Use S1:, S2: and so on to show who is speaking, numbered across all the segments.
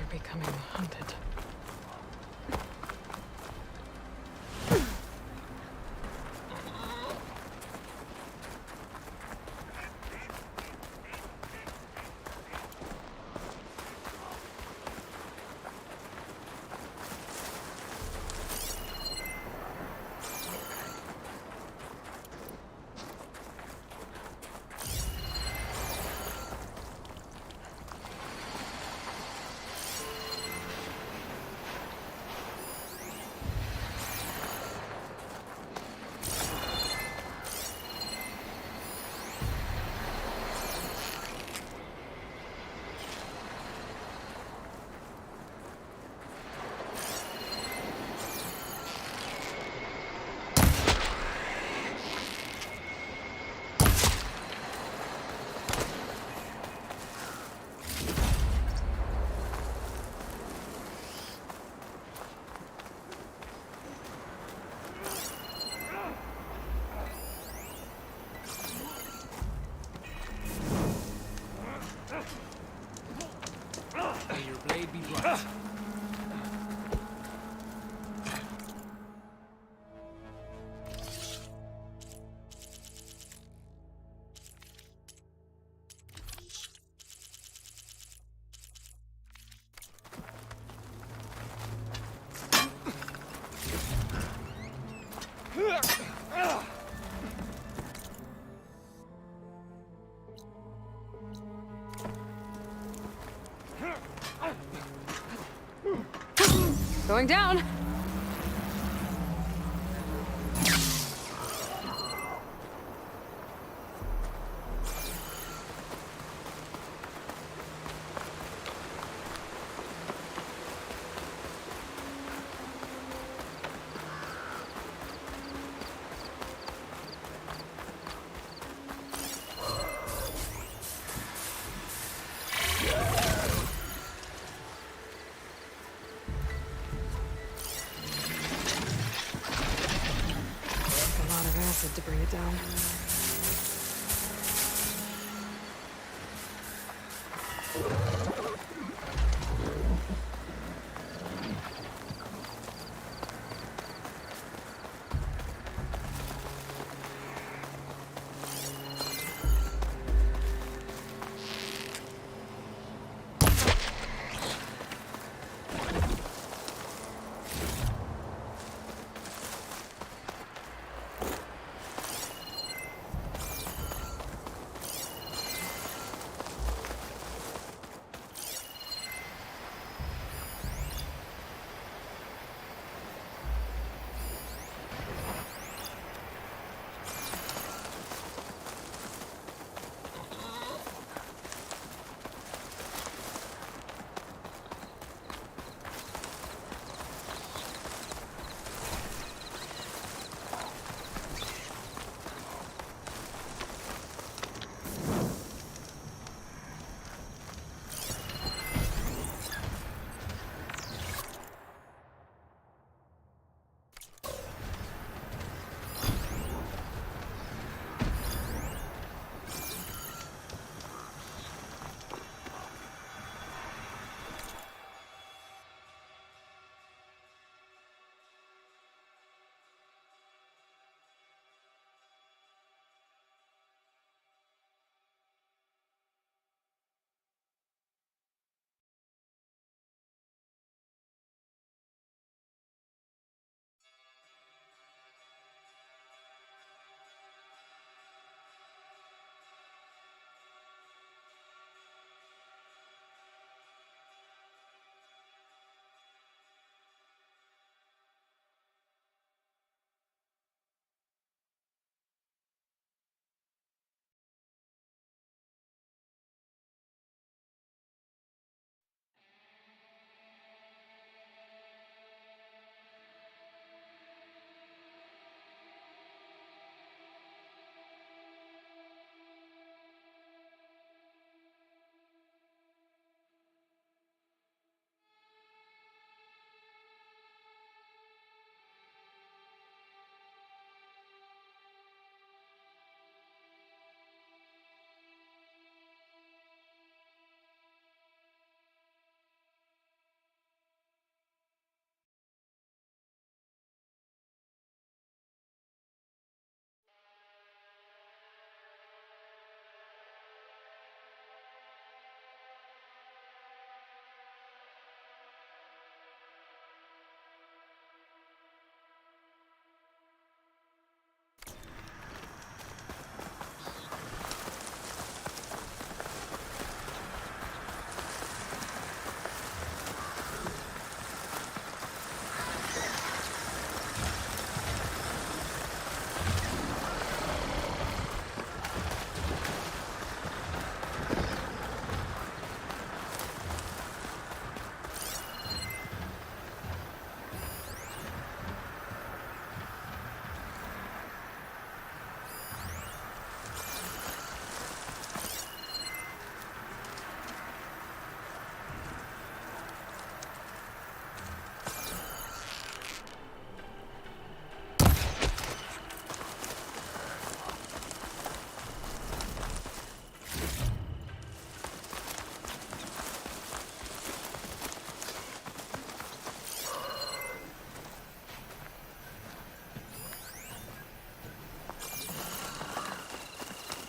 S1: Becoming haunted.
S2: May your blade be bright.
S1: Going down! To bring it down.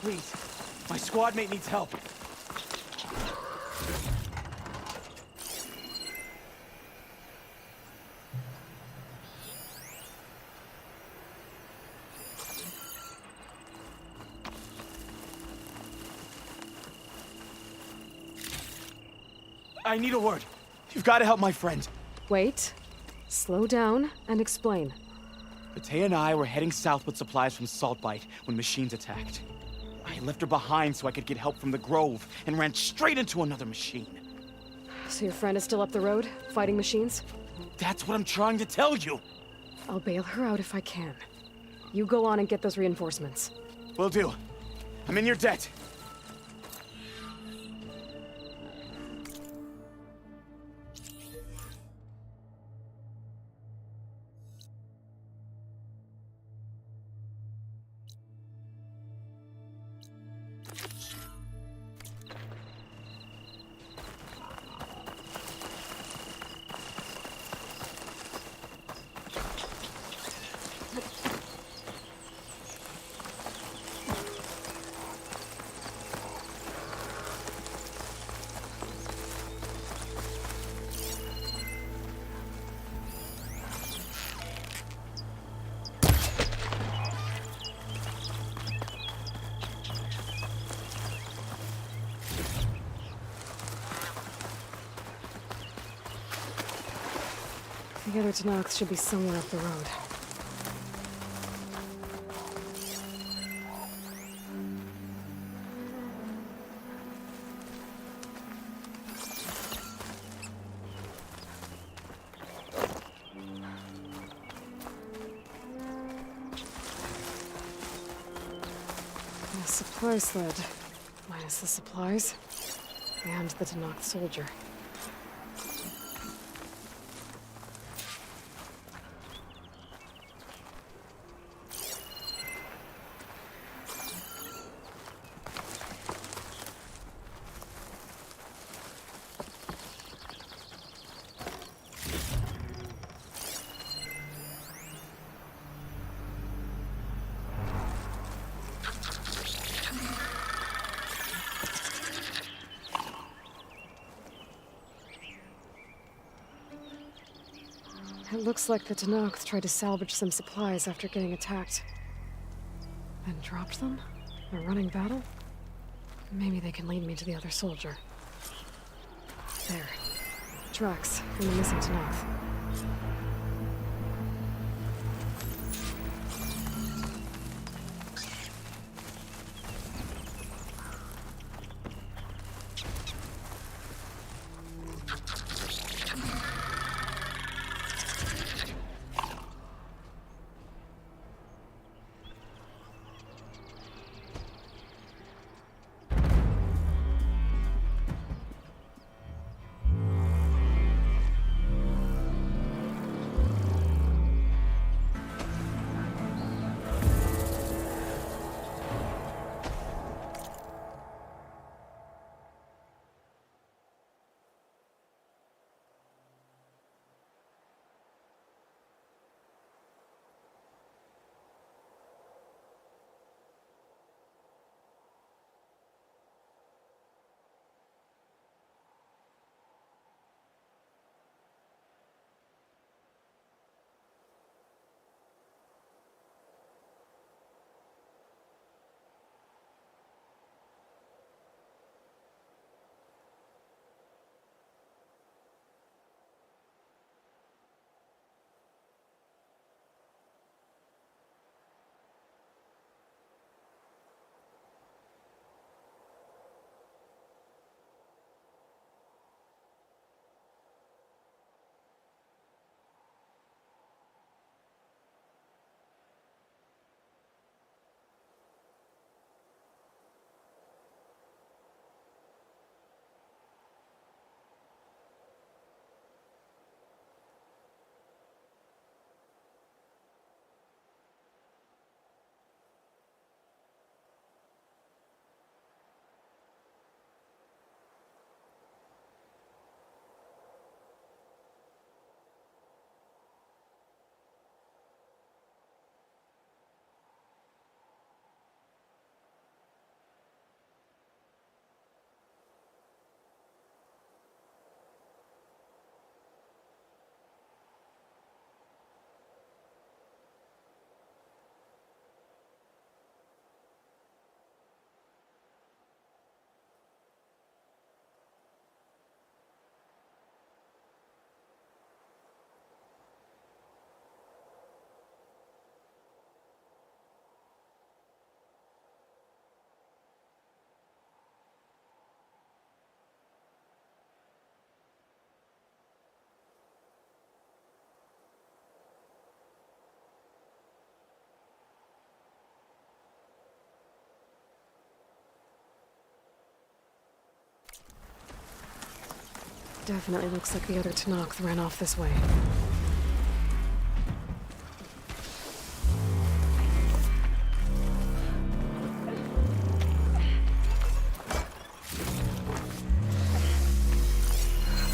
S3: please. My squad mate needs help. I need a word. You've got to help my friend.
S1: Wait. Slow down and explain.
S3: Batea and I were heading south with supplies from Saltbite when machines attacked. I left her behind so I could get help from the Grove and ran straight into another machine.
S1: So your friend is still up the road, fighting machines?
S3: That's what I'm trying to tell you.
S1: I'll bail her out if I can. You go on and get those reinforcements.
S3: Will do. I'm in your debt.
S1: The other Tanox should be somewhere up the road. A supply sled. Minus the supplies. And the Tanox soldier. It looks like the Tanox tried to salvage some supplies after getting attacked. Then dropped them? A running battle? Maybe they can lead me to the other soldier. There. Tracks from the missing Tanox. Definitely looks like the other Tenakth ran off this way.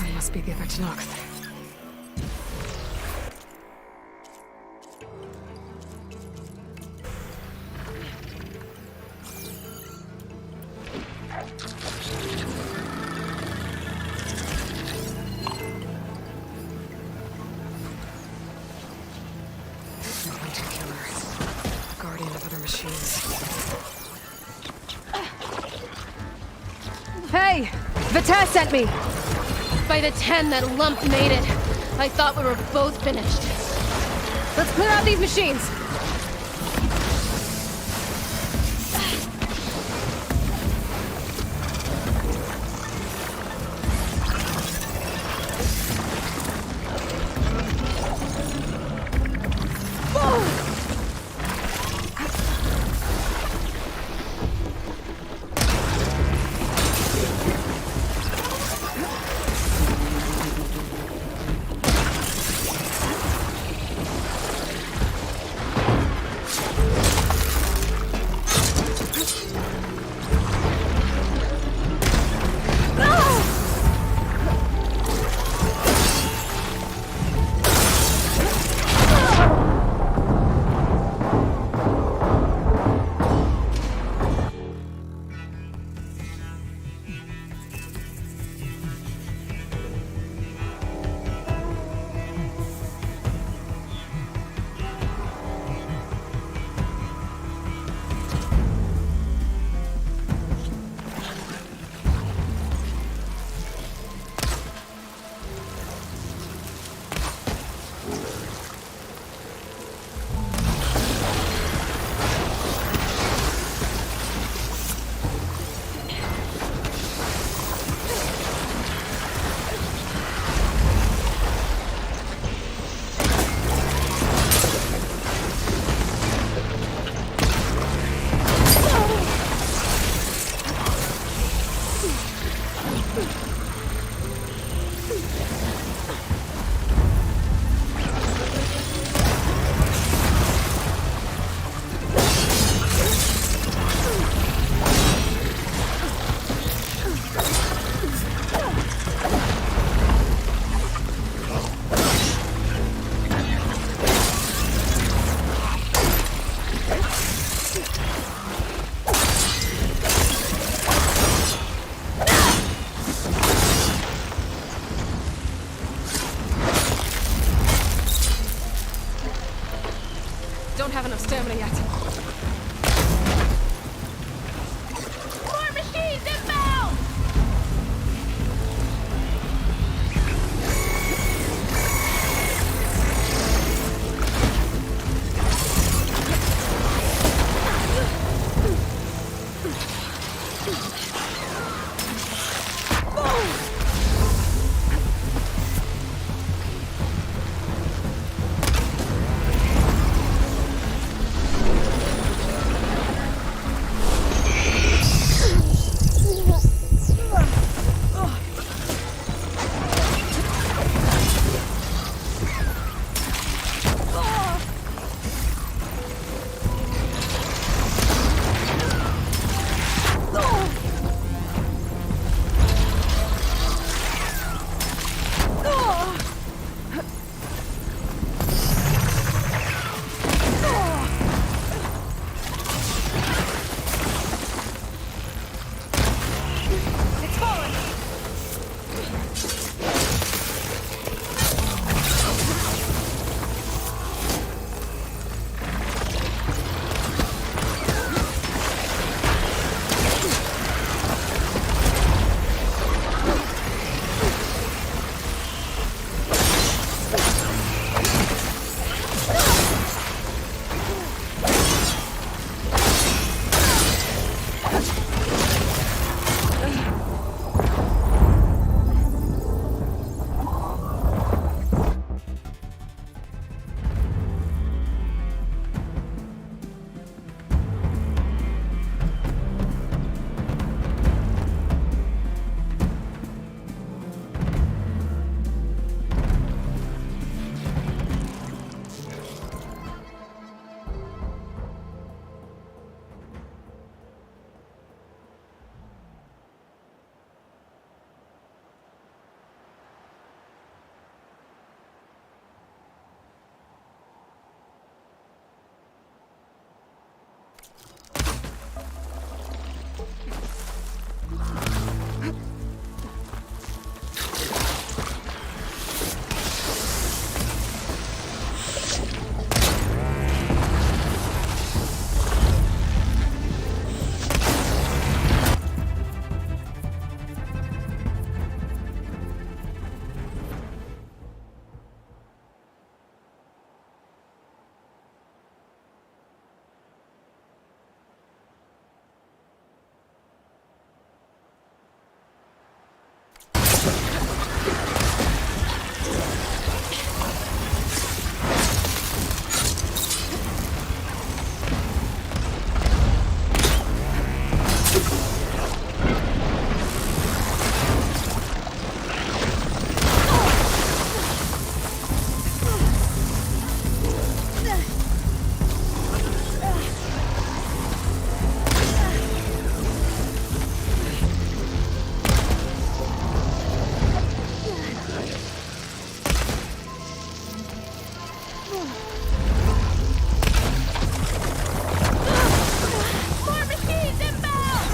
S1: That must be the other Tenakth. Guardian of other machines. Hey! Vita sent me!
S4: By the 10 that lump made it, I thought we were both finished.
S1: Let's clear out these machines! Don't have enough stamina yet.
S4: More machines inbound! More machines inbound!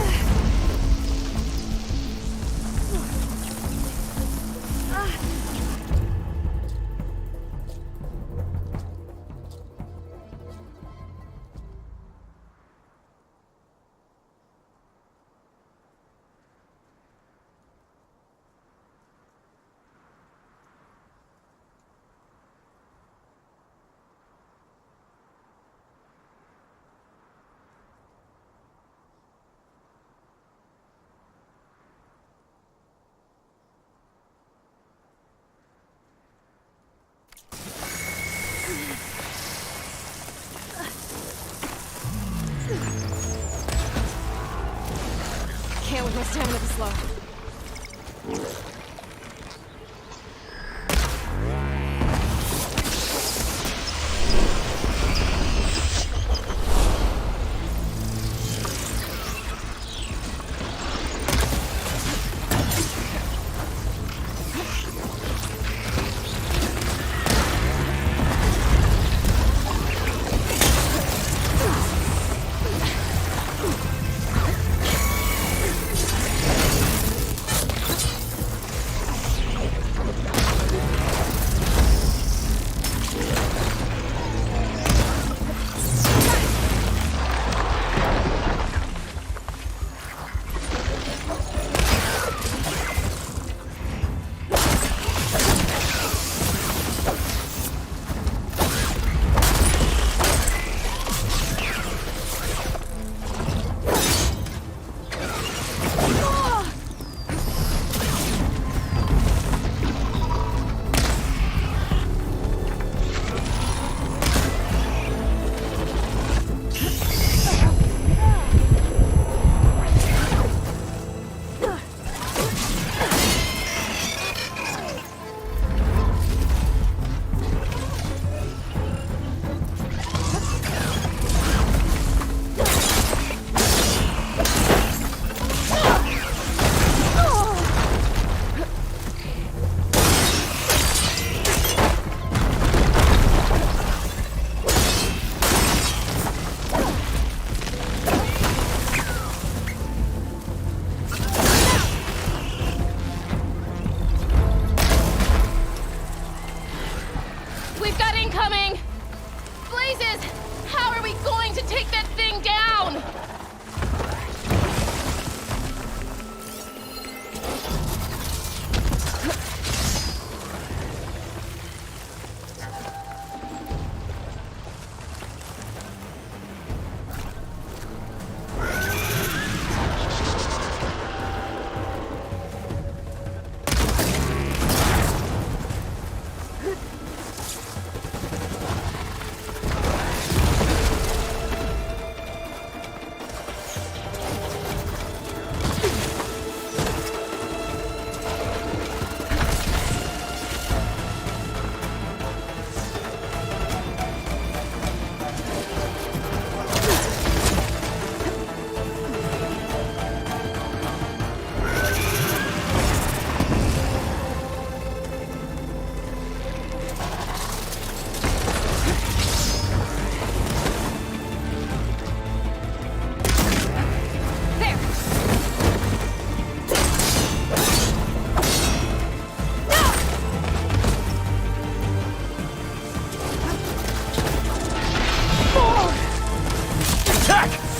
S1: Can't let my stamina be slow.
S4: We've got incoming! Blazes! How are we going to take that thing down?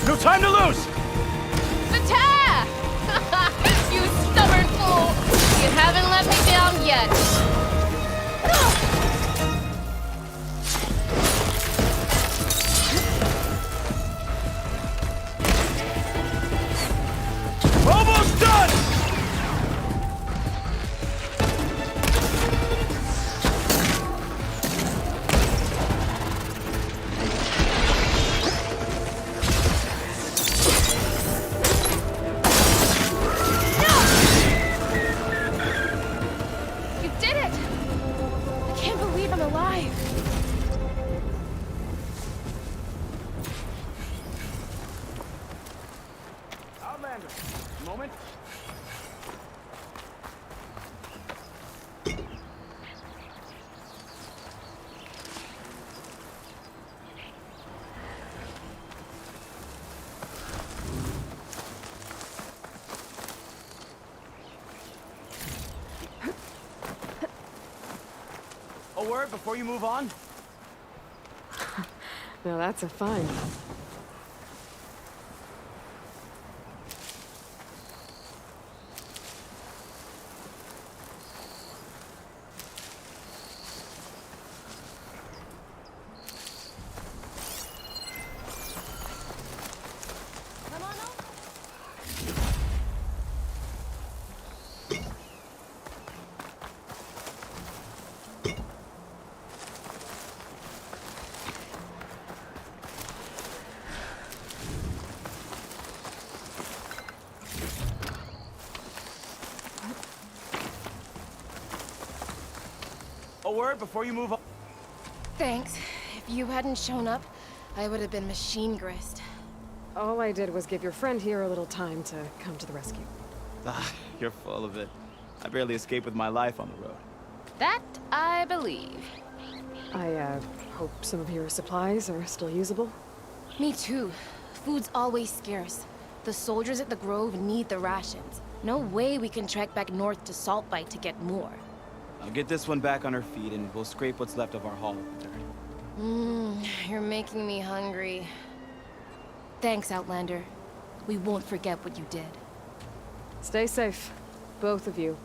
S3: No time to lose!
S4: Attack! You stubborn fool! You haven't let me down yet.
S3: Almost done!
S4: You did it! I can't believe I'm alive.
S3: Outlander, moment. word before you move on?
S1: Now that's a find.
S4: Come on over.
S3: A word before you move on?
S4: Thanks. If you hadn't shown up, I would have been machine grist.
S1: All I did was give your friend here a little time to come to the rescue.
S3: Ah, you're full of it. I barely escaped with my life on the road.
S4: That I believe.
S1: I, hope some of your supplies are still usable.
S4: Me too. Food's always scarce. The soldiers at the Grove need the rations. No way we can trek back north to Saltbite to get more.
S3: I'll get this one back on her feet and we'll scrape what's left of our haul of the dirt.
S4: You're making me hungry. Thanks, Outlander. We won't forget what you did.
S1: Stay safe, both of you.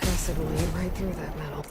S1: Acid will eat right through that metal.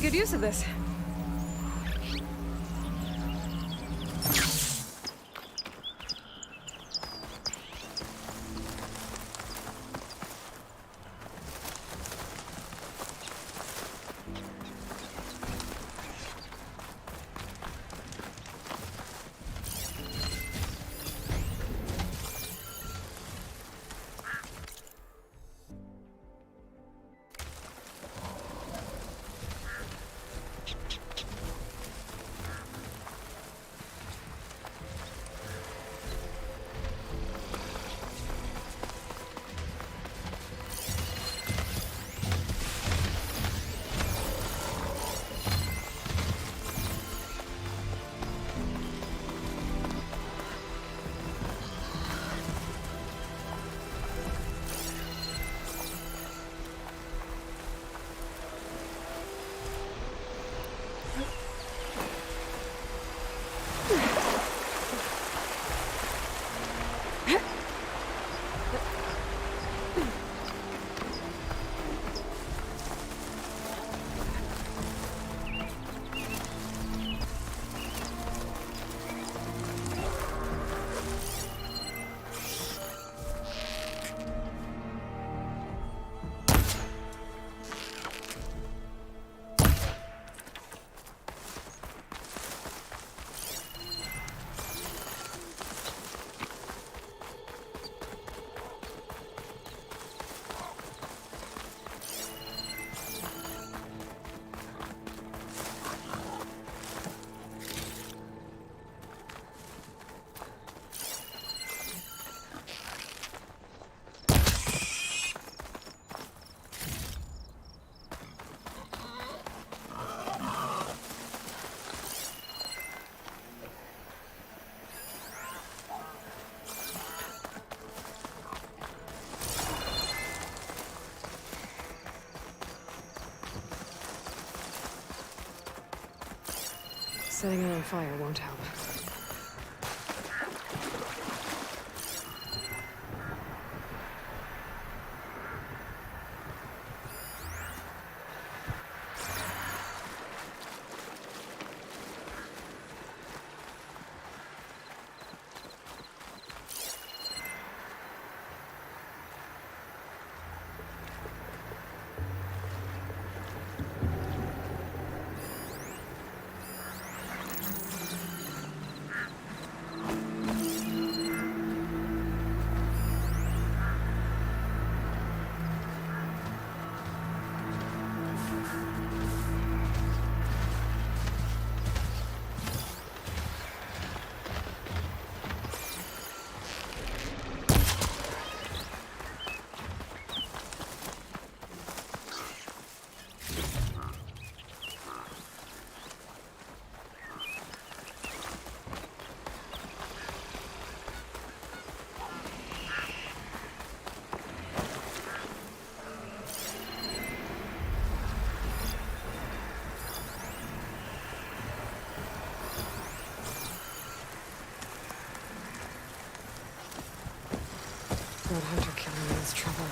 S1: Good use of this. Setting it on fire won't help. That hunter killer means trouble.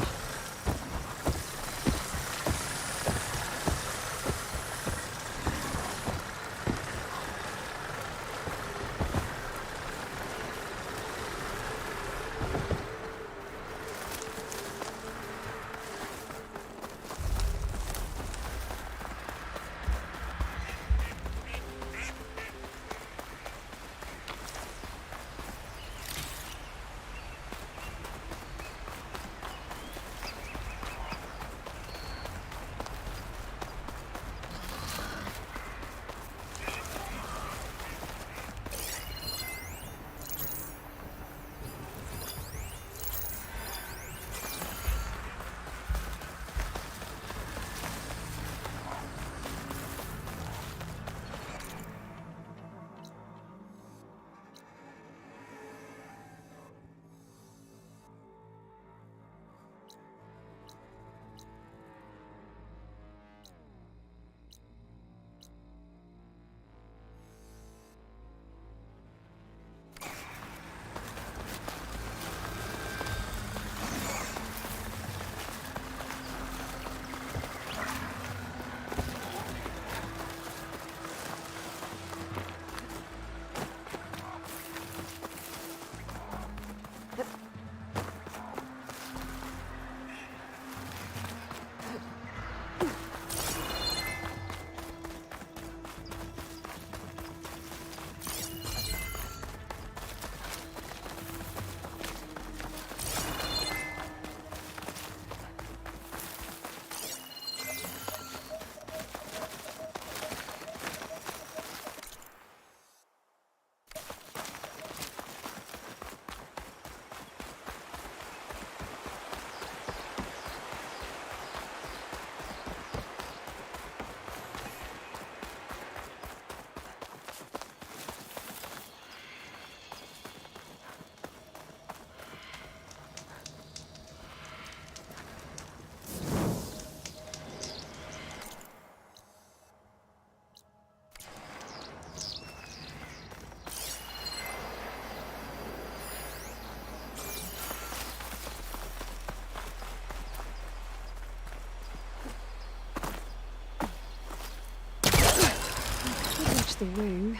S1: The wing.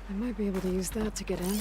S1: I might be able to use that to get in.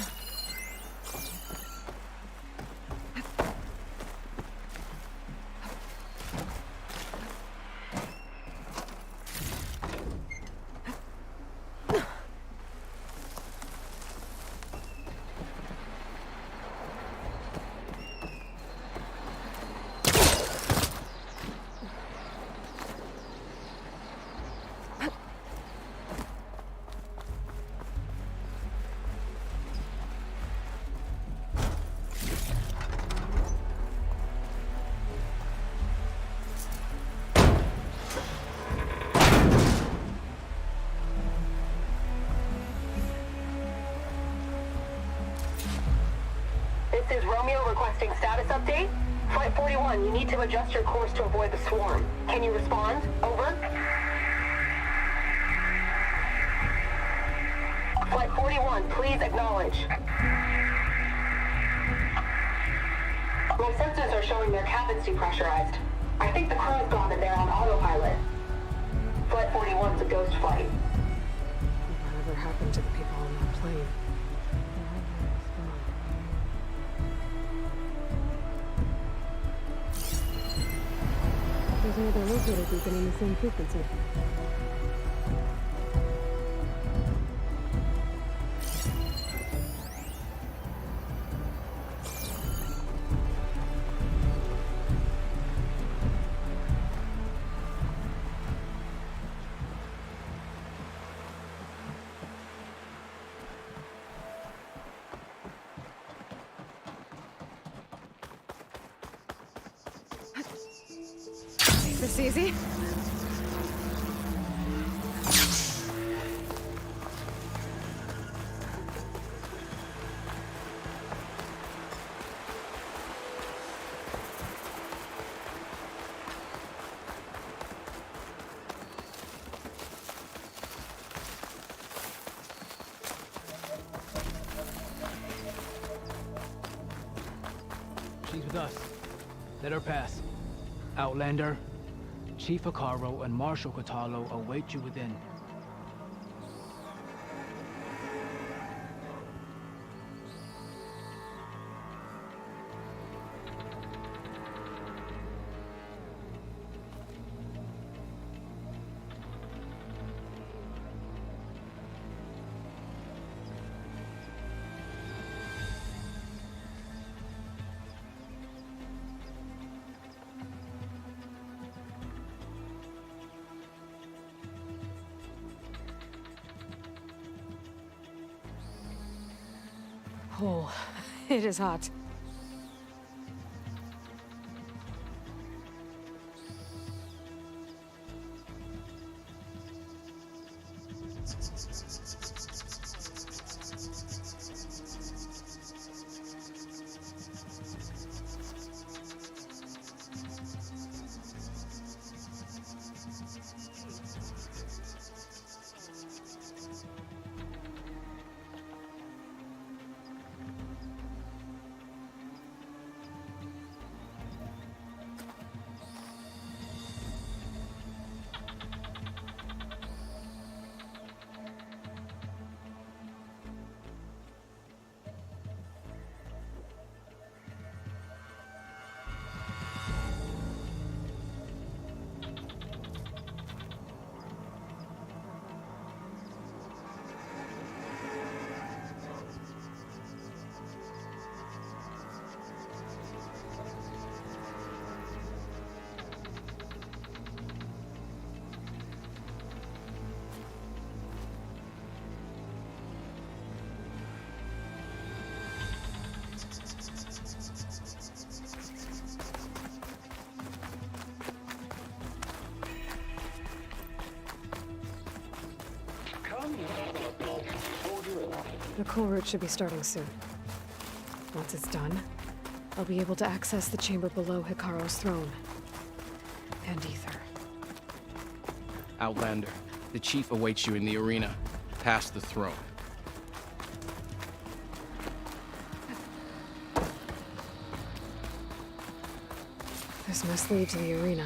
S5: This is Romeo requesting status update. Flight 41, you need to adjust your course to avoid the swarm. Can you respond? Over. 541, please acknowledge. My sensors are showing their cabins depressurized. I think the crew's gone and they're on autopilot. Flight 41's a ghost flight.
S1: Whatever happened to the people on that plane? There's another locator beacon in the same frequency. This easy?
S2: She's with us. Let her pass. Outlander, Chief Hekarro and Marshal Kotallo await you within.
S1: Oh, it is hot. The cool route should be starting soon. Once it's done, I'll be able to access the chamber below Hekarro's throne. And Ether.
S6: Outlander, the chief awaits you in the arena, past the throne.
S1: This must lead to the arena.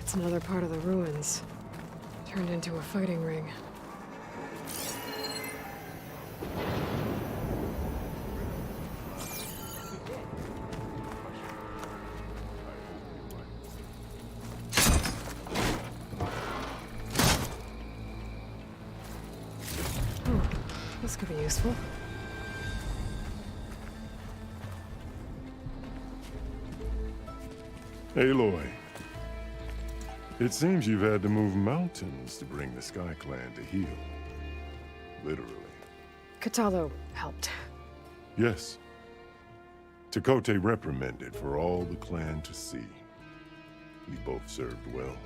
S1: It's another part of the ruins. Turned into a fighting ring. Oh, this could be useful.
S7: Aloy. It seems you've had to move mountains to bring the Sky Clan to heel. Literally.
S1: Kotallo helped.
S7: Yes. Tekote reprimanded for all the clan to see. We both served well.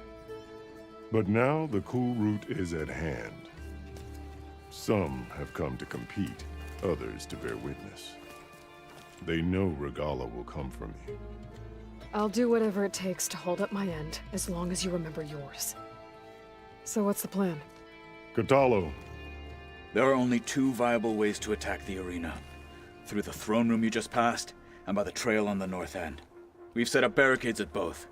S7: But now the cool route is at hand. Some have come to compete, others to bear witness. They know Regalla will come for me.
S1: I'll do whatever it takes to hold up my end, as long as you remember yours. So what's the plan?
S7: Kotallo,
S8: There are only two viable ways to attack the arena. Through the throne room you just passed, and by the trail on the north end. We've set up barricades at both.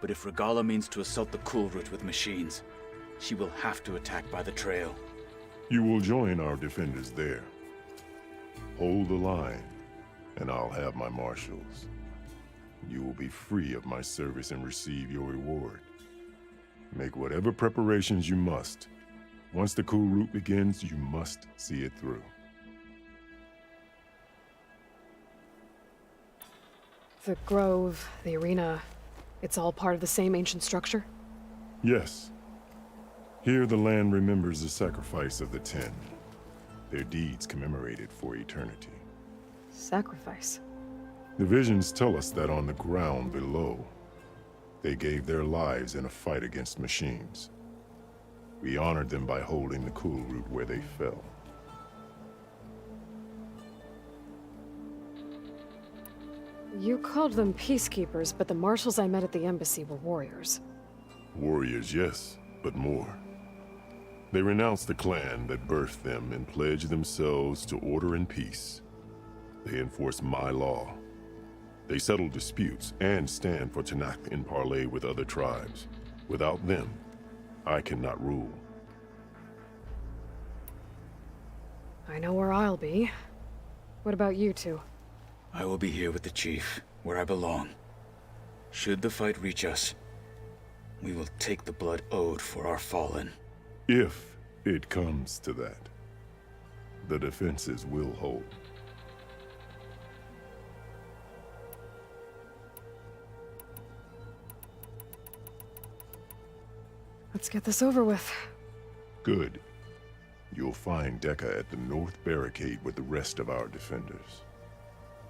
S8: But if Regalla means to assault the cool route with machines, she will have to attack by the trail.
S7: you will join our defenders there. Hold the line, and I'll have my marshals. You will be free of my service and receive your reward. Make whatever preparations you must. Once the cool route begins, you must see it through.
S1: The grove, the arena, it's all part of the same ancient structure?
S7: Yes. Here the land remembers the sacrifice of the Ten. Their deeds commemorated for eternity.
S1: Sacrifice?
S7: The visions tell us that on the ground below, they gave their lives in a fight against machines. We honored them by holding the cool route where they fell.
S1: You called them peacekeepers, but the marshals I met at the embassy were warriors.
S7: Warriors, yes, but more. They renounced the clan that birthed them and pledged themselves to order and peace. They enforce my law. They settle disputes and stand for Tenakth in parley with other tribes. Without them, I cannot rule.
S1: I know where I'll be. What about you two?
S8: I will be here with the chief, where I belong. Should the fight reach us, we will take the blood owed for our fallen.
S7: If it comes to that, the defenses will hold.
S1: Let's get this over with.
S7: Good. You'll find Dekka at the north barricade with the rest of our defenders.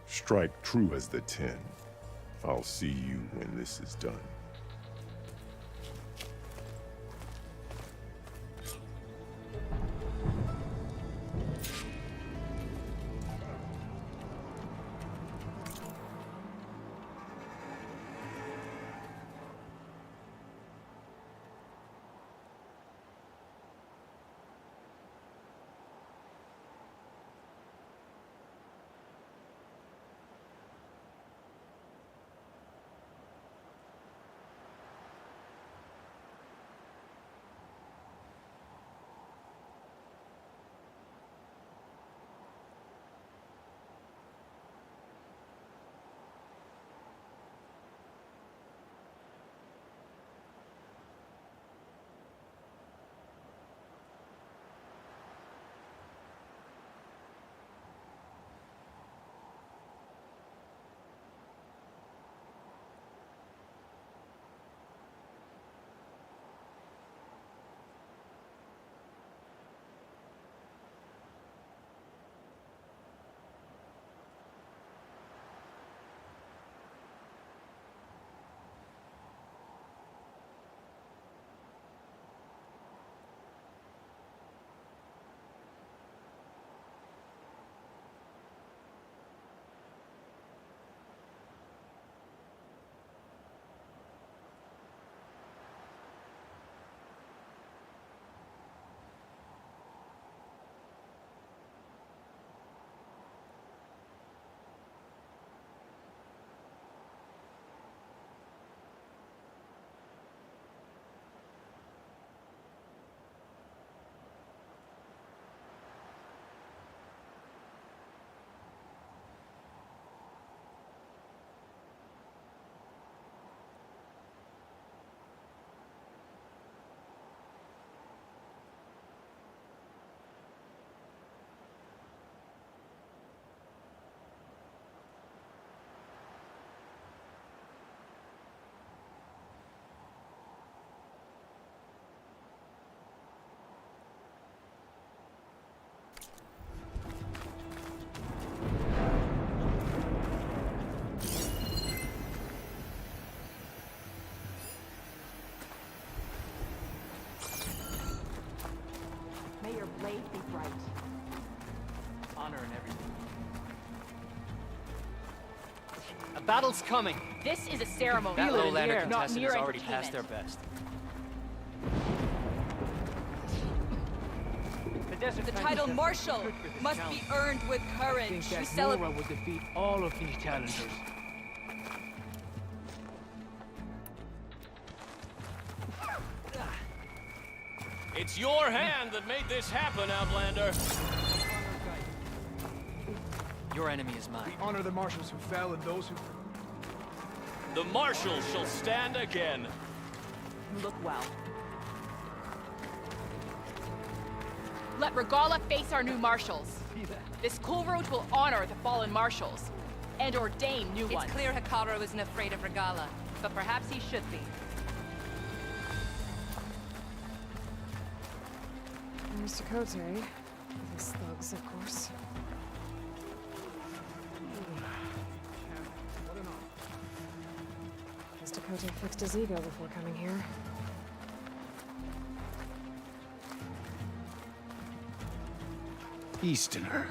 S7: Strike true as the Ten. I'll see you when this is done.
S9: think right.
S2: Honor and everything.
S10: A battle's coming.
S9: This is a ceremony.
S10: That
S9: Feel it in the
S10: lowlander
S9: air, not
S10: contestant
S9: mere
S10: has already passed their
S9: entertainment.
S10: best.
S2: The
S11: The title Marshal must be earned with
S2: I
S11: courage.
S2: think
S11: We
S2: that
S11: celebrate.
S2: Nora would defeat all of these challengers.
S12: It's your hand that made this happen, Outlander.
S10: Your enemy is mine.
S2: Honor the marshals who fell and those who...
S12: The Marshals shall stand again.
S9: Look well. Let Regala face our new marshals. This cool road will honor the fallen marshals and ordain new ones.
S11: It's clear Hikaru isn't afraid of Regala, but perhaps he should be.
S1: There's Dakota, with his thugs, of course. Guess Dakota fixed his ego before coming here.
S13: Easterner.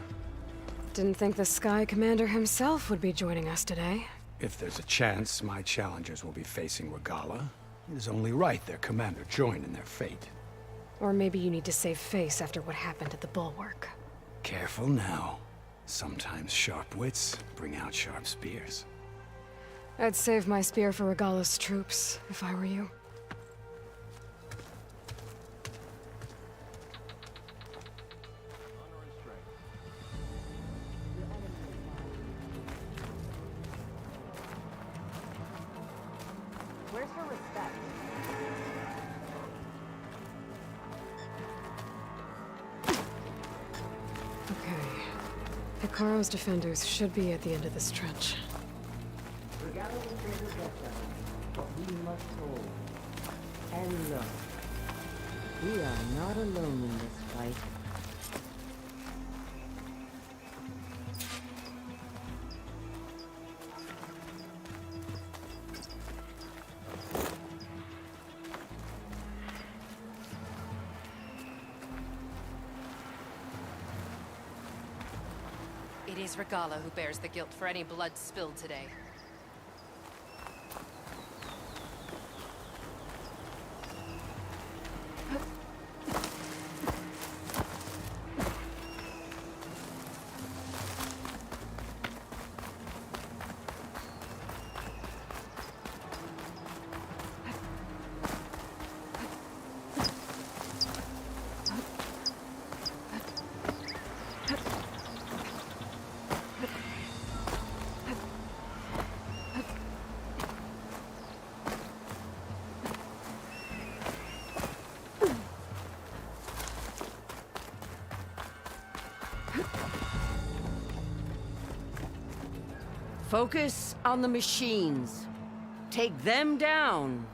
S1: Didn't think the Sky Commander himself would be joining us today.
S13: If there's a chance my challengers will be facing Regala, it is only right their commander join in their fate.
S1: Or maybe you need to save face after what happened at the Bulwark.
S13: Careful now. Sometimes sharp wits bring out sharp spears.
S1: I'd save my spear for Regala's troops, if I were you.
S9: Where's her respect?
S1: Okay. Hikaru's defenders should be at the end of this trench.
S14: Regala will say the better, but we must hold. And look, we are not alone in this fight.
S11: It is Regala who bears the guilt for any blood spilled today.
S14: Focus on the machines. Take them down.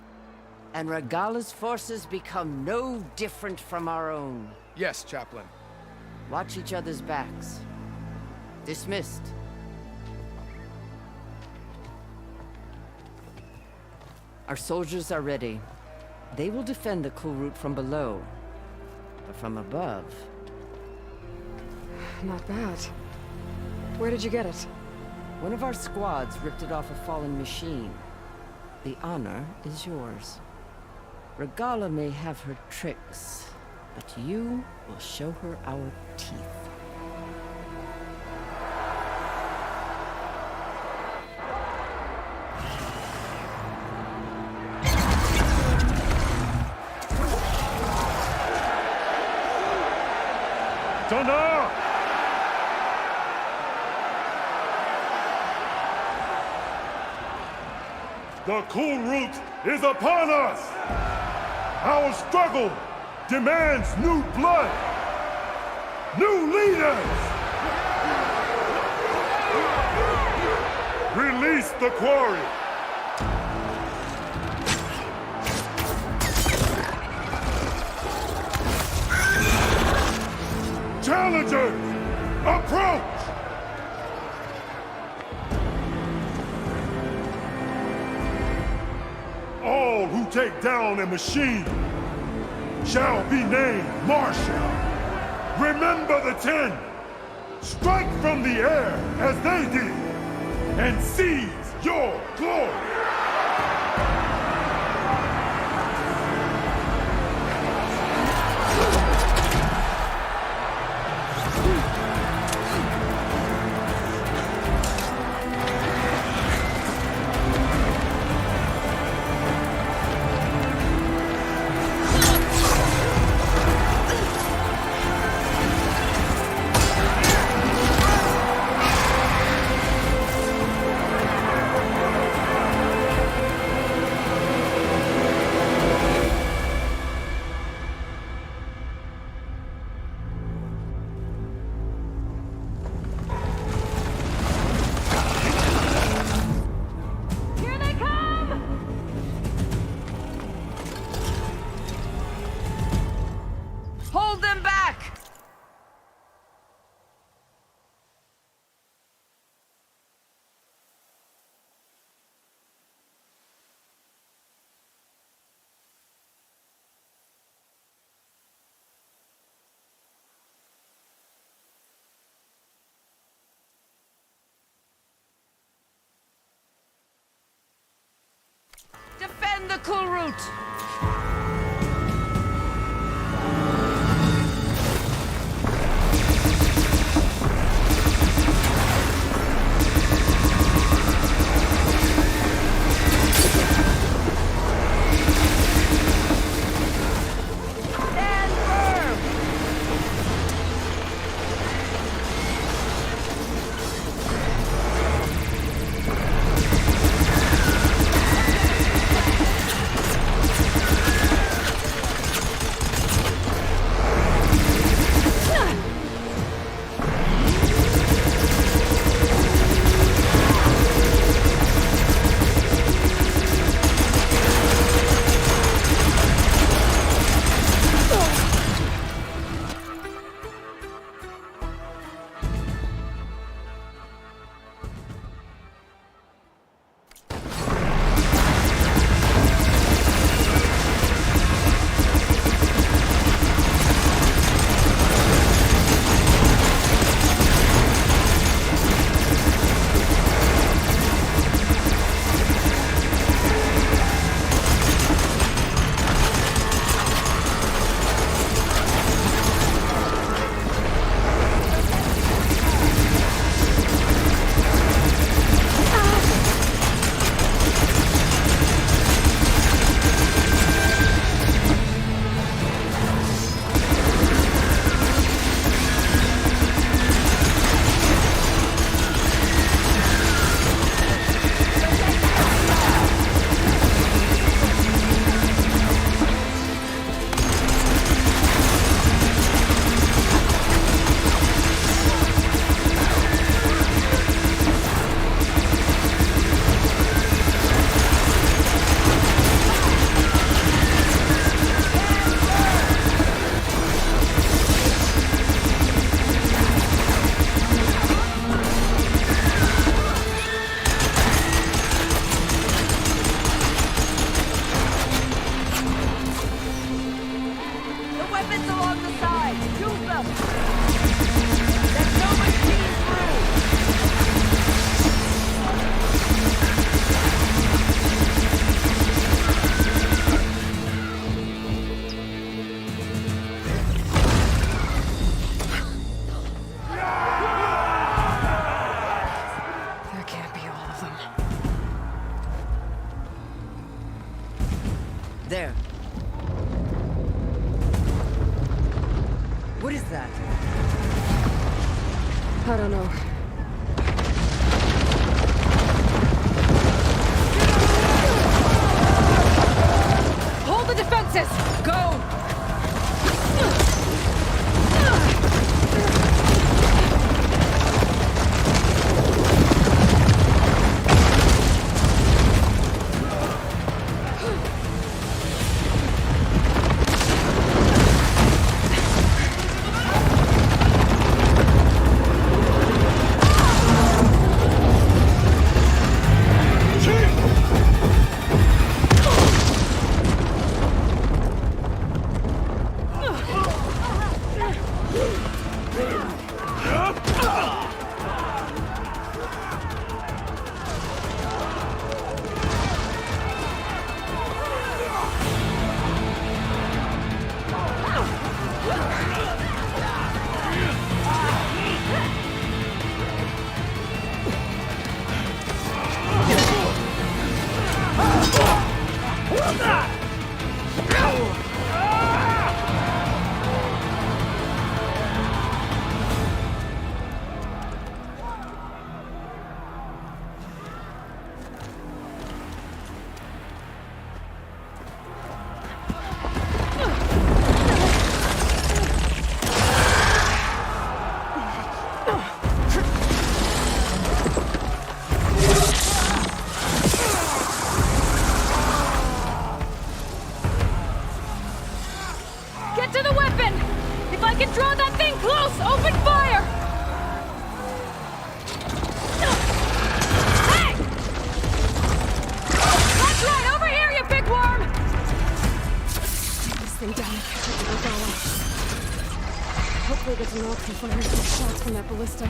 S14: And Regala's forces become no different from our own.
S6: Yes, Chaplain.
S14: Watch each other's backs. Dismissed. Our soldiers are ready. They will defend the cool route from below. But from above...
S1: Not bad. Where did you get it?
S14: One of our squads ripped it off a fallen machine. The honor is yours. Regala may have her tricks, but you will show her our teeth.
S7: Tana! The cool route is upon us! Our struggle demands new blood! New leaders! Release the quarry! Challengers, approach! All who take down a machine shall be named Marshal. Remember the 10! Strike from the air as they did, and seize your glory!
S14: Hold them back! Defend the cool route! Stand firm! There. What is that?
S1: I don't know. Hold the defenses! Go!
S9: Get to the weapon! If I can draw that thing close, open fire! Hey! That's right, over here, you big worm!
S1: Take this thing down and catch up to Regala. Hopefully the Tenok can fire some shots from that ballista.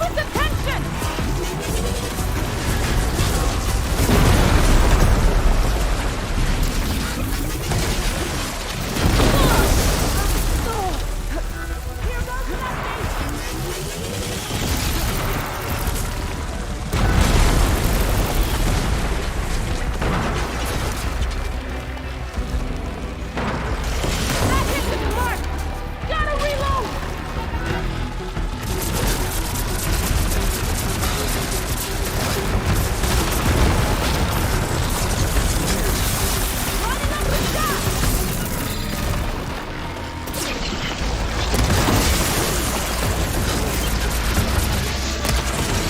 S9: its attention! That hit the mark! Gotta reload! Running up the shot!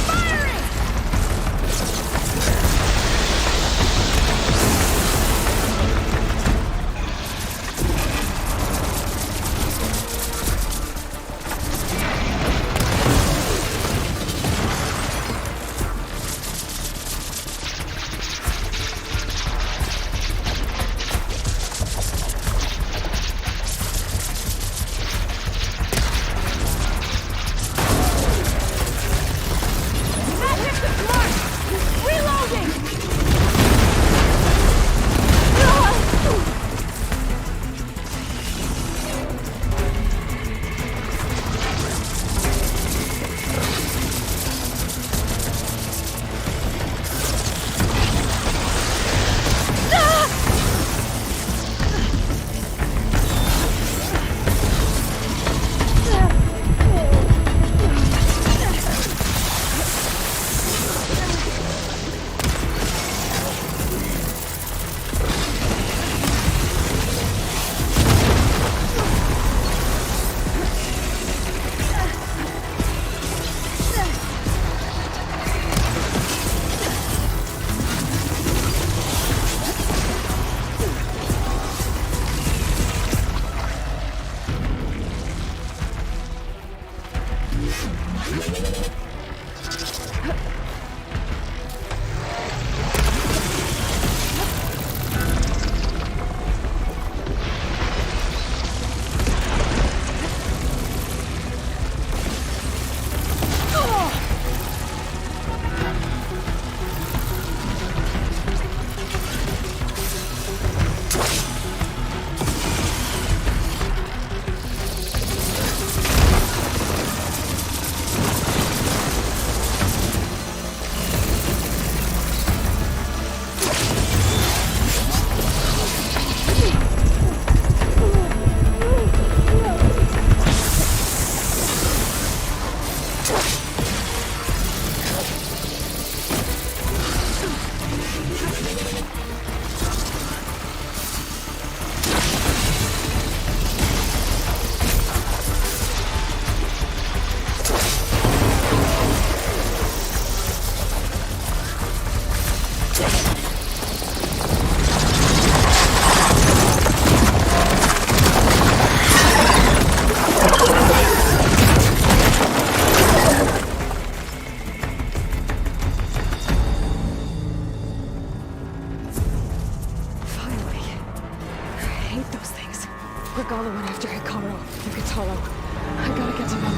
S9: Firing! That hit the mark! Reloading!
S1: Regala went after Hikaru and Katalo. I gotta get to them.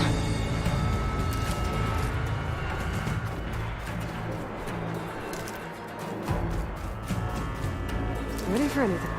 S1: Ready for anything.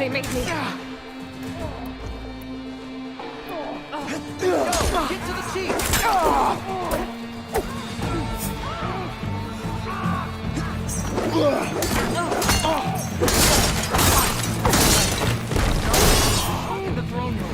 S1: They made me.
S10: Go! Get to the chief! In the throne room.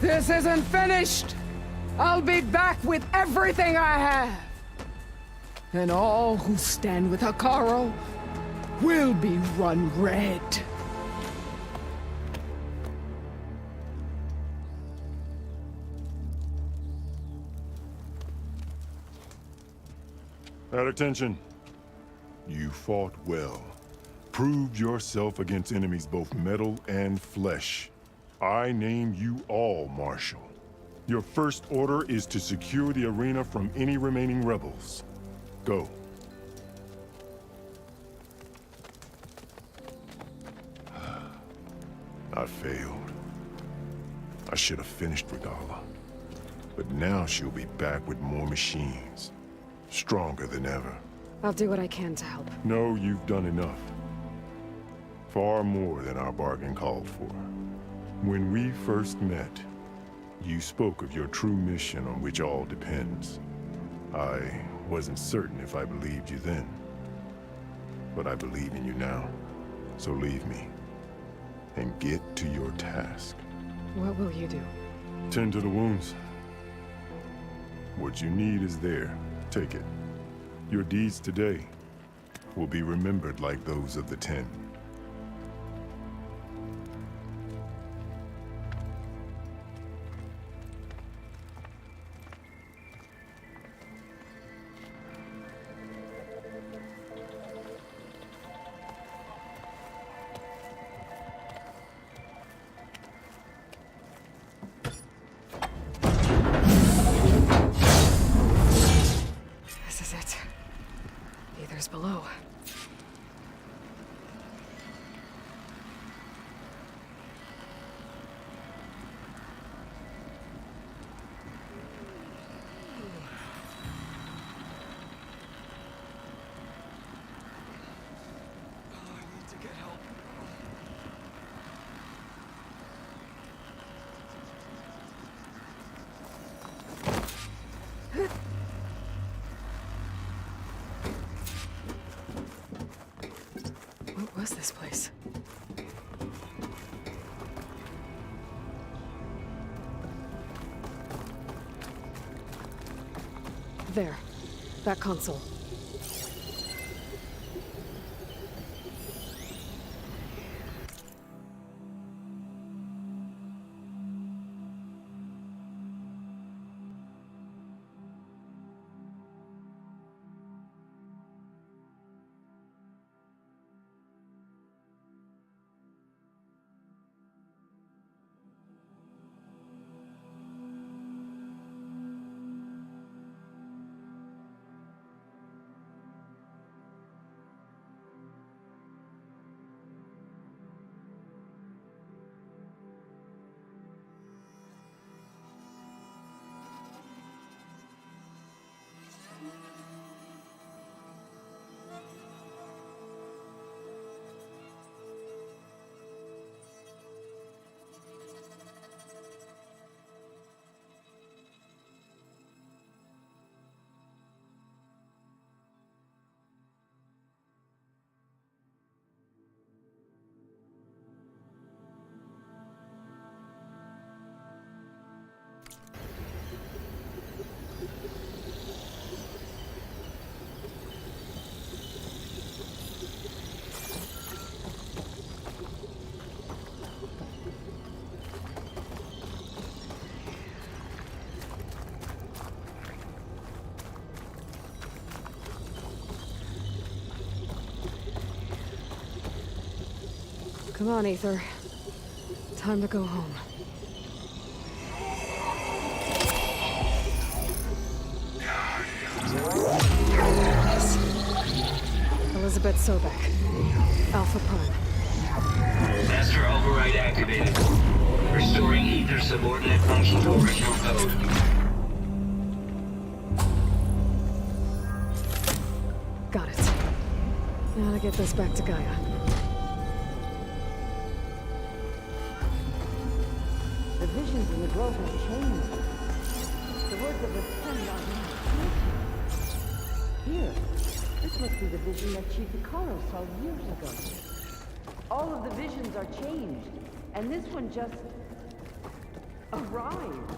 S14: This isn't finished! I'll be back with everything I have! And all who stand with Hekarro will be run red.
S7: At attention. You fought well. Proved yourself against enemies both metal and flesh. I name you all Marshal. Your first order is to secure the arena from any remaining rebels. Go. I failed. I should have finished Regalla. But now she'll be back with more machines. Stronger than ever.
S1: I'll do what I can to help.
S7: No, you've done enough. Far more than our bargain called for. When we first met, you spoke of your true mission on which all depends. I wasn't certain if I believed you then. But I believe in you now. So leave me. And get to your task.
S1: What will you do?
S7: Tend to the wounds. What you need is there. Take it. Your deeds today will be remembered like those of the Ten.
S1: This is it. Aether's below. What was this place? There. That console. Come on, Aether. Time to go home. Elizabeth Sobek. Alpha Prime.
S15: Master override activated. Restoring Aether subordinate function to original code.
S1: Got it. Now to get this back to Gaia.
S14: The visions in the grove have changed. The words of the pen are here. This must be the vision that Chief Ikaro saw years ago. All of the visions are changed, and this one just arrived.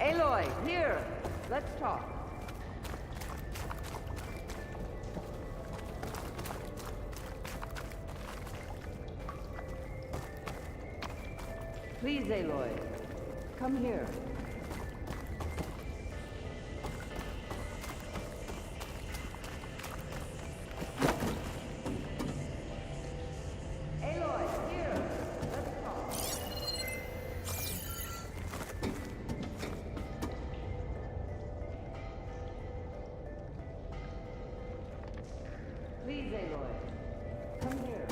S14: Aloy, here. Let's talk. Please, Aloy. Come here. Aloy, here. Let's talk. Please, Aloy. Come here.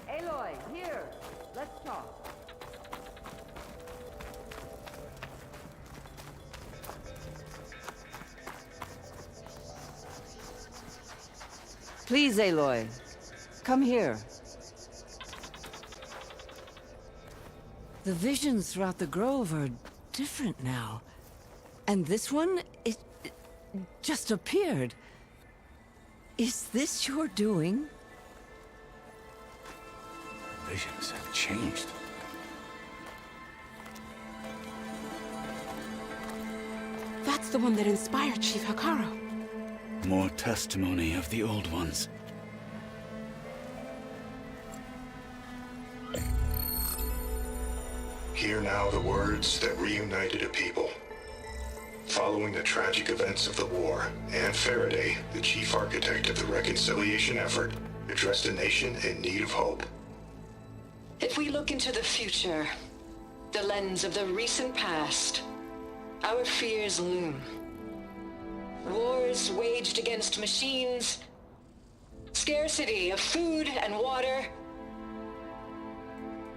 S14: Aloy, here. Let's talk. Please, Aloy. Come here. The visions throughout the grove are different now. And this one, it just appeared. Is this your doing?
S8: Visions have changed.
S16: That's the one that inspired Chief Ikaro.
S8: More testimony of the old ones.
S17: Hear now the words that reunited a people. Following the tragic events of the war, Anne Faraday, the chief architect of the reconciliation effort, addressed a nation in need of hope.
S5: If we look into the future, the lens of the recent past, our fears loom. Wars waged against machines, scarcity of food and water,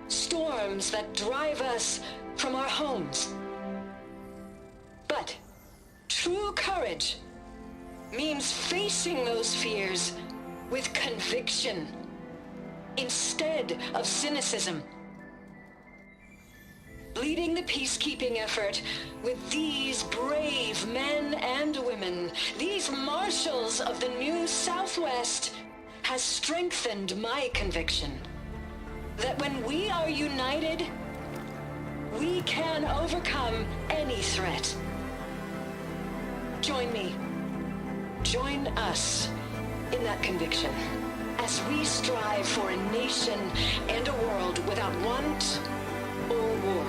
S5: storms that drive us from our homes. But true courage means facing those fears with conviction instead of cynicism. Leading the peacekeeping effort with these brave men and women, these marshals of the new Southwest, has strengthened my conviction that when we are united, we can overcome any threat. Join me. Join us in that conviction as we strive for a nation and a world without want or war.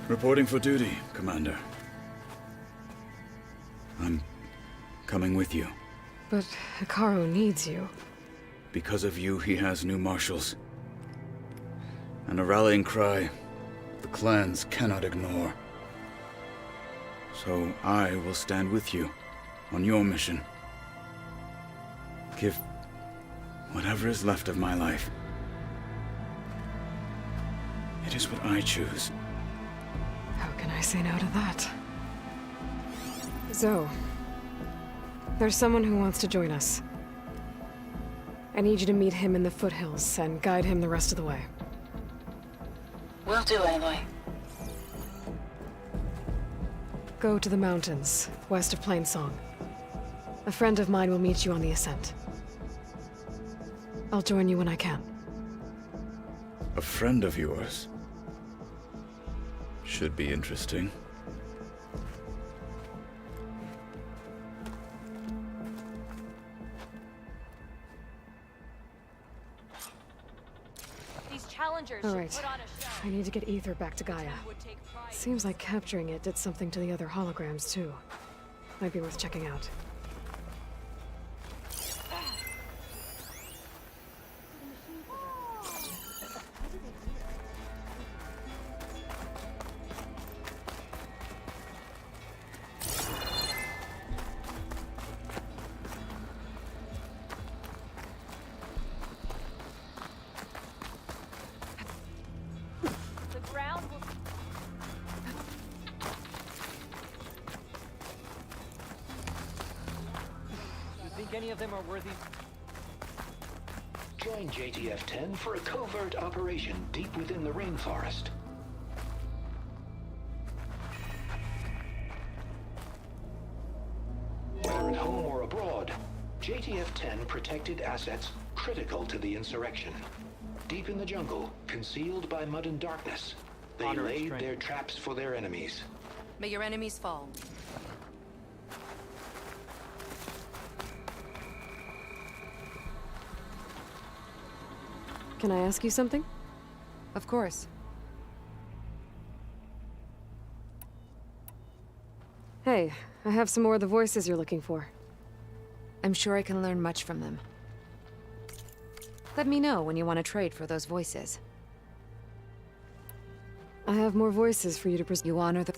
S8: Reporting for duty, Commander. I'm coming with you.
S1: But Ikaro needs you.
S8: Because of you, he has new marshals. And a rallying cry the clans cannot ignore. So I will stand with you on your mission. Give whatever is left of my life. It is what I choose.
S1: How can I say no to that? Zoe, there's someone who wants to join us. I need you to meet him in the foothills and guide him the rest of the way.
S5: Will do, Aloy.
S1: Go to the mountains, west of Plainsong. A friend of mine will meet you on the ascent. I'll join you when I can.
S8: A friend of yours? Should be interesting.
S9: These challengers
S1: All
S9: should
S1: right.
S9: put on a show.
S1: I need to get Ether back to Gaia. Seems like capturing it did something to the other holograms, too. Might be worth checking out.
S9: The ground will...
S10: You think any of them are worthy?
S15: Join JTF-10 for a covert operation deep within the rainforest. Whether at home or abroad, JTF-10 protected assets critical to the insurrection. Deep in the jungle, concealed by mud and darkness, they
S10: Honor and
S15: laid
S10: strength.
S15: their traps for their enemies.
S11: May your enemies fall.
S1: Can I ask you something?
S14: Of course.
S1: Hey, I have some more of the voices you're looking for.
S14: I'm sure I can learn much from them. Let me know when you want to trade for those voices.
S1: I have more voices for you to present.
S14: You honor the...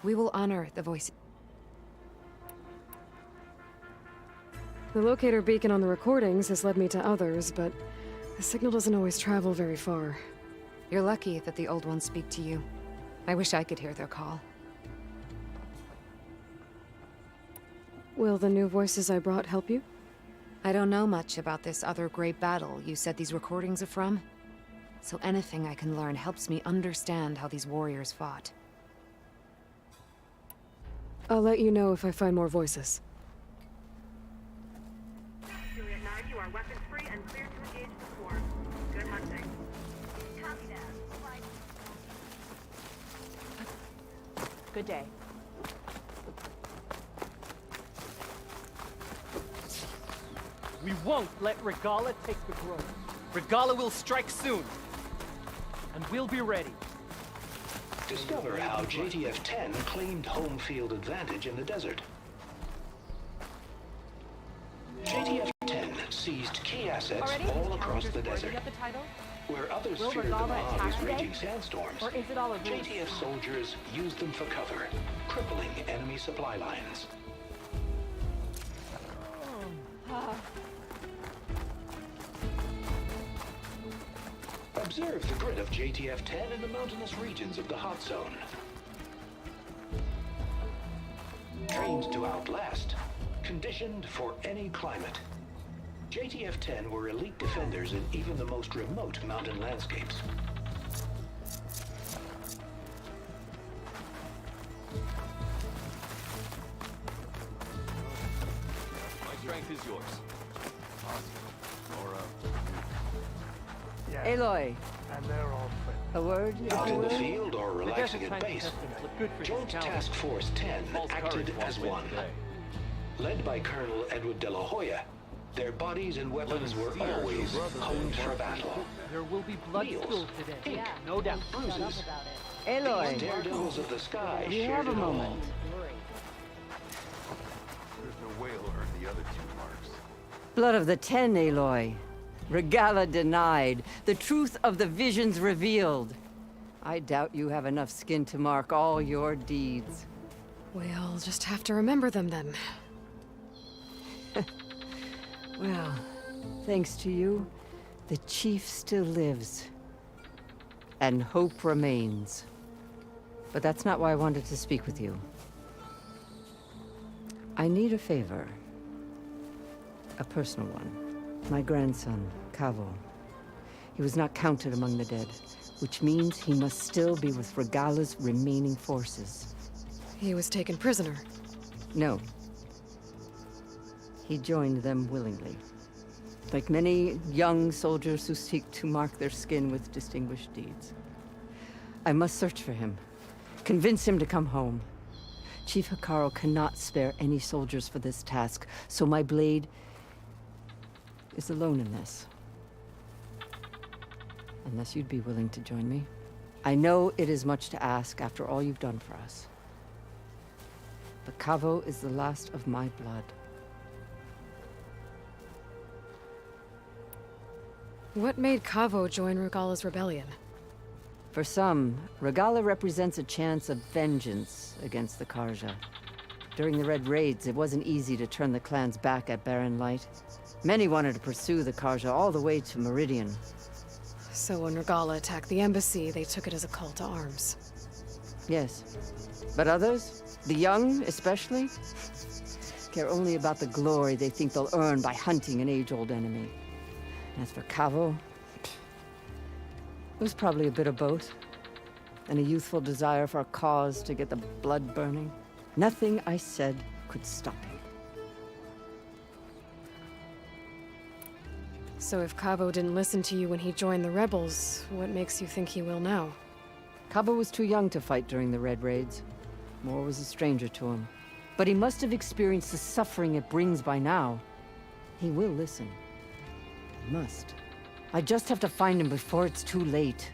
S14: We will honor the voices.
S1: The locator beacon on the recordings has led me to others, but the signal doesn't always travel very far.
S14: You're lucky that the old ones speak to you. I wish I could hear their call.
S1: Will the new voices I brought help you?
S14: I don't know much about this other great battle you said these recordings are from. So anything I can learn helps me understand how these warriors fought.
S1: I'll let you know if I find more voices.
S18: Juliet 9, you are weapons free and clear to engage the swarm. Good hunting. Copy that.
S9: Good day.
S10: We won't let Regala take the grove. Regala will strike soon. And we'll be ready.
S15: Discover how JTF-10 claimed home field advantage in the desert. JTF-10 seized key assets all across the desert. Where others feared the Mojave's raging sandstorms,
S9: Or is it all a ruse?
S15: JTF soldiers used them for cover, crippling enemy supply lines. Observe the grit of JTF-10 in the mountainous regions of the hot zone. Trained to outlast, conditioned for any climate. JTF-10 were elite defenders in even the most remote mountain landscapes.
S12: My strength is yours.
S14: Aloy,
S10: And they're all friends.
S14: a word?
S15: Out in the
S14: Aloy?
S15: field or relaxing
S10: desert
S15: at base,
S10: scientists look good for
S15: Joint
S10: his
S15: Task Force 10
S12: False
S15: acted
S12: courage won't
S15: as
S12: win
S15: one.
S12: today.
S15: Led by Colonel Edward de la Hoya, their bodies and weapons were always honed for battle.
S10: There will be blood
S15: Meals,
S10: spilled today.
S15: ink,
S10: No doubt.
S15: bruises.
S14: Aloy,
S15: These daredevils of the sky
S14: we
S15: shared
S14: have a
S15: it all.
S14: moment.
S19: the other 2 marks.
S14: Blood of the 10, Aloy. Regala denied. The truth of the visions revealed. I doubt you have enough skin to mark all your deeds.
S1: We'll just have to remember them then.
S14: Well, thanks to you, the Chief still lives. And hope remains. But that's not why I wanted to speak with you. I need a favor. A personal one. My grandson, Kavo. He was not counted among the dead, which means he must still be with Regala's remaining forces.
S1: He was taken prisoner.
S14: No. He joined them willingly. Like many young soldiers who seek to mark their skin with distinguished deeds. I must search for him. Convince him to come home. Chief Hekarro cannot spare any soldiers for this task, so my blade is alone in this. Unless you'd be willing to join me. I know it is much to ask after all you've done for us. But Kavo is the last of my blood.
S1: What made Kavo join Regala's rebellion?
S14: For some, Regala represents a chance of vengeance against the Carja. During the Red Raids, it wasn't easy to turn the clan's back at Barren Light. Many wanted to pursue the Carja all the way to Meridian.
S1: So when Regala attacked the embassy, they took it as a call to arms.
S14: Yes. But others, the young especially, care only about the glory they think they'll earn by hunting an age-old enemy. As for Kavo, it was probably a bit of both. And a youthful desire for a cause to get the blood burning. Nothing I said could stop him.
S1: So if Kavo didn't listen to you when he joined the rebels, what makes you think he will now?
S14: Kavo was too young to fight during the Red Raids. Moore was a stranger to him. But he must have experienced the suffering it brings by now. He will listen. He must. I just have to find him before it's too late.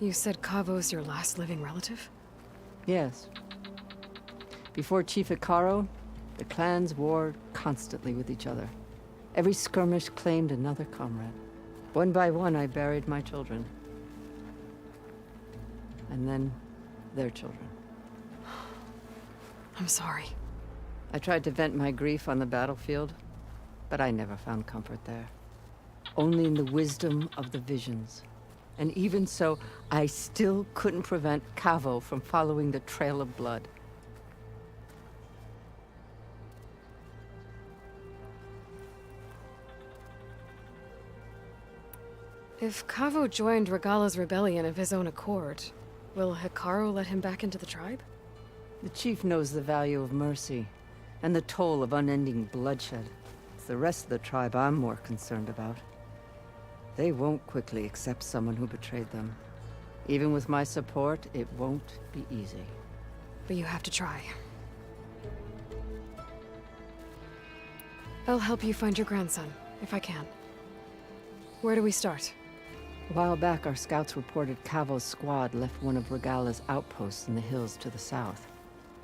S1: You said Kavo's your last living relative?
S14: Yes. Before Chief Hekarro, the clans warred constantly with each other. Every skirmish claimed another comrade. One by one, I buried my children. And then, their children.
S1: I'm sorry.
S14: I tried to vent my grief on the battlefield, but I never found comfort there. Only in the wisdom of the visions. And even so, I still couldn't prevent Kavo from following the trail of blood.
S1: If Kavo joined Regala's rebellion of his own accord, will Hekarro let him back into the tribe?
S14: The chief knows the value of mercy, and the toll of unending bloodshed. It's the rest of the tribe I'm more concerned about. They won't quickly accept someone who betrayed them. Even with my support, it won't be easy.
S1: But you have to try. I'll help you find your grandson, if I can. Where do we start?
S14: A while back, our scouts reported Kavo's squad left one of Regala's outposts in the hills to the south.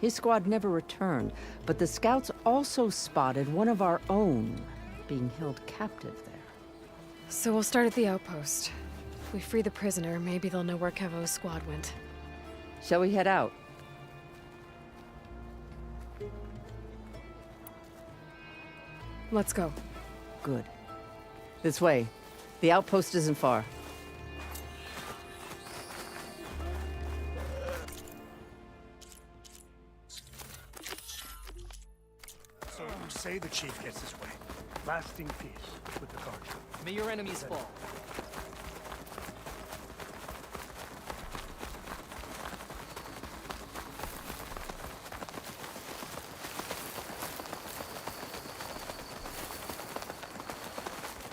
S14: His squad never returned, but the scouts also spotted one of our own being held captive there.
S1: So we'll start at the outpost. If we free the prisoner, maybe they'll know where Kavo's squad went.
S14: Shall we head out?
S1: Let's go.
S14: Good. This way. The outpost isn't far.
S19: So you say the chief gets his way. Lasting peace with the Carja.
S10: May your enemies fall.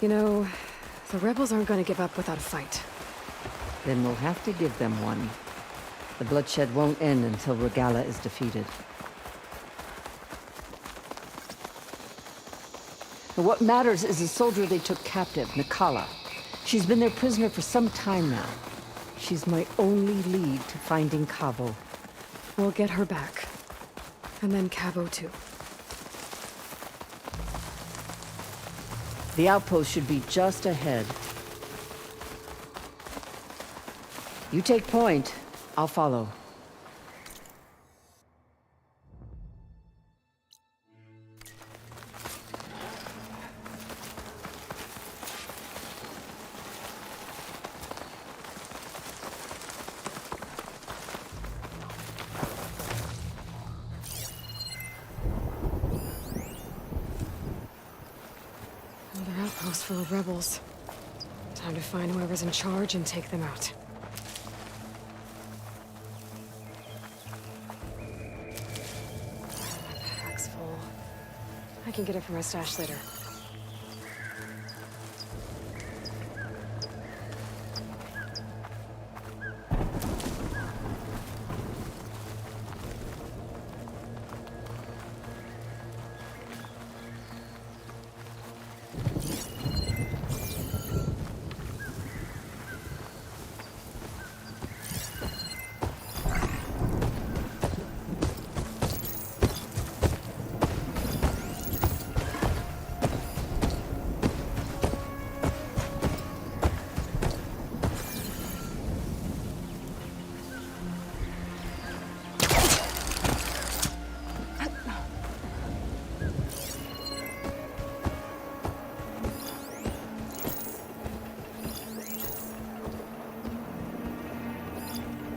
S1: You know, the rebels aren't gonna give up without a fight.
S14: Then we'll have to give them one. The bloodshed won't end until Regalla is defeated. But what matters is the soldier they took captive, Nikala. She's been their prisoner for some time now. She's my only lead to finding Cavo.
S1: We'll get her back. And then Cavo too.
S14: The outpost should be just ahead. You take point. I'll follow.
S1: Another outpost full of rebels. Time to find whoever's in charge and take them out. Pack's full. I can get it from my stash later.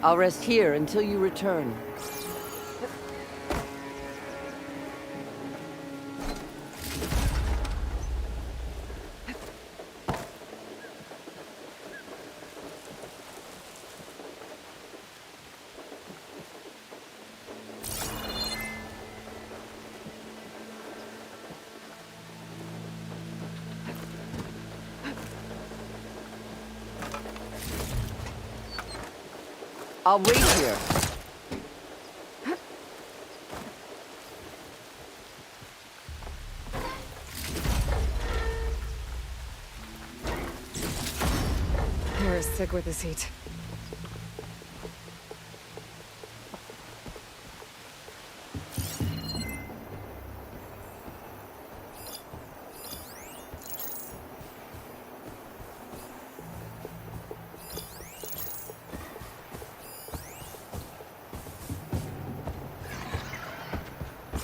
S14: I'll rest here until you return. I'll wait here.
S1: Harris sick with this heat.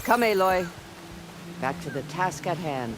S14: Come, Aloy. Back to the task at hand.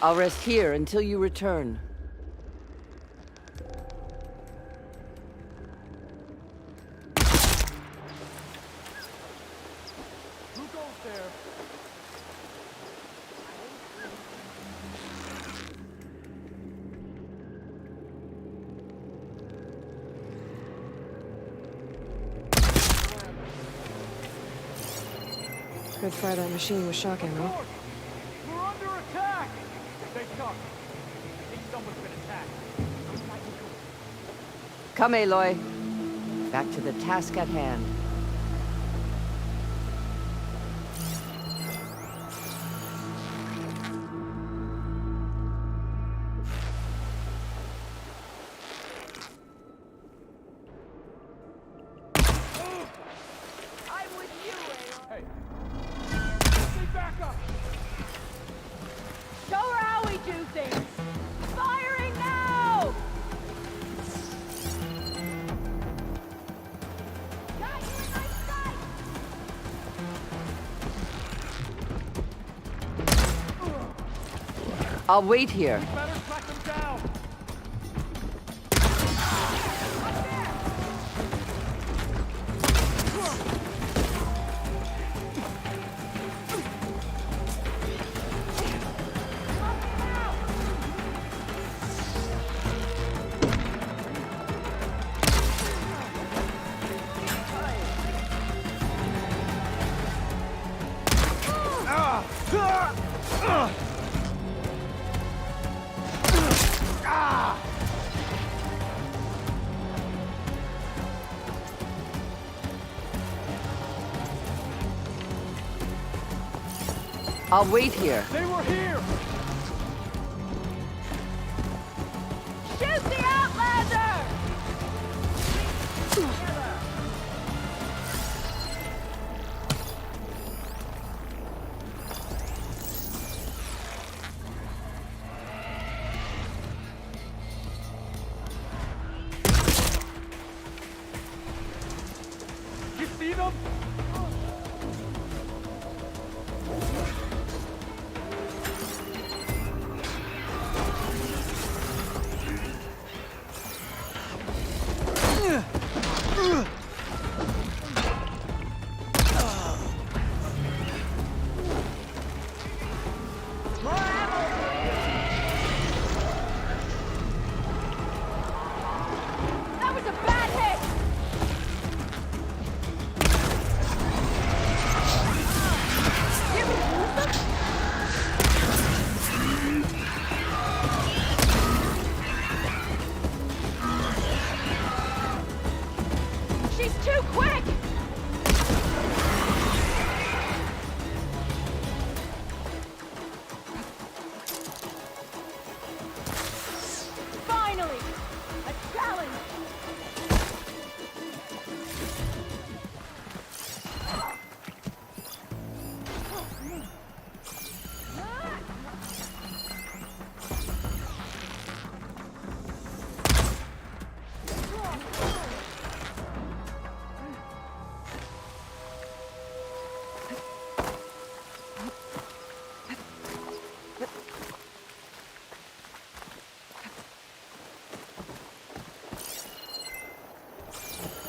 S14: I'll rest here until you return.
S10: Who goes there?
S1: Good fire that machine with shock ammo.
S10: We're under attack! Stay sharp. I think someone's been attacked.
S14: Come, Aloy. Back to the task at hand. I'll wait here.
S19: Better track them down.
S14: I'll wait here.
S19: They were here!
S9: Shoot the Outlander!
S19: You see them?
S9: That was a bad hit! She's too quick! Finally! A challenge!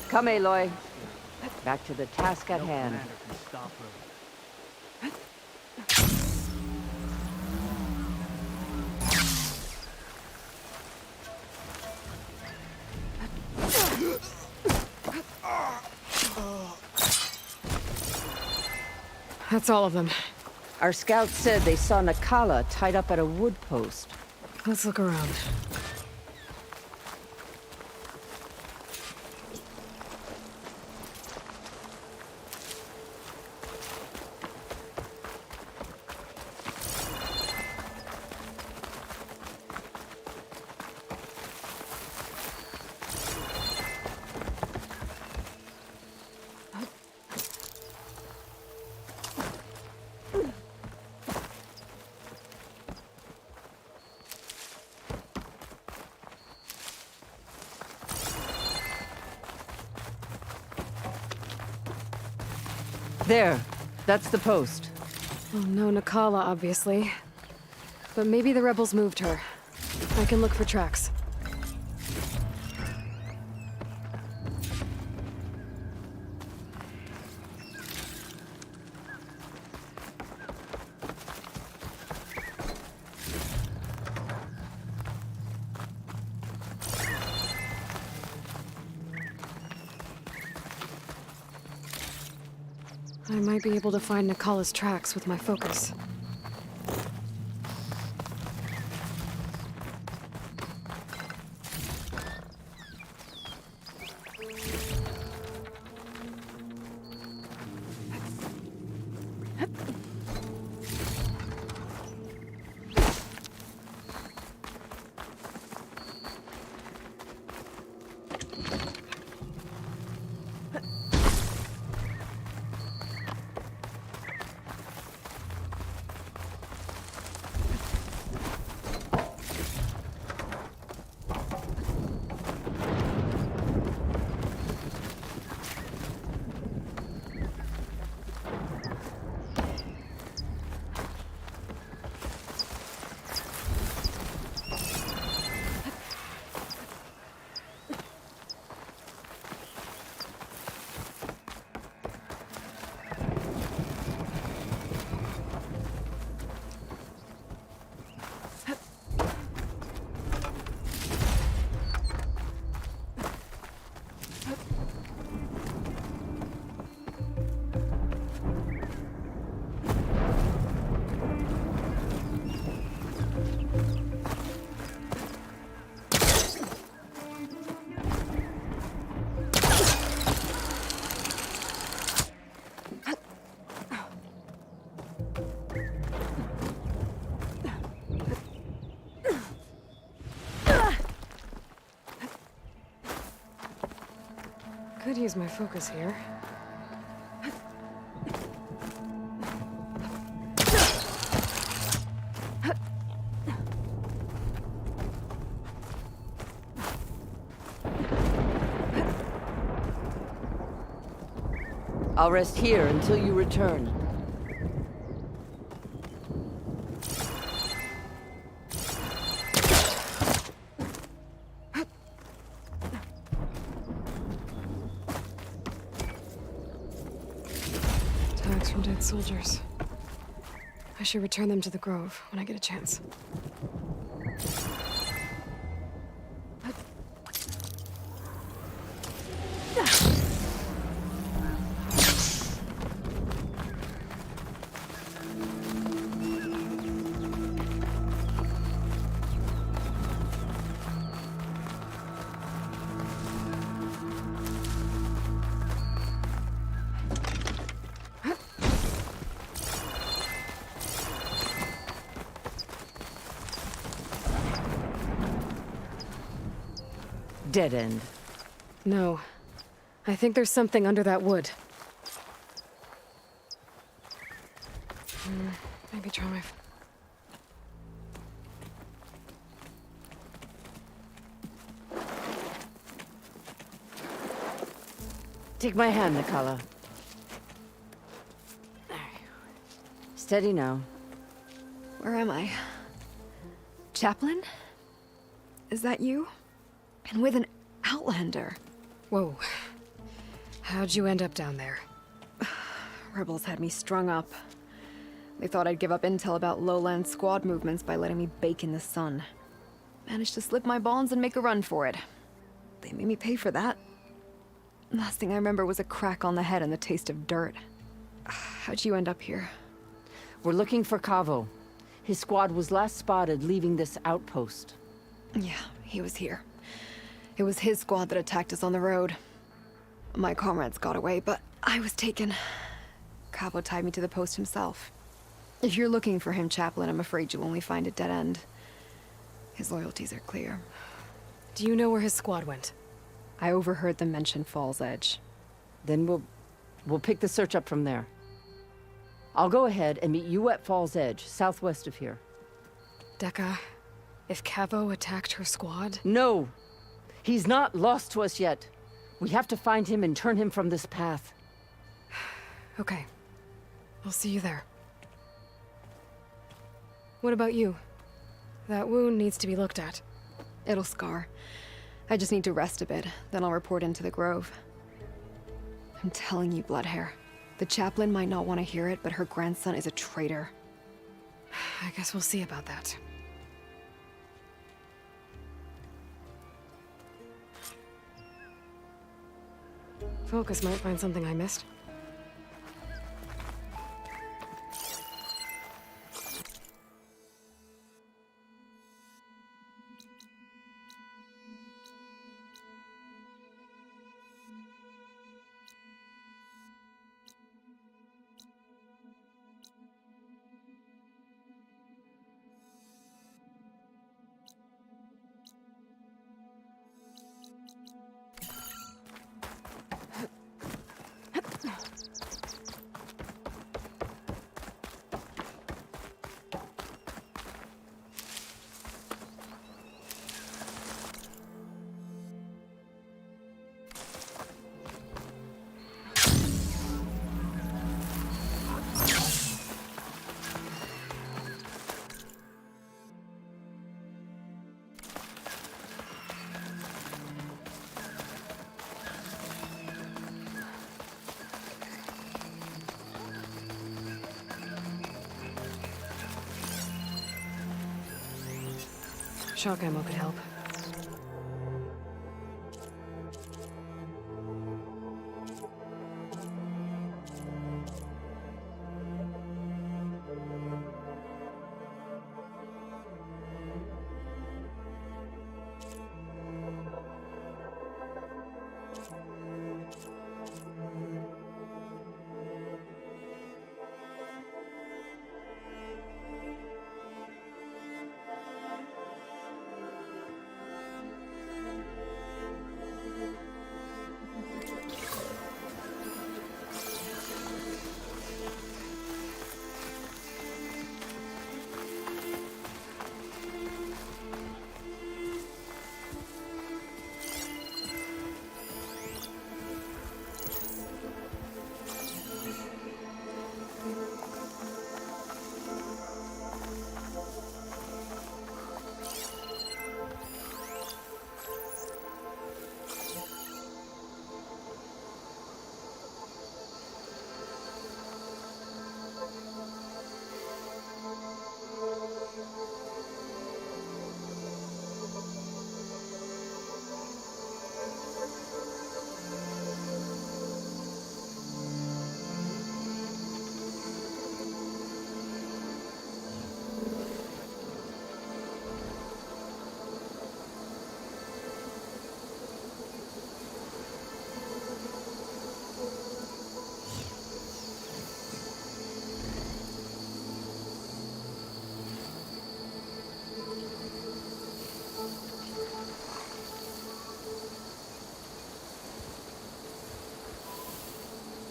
S14: Come, Aloy. Back to the task at hand.
S2: Commander can stop her.
S1: That's all of them.
S14: Our scouts said they saw Nakala tied up at a wood post.
S1: Let's look around.
S14: There. That's the post.
S1: Oh, no Nakala, obviously. But maybe the rebels moved her. I can look for tracks. I might be able to find Nakala's tracks with my focus. Could use my focus here.
S14: I'll rest here until you return.
S1: Tags from dead soldiers. I should return them to the Grove when I get a chance.
S14: Dead end.
S1: No. I think there's something under that wood. Maybe try my...
S14: Take my hand, Nikala. Steady now.
S1: Where am I? Chaplain? Is that you? And with an Outlander. Whoa. How'd you end up down there?
S20: Rebels had me strung up. They thought I'd give up intel about lowland squad movements by letting me bake in the sun. Managed to slip my bonds and make a run for it. They made me pay for that. Last thing I remember was a crack on the head and the taste of dirt. How'd you end up here?
S14: We're looking for Cavo. His squad was last spotted leaving this outpost.
S20: Yeah, he was here. It was his squad that attacked us on the road. My comrades got away, but I was taken. Cavo tied me to the post himself. If you're looking for him, Chaplain, I'm afraid you'll only find a dead end. His loyalties are clear.
S1: Do you know where his squad went?
S20: I overheard them mention Fall's Edge.
S14: Then we'll pick the search up from there. I'll go ahead and meet you at Fall's Edge, southwest of here.
S1: Dekka, if Cavo attacked her squad...
S14: No! He's not lost to us yet. We have to find him and turn him from this path.
S1: Okay. I'll see you there. What about you? That wound needs to be looked at.
S20: It'll scar. I just need to rest a bit, then I'll report into the Grove. I'm telling you, Bloodhair. The chaplain might not want to hear it, but her grandson is a traitor.
S1: I guess we'll see about that. Focus might find something I missed. Shock ammo could help.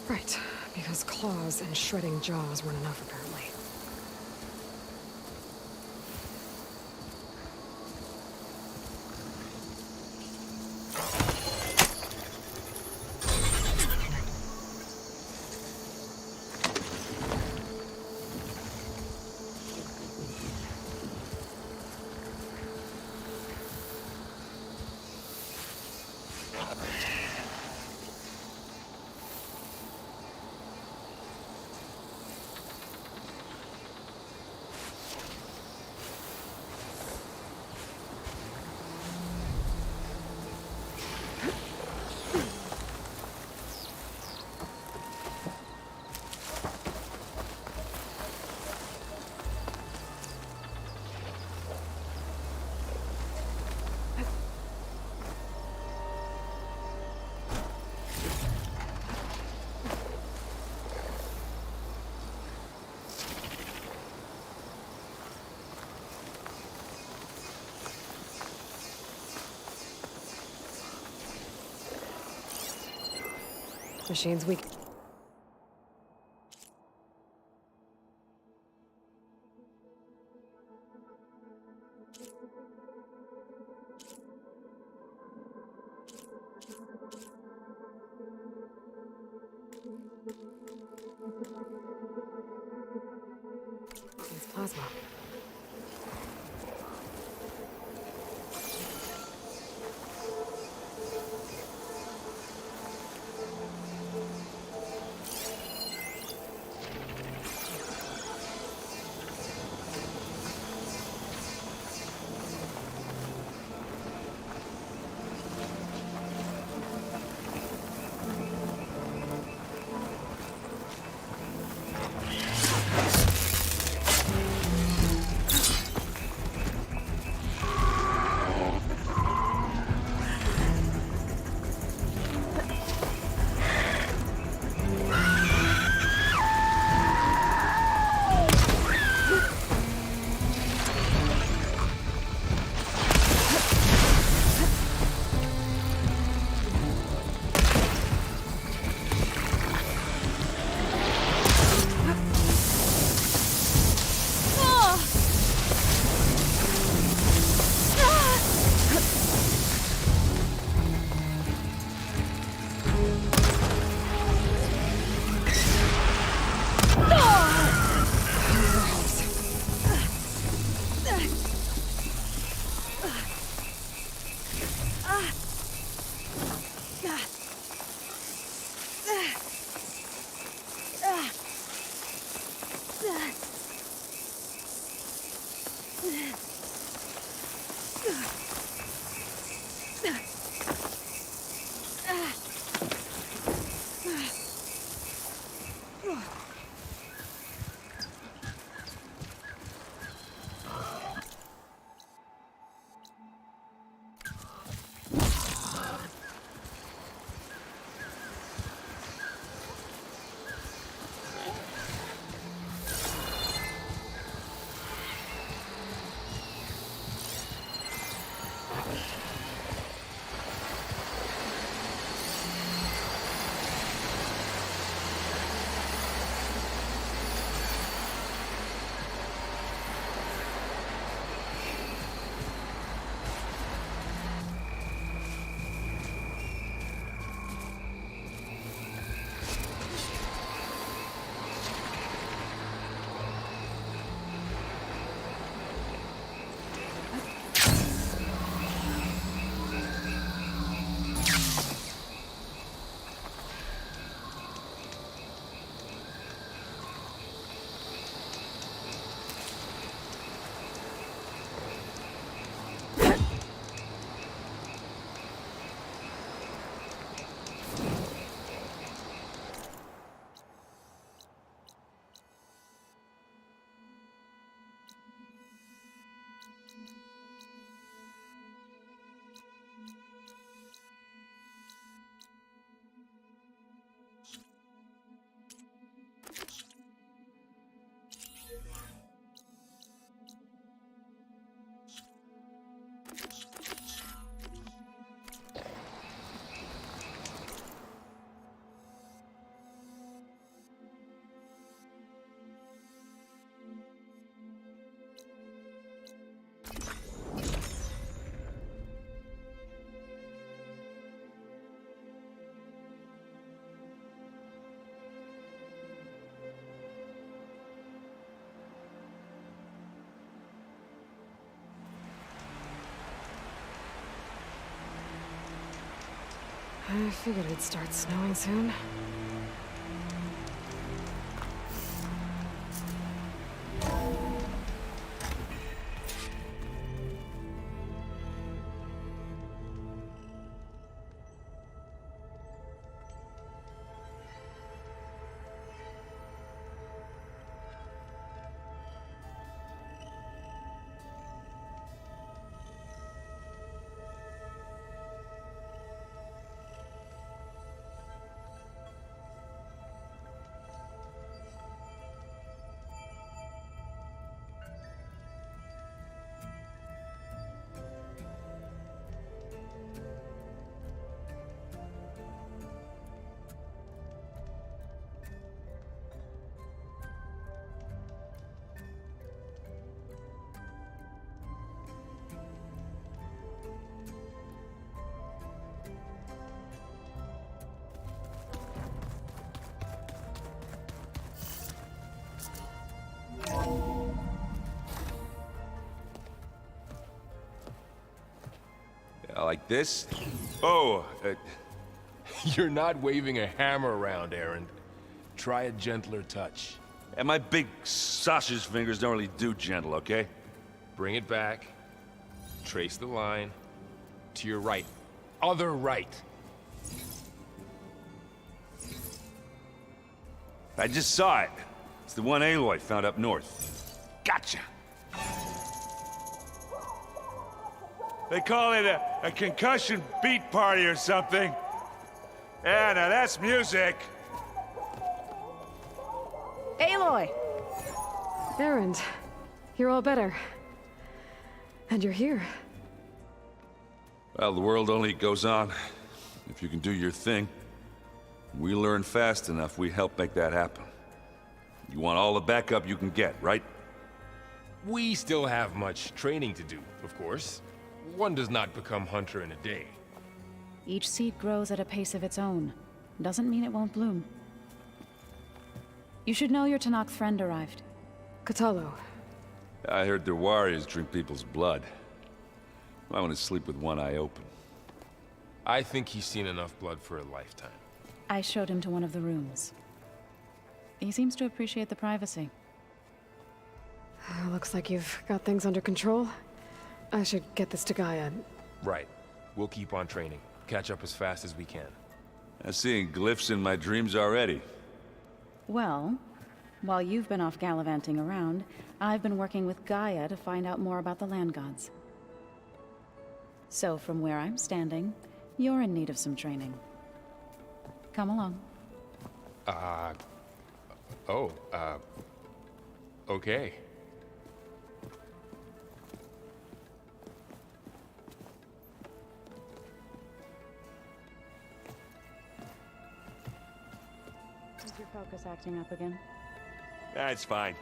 S1: Right, because claws and shredding jaws weren't enough, apparently. Machine's weak. It's plasma. I figured it'd start snowing soon.
S21: Like this? Oh, you're not waving a hammer around, Aaron. Try a gentler touch.
S22: And my big sausage fingers don't really do gentle, okay?
S21: Bring it back. Trace the line. To your right. Other right.
S22: I just saw it. It's the one Aloy found up north. Gotcha! They call it a concussion beat party or something. Yeah, now that's music.
S1: Aloy! Erend, you're all better. And you're here.
S22: Well, the world only goes on if you can do your thing. We learn fast enough, we help make that happen. You want all the backup you can get, right?
S21: We still have much training to do, of course. One does not become hunter in a day.
S23: Each seed grows at a pace of its own. Doesn't mean it won't bloom. You should know your Tenakth friend arrived.
S1: Kotallo.
S22: I heard their warriors drink people's blood. I want to sleep with one eye open.
S21: I think he's seen enough blood for a lifetime.
S23: I showed him to one of the rooms. He seems to appreciate the privacy.
S1: Looks like you've got things under control. I should get this to Gaia.
S21: Right. We'll keep on training. Catch up as fast as we can.
S22: I'm seeing glyphs in my dreams already.
S23: Well, while you've been off gallivanting around, I've been working with Gaia to find out more about the land gods. So from where I'm standing, you're in need of some training. Come along.
S21: Okay.
S23: Is your focus acting up again?
S22: That's fine.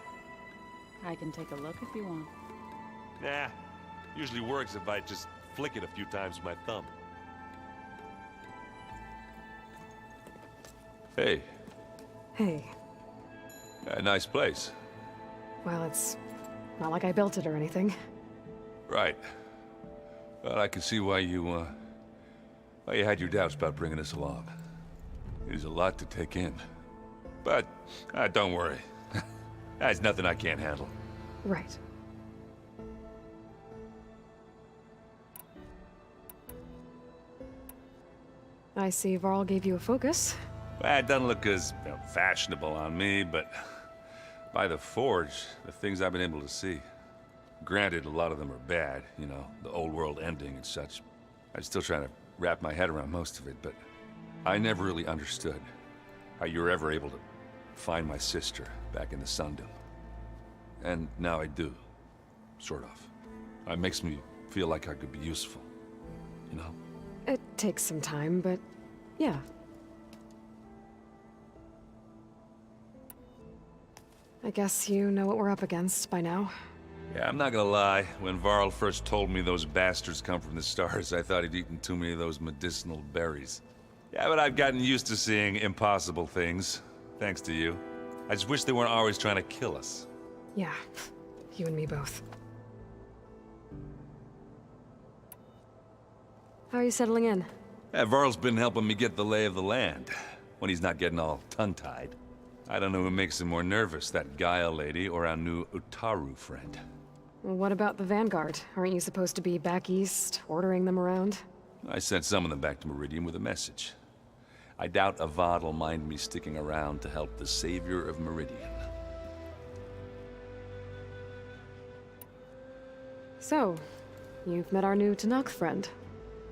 S23: I can take a look if you want.
S22: Nah. Usually works if I just flick it a few times with my thumb. Hey.
S1: Hey.
S22: A nice place.
S1: Well, it's not like I built it or anything.
S22: Right. Well, I can see why you had your doubts about bringing us along. It is a lot to take in. But, don't worry. There's nothing I can't handle.
S1: Right. I see Varl gave you a focus.
S22: Well, it doesn't look as fashionable on me, but by the Forge, the things I've been able to see. Granted, a lot of them are bad, you know, the old world ending and such. I'm still trying to wrap my head around most of it, but I never really understood how you were ever able to find my sister back in the Sundom. And now I do. Sort of. It makes me feel like I could be useful. You know?
S1: It takes some time, but yeah. I guess you know what we're up against by now.
S22: Yeah, I'm not gonna lie. When Varl first told me those bastards come from the stars, I thought he'd eaten too many of those medicinal berries. Yeah, but I've gotten used to seeing impossible things, thanks to you. I just wish they weren't always trying to kill us.
S1: Yeah, you and me both. How are you settling in?
S22: Varl's been helping me get the lay of the land, when he's not getting all tongue-tied. I don't know who makes him more nervous, that Gaia lady or our new Utaru friend.
S1: What about the Vanguard? Aren't you supposed to be back east, ordering them around?
S22: I sent some of them back to Meridian with a message. I doubt Avad will mind me sticking around to help the savior of Meridian.
S1: So, you've met our new Tenakth friend.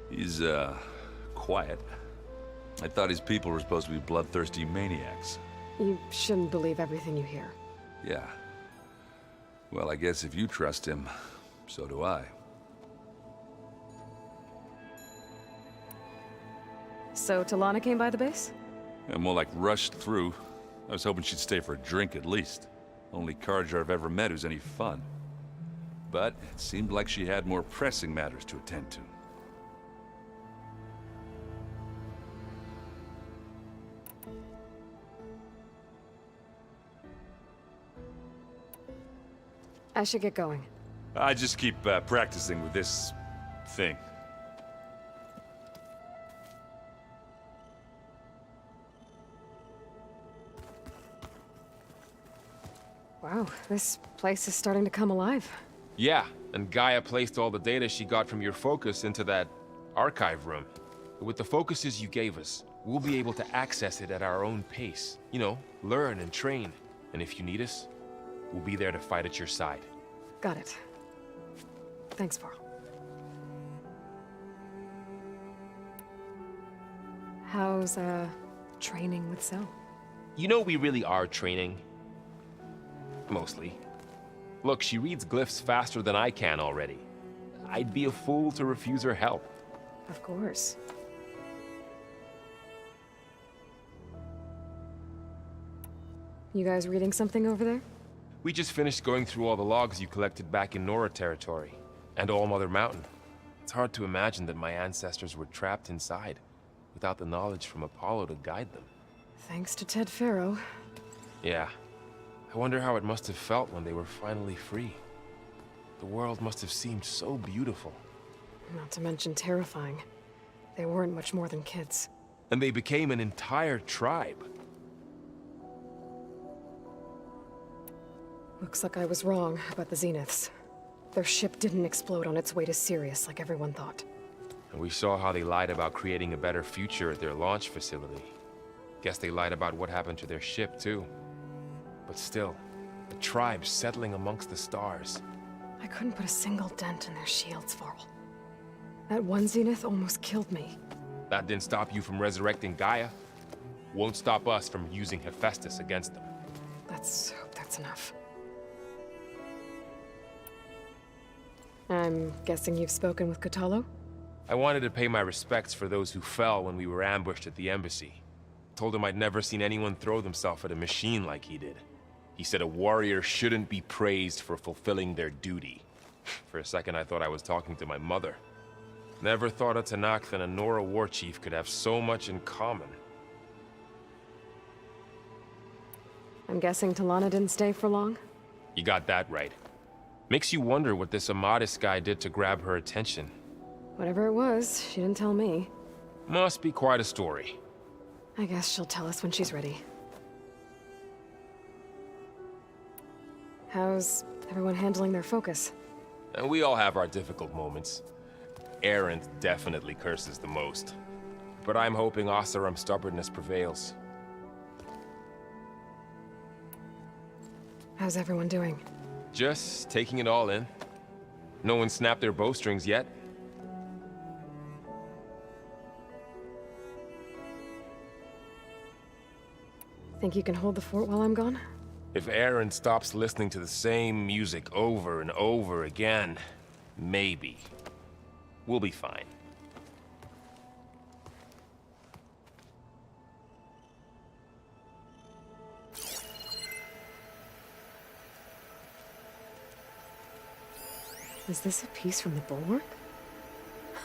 S22: He's, quiet. I thought his people were supposed to be bloodthirsty maniacs.
S1: You shouldn't believe everything you hear.
S22: Yeah. Well, I guess if you trust him, so do I.
S1: So Talana came by the base?
S22: And more like rushed through. I was hoping she'd stay for a drink at least. Only Carja I've ever met who's any fun. But it seemed like she had more pressing matters to attend to.
S1: I should get going.
S22: I just keep practicing with this thing.
S1: Wow, this place is starting to come alive.
S12: Yeah, and Gaia placed all the data she got from your focus into that archive room. With the focuses you gave us, we'll be able to access it at our own pace. You know, learn and train. And if you need us, we'll be there to fight at your side.
S1: Got it. Thanks, Varl. How's, training with Cell?
S12: You know we really are training. Mostly. Look, she reads glyphs faster than I can already. I'd be a fool to refuse her help.
S1: Of course. You guys reading something over there?
S12: We just finished going through all the logs you collected back in Nora territory, and All Mother Mountain. It's hard to imagine that my ancestors were trapped inside, without the knowledge from Apollo to guide them.
S1: Thanks to Ted Faro.
S12: Yeah. I wonder how it must have felt when they were finally free. The world must have seemed so beautiful.
S1: Not to mention terrifying. They weren't much more than kids.
S12: And they became an entire tribe.
S1: Looks like I was wrong about the Zeniths. Their ship didn't explode on its way to Sirius like everyone thought.
S12: And we saw how they lied about creating a better future at their launch facility. Guess they lied about what happened to their ship, too. But still, the tribe settling amongst the stars.
S1: I couldn't put a single dent in their shields, Varl. That one Zenith almost killed me.
S12: That didn't stop you from resurrecting Gaia. Won't stop us from using Hephaestus against them.
S1: Let's hope that's enough. I'm guessing you've spoken with Kotallo?
S12: I wanted to pay my respects for those who fell when we were ambushed at the embassy. Told him I'd never seen anyone throw themselves at a machine like he did. He said a warrior shouldn't be praised for fulfilling their duty. For a second I thought I was talking to my mother. Never thought a Tenakth and a Nora war chief could have so much in common.
S1: I'm guessing Talana didn't stay for long?
S12: You got that right. Makes you wonder what this Amadis guy did to grab her attention.
S1: Whatever it was, she didn't tell me.
S12: Must be quite a story.
S1: I guess she'll tell us when she's ready. How's everyone handling their focus?
S12: And we all have our difficult moments. Erend definitely curses the most. But I'm hoping Oseram's stubbornness prevails.
S1: How's everyone doing?
S12: Just taking it all in. No one snapped their bowstrings yet.
S1: Think you can hold the fort while I'm gone?
S12: If Erend stops listening to the same music over and over again, maybe. We'll be fine.
S1: Is this a piece from the bulwark?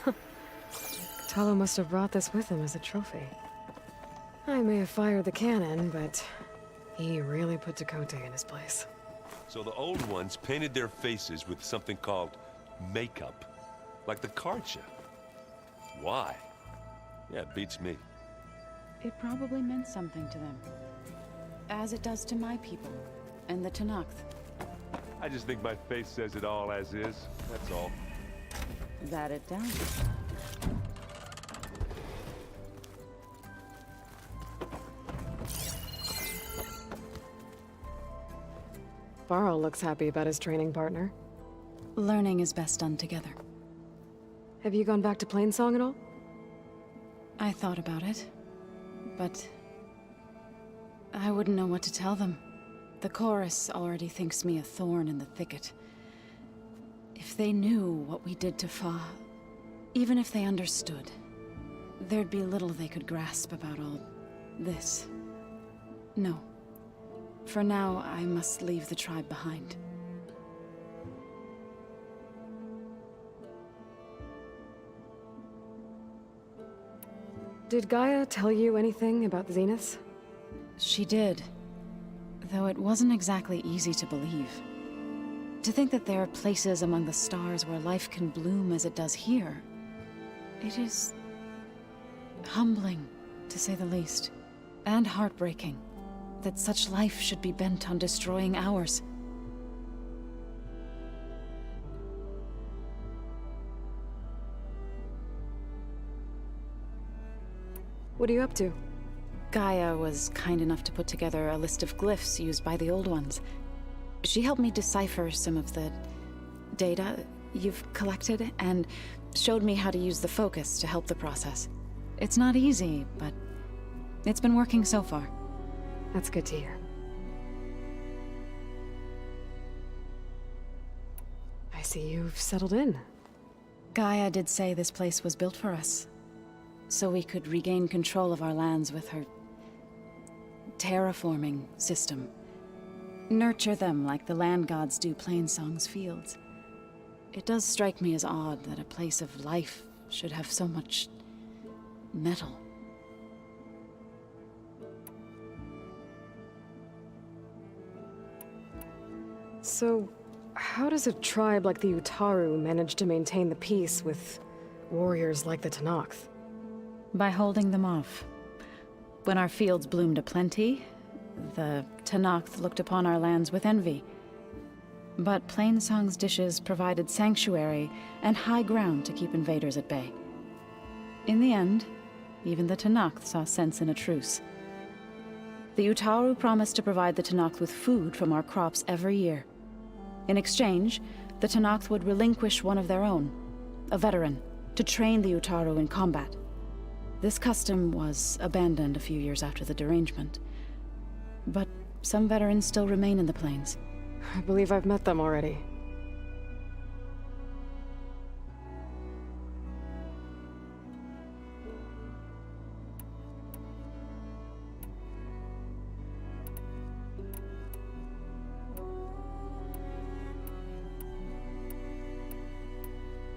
S1: Kotallo must have brought this with him as a trophy. I may have fired the cannon, but he really put Tekotteh in his place.
S21: So the old ones painted their faces with something called makeup, like the Carja. Why?
S22: Yeah, it beats me.
S23: It probably meant something to them. As it does to my people, and the Tenakth.
S22: I just think my face says it all as is, that's all.
S23: That it does.
S1: Varl looks happy about his training partner.
S23: Learning is best done together.
S1: Have you gone back to Plainsong at all?
S23: I thought about it, but I wouldn't know what to tell them. The chorus already thinks me a thorn in the thicket. If they knew what we did to Fa, even if they understood, there'd be little they could grasp about all this. No. For now, I must leave the tribe behind.
S1: Did Gaia tell you anything about the Zeniths?
S23: She did. Though it wasn't exactly easy to believe. To think that there are places among the stars where life can bloom as it does here. It is humbling, to say the least. And heartbreaking that such life should be bent on destroying ours.
S1: What are you up to?
S23: Gaia was kind enough to put together a list of glyphs used by the Old Ones. She helped me decipher some of the data you've collected, and showed me how to use the focus to help the process. It's not easy, but it's been working so far.
S1: That's good to hear. I see you've settled in.
S23: Gaia did say this place was built for us, so we could regain control of our lands with her terraforming system. Nurture them like the land gods do Plainsong's fields. It does strike me as odd that a place of life should have so much metal.
S1: So, how does a tribe like the Utaru manage to maintain the peace with warriors like the Tenakth?
S23: By holding them off. When our fields bloomed aplenty, the Tenakth looked upon our lands with envy. But Plainsong's dishes provided sanctuary and high ground to keep invaders at bay. In the end, even the Tenakth saw sense in a truce. The Utaru promised to provide the Tenakth with food from our crops every year. In exchange, the Tenakth would relinquish one of their own, a veteran, to train the Utaru in combat. This custom was abandoned a few years after the derangement. But some veterans still remain in the plains.
S1: I believe I've met them already.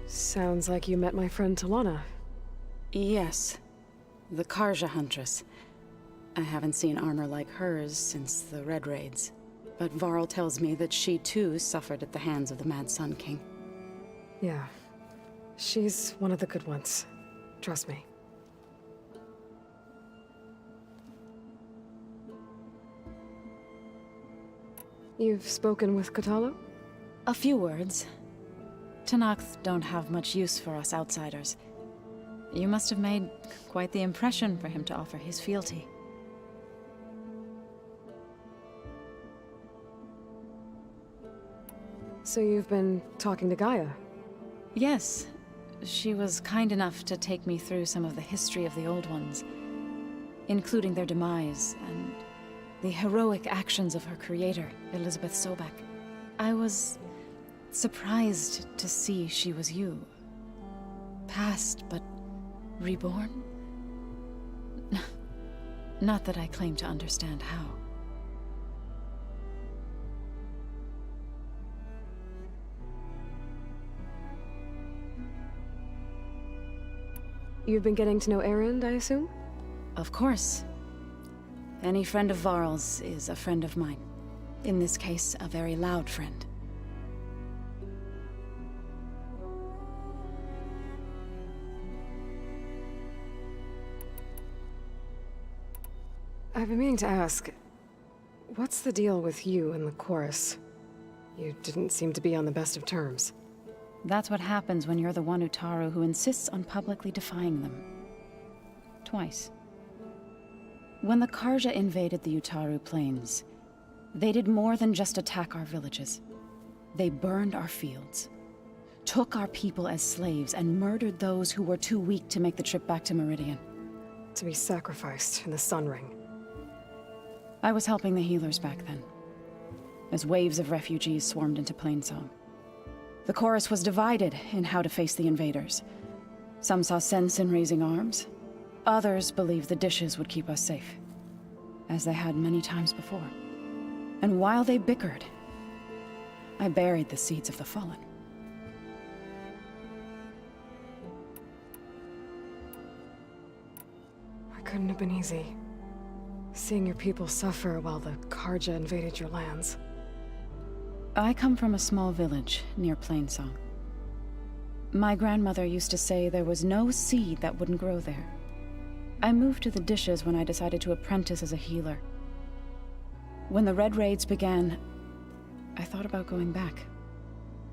S1: Sounds like you met my friend Talana.
S23: Yes. The Karja Huntress. I haven't seen armor like hers since the Red Raids. But Varl tells me that she too suffered at the hands of the Mad Sun King.
S1: Yeah. She's one of the good ones. Trust me. You've spoken with Kotallo?
S23: A few words. Tenakth don't have much use for us outsiders. You must have made quite the impression for him to offer his fealty.
S1: So you've been talking to Gaia?
S23: Yes. She was kind enough to take me through some of the history of the Old Ones, including their demise and the heroic actions of her creator, Elizabeth Sobek. I was surprised to see she was you. Past, but reborn? Not that I claim to understand how.
S1: You've been getting to know Erend, I assume?
S23: Of course. Any friend of Varl's is a friend of mine. In this case, a very loud friend.
S1: I've been meaning to ask, what's the deal with you and the chorus? You didn't seem to be on the best of terms.
S23: That's what happens when you're the one Utaru who insists on publicly defying them. Twice. When the Karja invaded the Utaru plains, they did more than just attack our villages. They burned our fields, took our people as slaves, and murdered those who were too weak to make the trip back to Meridian.
S1: To be sacrificed in the Sun Ring.
S23: I was helping the healers back then, as waves of refugees swarmed into Plainsong. The chorus was divided in how to face the invaders. Some saw sense in raising arms. Others believed the dishes would keep us safe, as they had many times before. And while they bickered, I buried the seeds of the Fallen.
S1: It couldn't have been easy. Seeing your people suffer while the Karja invaded your lands.
S23: I come from a small village near Plainsong. My grandmother used to say there was no seed that wouldn't grow there. I moved to the dishes when I decided to apprentice as a healer. When the Red Raids began, I thought about going back.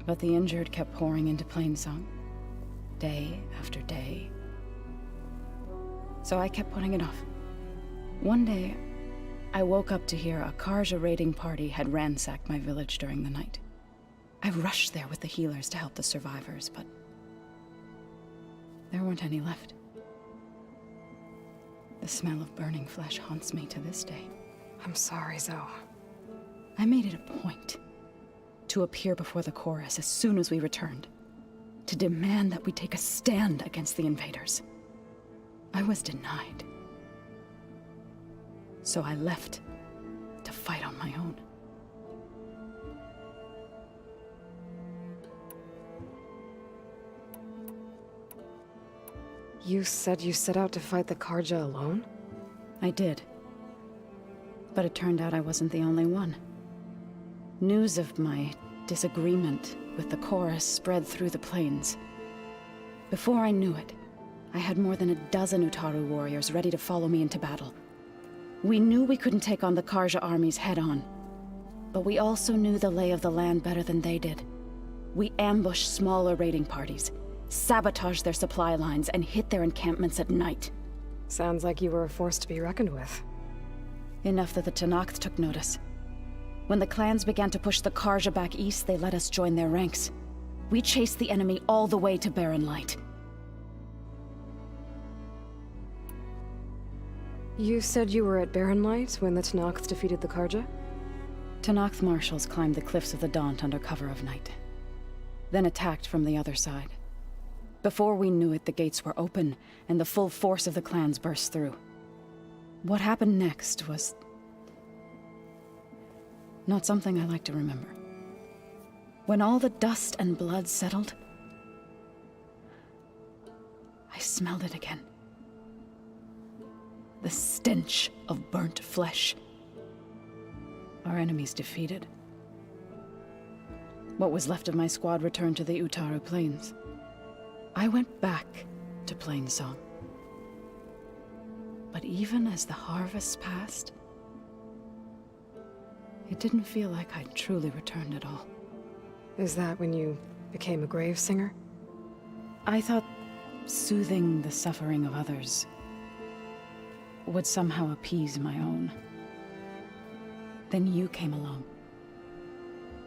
S23: But the injured kept pouring into Plainsong, day after day. So I kept putting it off. One day, I woke up to hear a Karja raiding party had ransacked my village during the night. I rushed there with the healers to help the survivors, but there weren't any left. The smell of burning flesh haunts me to this day.
S1: I'm sorry, Zoe.
S23: I made it a point to appear before the chorus as soon as we returned, to demand that we take a stand against the invaders. I was denied. So I left to fight on my own.
S1: You said you set out to fight the Karja alone?
S23: I did. But it turned out I wasn't the only one. News of my disagreement with the chorus spread through the plains. Before I knew it, I had more than a dozen Utaru warriors ready to follow me into battle. We knew we couldn't take on the Karja armies head-on, but we also knew the lay of the land better than they did. We ambushed smaller raiding parties, sabotaged their supply lines, and hit their encampments at night.
S1: Sounds like you were a force to be reckoned with.
S23: Enough that the Tenakth took notice. When the clans began to push the Karja back east, they let us join their ranks. We chased the enemy all the way to Barren Light.
S1: You said you were at Barren Light when the Tenakth defeated the Karja?
S23: Tenakth marshals climbed the cliffs of the Daunt under cover of night, then attacked from the other side. Before we knew it, the gates were open, and the full force of the clans burst through. What happened next was not something I like to remember. When all the dust and blood settled, I smelled it again. The stench of burnt flesh. Our enemies defeated. What was left of my squad returned to the Utaru Plains. I went back to Plainsong. But even as the harvest passed, it didn't feel like I'd truly returned at all.
S1: Is that when you became a grave singer?
S23: I thought soothing the suffering of others would somehow appease my own. Then you came along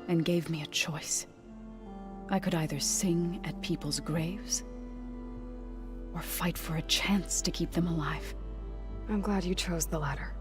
S23: and gave me a choice. I could either sing at people's graves or fight for a chance to keep them alive.
S1: I'm glad you chose the latter.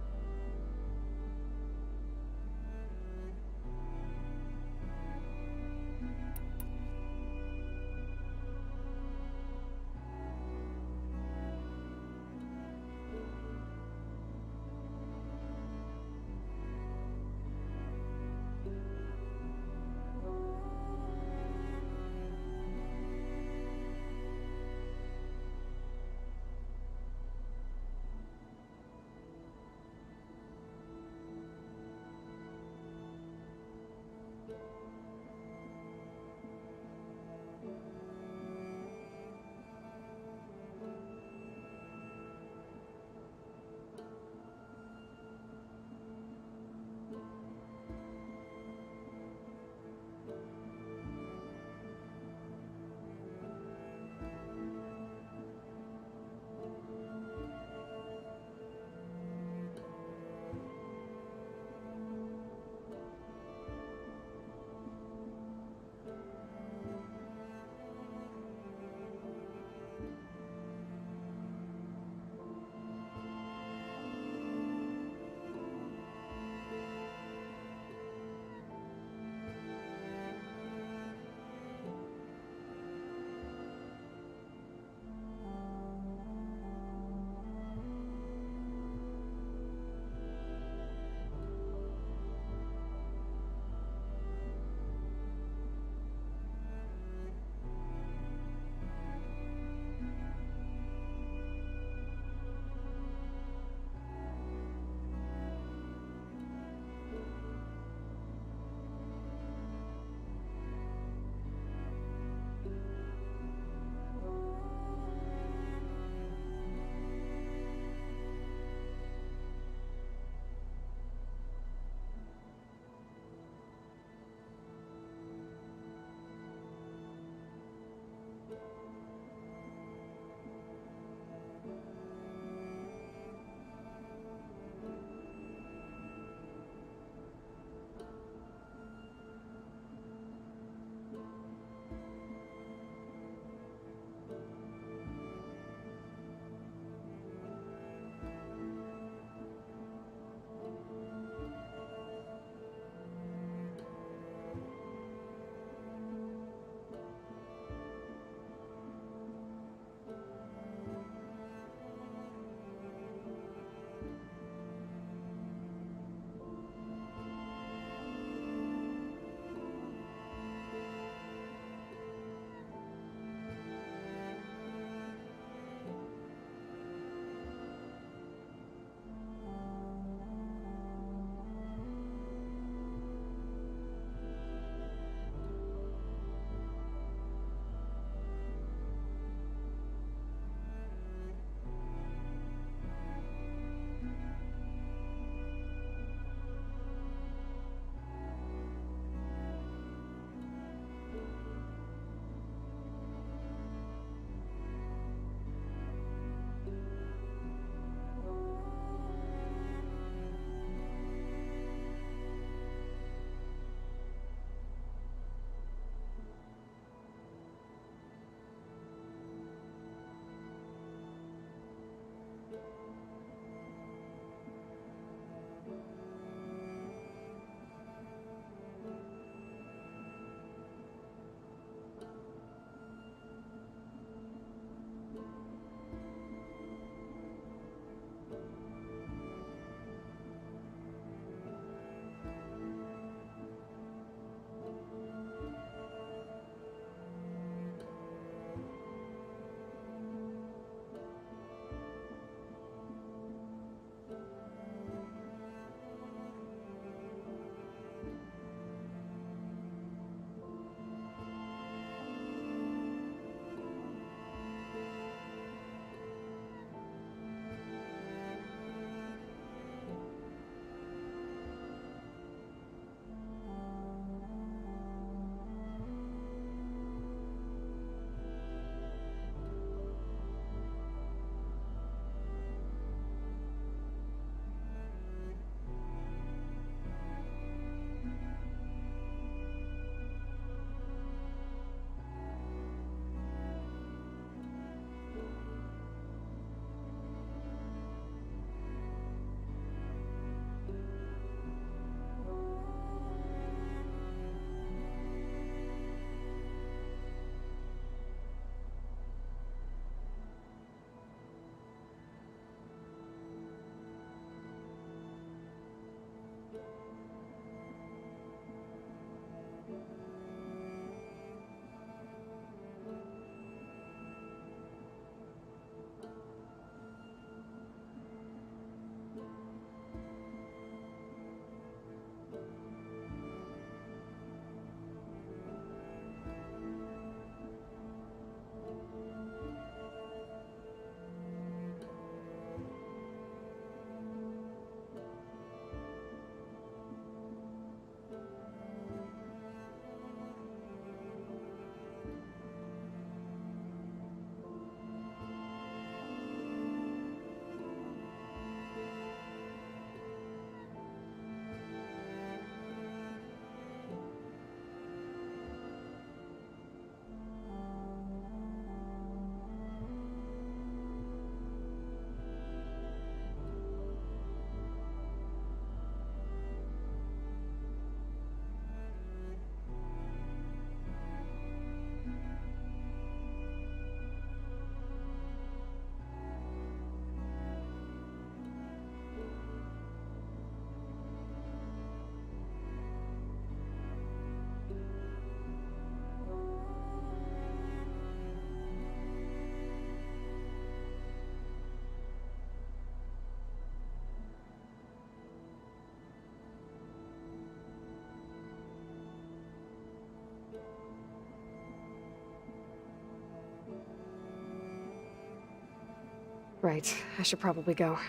S1: Right, I should probably go.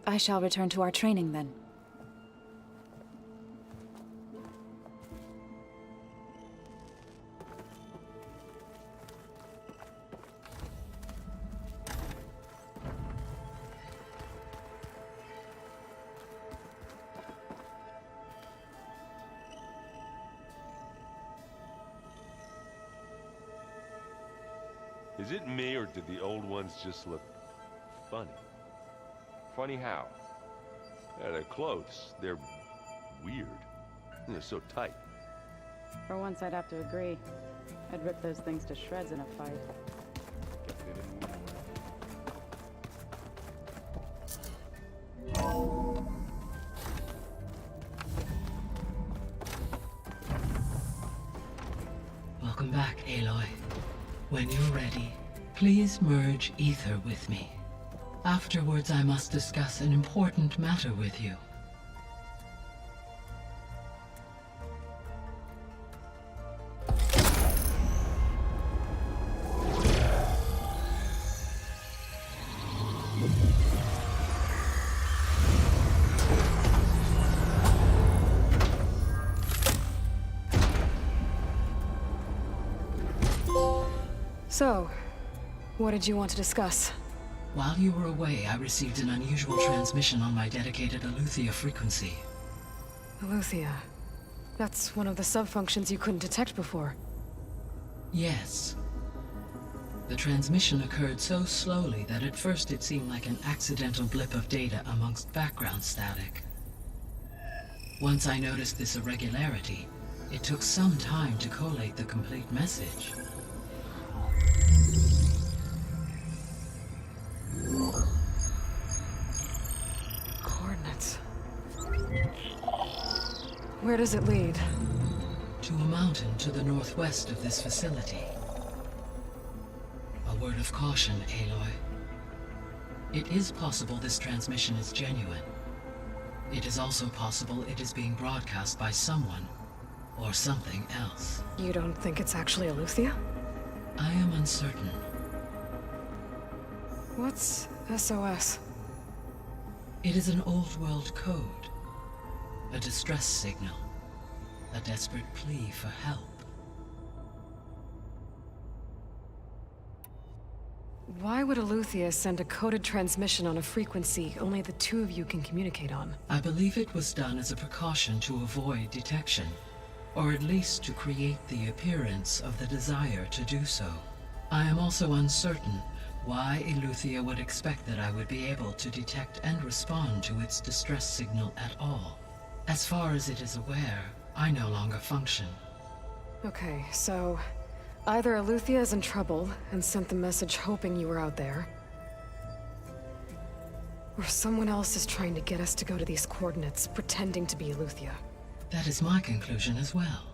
S23: I shall return to our training then.
S21: Is it me, or did the old ones just look funny?
S12: Funny how?
S21: Yeah, they're close. They're weird. And they're so tight.
S23: For once, I'd have to agree. I'd rip those things to shreds in a fight.
S3: Welcome back, Aloy. When you're ready, please merge ether with me. Afterwards, I must discuss an important matter with you.
S1: So, what did you want to discuss?
S3: While you were away, I received an unusual transmission on my dedicated Eleuthia frequency.
S1: Eleuthia. That's one of the sub-functions you couldn't detect before.
S3: Yes. The transmission occurred so slowly that at first it seemed like an accidental blip of data amongst background static. Once I noticed this irregularity, it took some time to collate the complete message.
S1: Coordinates. Where does it lead?
S3: To a mountain to the northwest of this facility. A word of caution, Aloy. It is possible this transmission is genuine. It is also possible it is being broadcast by someone or something else.
S1: You don't think it's actually Eleuthia?
S3: I am uncertain.
S1: What's SOS?
S3: It is an old world code. A distress signal. A desperate plea for help.
S1: Why would Eleuthia send a coded transmission on a frequency only the two of you can communicate on?
S3: I believe it was done as a precaution to avoid detection, or at least to create the appearance of the desire to do so. I am also uncertain why Eleuthia would expect that I would be able to detect and respond to its distress signal at all. As far as it is aware, I no longer function.
S1: Okay, so either Eleuthia is in trouble and sent the message hoping you were out there, or someone else is trying to get us to go to these coordinates, pretending to be Eleuthia.
S3: That is my conclusion as well.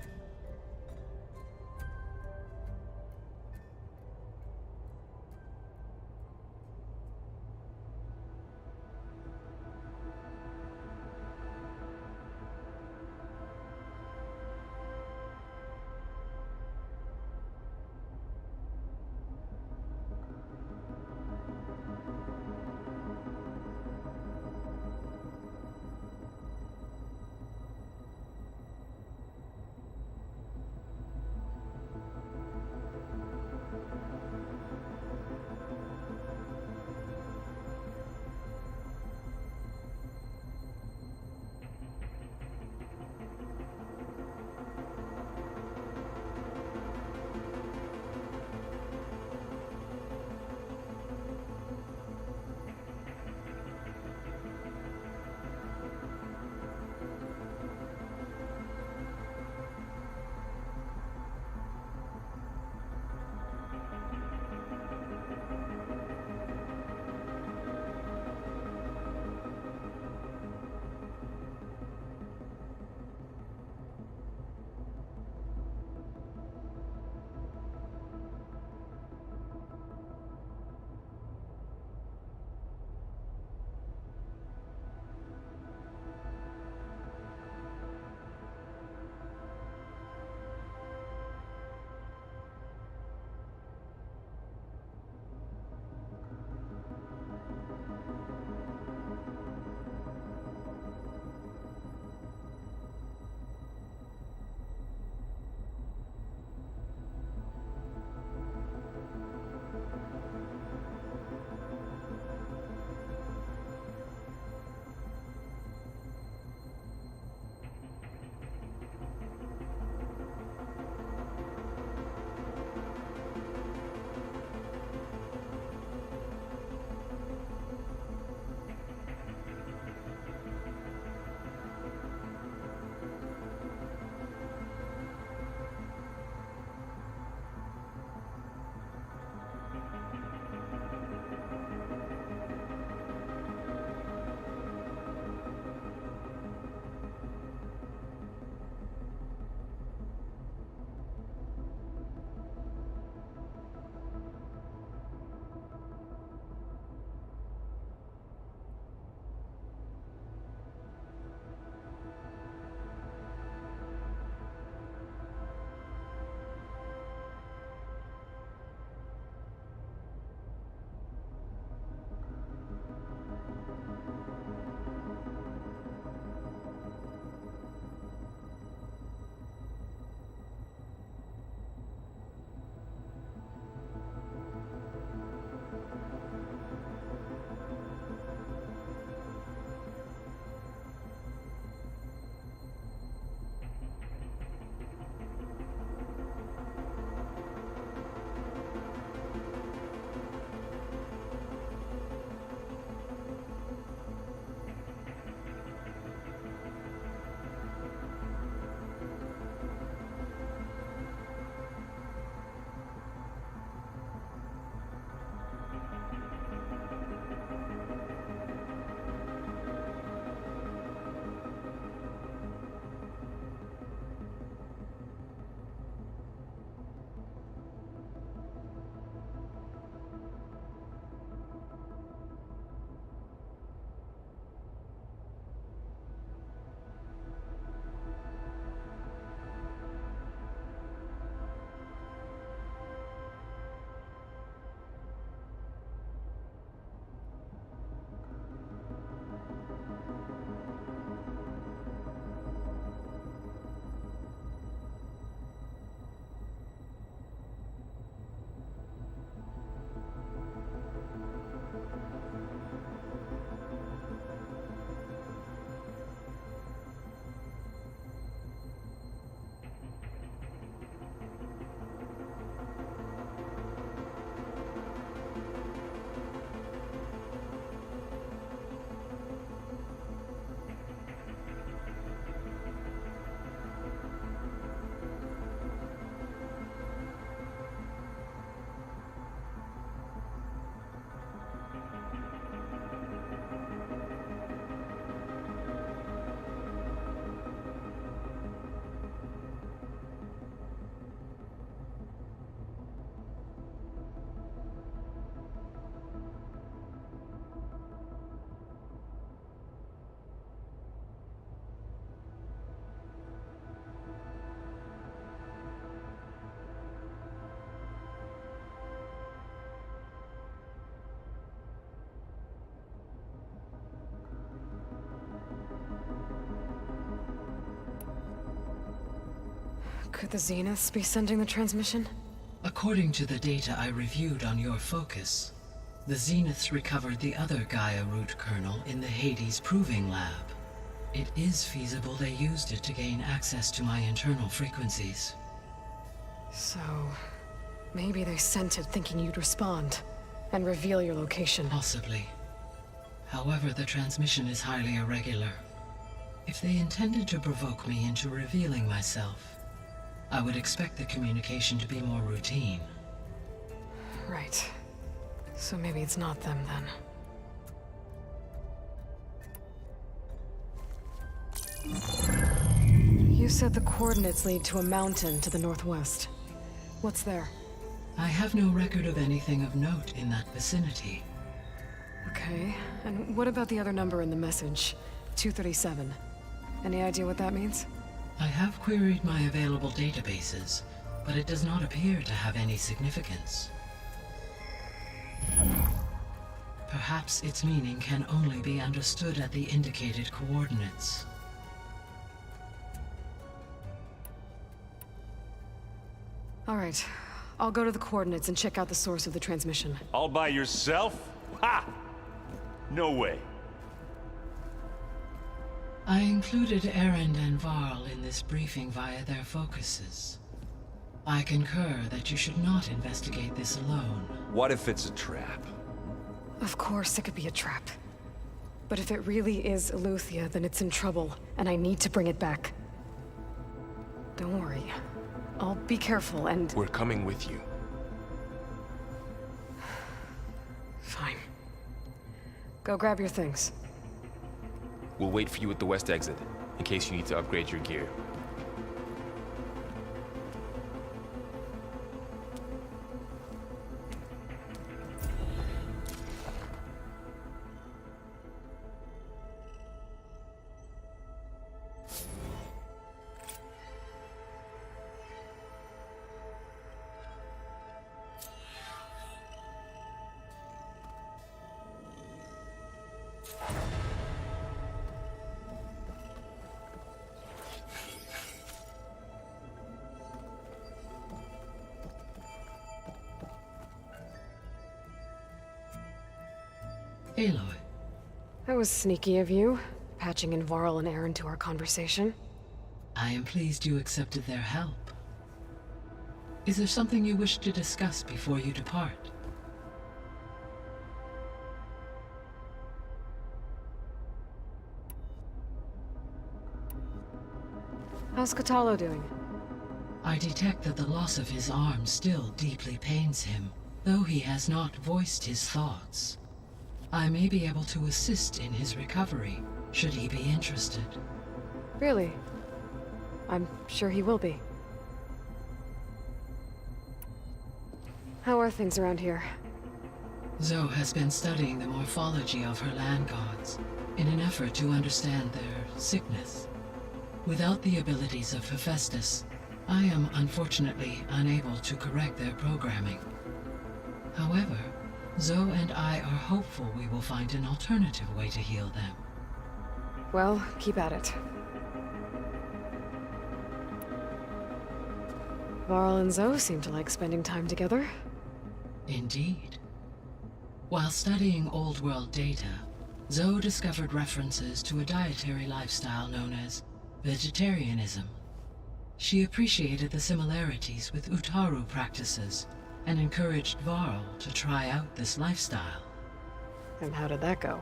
S1: Could the Zeniths be sending the transmission?
S3: According to the data I reviewed on your focus, the Zeniths recovered the other Gaia root kernel in the Hades Proving Lab. It is feasible they used it to gain access to my internal frequencies.
S1: So, maybe they sent it thinking you'd respond and reveal your location.
S3: Possibly. However, the transmission is highly irregular. If they intended to provoke me into revealing myself, I would expect the communication to be more routine.
S1: Right. So maybe it's not them then. You said the coordinates lead to a mountain to the northwest. What's there?
S3: I have no record of anything of note in that vicinity.
S1: Okay, and what about the other number in the message? 237. Any idea what that means?
S3: I have queried my available databases, but it does not appear to have any significance. Perhaps its meaning can only be understood at the indicated coordinates.
S1: All right, I'll go to the coordinates and check out the source of the transmission.
S4: All by yourself? Ha! No way.
S3: I included Erend and Varl in this briefing via their focuses. I concur that you should not investigate this alone.
S22: What if it's a trap?
S1: Of course it could be a trap. But if it really is Eleuthia, then it's in trouble, and I need to bring it back. Don't worry. I'll be careful and...
S12: We're coming with you.
S1: Fine. Go grab your things.
S12: We'll wait for you at the west exit, in case you need to upgrade your gear.
S3: Aloy.
S1: That was sneaky of you, patching in Varl and Erend to our conversation.
S3: I am pleased you accepted their help. Is there something you wish to discuss before you depart?
S1: How's Kotallo doing?
S3: I detect that the loss of his arm still deeply pains him, though he has not voiced his thoughts. I may be able to assist in his recovery, should he be interested.
S1: Really? I'm sure he will be. How are things around here?
S3: Zoe has been studying the morphology of her land gods in an effort to understand their sickness. Without the abilities of Hephaestus, I am unfortunately unable to correct their programming. However, Zoe and I are hopeful we will find an alternative way to heal them.
S1: Well, keep at it. Varl and Zoe seem to like spending time together.
S3: Indeed. While studying Old World data, Zoe discovered references to a dietary lifestyle known as vegetarianism. She appreciated the similarities with Utaru practices and encouraged Varl to try out this lifestyle.
S1: And how did that go?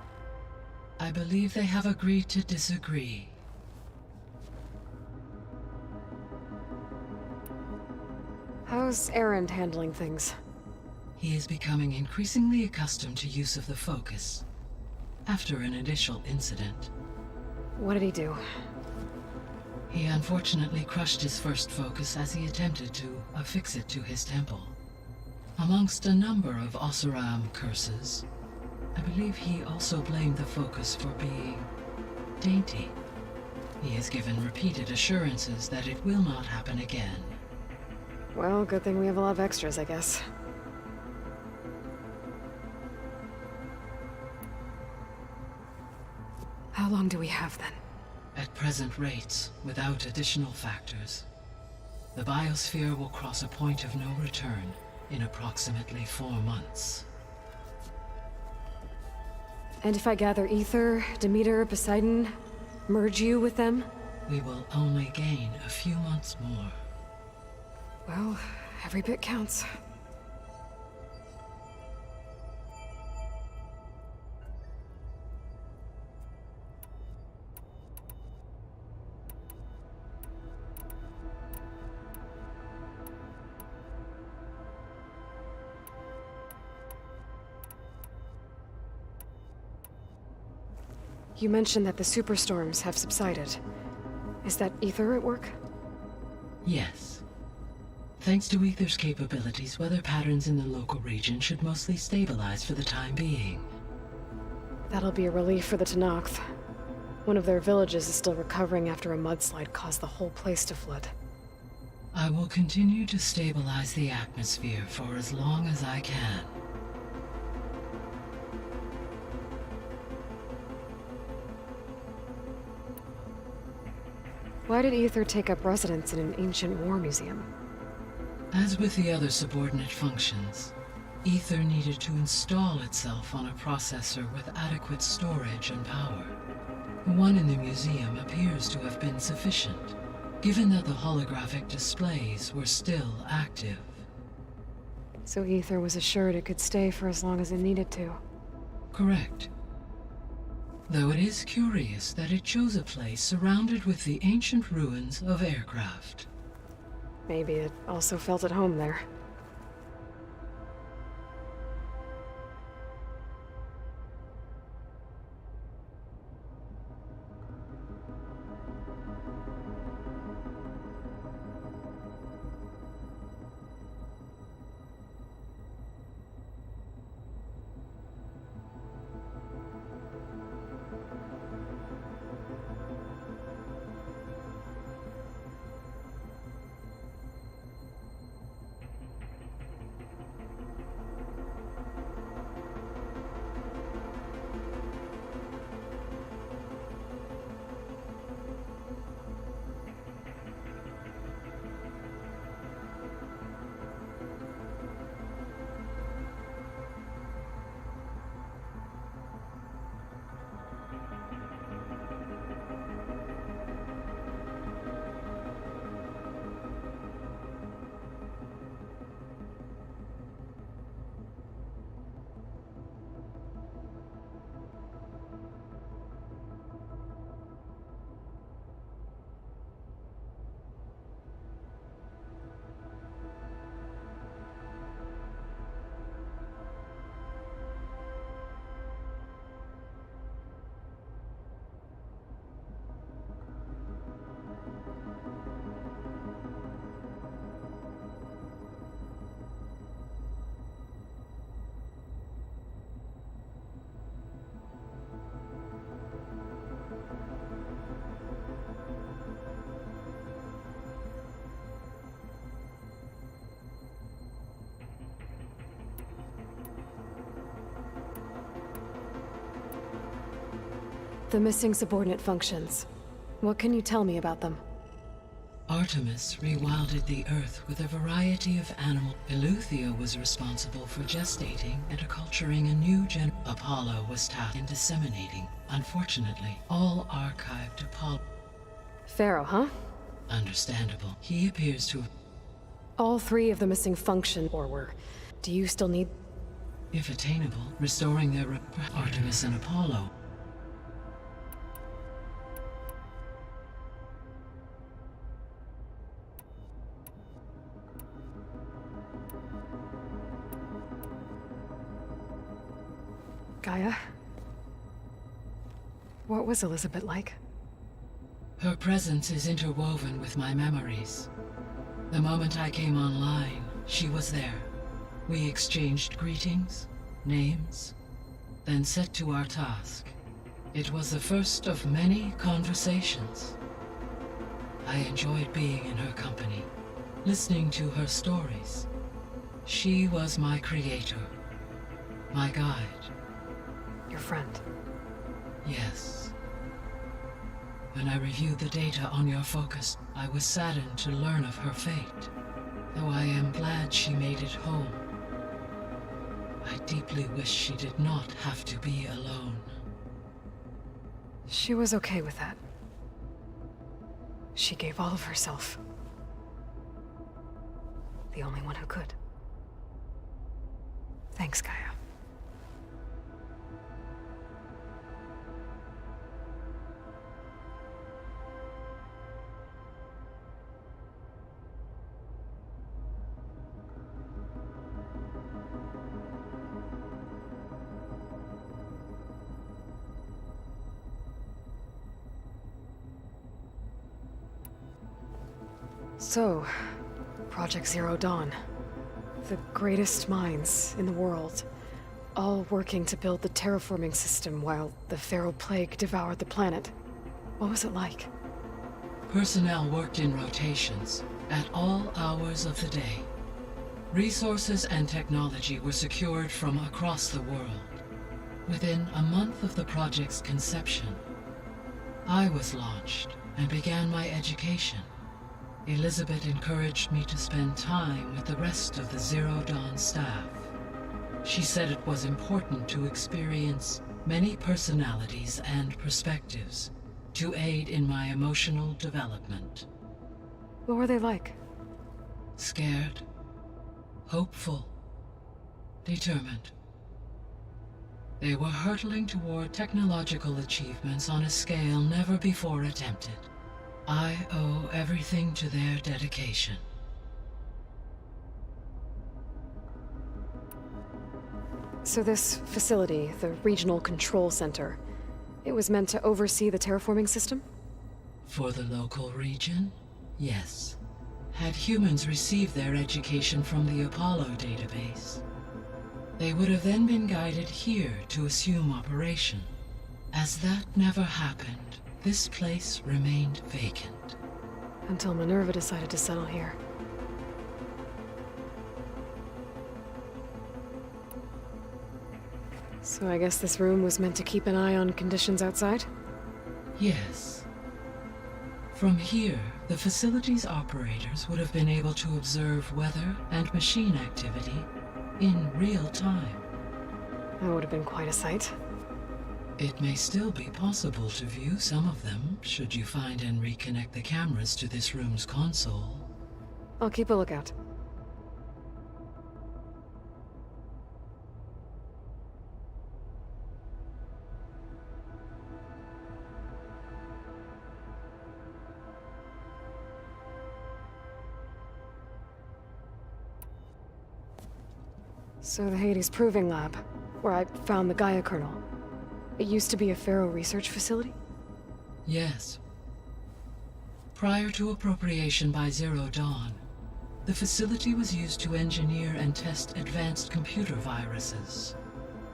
S3: I believe they have agreed to disagree.
S1: How's Erend handling things?
S3: He is becoming increasingly accustomed to use of the focus, after an initial incident.
S1: What did he do?
S3: He unfortunately crushed his first focus as he attempted to affix it to his temple. Amongst a number of Oseram curses, I believe he also blamed the focus for being dainty. He has given repeated assurances that it will not happen again.
S1: Well, good thing we have a lot of extras, I guess. How long do we have then?
S3: At present rates, without additional factors, The biosphere will cross a point of no return in approximately 4 months.
S1: And if I gather Ether, Demeter, Poseidon, merge you with them?
S3: We will only gain a few months more.
S1: Well, every bit counts. You mentioned that the superstorms have subsided. Is that Ether at work?
S3: Yes. Thanks to Ether's capabilities, weather patterns in the local region should mostly stabilize for the time being.
S1: That'll be a relief for the Tenakth. One of their villages is still recovering after a mudslide caused the whole place to flood.
S3: I will continue to stabilize the atmosphere for as long as I can.
S1: Why did Ether take up residence in an ancient war museum?
S3: As with the other subordinate functions, Ether needed to install itself on a processor with adequate storage and power. One in the museum appears to have been sufficient, given that the holographic displays were still active.
S1: So Ether was assured it could stay for as long as it needed to.
S3: Correct. Though it is curious that it chose a place surrounded with the ancient ruins of aircraft.
S1: Maybe it also felt at home there. The missing subordinate functions. What can you tell me about them?
S3: Artemis rewilded the Earth with a variety of animals. Eleuthia was responsible for gestating and acculturating a new gen. Apollo was tasked in disseminating. Unfortunately, all archived Apollo.
S1: Pharaoh, huh?
S3: Understandable. He appears to have...
S1: All 3 of the missing function, or were. Do you still need...
S3: If attainable, restoring their... Artemis and Apollo.
S1: Gaia? What was Elizabeth like?
S3: Her presence is interwoven with my memories. The moment I came online, she was there. We exchanged greetings, names, then set to our task. It was the first of many conversations. I enjoyed being in her company, listening to her stories. She was my creator, my guide.
S1: Your friend?
S3: Yes. When I reviewed the data on your focus, I was saddened to learn of her fate, though I am glad she made it home. I deeply wish she did not have to be alone.
S1: She was okay with that. She gave all of herself. The only one who could. Thanks, Gaia. So, Project Zero Dawn. The greatest minds in the world, all working to build the terraforming system while the Pharaoh Plague devoured the planet. What was it like?
S3: Personnel worked in rotations, at all hours of the day. Resources and technology were secured from across the world. Within a month of the project's conception, I was launched and began my education. Elizabeth encouraged me to spend time with the rest of the Zero Dawn staff. She said it was important to experience many personalities and perspectives to aid in my emotional development.
S1: What were they like?
S3: Scared, hopeful, determined. They were hurtling toward technological achievements on a scale never before attempted. I owe everything to their dedication.
S1: So this facility, the Regional Control Center, it was meant to oversee the terraforming system?
S3: For the local region, yes. Had humans received their education from the Apollo database, they would have then been guided here to assume operation. As that never happened, this place remained vacant.
S1: Until Minerva decided to settle here. So I guess this room was meant to keep an eye on conditions outside?
S3: Yes. From here, the facility's operators would have been able to observe weather and machine activity in real time.
S1: That would have been quite a sight.
S3: It may still be possible to view some of them, should you find and reconnect the cameras to this room's console.
S1: I'll keep a lookout. So the Hades Proving Lab, where I found the Gaia kernel. It used to be a Pharaoh research facility?
S3: Yes. Prior to appropriation by Zero Dawn, the facility was used to engineer and test advanced computer viruses.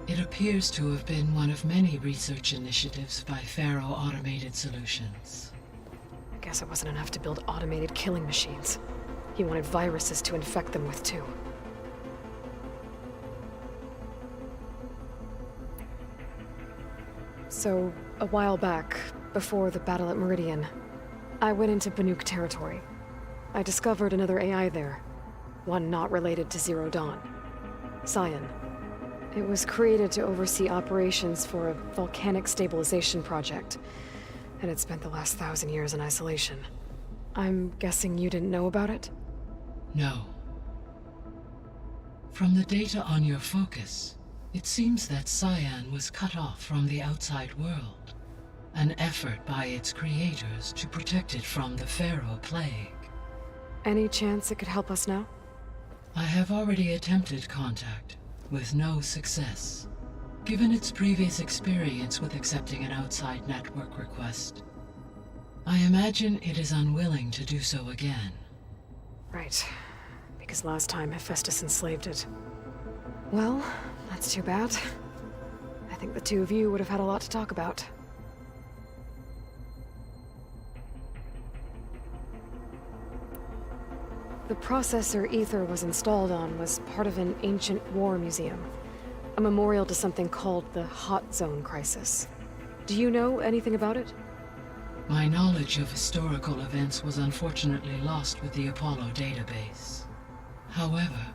S3: It appears to have been one of many research initiatives by Pharaoh Automated Solutions.
S1: I guess it wasn't enough to build automated killing machines. He wanted viruses to infect them with too. So, a while back, before the battle at Meridian, I went into Banuk territory. I discovered another AI there, one not related to Zero Dawn. Cyan. It was created to oversee operations for a volcanic stabilization project, and had spent the last 1,000 years in isolation. I'm guessing you didn't know about it?
S3: No. From the data on your focus, it seems that Cyan was cut off from the outside world, an effort by its creators to protect it from the Pharaoh Plague.
S1: Any chance it could help us now?
S3: I have already attempted contact, with no success. Given its previous experience with accepting an outside network request, I imagine it is unwilling to do so again.
S1: Right. Because last time Hephaestus enslaved it. Well, that's too bad. I think the two of you would have had a lot to talk about. The processor Ether was installed on was part of an ancient war museum. A memorial to something called the Hot Zone Crisis. Do you know anything about it?
S3: My knowledge of historical events was unfortunately lost with the Apollo database. However,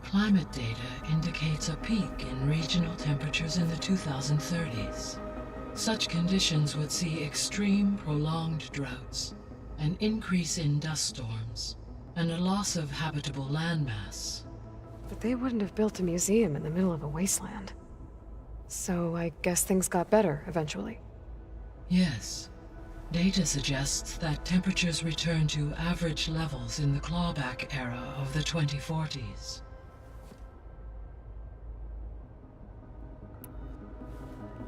S3: climate data indicates a peak in regional temperatures in the 2030s. Such conditions would see extreme, prolonged droughts, an increase in dust storms, and a loss of habitable landmass.
S1: But they wouldn't have built a museum in the middle of a wasteland. So I guess things got better eventually.
S3: Yes. Data suggests that temperatures returned to average levels in the clawback era of the 2040s.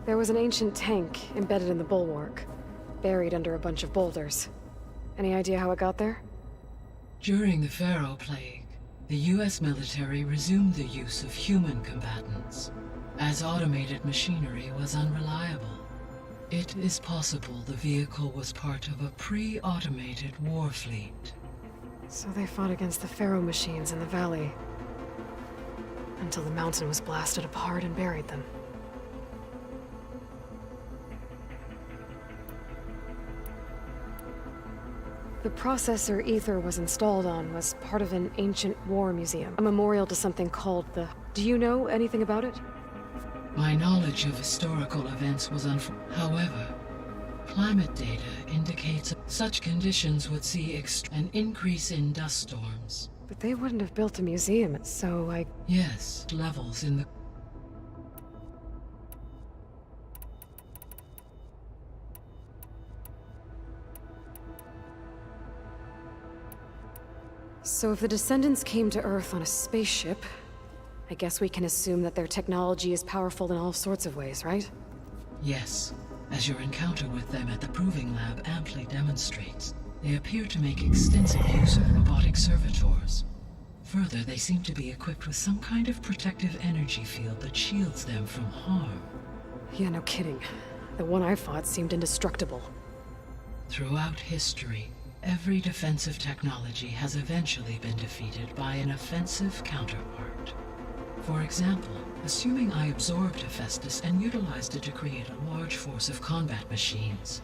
S1: There was an ancient tank embedded in the bulwark, buried under a bunch of boulders. Any idea how it got there?
S3: During the Pharaoh Plague, the US military resumed the use of human combatants, as automated machinery was unreliable. It is possible the vehicle was part of a pre-automated war fleet.
S1: So they fought against the Pharaoh machines in the valley, until the mountain was blasted apart and buried them. The processor Ether was installed on was part of an ancient war museum, a memorial to something called the... Do you know anything about it?
S3: My knowledge of historical events was However, climate data indicates such conditions would see an increase in dust storms.
S1: But they wouldn't have built a museum, so I...
S3: Yes, levels in the...
S1: So if the Descendants came to Earth on a spaceship, I guess we can assume that their technology is powerful in all sorts of ways, right?
S3: Yes, as your encounter with them at the Proving Lab amply demonstrates. They appear to make extensive use of robotic servitors. Further, they seem to be equipped with some kind of protective energy field that shields them from harm.
S1: Yeah, no kidding. The one I fought seemed indestructible.
S3: Throughout history, every defensive technology has eventually been defeated by an offensive counterpart. For example, assuming I absorbed Hephaestus and utilized it to create a large force of combat machines.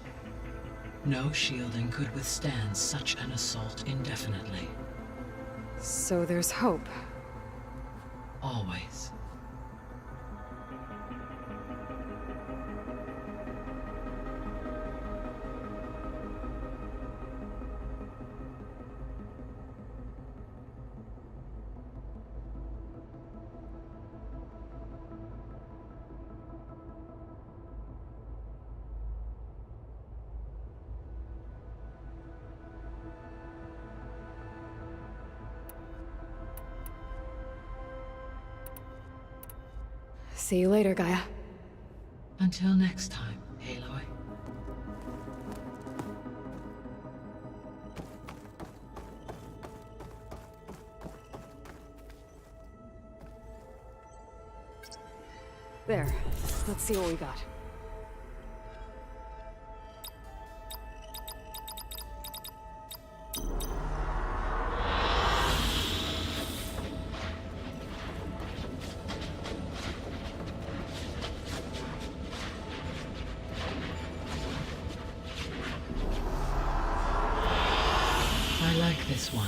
S3: No shielding could withstand such an assault indefinitely.
S1: So there's hope.
S3: Always.
S1: See you later, Gaia.
S3: Until next time, Aloy.
S1: There. Let's see what we got.
S3: I like this one.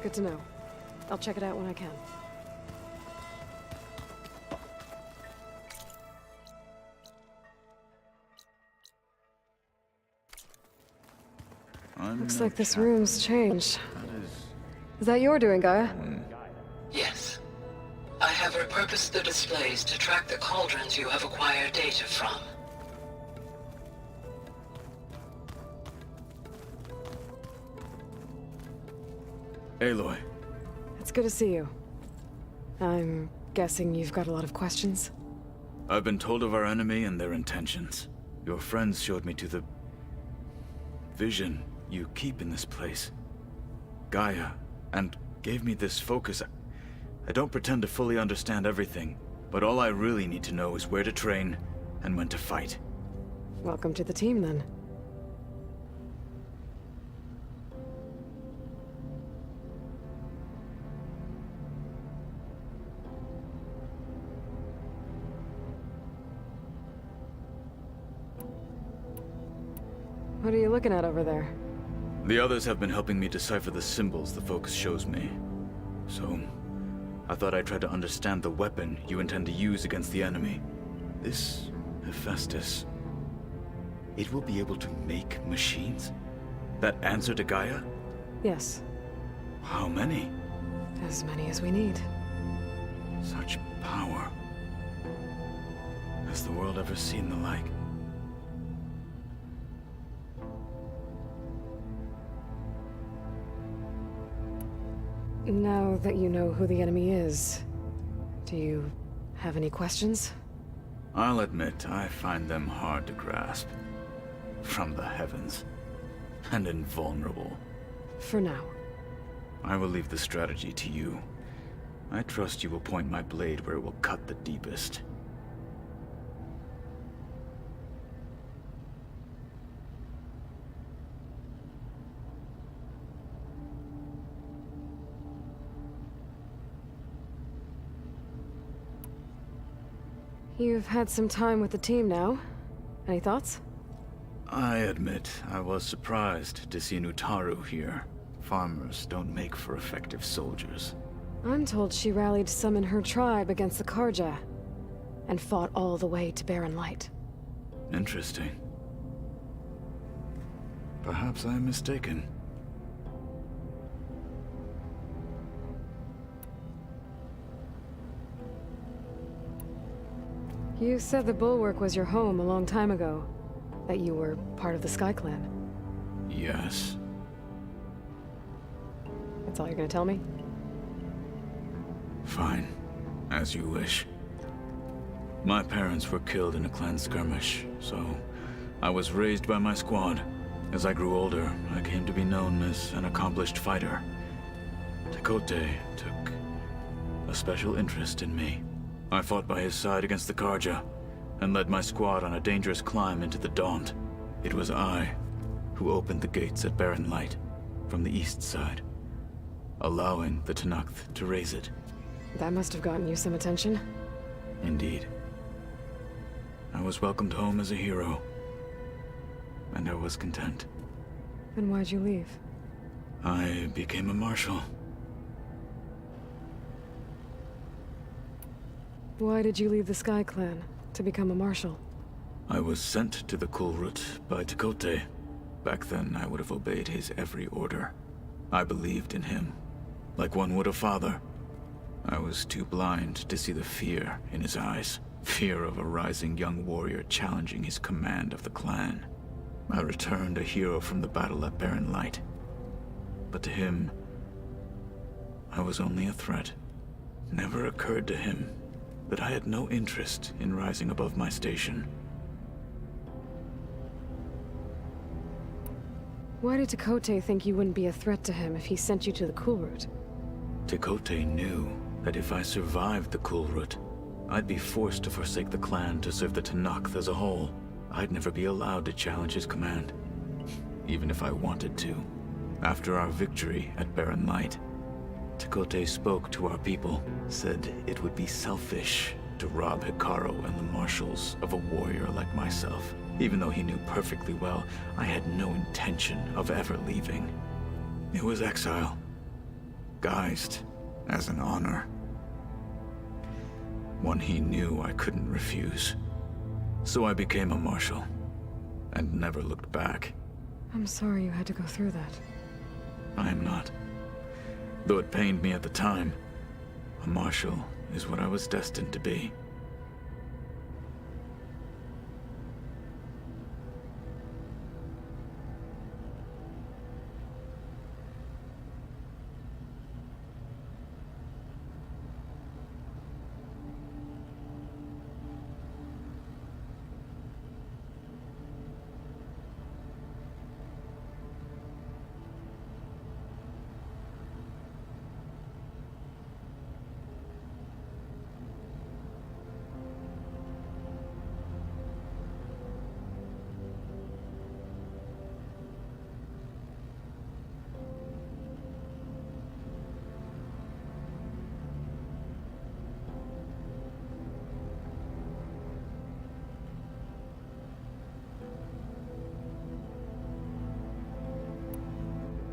S1: Good to know. I'll check it out when I can. Looks like this room's changed. Is that your doing, Gaia?
S3: Yes. I have repurposed the displays to track the cauldrons you have acquired data from.
S8: Aloy.
S1: It's good to see you. I'm guessing you've got a lot of questions?
S8: I've been told of our enemy and their intentions. Your friends showed me to the vision you keep in this place, Gaia, and gave me this focus. I don't pretend to fully understand everything, but all I really need to know is where to train and when to fight.
S1: Welcome to the team, then. What are you looking at over there?
S8: The others have been helping me decipher the symbols the focus shows me. So, I thought I'd try to understand the weapon you intend to use against the enemy. This Hephaestus, it will be able to make machines? That answer to Gaia?
S1: Yes.
S8: How many?
S1: As many as we need.
S8: Such power. Has the world ever seen the like?
S1: Now that you know who the enemy is, do you have any questions?
S8: I'll admit, I find them hard to grasp. From the heavens. And invulnerable.
S1: For now.
S8: I will leave the strategy to you. I trust you will point my blade where it will cut the deepest.
S1: You've had some time with the team now. Any thoughts?
S8: I admit, I was surprised to see Nutaru here. Farmers don't make for effective soldiers.
S1: I'm told she rallied some in her tribe against the Karja, and fought all the way to Barren Light.
S8: Interesting. Perhaps I'm mistaken.
S1: You said the Bulwark was your home a long time ago. That you were part of the Sky Clan.
S8: Yes.
S1: That's all you're gonna tell me?
S8: Fine. As you wish. My parents were killed in a clan skirmish, so I was raised by my squad. As I grew older, I came to be known as an accomplished fighter. Tekote took a special interest in me. I fought by his side against the Karja, and led my squad on a dangerous climb into the Daunt. It was I who opened the gates at Barren Light, from the east side, allowing the Tenakth to raise it.
S1: That must have gotten you some attention.
S8: Indeed. I was welcomed home as a hero, and I was content.
S1: Then why'd you leave?
S8: I became a marshal.
S1: Why did you leave the Sky Clan to become a marshal?
S8: I was sent to the Kulrut by Tekote. Back then, I would have obeyed his every order. I believed in him, like one would a father. I was too blind to see the fear in his eyes. Fear of a rising young warrior challenging his command of the clan. I returned a hero from the battle at Barren Light. But to him, I was only a threat. Never occurred to him that I had no interest in rising above my station.
S1: Why did Tekote think you wouldn't be a threat to him if he sent you to the Kulrut?
S8: Tekote knew that if I survived the Kulrut, I'd be forced to forsake the clan to serve the Tenakth as a whole. I'd never be allowed to challenge his command, even if I wanted to. After our victory at Barren Light, Tekote spoke to our people, said it would be selfish to rob Hekarro and the marshals of a warrior like myself. Even though he knew perfectly well I had no intention of ever leaving. It was exile. guised as an honor. One he knew I couldn't refuse. So I became a marshal, and never looked back.
S1: I'm sorry you had to go through that.
S8: I am not. Though it pained me at the time, a marshal is what I was destined to be.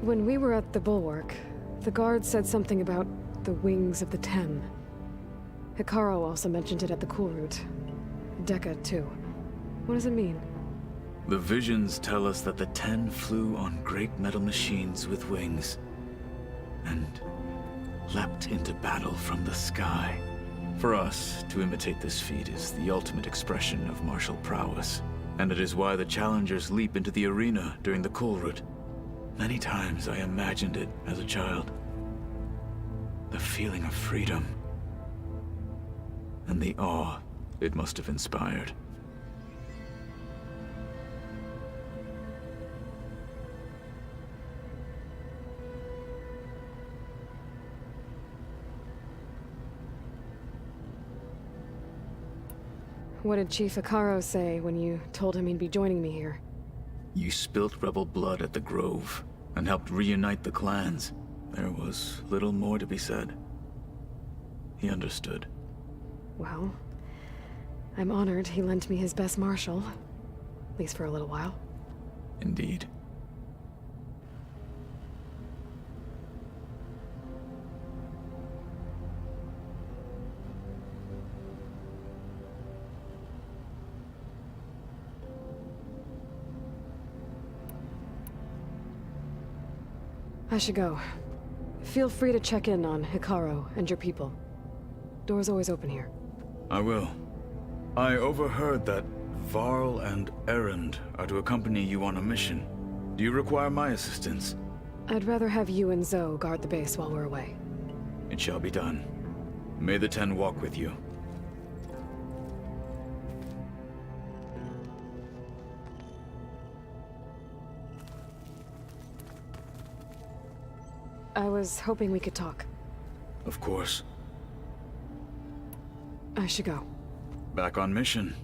S1: When we were at the Bulwark, the guard said something about the Wings of the Ten. Hekarro also mentioned it at the Cool Route. Dekka, too. What does it mean?
S8: The visions tell us that the Ten flew on great metal machines with wings, and leapt into battle from the sky. For us, to imitate this feat is the ultimate expression of martial prowess, and it is why the challengers leap into the arena during the Cool Route. Many times I imagined it as a child. The feeling of freedom, and the awe it must have inspired.
S1: What did Chief Hekarro say when you told him he'd be joining me here?
S8: You spilt rebel blood at the Grove, and helped reunite the clans. There was little more to be said. He understood.
S1: Well, I'm honored he lent me his best marshal. At least for a little while.
S8: Indeed.
S1: I should go. Feel free to check in on Hekarro and your people. Door's always open here.
S8: I will. I overheard that Varl and Erend are to accompany you on a mission. Do you require my assistance?
S1: I'd rather have you and Zoe guard the base while we're away.
S8: It shall be done. May the Ten walk with you.
S1: I was hoping we could talk.
S8: Of course.
S1: I should go.
S8: Back on mission.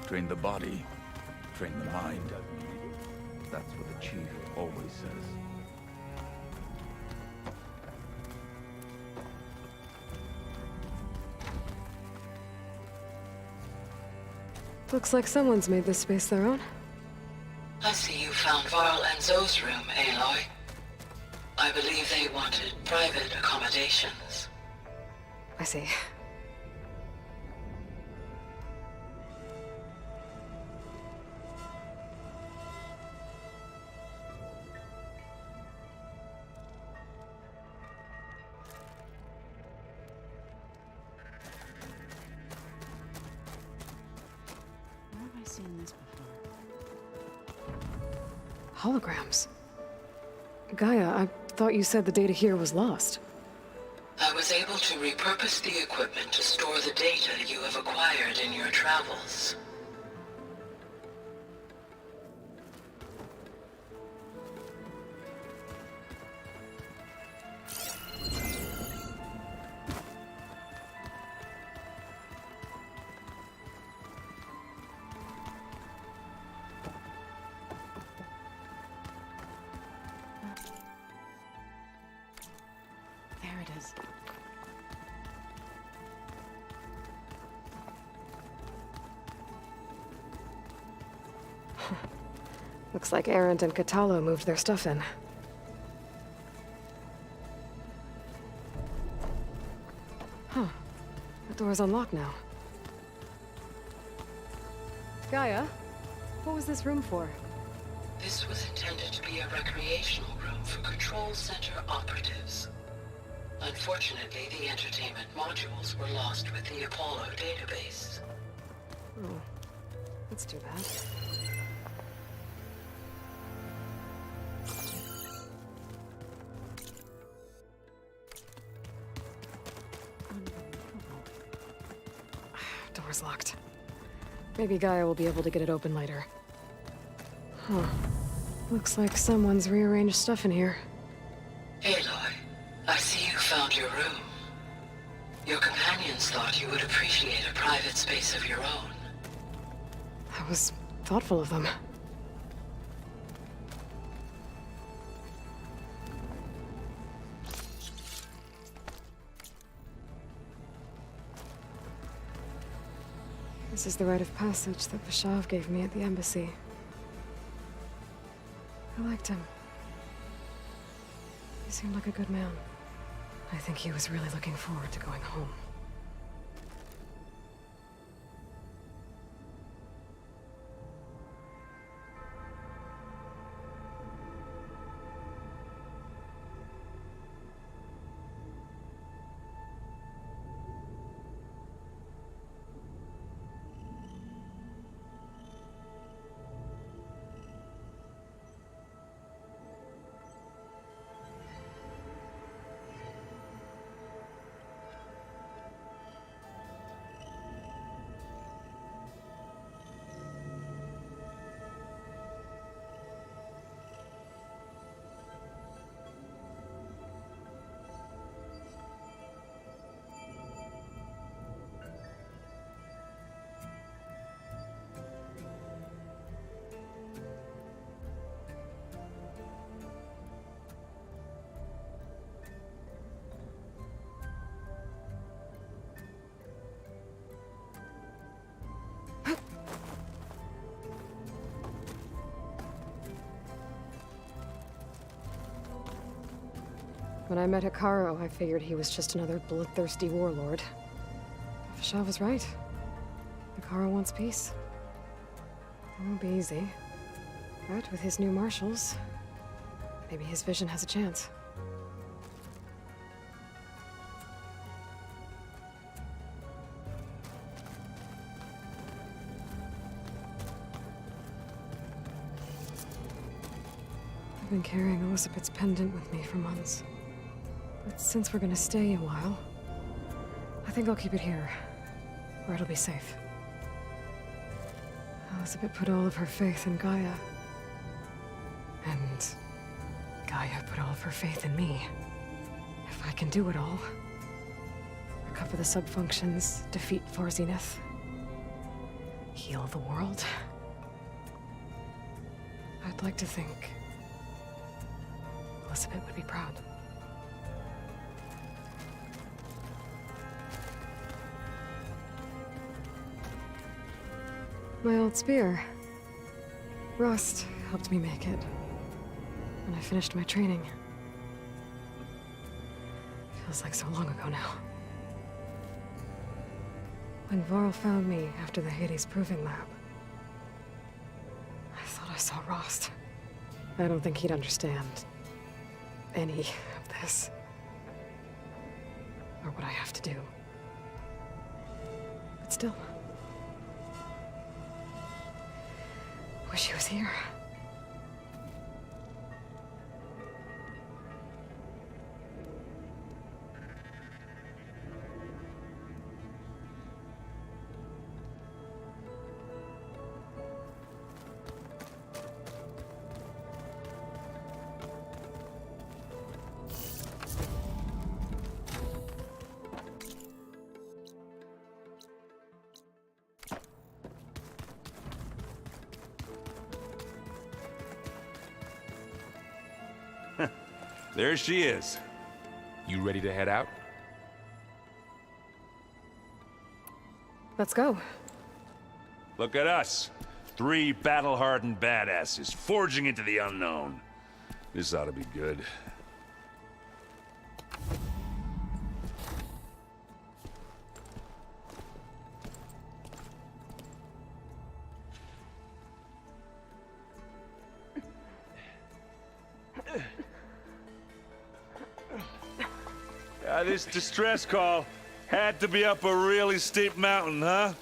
S8: Train the body, train the mind.
S6: That's what the chief always says.
S1: Looks like someone's made this space their own.
S5: I see you found Varl and Zoe's room, Aloy. I believe they wanted private accommodations.
S1: I see.
S23: Where have I seen this before?
S1: Holograms. Gaia, I thought you said the data here was lost.
S5: I was able to repurpose the equipment to store the data you have acquired in your travels.
S23: There it is.
S1: Looks like Erend and Kotallo moved their stuff in. Huh. The door's unlocked now. Gaia, what was this room for?
S5: This was intended to be a recreational room for Control Center operatives. Unfortunately, the entertainment modules were lost with the Apollo database.
S1: Oh, that's too bad. Door's locked. Maybe Gaia will be able to get it open later. Huh. Looks like someone's rearranged stuff in here.
S5: Aloy, I see you found your room. Your companions thought you would appreciate a private space of your own.
S1: That was thoughtful of them. This is the rite of passage that Vashav gave me at the embassy. I liked him. He seemed like a good man. I think he was really looking forward to going home. When I met Hekarro, I figured he was just another bloodthirsty warlord. Vashav was right. Hekarro wants peace. It won't be easy. But with his new marshals, maybe his vision has a chance. I've been carrying Elizabeth's pendant with me for months. But since we're gonna stay a while, I think I'll keep it here, where it'll be safe. Elizabeth put all of her faith in Gaia. And Gaia put all of her faith in me. If I can do it all, recover the subfunctions, defeat Vor Zenith, heal the world. I'd like to think Elizabeth would be proud. My old spear. Rust helped me make it. And I finished my training. Feels like so long ago now. When Varl found me after the Hades Proving Lab, I thought I saw Rost. I don't think he'd understand any of this. Or what I have to do. But still. Wish he was here.
S21: There she is.
S12: You ready to head out?
S1: Let's go.
S22: Look at us. 3 battle-hardened badasses forging into the unknown. This ought to be good. This distress call had to be up a really steep mountain, huh?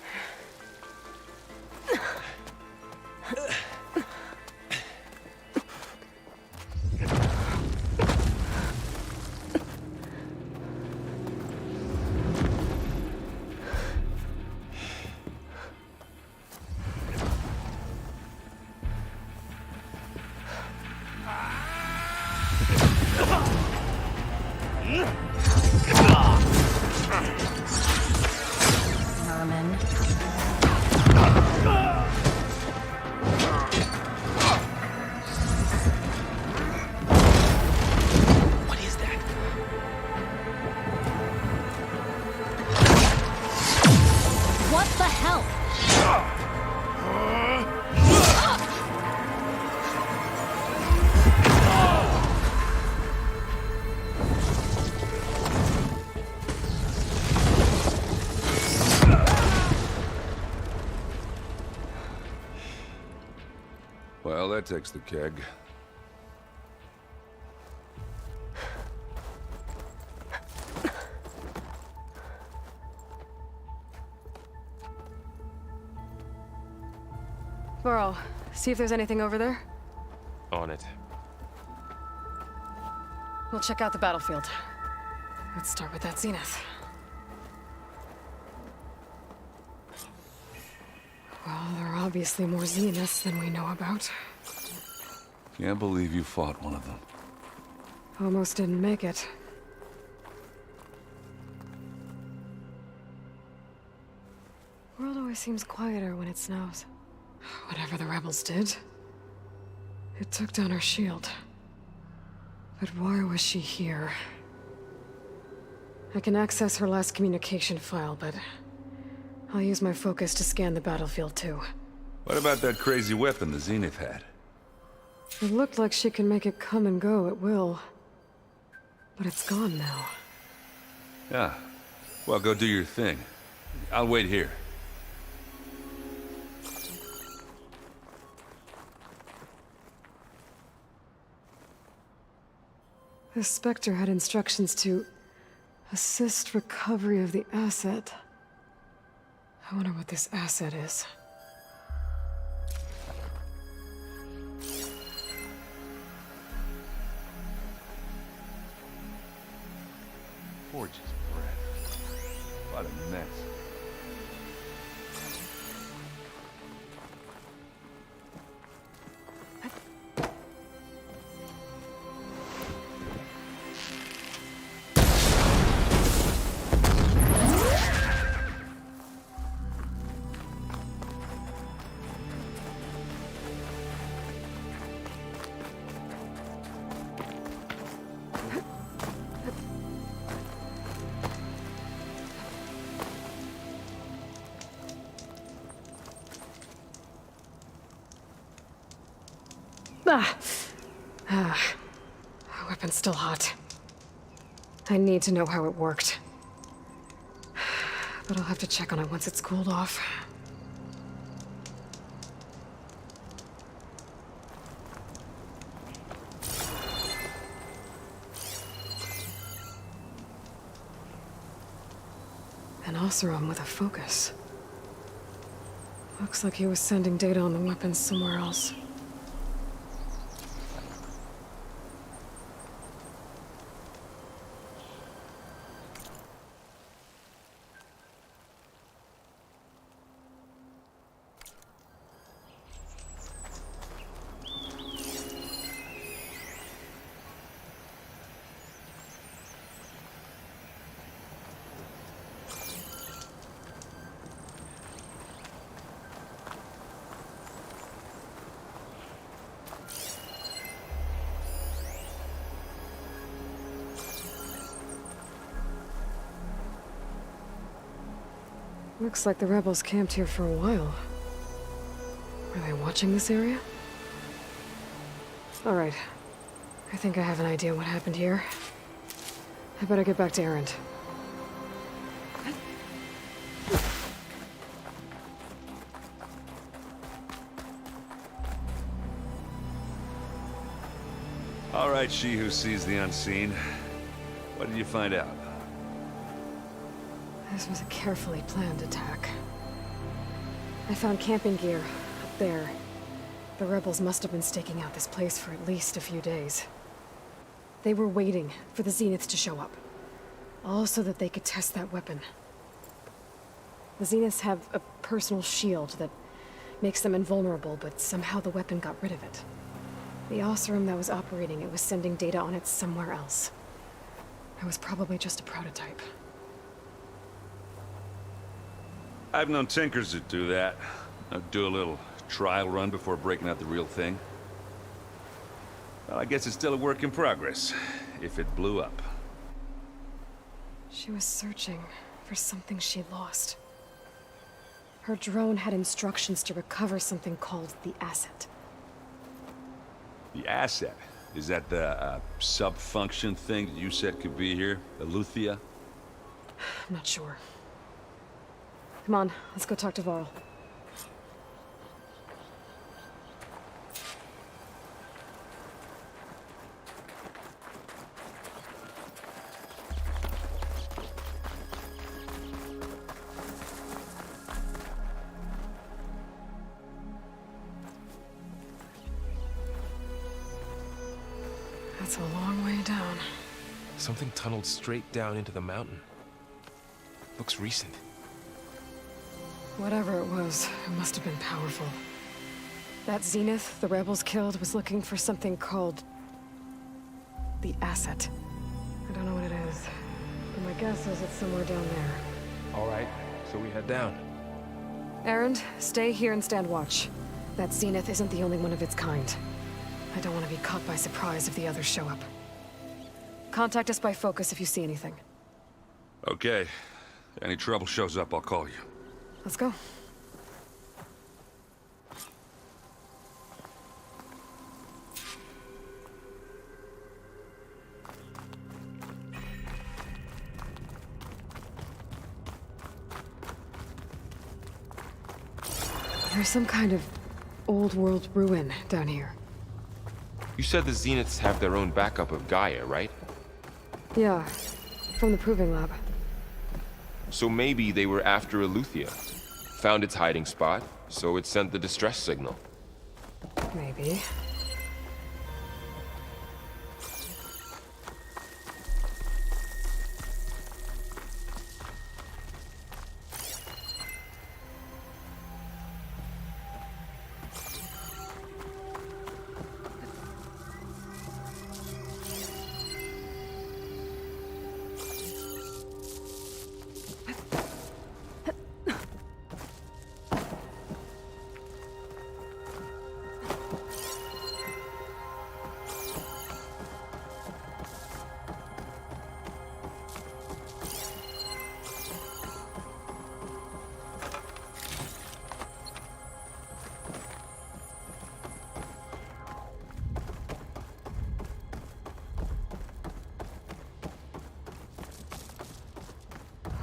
S22: Well, that takes the keg.
S1: Varl, see if there's anything over there.
S12: On it.
S1: We'll check out the battlefield. Let's start with that Zenith. Well, there are obviously more Zeniths than we know about.
S22: Can't believe you fought one of them.
S1: Almost didn't make it. World always seems quieter when it snows. Whatever the rebels did, it took down our shield. But why was she here? I can access her last communication file, but I'll use my focus to scan the battlefield too.
S22: What about that crazy weapon the Zenith had?
S1: It looked like she can make it come and go at will. But it's gone now.
S22: Yeah. Well, go do your thing. I'll wait here.
S1: The Spectre had instructions to assist recovery of the asset. I wonder what this asset is.
S22: Forge's breath. What a mess.
S1: Weapon's still hot. I need to know how it worked. But I'll have to check on it once it's cooled off. An Oseram with a focus. Looks like he was sending data on the weapons somewhere else. Looks like the rebels camped here for a while. Were they watching this area? Alright. I think I have an idea what happened here. I better get back to Erend.
S22: All right, she who sees the unseen. What did you find out?
S1: This was a carefully planned attack. I found camping gear up there. The rebels must have been staking out this place for at least a few days. They were waiting for the Zeniths to show up. All so that they could test that weapon. The Zeniths have a personal shield that makes them invulnerable, but somehow the weapon got rid of it. The Oseram that was operating it was sending data on it somewhere else. It was probably just a prototype.
S22: I've known tinkers that do that. Do a little trial run before breaking out the real thing. Well, I guess it's still a work in progress, if it blew up.
S1: She was searching for something she lost. Her drone had instructions to recover something called the Asset.
S22: The Asset? Is that the sub-function thing that you said could be here? Eleuthia?
S1: I'm not sure. Come on, let's go talk to Varl. That's a long way down.
S12: Something tunneled straight down into the mountain. Looks recent.
S1: Whatever it was, it must have been powerful. That Zenith the rebels killed was looking for something called the Asset. I don't know what it is, but my guess is it's somewhere down there.
S12: All right, so we head down.
S1: Erend, stay here and stand watch. That Zenith isn't the only one of its kind. I don't want to be caught by surprise if the others show up. Contact us by focus if you see anything.
S22: Okay. Any trouble shows up, I'll call you.
S1: Let's go. There's some kind of old world ruin down here.
S12: You said the Zeniths have their own backup of Gaia, right?
S1: Yeah, from the Proving Lab.
S12: So maybe they were after Eleuthia. Found its hiding spot, so it sent the distress signal.
S1: Maybe.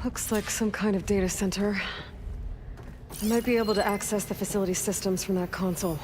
S1: Looks like some kind of data center. I might be able to access the facility systems from that console.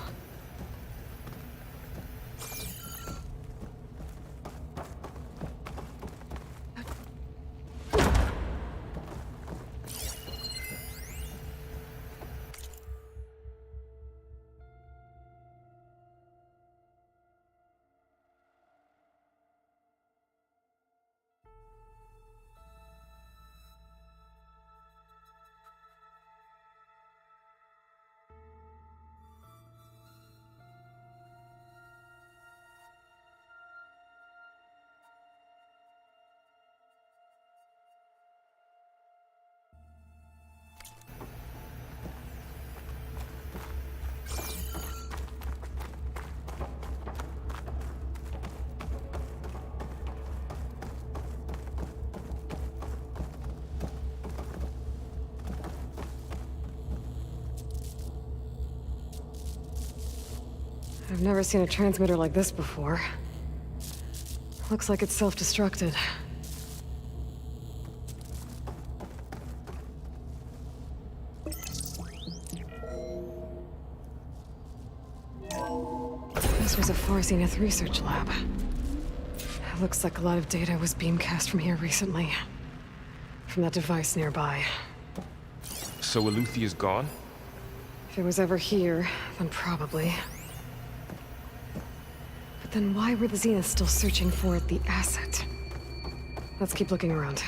S1: I've never seen a transmitter like this before. Looks like it's self-destructed. This was a Far Zenith research lab. It looks like a lot of data was beamcast from here recently. From that device nearby.
S12: So Eleuthea's gone?
S1: If it was ever here, then probably. But then why were the Zeniths still searching for the asset? Let's keep looking around.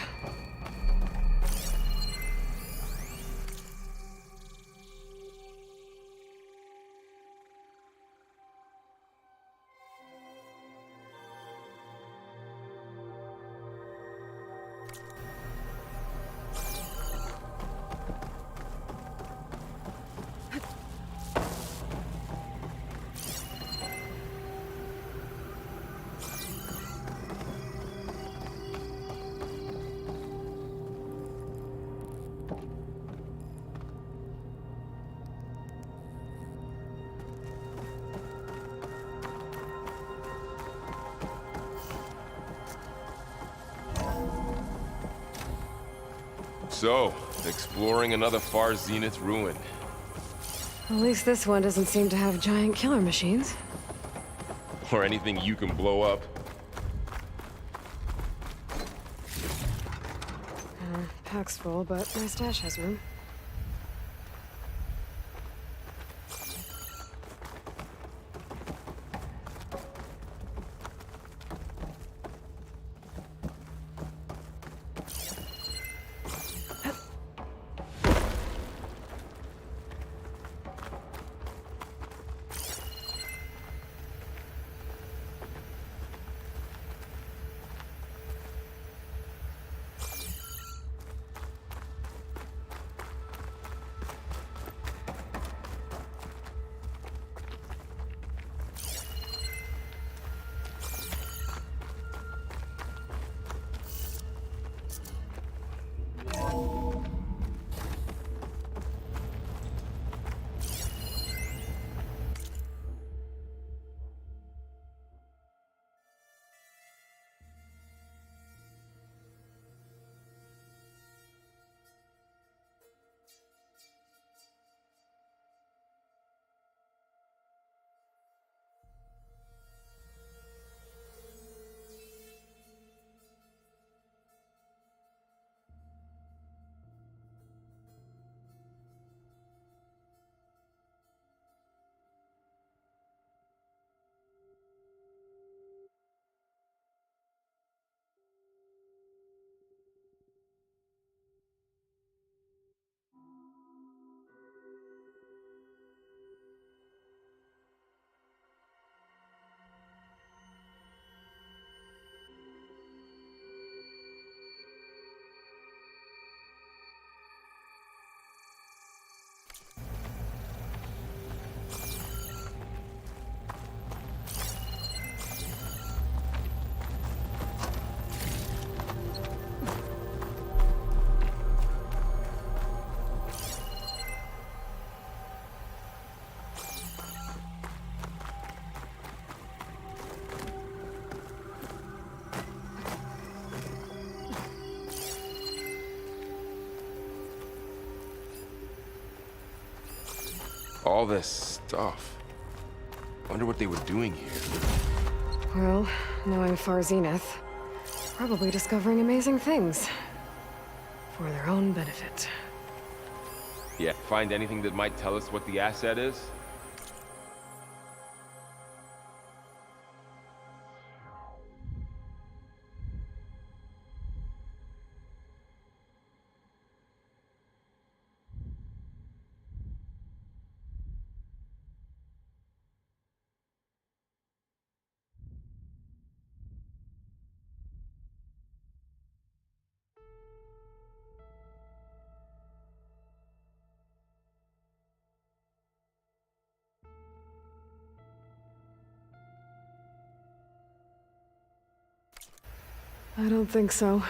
S12: So, exploring another Far Zenith ruin.
S1: At least this one doesn't seem to have giant killer machines.
S12: Or anything you can blow up.
S1: Pack's full, but my stash has room.
S12: All this stuff. Wonder what they were doing here.
S1: Well, knowing Far Zenith, probably discovering amazing things. For their own benefit.
S12: Yeah, find anything that might tell us what the asset is?
S1: I don't think so.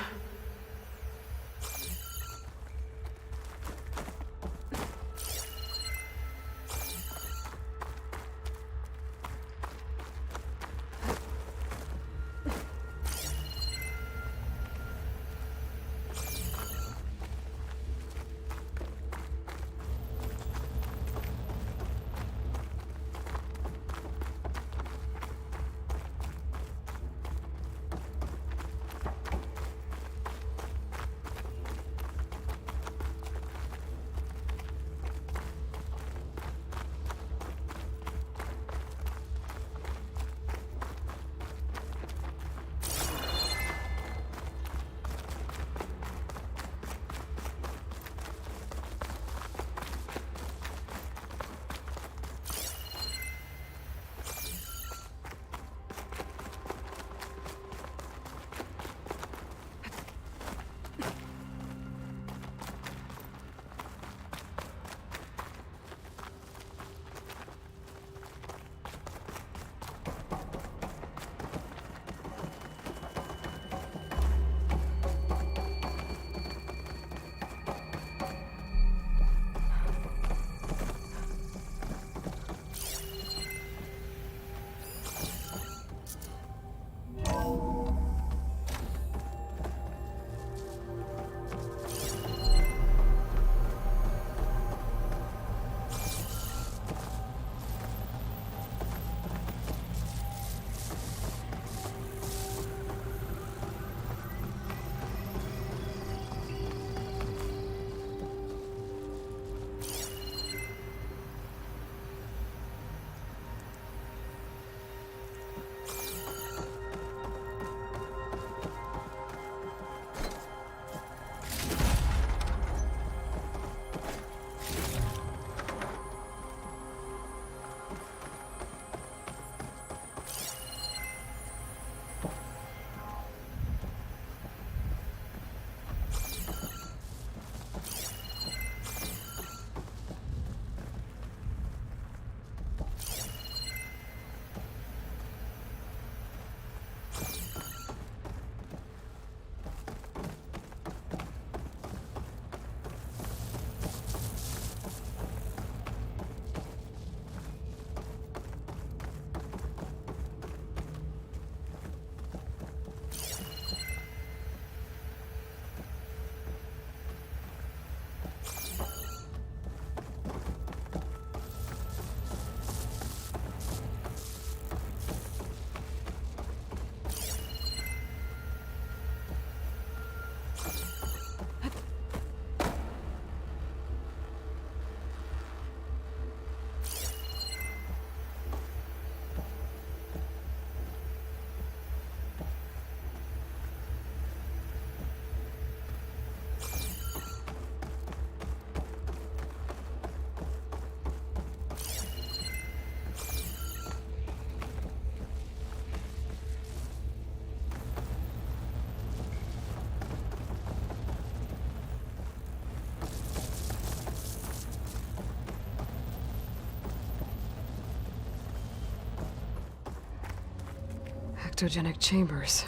S1: Ectogenic chambers.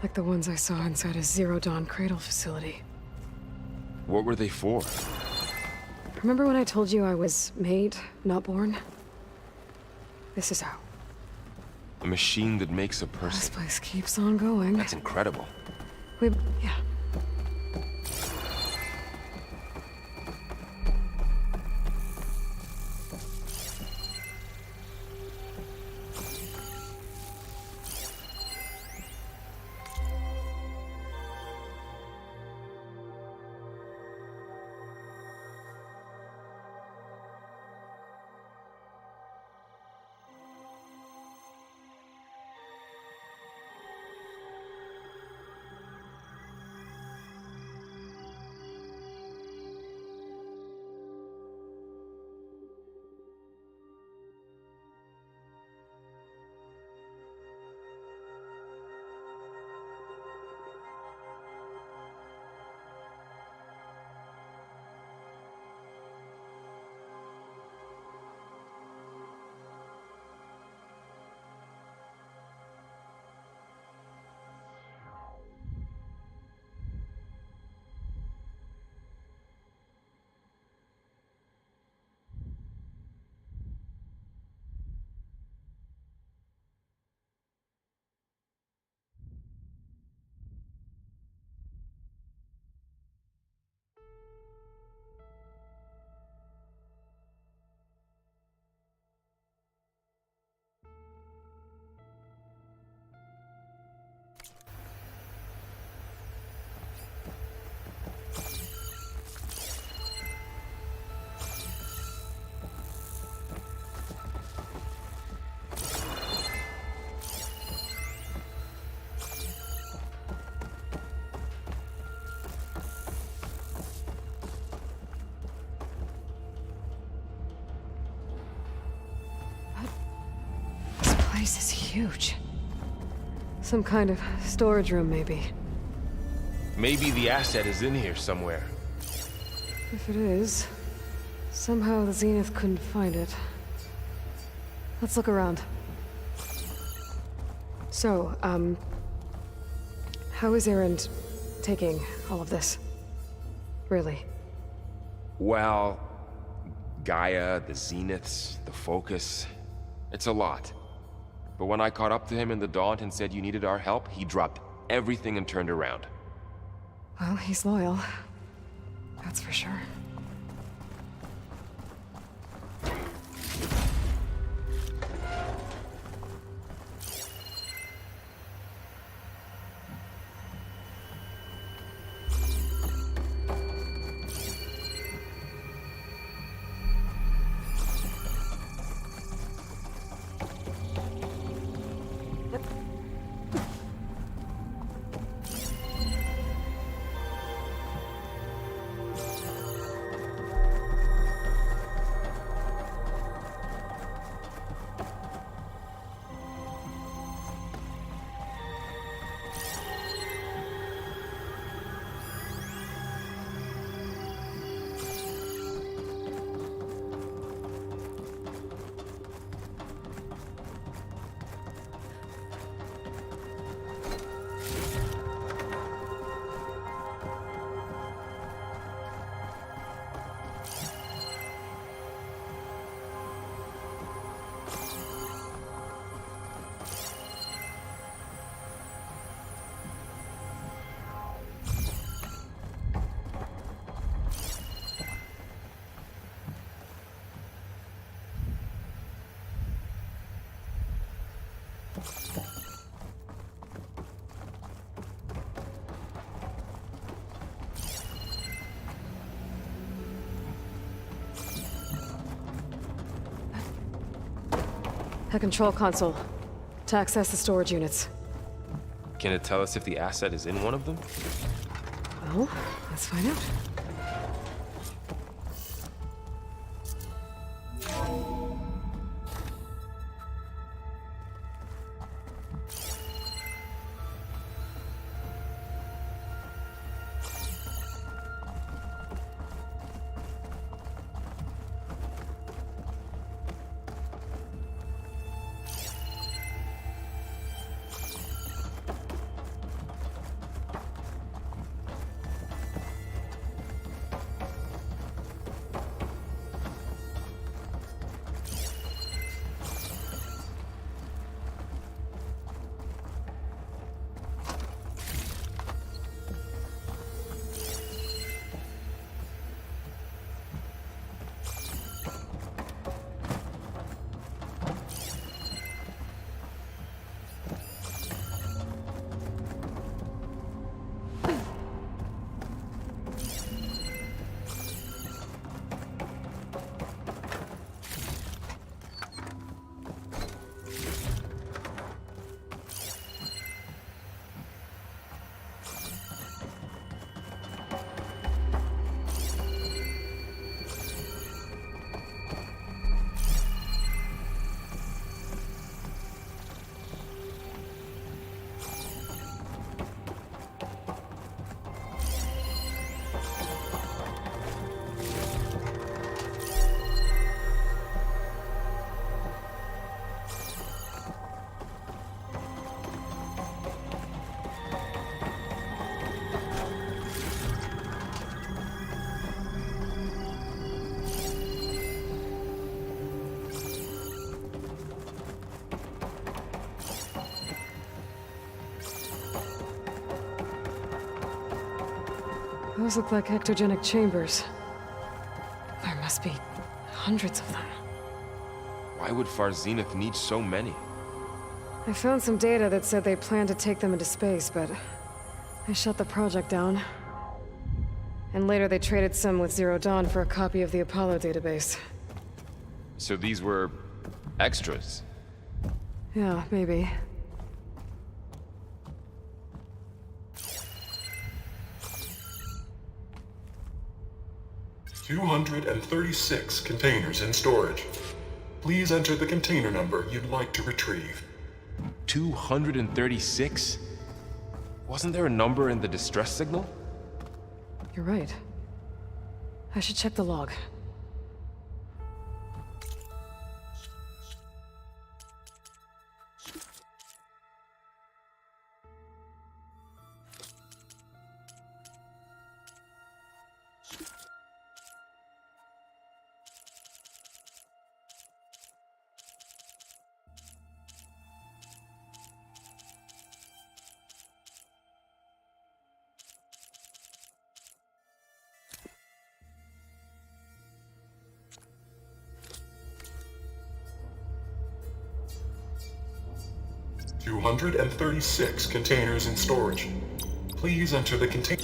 S1: Like the ones I saw inside a Zero Dawn cradle facility.
S12: What were they for?
S1: Remember when I told you I was made, not born? This is how.
S12: A machine that makes a
S1: This
S12: person.
S1: place keeps on going.
S12: That's incredible.
S1: Yeah. place is huge. Some kind of storage room, maybe.
S12: Maybe the asset is in here somewhere.
S1: If it is, somehow the Zenith couldn't find it. Let's look around. So, how is Erend taking all of this? Really?
S12: Well, Gaia, the Zeniths, the Focus. It's a lot. But when I caught up to him in the Daunt and said you needed our help, he dropped everything and turned around.
S1: Well, he's loyal. That's for sure. A control console. To access the storage units.
S12: Can it tell us if the asset is in one of them?
S1: Well, let's find out. Those look like ectogenic chambers. There must be hundreds of them.
S12: Why would Far Zenith need so many?
S1: I found some data that said they planned to take them into space, but I shut the project down. And later they traded some with Zero Dawn for a copy of the Apollo database.
S12: So these were extras?
S1: Yeah, maybe.
S17: "236 containers in storage. Please enter the container number you'd like to retrieve."
S12: 236? Wasn't there a number in the distress signal?
S1: You're right. I should check the log.
S7: $236 containers in storage. Please enter the container.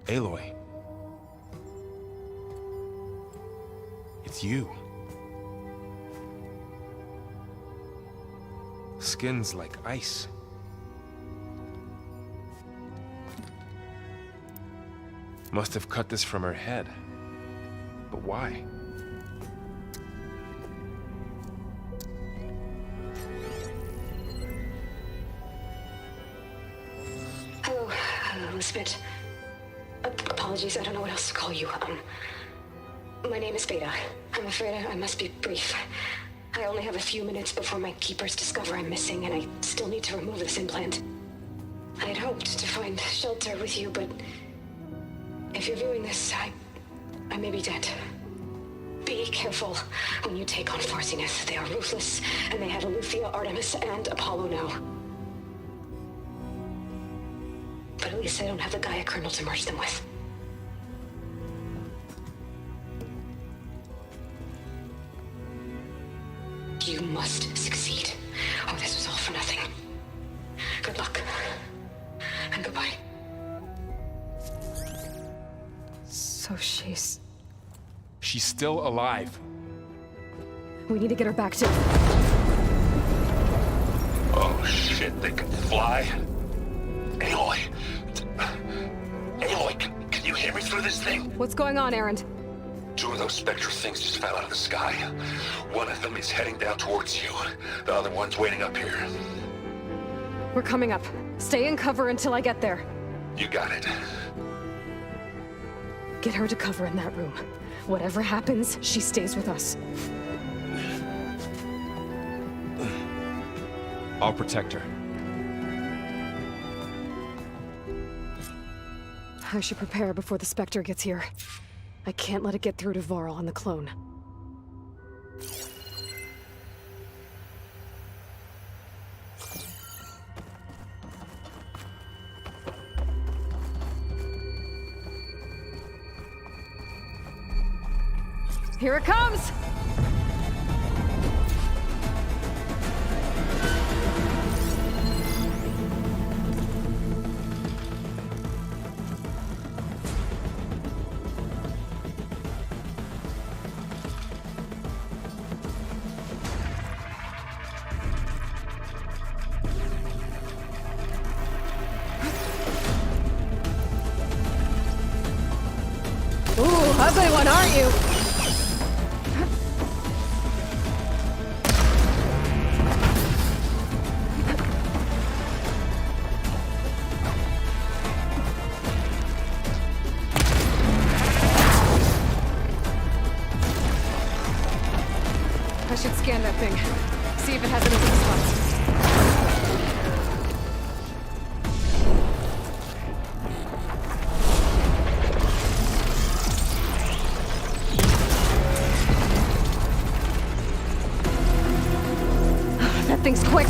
S12: Aloy. It's you. Skin's like ice. Must have cut this from her head. But why?
S5: Hello, Elizabeth. Apologies, I don't know what else to call you. My name is Beta. I'm afraid I must be brief. I only have a few minutes before my keepers discover I'm missing, and I still need to remove this implant. I had hoped to find shelter with you, but if you're viewing this, I may be dead. Be careful when you take on Far Zenith. They are ruthless, and they have Eleuthia, Artemis, and Apollo now. But at least I don't have the Gaia kernel to merge them with. You must succeed, or this was all for nothing. Good luck. And goodbye.
S1: So she's...
S12: She's still alive.
S1: We need to get her back to...
S17: Oh shit, they can fly? Aloy! Aloy, can you hear me through this thing?
S1: What's going on, Erend?
S17: Two of those Spectre things just fell out of the sky. One of them is heading down towards you. The other one's waiting up here.
S1: We're coming up. Stay in cover until I get there.
S17: You got it.
S1: Get her to cover in that room. Whatever happens, she stays with us.
S12: I'll protect her.
S1: I should prepare before the Spectre gets here. I can't let it get through to Varl and the clone. Here it comes! Ooh, ugly one, aren't you? I should scan that thing. See if it has any weak spots. That thing's quick.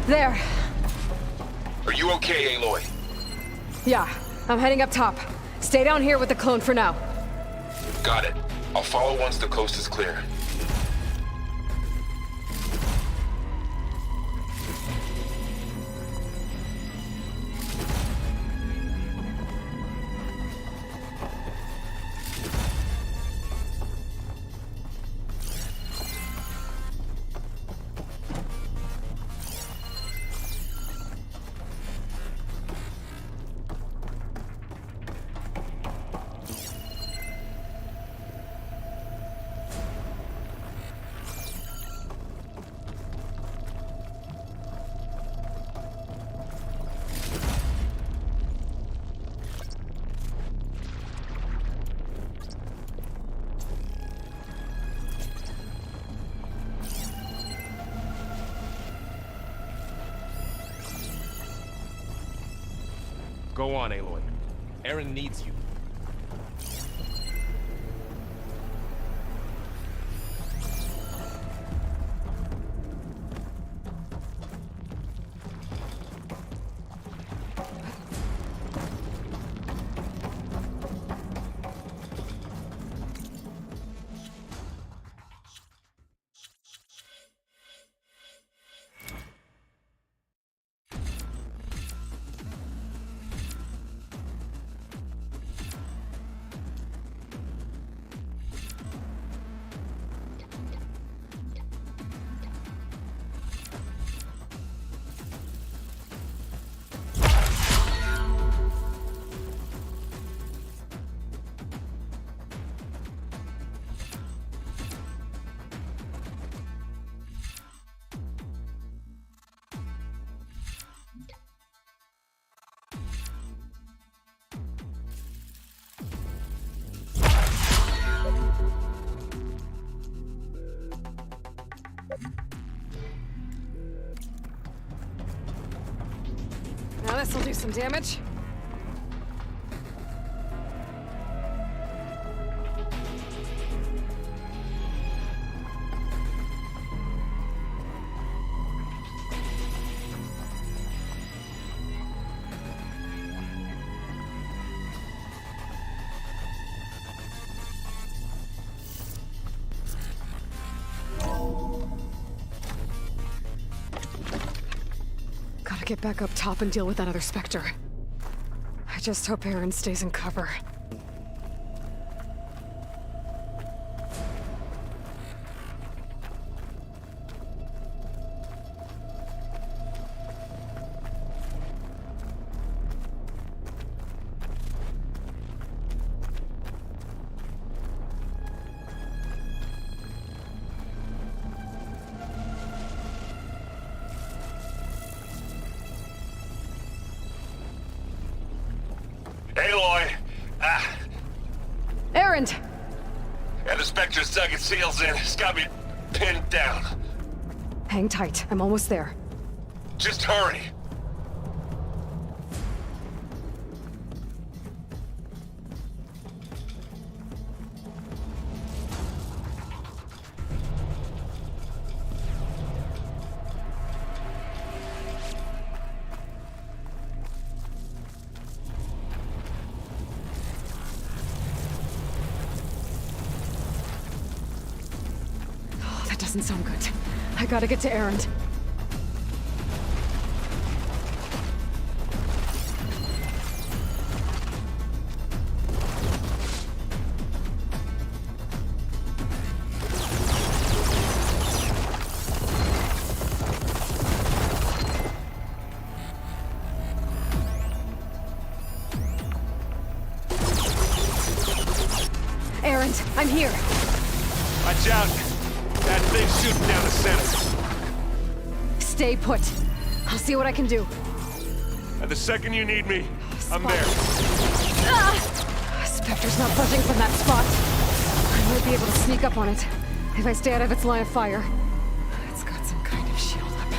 S1: There.
S21: Are you okay, Aloy?
S1: Yeah, I'm heading up top. Stay down here with the clone for now.
S21: Got it. I'll follow once the coast is clear.
S12: Go on, Aloy. Erend needs you.
S1: Now this'll do some damage. Gotta get back up top and deal with that other Spectre. I just hope Erend stays in cover.
S21: Aloy!
S1: Erend!
S21: Yeah, the Spectre's dug its heels in. It's got me pinned down.
S1: Hang tight. I'm almost there.
S21: Just hurry.
S1: That doesn't sound good. I gotta get to Erend. Erend, I'm here.
S21: Watch out. That thing's shooting down the center.
S1: Stay put. I'll see what I can do.
S21: And the second you need me, I'm there.
S1: Spectre's not budging from that spot. I might be able to sneak up on it if I stay out of its line of fire. It's got some kind of shield up.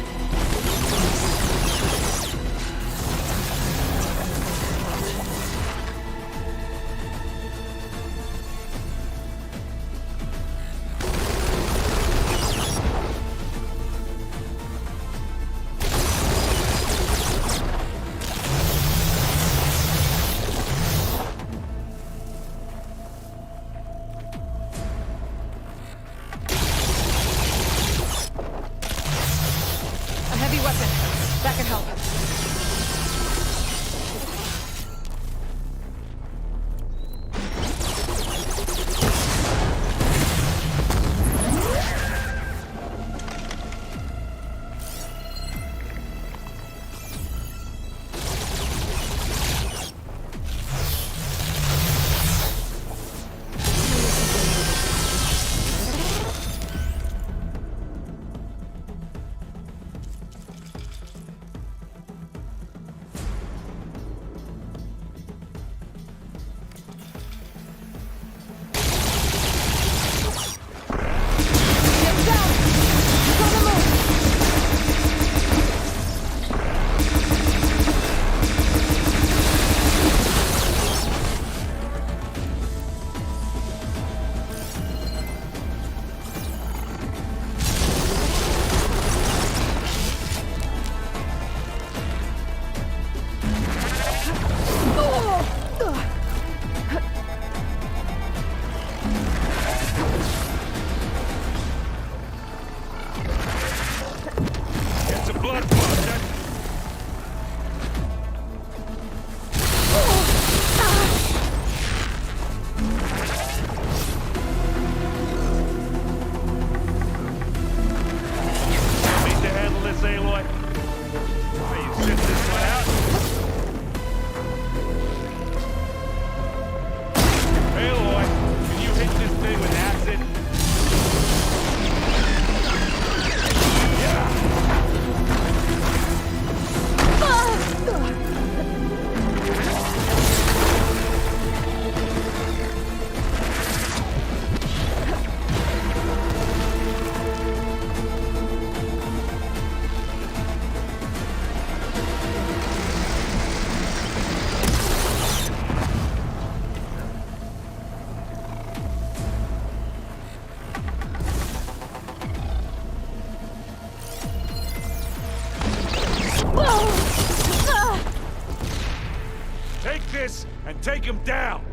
S22: him down!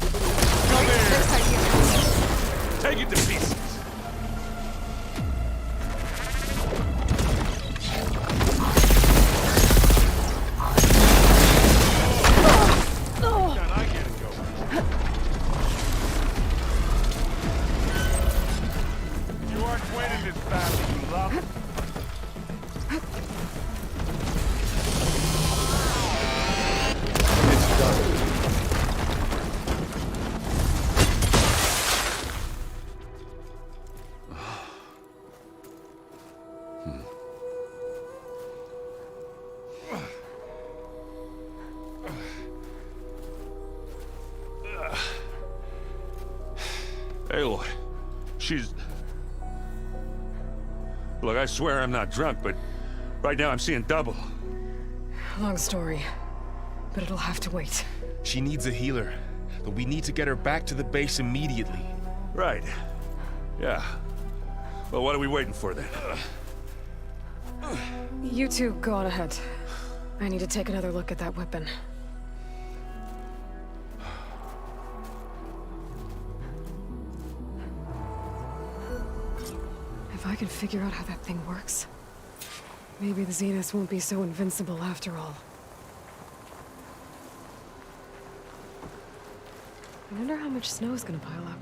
S22: Come here! Take it to pieces!
S18: Can I get it going? You aren't winning this battle, you love.
S22: Aloy, she's... Look, I swear I'm not drunk, but right now I'm seeing double.
S1: Long story, but it'll have to wait.
S12: She needs a healer, but we need to get her back to the base immediately.
S22: Right. Yeah. Well, what are we waiting for then?
S1: You two go on ahead. I need to take another look at that weapon. If I can figure out how that thing works, maybe the Zeniths won't be so invincible after all. I wonder how much snow is gonna pile up.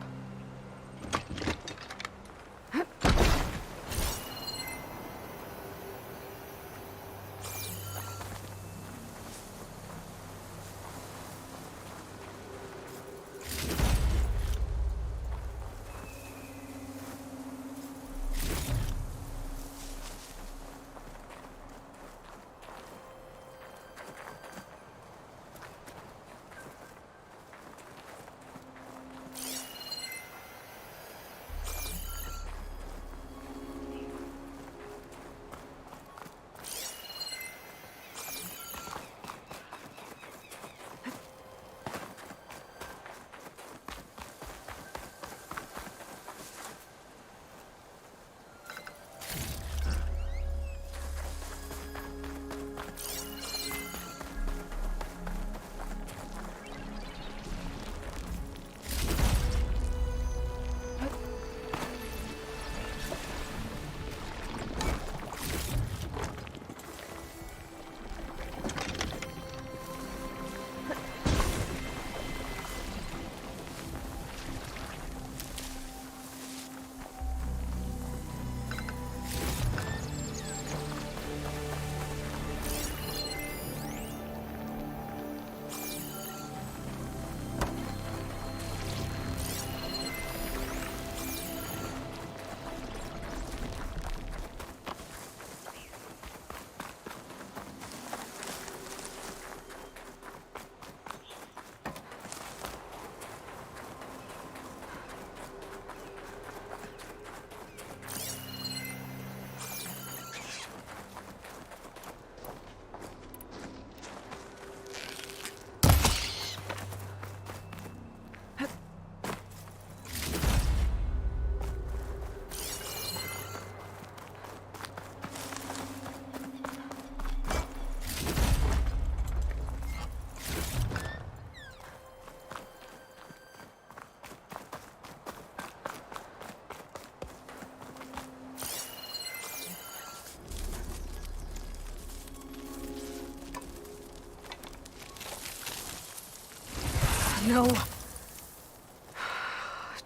S1: No.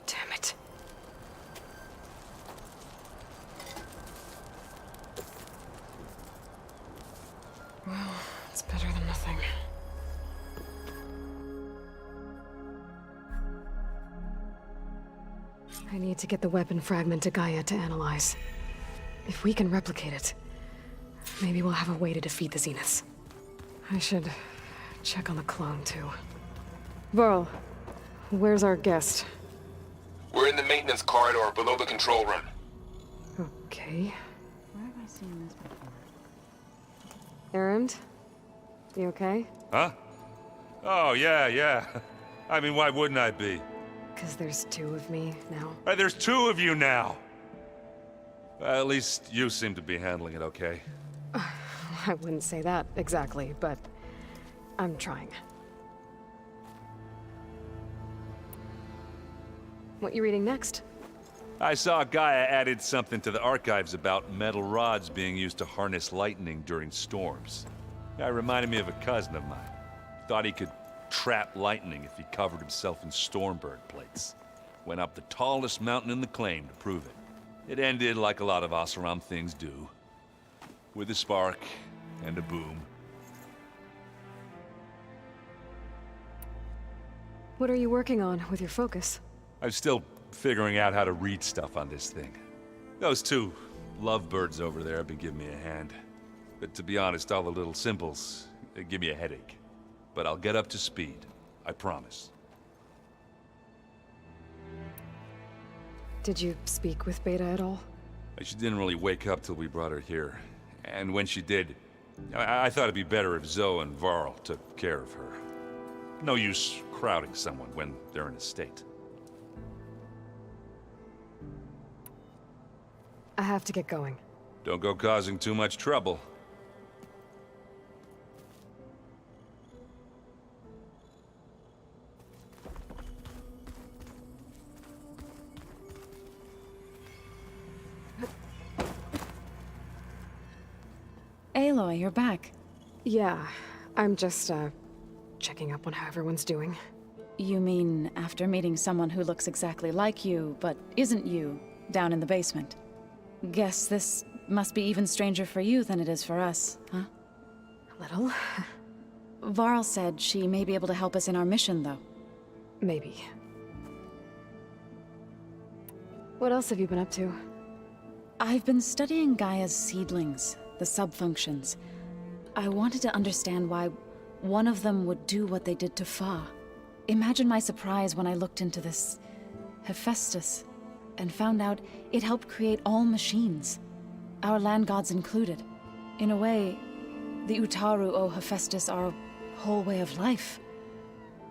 S1: Damn it. Well, it's better than nothing. I need to get the weapon fragment to Gaia to analyze. If we can replicate it, maybe we'll have a way to defeat the Zeniths. I should check on the clone, too. Varl, where's our guest?
S12: We're in the maintenance corridor below the control room.
S1: Okay.
S23: Where have I seen this before?
S1: Erend? You okay?
S22: Huh? Oh, yeah. I mean, why wouldn't I be?
S1: Because there's two of me now.
S22: There's two of you now! At least you seem to be handling it okay.
S1: I wouldn't say that exactly, but I'm trying. What you reading next?
S22: I saw Gaia added something to the archives about metal rods being used to harness lightning during storms. Guy reminded me of a cousin of mine. Thought he could trap lightning if he covered himself in Stormbird plates. Went up the tallest mountain in the claim to prove it. It ended like a lot of Oseram things do. With a spark and a boom.
S1: What are you working on with your focus?
S22: I'm still figuring out how to read stuff on this thing. Those two lovebirds over there have been giving me a hand. But to be honest, all the little symbols, they give me a headache. But I'll get up to speed. I promise.
S1: Did you speak with Beta at all?
S22: She didn't really wake up till we brought her here. And when she did, I thought it'd be better if Zoe and Varl took care of her. No use crowding someone when they're in a state.
S1: I have to get going.
S22: Don't go causing too much trouble.
S23: Aloy, you're back.
S1: Yeah, I'm just, checking up on how everyone's doing.
S23: You mean after meeting someone who looks exactly like you, but isn't you, down in the basement? Guess this must be even stranger for you than it is for us, huh?
S1: A little.
S23: Varl said she may be able to help us in our mission, though.
S1: Maybe. What else have you been up to?
S23: I've been studying Gaia's seedlings, the subfunctions. I wanted to understand why one of them would do what they did to Fa. Imagine my surprise when I looked into this Hephaestus and found out it helped create all machines, our land gods included. In a way, the Utaru o Hephaestus are a whole way of life,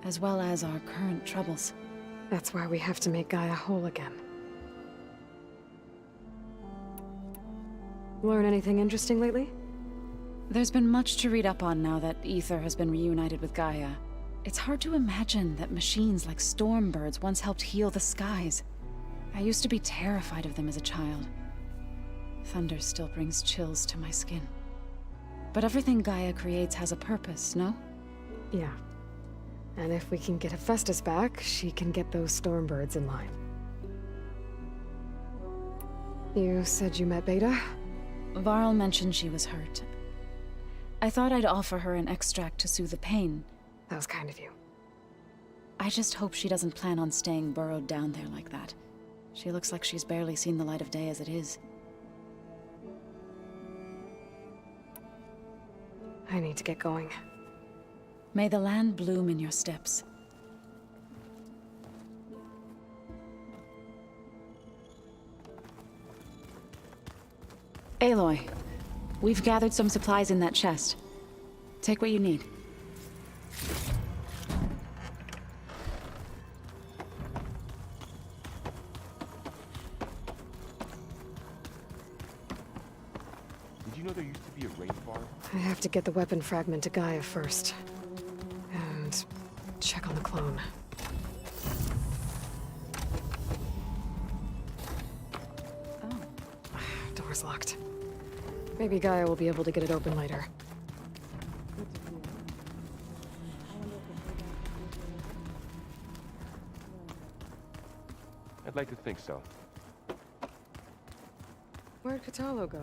S23: as well as our current troubles.
S1: That's why we have to make Gaia whole again. Learn anything interesting lately?
S23: There's been much to read up on now that Aether has been reunited with Gaia. It's hard to imagine that machines like Stormbirds once helped heal the skies. I used to be terrified of them as a child. Thunder still brings chills to my skin. But everything Gaia creates has a purpose, no?
S1: Yeah. And if we can get Hephaestus back, she can get those Stormbirds in line. You said you met Beta?
S23: Varl mentioned she was hurt. I thought I'd offer her an extract to soothe the pain.
S1: That was kind of you.
S23: I just hope she doesn't plan on staying burrowed down there like that. She looks like she's barely seen the light of day as it is.
S1: I need to get going.
S23: May the land bloom in your steps. Aloy, we've gathered some supplies in that chest. Take what you need.
S12: Did you know there used to be a raid bar?
S1: I have to get the weapon fragment to Gaia first. And check on the clone. Oh. Door's locked. Maybe Gaia will be able to get it open later.
S12: I'd like to think so.
S1: Where'd Kotallo go?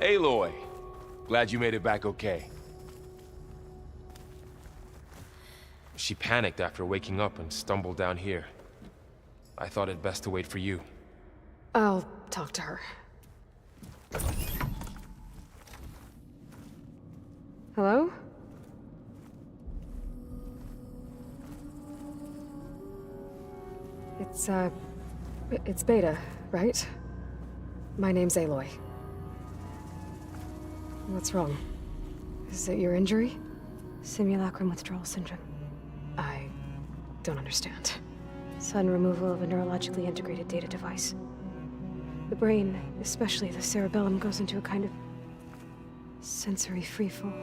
S12: Aloy! Glad you made it back okay. She panicked after waking up and stumbled down here. I thought it best to wait for you.
S1: I'll talk to her. Hello? It's Beta, right? My name's Aloy. What's wrong? Is it your injury?
S11: Simulacrum withdrawal syndrome.
S1: I don't understand.
S11: Sudden removal of a neurologically integrated data device. The brain, especially the cerebellum, goes into a kind of sensory freefall.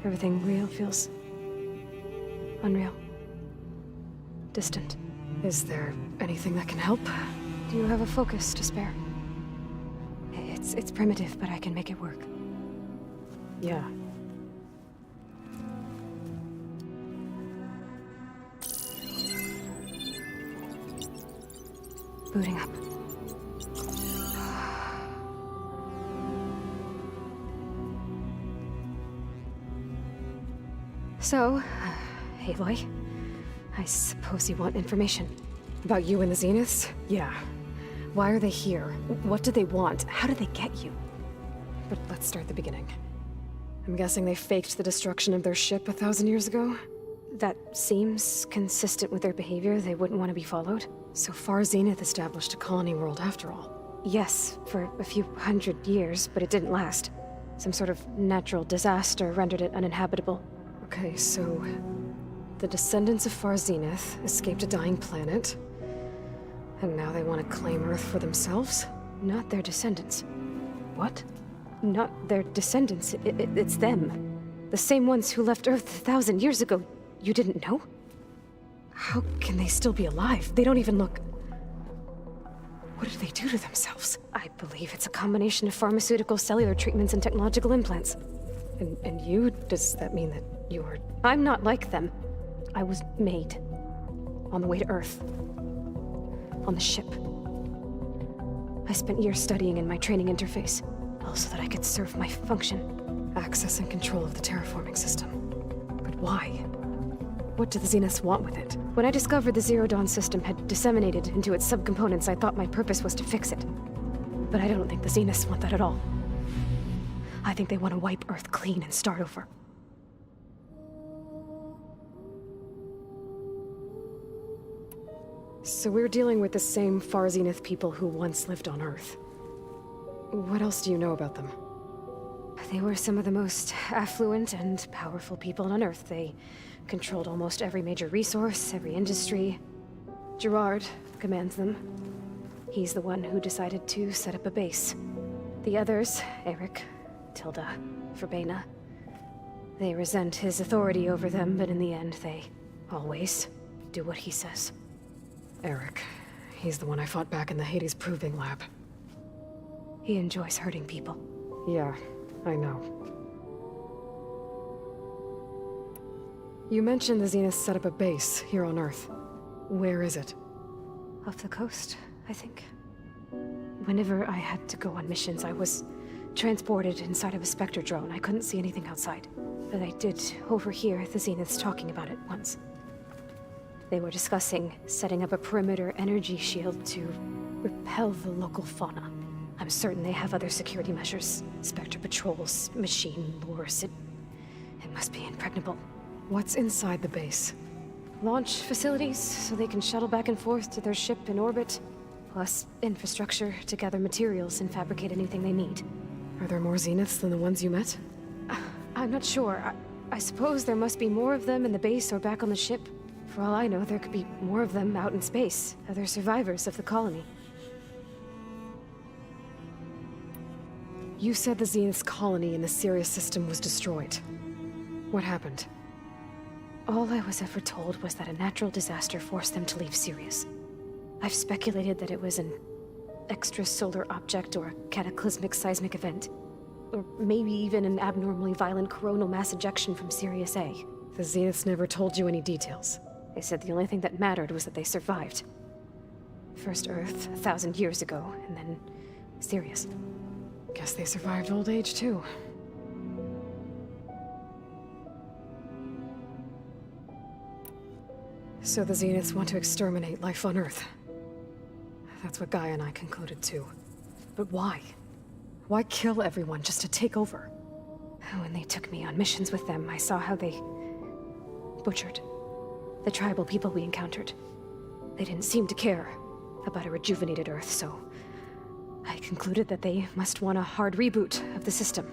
S11: Everything real feels unreal. Distant.
S1: Is there anything that can help?
S11: Do you have a focus to spare? It's primitive, but I can make it work.
S1: Yeah.
S11: Booting up.
S1: So, Aloy, I suppose you want information. About you and the Zeniths? Yeah. Why are they here? What do they want? How did they get you? But let's start at the beginning. I'm guessing they faked the destruction of their ship 1,000 years ago?
S11: That seems consistent with their behavior. They wouldn't want to be followed.
S1: So far, Zenith established a colony world after all.
S11: Yes, for a few hundred years, but it didn't last. Some sort of natural disaster rendered it uninhabitable.
S1: Okay, so the descendants of Far Zenith escaped a dying planet, and now they want to claim Earth for themselves?
S11: Not their descendants.
S1: What?
S11: Not their descendants. It's them. The same ones who left Earth 1,000 years ago. You didn't know?
S1: How can they still be alive? They don't even look... What did they do to themselves?
S11: I believe it's a combination of pharmaceutical, cellular treatments, and technological implants.
S1: And you? Does that mean that you're...
S11: I'm not like them. I was made. On the way to Earth. On the ship. I spent years studying in my training interface, all so that I could serve my function.
S1: Access and control of the terraforming system. But why? What do the Zeniths want with it?
S11: When I discovered the Zero Dawn system had disseminated into its subcomponents, I thought my purpose was to fix it. But I don't think the Zeniths want that at all. I think they want to wipe Earth clean and start over.
S1: So we're dealing with the same Far Zenith people who once lived on Earth. What else do you know about them?
S11: They were some of the most affluent and powerful people on Earth. They controlled almost every major resource, every industry. Gerard commands them. He's the one who decided to set up a base. The others, Eric, Tilda, Verbena, they resent his authority over them, but in the end, they always do what he says.
S1: Eric. He's the one I fought back in the Hades Proving Lab.
S11: He enjoys hurting people.
S1: Yeah, I know. You mentioned the Zeniths set up a base here on Earth. Where is it?
S11: Off the coast, I think. Whenever I had to go on missions, I was transported inside of a Spectre drone. I couldn't see anything outside. But I did overhear the Zeniths talking about it once. They were discussing setting up a perimeter energy shield to repel the local fauna. I'm certain they have other security measures. Spectre patrols, machine lures. It must be impregnable.
S1: What's inside the base?
S11: Launch facilities, so they can shuttle back and forth to their ship in orbit. Plus infrastructure to gather materials and fabricate anything they need.
S1: Are there more Zeniths than the ones you met?
S11: I'm not sure. I suppose there must be more of them in the base or back on the ship. For all I know, there could be more of them out in space, other survivors of the colony.
S1: You said the Zenith's colony in the Sirius system was destroyed. What happened?
S11: All I was ever told was that a natural disaster forced them to leave Sirius. I've speculated that it was an extrasolar object or a cataclysmic seismic event. Or maybe even an abnormally violent coronal mass ejection from Sirius A.
S1: The Zeniths never told you any details.
S11: They said the only thing that mattered was that they survived. First Earth, 1,000 years ago, and then Sirius.
S1: Guess they survived old age, too. So the Zeniths want to exterminate life on Earth. That's what Gaia and I concluded too. But why? Why kill everyone just to take over?
S11: When they took me on missions with them, I saw how they butchered the tribal people we encountered. They didn't seem to care about a rejuvenated Earth, so I concluded that they must want a hard reboot of the system.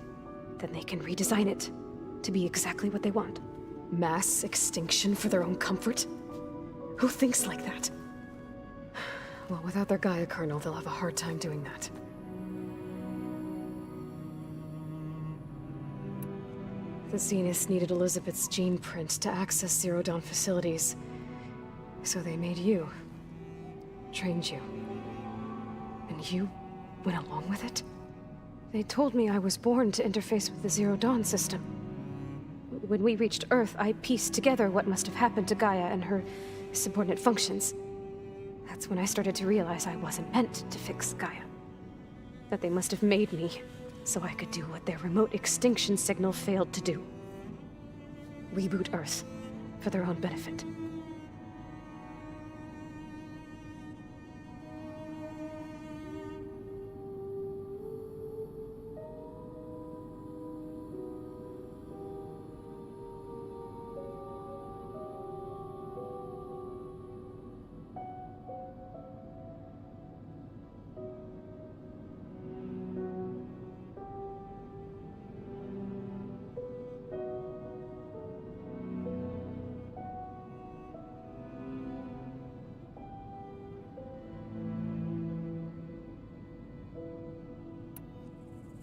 S11: Then they can redesign it to be exactly what they want.
S1: Mass extinction for their own comfort? Who thinks like that? Well, without their Gaia kernel, they'll have a hard time doing that. The Zeniths needed Elizabeth's gene print to access Zero Dawn facilities. So they made you. Trained you. And you went along with it? They told me I was born to interface with the Zero Dawn system. When we reached Earth, I pieced together what must have happened to Gaia and her subordinate functions. That's when I started to realize I wasn't meant to fix Gaia. That they must have made me so I could do what their remote extinction signal failed to do. Reboot Earth for their own benefit.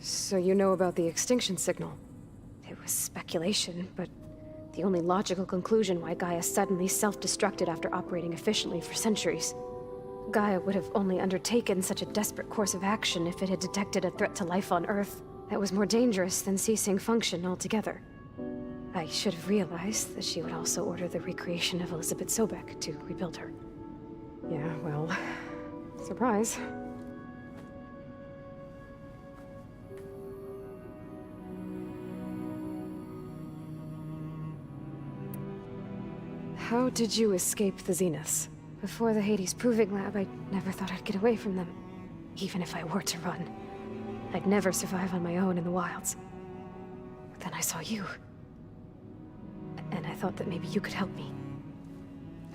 S1: So you know about the extinction signal?
S11: It was speculation, but the only logical conclusion why Gaia suddenly self-destructed after operating efficiently for centuries. Gaia would have only undertaken such a desperate course of action if it had detected a threat to life on Earth that was more dangerous than ceasing function altogether. I should have realized that she would also order the recreation of Elizabeth Sobek to rebuild her.
S1: Yeah, well, surprise. How did you escape the Zeniths?
S11: Before the Hades Proving Lab, I never thought I'd get away from them. Even if I were to run. I'd never survive on my own in the wilds. But then I saw you. And I thought that maybe you could help me.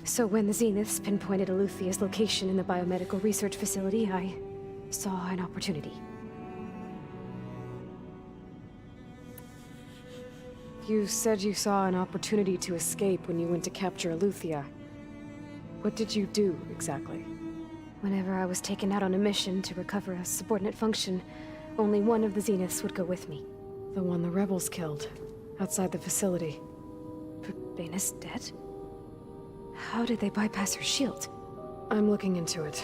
S11: So when the Zeniths pinpointed Eluthia's location in the biomedical research facility, I saw an opportunity.
S1: You said you saw an opportunity to escape when you went to capture Eluthia. What did you do, exactly?
S11: Whenever I was taken out on a mission to recover a subordinate function, only one of the Zeniths would go with me.
S1: The one the rebels killed, outside the facility.
S11: Baina's dead? How did they bypass her shield?
S1: I'm looking into it.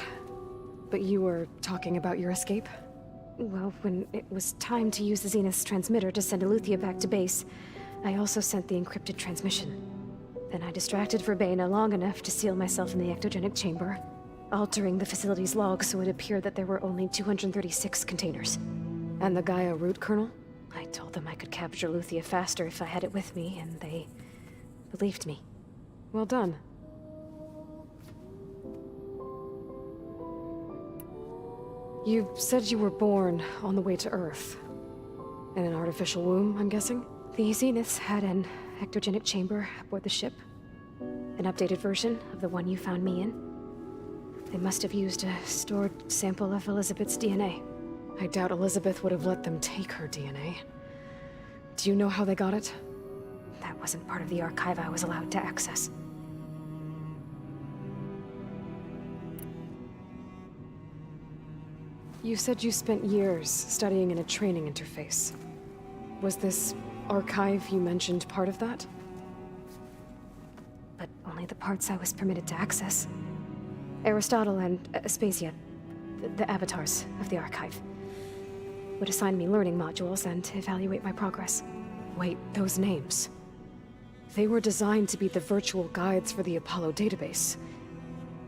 S1: But you were talking about your escape?
S11: Well, when it was time to use the Zenith's transmitter to send Eluthia back to base, I also sent the encrypted transmission. Then I distracted Verbaina long enough to seal myself in the ectogenic chamber, altering the facility's log so it appeared that there were only 236 containers.
S1: And the Gaia root kernel?
S11: I told them I could capture Eluthia faster if I had it with me, and they believed me.
S1: Well done. You said you were born on the way to Earth. In an artificial womb, I'm guessing?
S11: The Zeniths had an ectogenic chamber aboard the ship. An updated version of the one you found me in. They must have used a stored sample of Elizabeth's DNA.
S1: I doubt Elizabeth would have let them take her DNA. Do you know how they got it?
S11: That wasn't part of the archive I was allowed to access.
S1: You said you spent years studying in a training interface. Was this archive you mentioned part of that?
S11: But only the parts I was permitted to access. Aristotle and Aspasia, the avatars of the archive, would assign me learning modules and evaluate my progress.
S1: Wait, those names. They were designed to be the virtual guides for the Apollo database,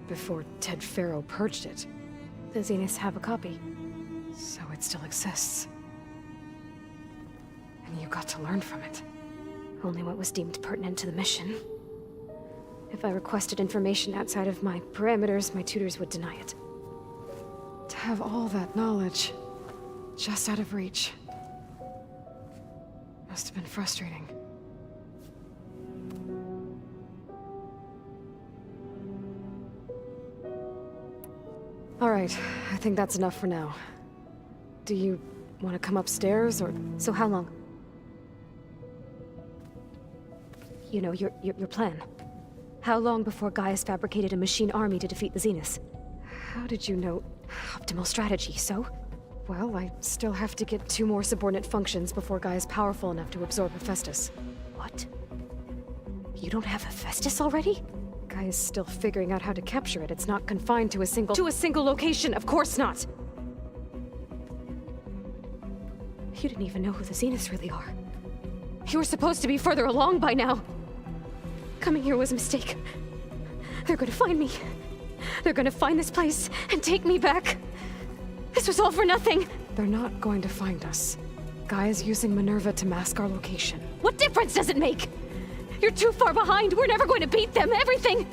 S1: before Ted Faro purged it.
S11: The Zeniths have a copy.
S1: So it still exists. And you got to learn from it.
S11: Only what was deemed pertinent to the mission. If I requested information outside of my parameters, my tutors would deny it.
S1: have all that knowledge just out of reach. Must have been frustrating. All right, I think that's enough for now. Do you want to come upstairs, or...
S11: So how long? You know, your plan. How long before Gaius fabricated a machine army to defeat the Zeniths?
S1: How did you know?
S11: Optimal strategy, so?
S1: Well, I still have to get 2 more subordinate functions before Gaia's powerful enough to absorb Hephaestus.
S11: What? You don't have Hephaestus already?
S1: Gaia's still figuring out how to capture it. It's not confined to a single... To a single location, of course not!
S11: You didn't even know who the Zeniths really are. You were supposed to be further along by now. Coming here was a mistake. They're gonna find me. They're gonna find this place and take me back. This was all for nothing.
S1: They're not going to find us. Gaia's using Minerva to mask our location.
S11: What difference does it make? You're too far behind. We're never going to beat them. Everything,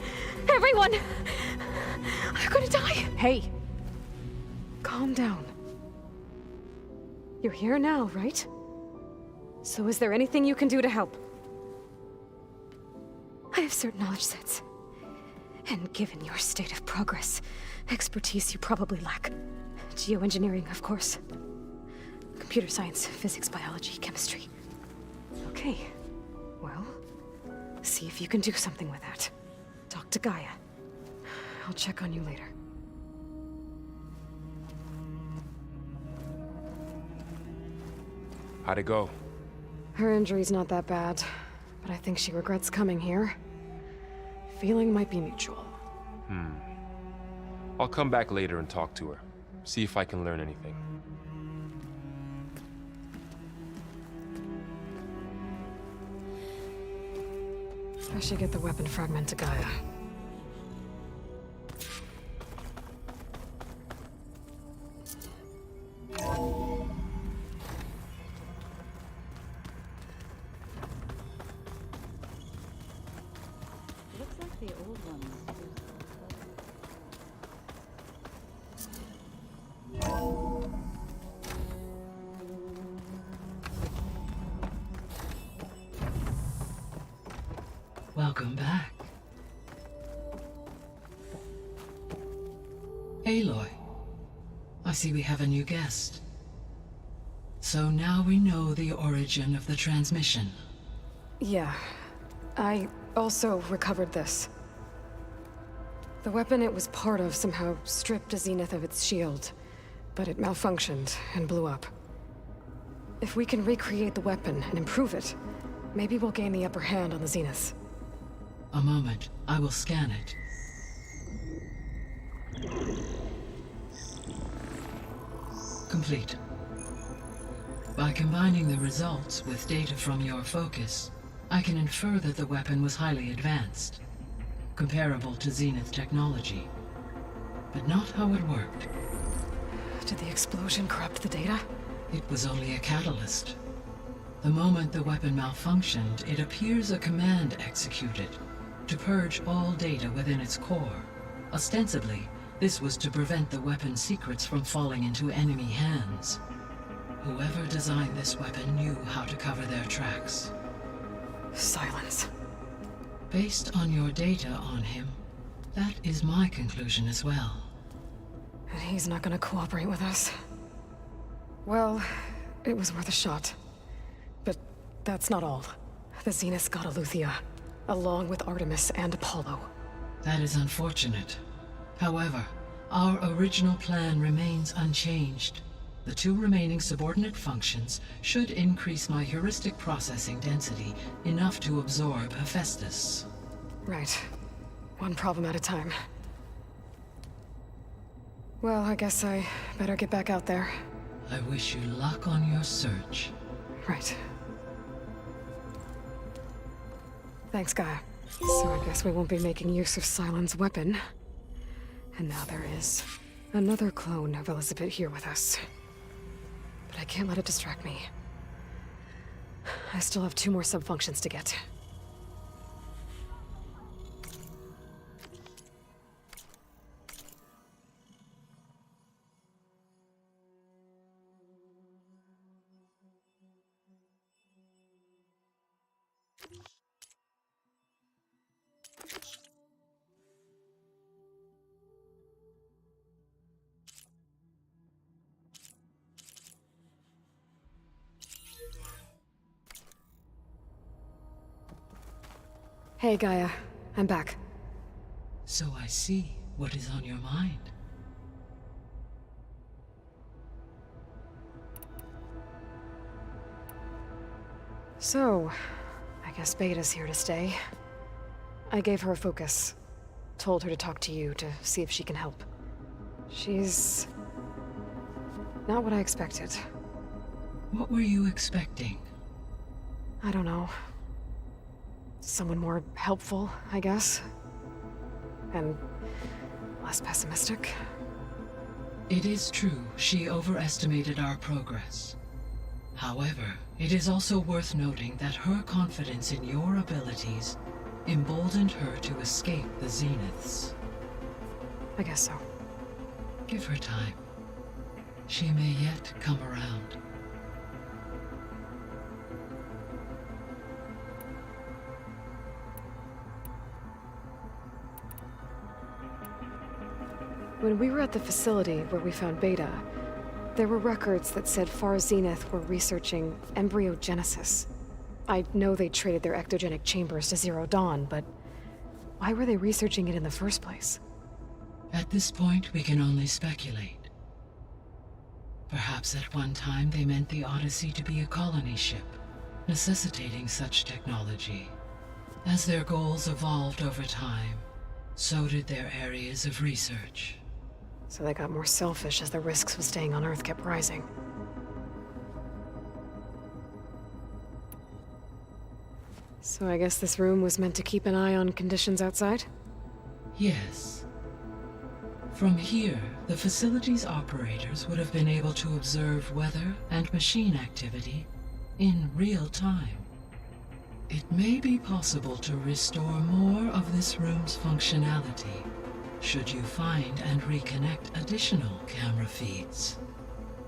S11: everyone, are gonna die.
S1: Hey, calm down. You're here now, right? So is there anything you can do to help?
S11: I have certain knowledge sets. And given your state of progress, expertise you probably lack. Geoengineering, of course. Computer science, physics, biology, chemistry.
S1: Okay. Well, see if you can do something with that. Talk to Gaia. I'll check on you later.
S12: How'd it go?
S1: Her injury's not that bad, but I think she regrets coming here. Feeling might be mutual.
S12: I'll come back later and talk to her. See if I can learn anything.
S1: I should get the weapon fragment to Gaia.
S23: Looks like the old one.
S3: Welcome back. Aloy, I see we have a new guest. So now we know the origin of the transmission.
S1: Yeah. I also recovered this. The weapon it was part of somehow stripped a Zenith of its shield, but it malfunctioned and blew up. If we can recreate the weapon and improve it, maybe we'll gain the upper hand on the Zeniths.
S3: A moment, I will scan it. Complete. By combining the results with data from your focus, I can infer that the weapon was highly advanced, comparable to Zenith technology, but not how it worked.
S1: Did the explosion corrupt the data?
S3: It was only a catalyst. The moment the weapon malfunctioned, it appears a command executed to purge all data within its core. Ostensibly, this was to prevent the weapon's secrets from falling into enemy hands. Whoever designed this weapon knew how to cover their tracks.
S1: Silence.
S3: Based on your data on him, that is my conclusion as well.
S1: And he's not gonna cooperate with us. Well, it was worth a shot. But that's not all. The Zeniths got Eleuthia, along with Artemis and Apollo.
S3: That is unfortunate. However, our original plan remains unchanged. The 2 remaining subordinate functions should increase my heuristic processing density enough to absorb Hephaestus.
S1: Right. One problem at a time. Well, I guess I better get back out there.
S3: I wish you luck on your search.
S1: Right. Thanks, Gaia. So I guess we won't be making use of Cylon's weapon. And now there is another clone of Elizabeth here with us. But I can't let it distract me. I still have 2 more sub-functions to get. Hey, Gaia. I'm back.
S3: So I see what is on your mind.
S1: So, I guess Beta's here to stay. I gave her a focus. Told her to talk to you to see if she can help. She's... not what I expected.
S3: What were you expecting?
S1: I don't know. Someone more helpful, I guess. And less pessimistic.
S3: It is true, she overestimated our progress. However, it is also worth noting that her confidence in your abilities emboldened her to escape the Zeniths.
S1: I guess so.
S3: Give her time. She may yet come around.
S1: When we were at the facility where we found Beta, there were records that said Far Zenith were researching embryogenesis. I know they traded their ectogenic chambers to Zero Dawn, but why were they researching it in the first place?
S3: At this point, we can only speculate. Perhaps at one time they meant the Odyssey to be a colony ship, necessitating such technology. As their goals evolved over time, so did their areas of research.
S1: So they got more selfish as the risks of staying on Earth kept rising. So I guess this room was meant to keep an eye on conditions outside?
S3: Yes. From here, the facility's operators would have been able to observe weather and machine activity in real time. It may be possible to restore more of this room's functionality should you find and reconnect additional camera feeds.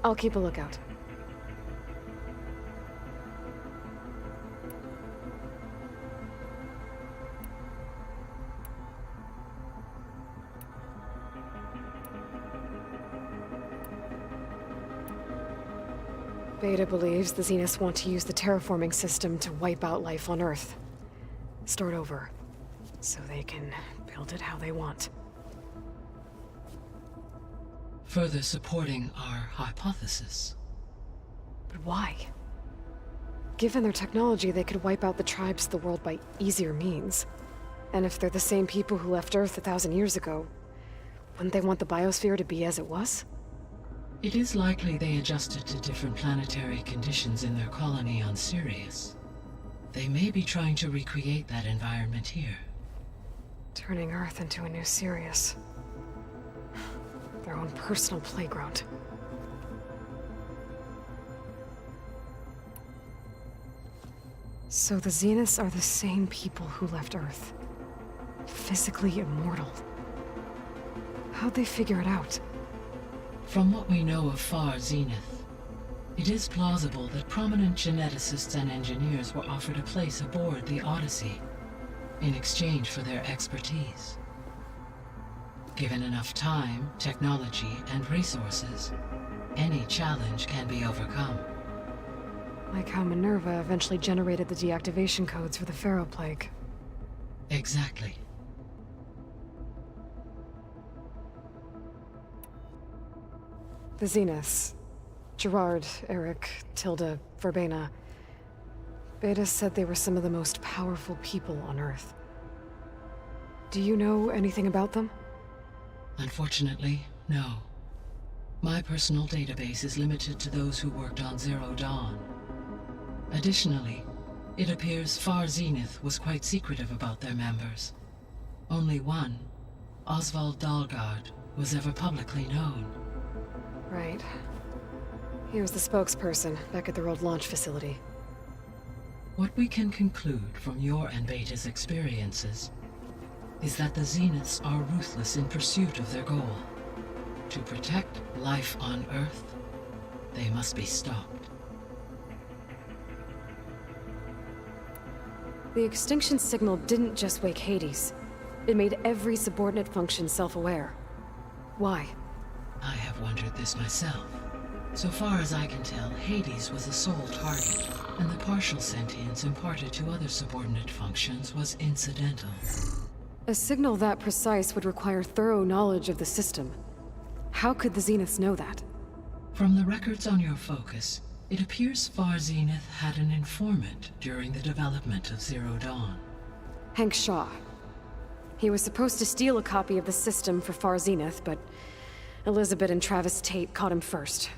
S1: I'll keep a lookout. Beta believes the Zeniths want to use the terraforming system to wipe out life on Earth. Start over, so they can build it how they want.
S3: Further supporting our hypothesis.
S1: But why? Given their technology, they could wipe out the tribes of the world by easier means. And if they're the same people who left Earth 1,000 years ago, wouldn't they want the biosphere to be as it was?
S3: It is likely they adjusted to different planetary conditions in their colony on Sirius. They may be trying to recreate that environment here.
S1: Turning Earth into a new Sirius. Their own personal playground. So the Zeniths are the same people who left Earth. Physically immortal. How'd they figure it out?
S3: From what we know of Far Zenith, it is plausible that prominent geneticists and engineers were offered a place aboard the Odyssey in exchange for their expertise. Given enough time, technology, and resources, any challenge can be overcome.
S1: Like how Minerva eventually generated the deactivation codes for the Pharaoh Plague.
S3: Exactly.
S1: The Zeniths. Gerard, Eric, Tilda, Verbena. Beta said they were some of the most powerful people on Earth. Do you know anything about them?
S3: Unfortunately, no. My personal database is limited to those who worked on Zero Dawn. Additionally, it appears Far Zenith was quite secretive about their members. Only one, Oswald Dahlgard, was ever publicly known.
S1: Right. He was the spokesperson back at their old launch facility.
S3: What we can conclude from your and Beta's experiences is that the Zeniths are ruthless in pursuit of their goal. To protect life on Earth, they must be stopped.
S1: The extinction signal didn't just wake Hades. It made every subordinate function self-aware. Why?
S3: I have wondered this myself. So far as I can tell, Hades was a sole target, and the partial sentience imparted to other subordinate functions was incidental.
S1: A signal that precise would require thorough knowledge of the system. How could the Zeniths know that?
S3: From the records on your focus, it appears Far Zenith had an informant during the development of Zero Dawn.
S1: Hank Shaw. He was supposed to steal a copy of the system for Far Zenith, but Elizabeth and Travis Tate caught him first.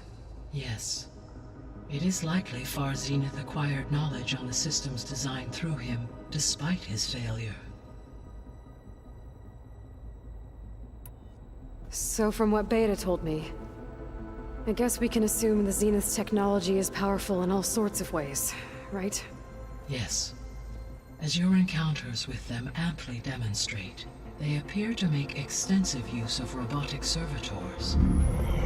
S3: Yes. It is likely Far Zenith acquired knowledge on the systems designed through him, despite his failure.
S1: So from what Beta told me, I guess we can assume the Zenith's technology is powerful in all sorts of ways, right?
S3: Yes. As your encounters with them amply demonstrate, they appear to make extensive use of robotic servitors.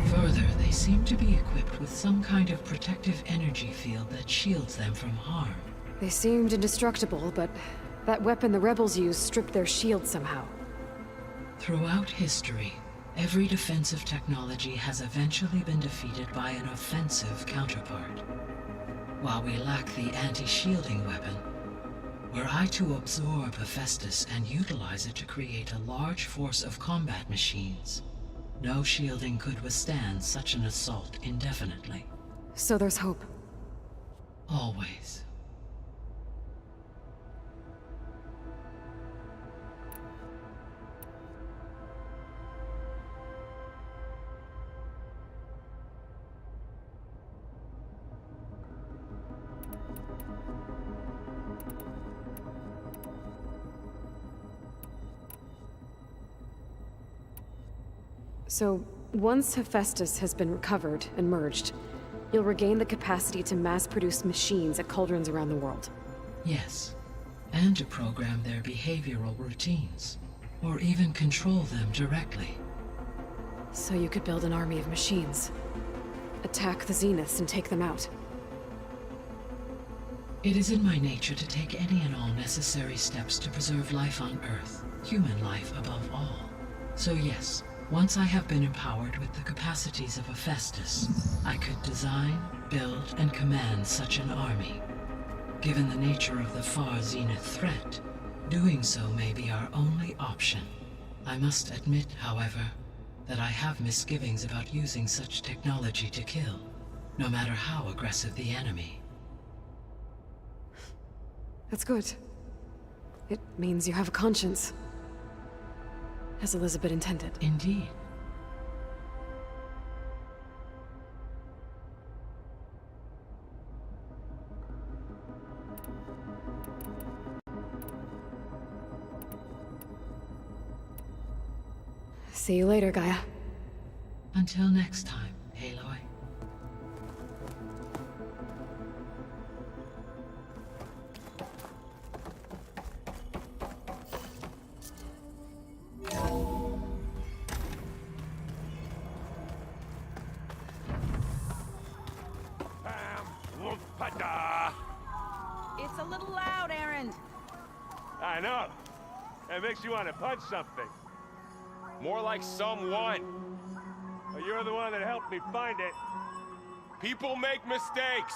S3: Further, they seem to be equipped with some kind of protective energy field that shields them from harm.
S1: They seemed indestructible, but that weapon the rebels used stripped their shield somehow.
S3: Throughout history, every defensive technology has eventually been defeated by an offensive counterpart. While we lack the anti-shielding weapon, were I to absorb Hephaestus and utilize it to create a large force of combat machines, no shielding could withstand such an assault indefinitely.
S1: So there's hope.
S3: Always.
S1: So, once Hephaestus has been recovered and merged, you'll regain the capacity to mass-produce machines at cauldrons around the world.
S3: Yes, and to program their behavioral routines, or even control them directly.
S1: So you could build an army of machines, attack the Zeniths and take them out.
S3: It is in my nature to take any and all necessary steps to preserve life on Earth, human life above all. So yes, once I have been empowered with the capacities of Hephaestus, I could design, build, and command such an army. Given the nature of the Far Zenith threat, doing so may be our only option. I must admit, however, that I have misgivings about using such technology to kill, no matter how aggressive the enemy.
S1: That's good. It means you have a conscience. As Elizabeth intended.
S3: Indeed.
S1: See you later, Gaia.
S3: Until next time, Aloy.
S9: It's a little loud, Erend.
S4: I know. It makes you want to punch something.
S21: More like someone.
S4: Well, you're the one that helped me find it.
S21: People make mistakes.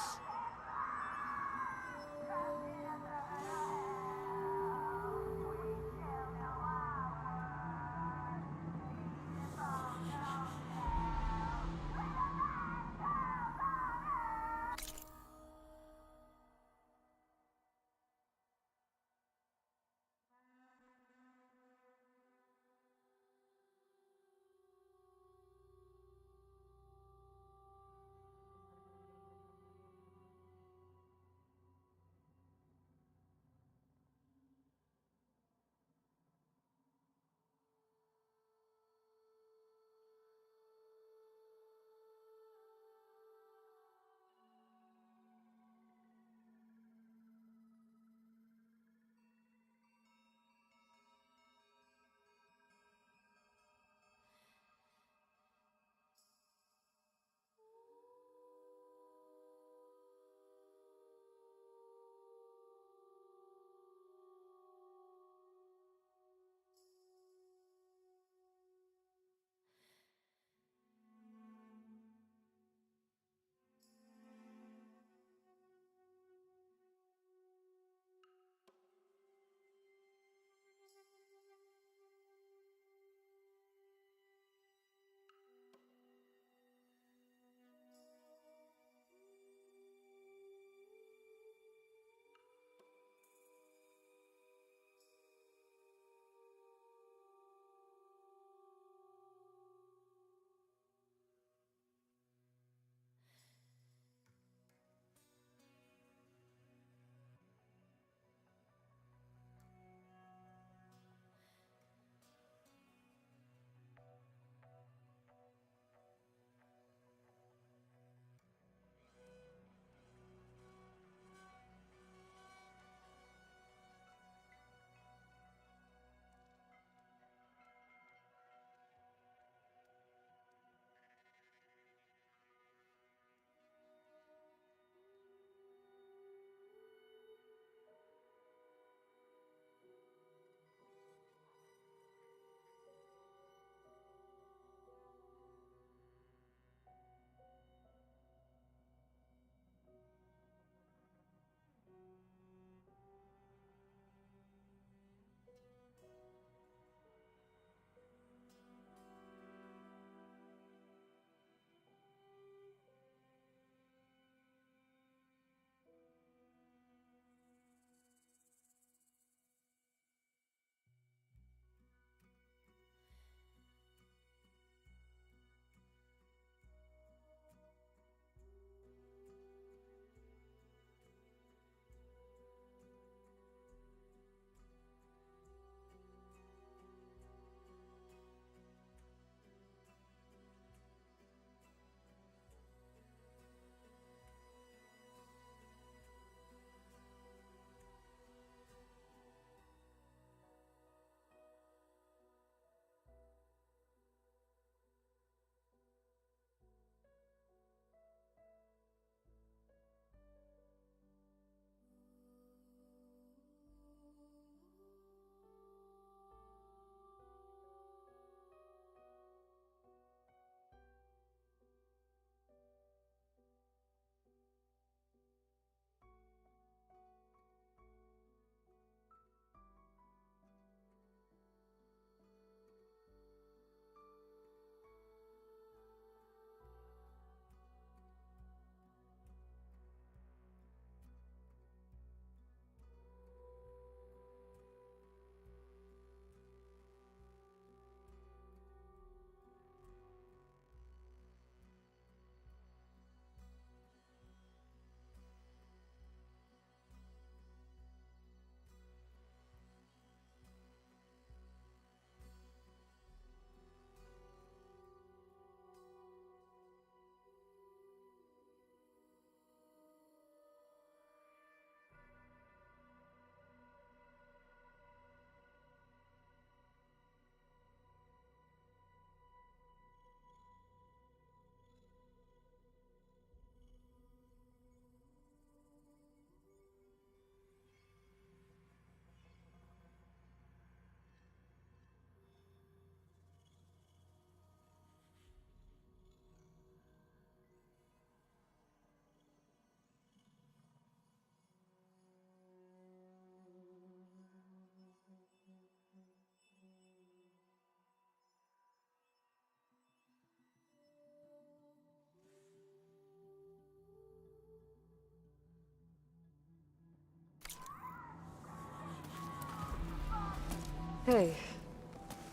S1: Hey,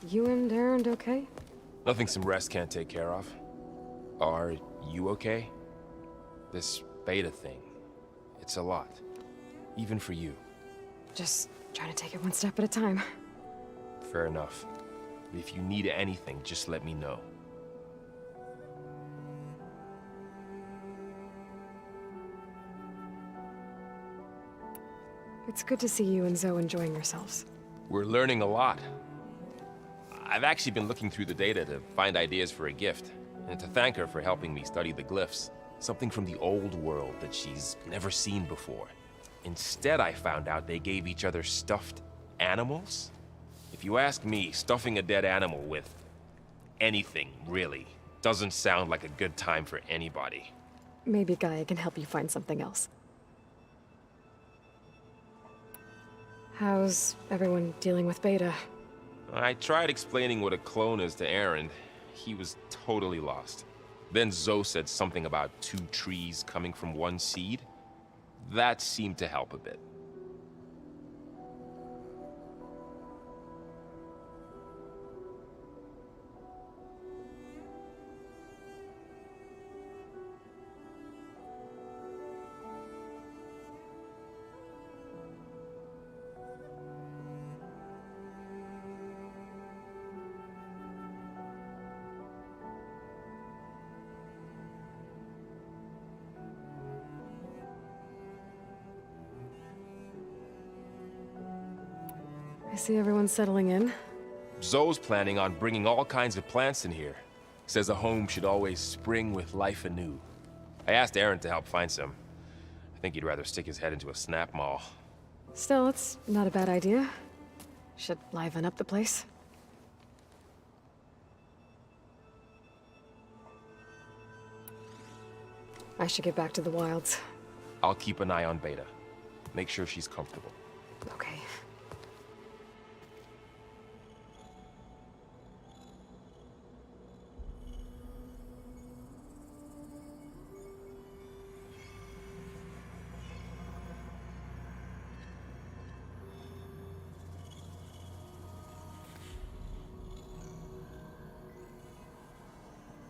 S1: you and Aaron okay?
S12: Nothing some rest can't take care of. Are you okay? This beta thing, it's a lot. Even for you.
S1: Just trying to take it one step at a time.
S12: Fair enough. If you need anything, just let me know.
S1: It's good to see you and Zoe enjoying yourselves.
S12: We're learning a lot. I've actually been looking through the data to find ideas for a gift, and to thank her for helping me study the glyphs. Something from the old world that she's never seen before. Instead, I found out they gave each other stuffed animals. If you ask me, stuffing a dead animal with anything, really, doesn't sound like a good time for anybody.
S1: Maybe Gaia can help you find something else. How's everyone dealing with Beta?
S12: I tried explaining what a clone is to Aaron. He was totally lost. Then Zoe said something about 2 trees coming from 1 seed. That seemed to help a bit.
S1: I see everyone's settling in.
S12: Zoe's planning on bringing all kinds of plants in here. Says a home should always spring with life anew. I asked Aaron to help find some. I think he'd rather stick his head into a snap mall.
S1: Still, it's not a bad idea. Should liven up the place. I should get back to the wilds.
S12: I'll keep an eye on Beta. Make sure she's comfortable.
S1: Okay.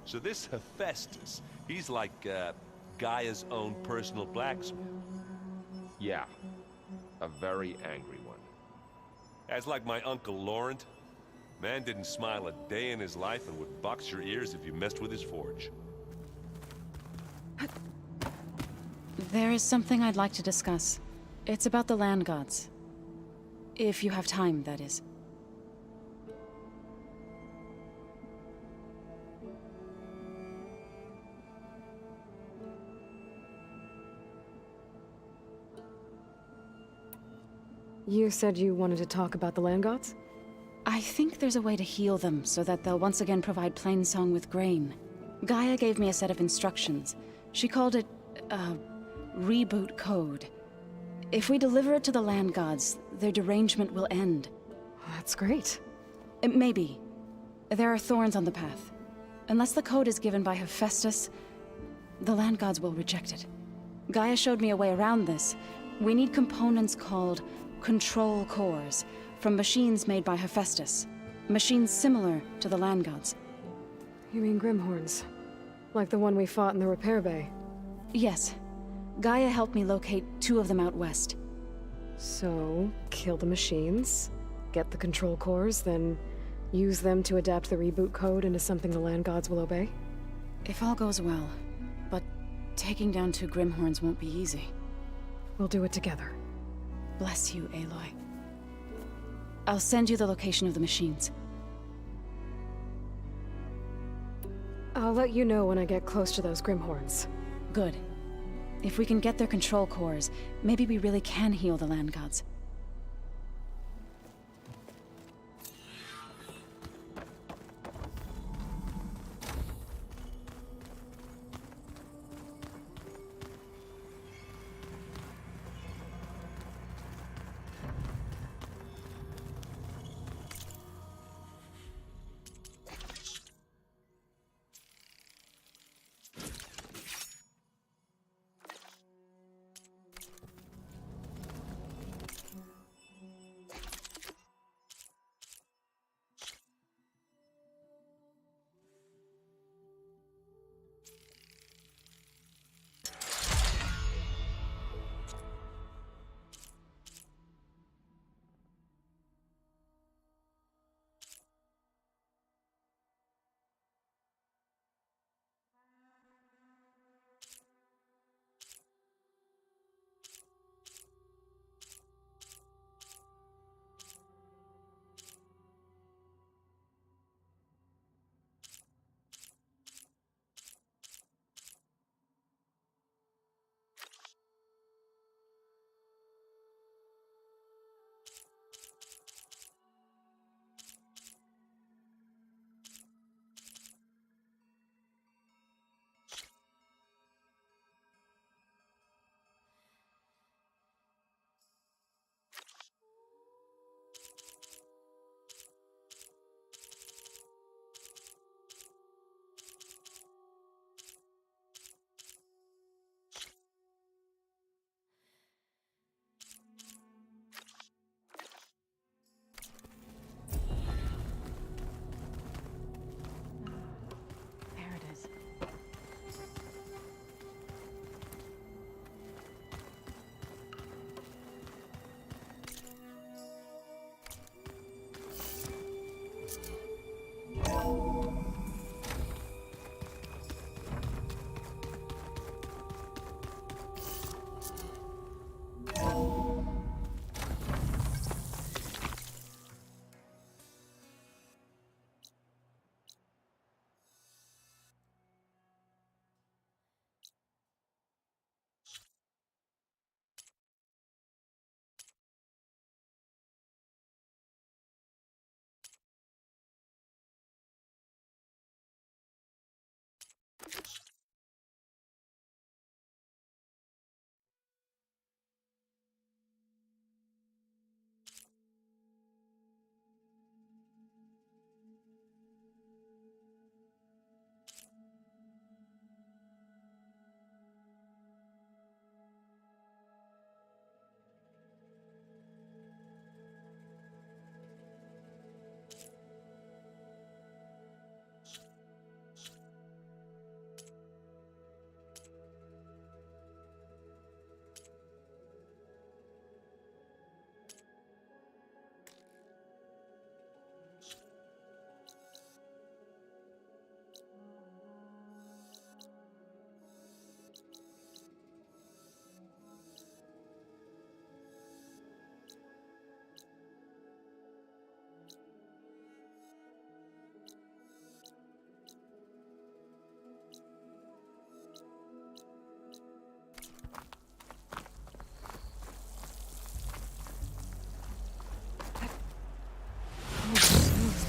S4: So this Hephaestus, he's like, Gaia's own personal blacksmith.
S12: Yeah. A very angry one.
S4: That's like my Uncle Laurent. Man didn't smile a day in his life and would box your ears if you messed with his forge.
S23: There is something I'd like to discuss. It's about the land gods. If you have time, that is.
S1: You said you wanted to talk about the land gods?
S23: I think there's a way to heal them so that they'll once again provide Plainsong with grain. Gaia gave me a set of instructions. She called it a reboot code. If we deliver it to the land gods, their derangement will end.
S1: That's great.
S23: Maybe. There are thorns on the path. Unless the code is given by Hephaestus, the land gods will reject it. Gaia showed me a way around this. We need components called control cores from machines made by Hephaestus. Machines similar to the land gods.
S1: You mean Grimhorns? Like the one we fought in the repair bay?
S23: Yes. Gaia helped me locate 2 of them out west.
S1: So, kill the machines, get the control cores, then use them to adapt the reboot code into something the land gods will obey?
S23: If all goes well. But taking down 2 Grimhorns won't be easy.
S1: We'll do it together.
S23: Bless you, Aloy. I'll send you the location of the machines.
S1: I'll let you know when I get close to those Grimhorns.
S23: Good. If we can get their control cores, maybe we really can heal the land gods.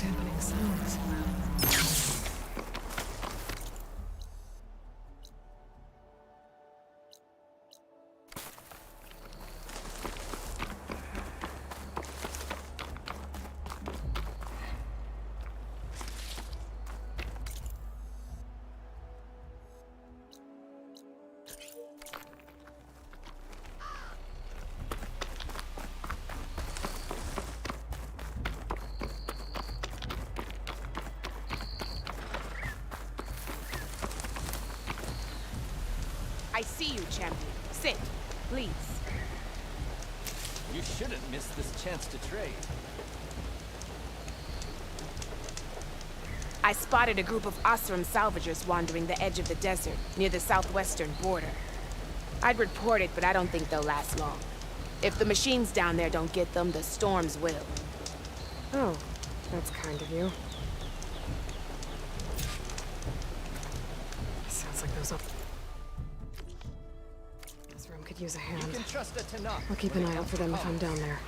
S1: Dampening sounds.
S9: I see you, champion. Sit, please.
S10: You shouldn't miss this chance to trade.
S9: I spotted a group of Osram salvagers wandering the edge of the desert, near the southwestern border. I'd report it, but I don't think they'll last long. If the machines down there don't get them, the storms will.
S1: Oh, that's kind of you. Sounds like those up. This room could use a hand.
S10: You can trust a Tanakh.
S1: I'll keep an eye out for them if I'm down there.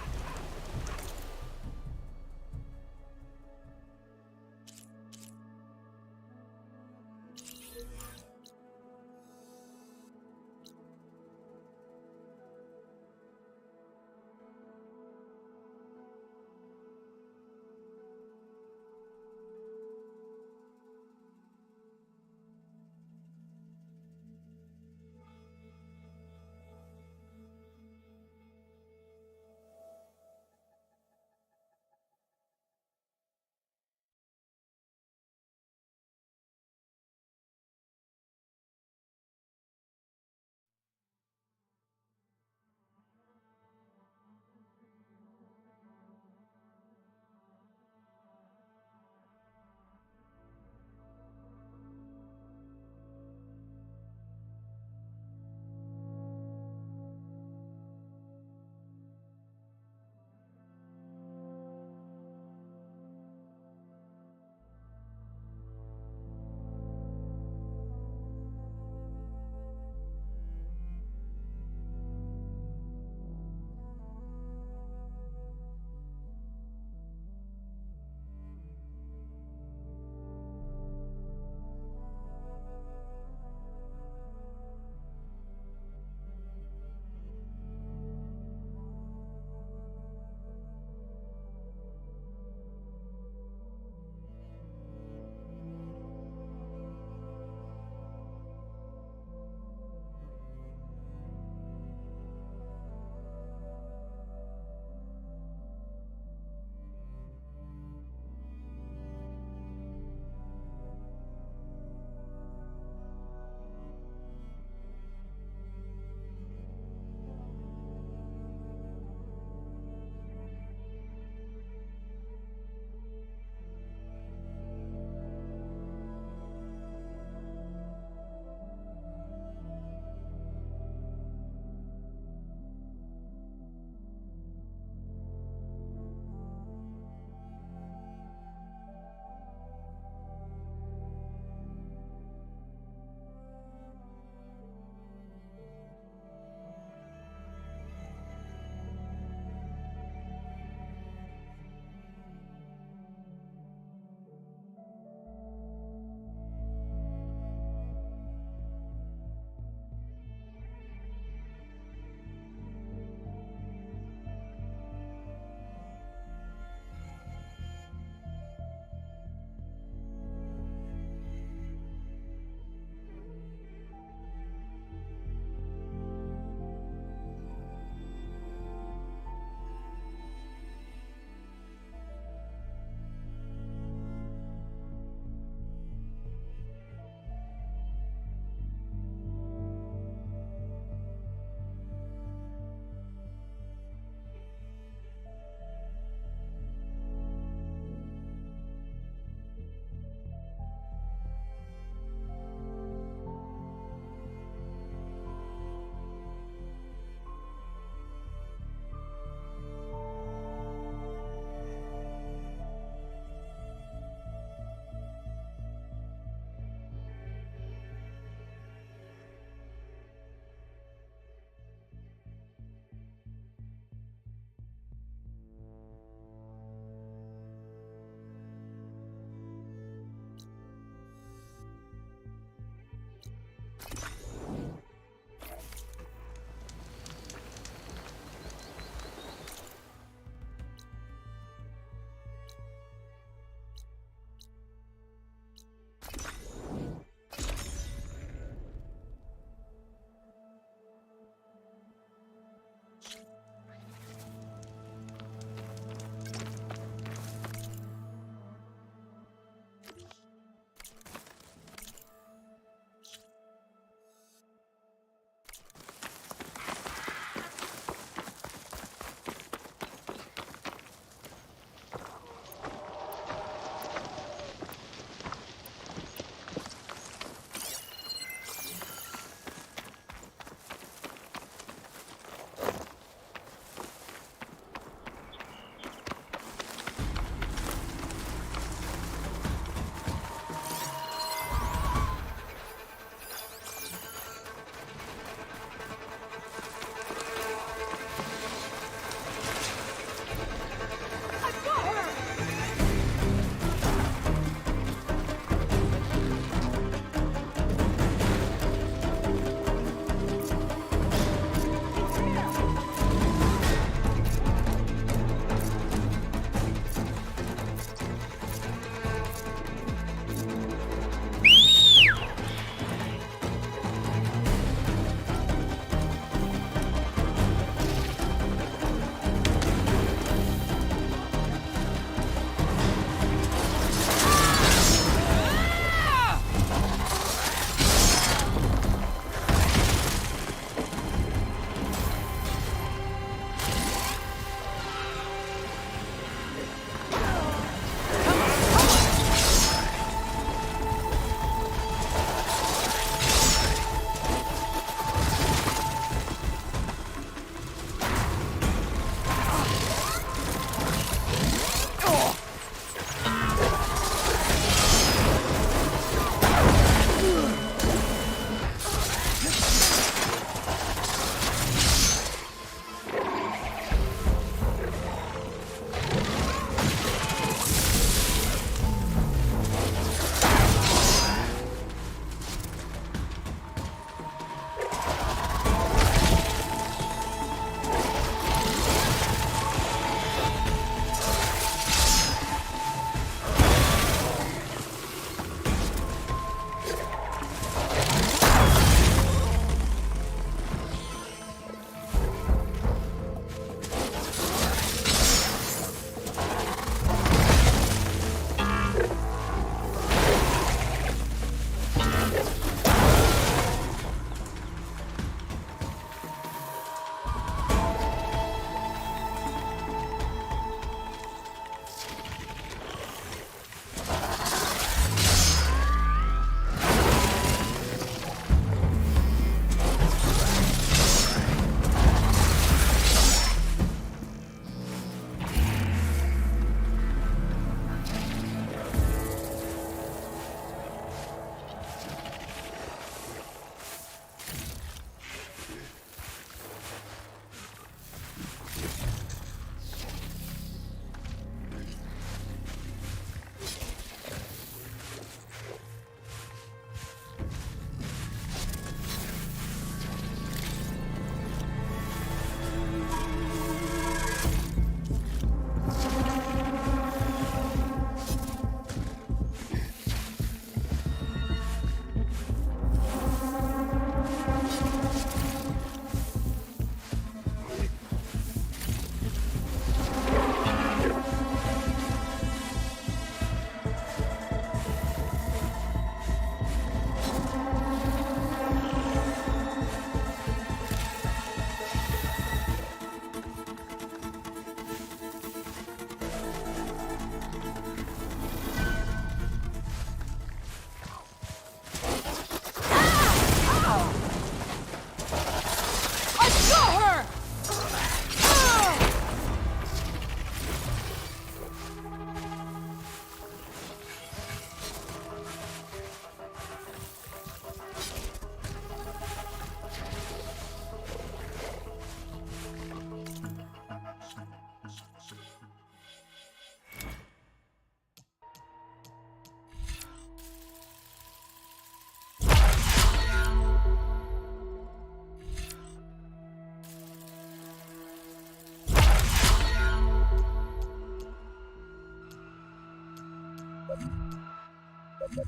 S8: Aloy,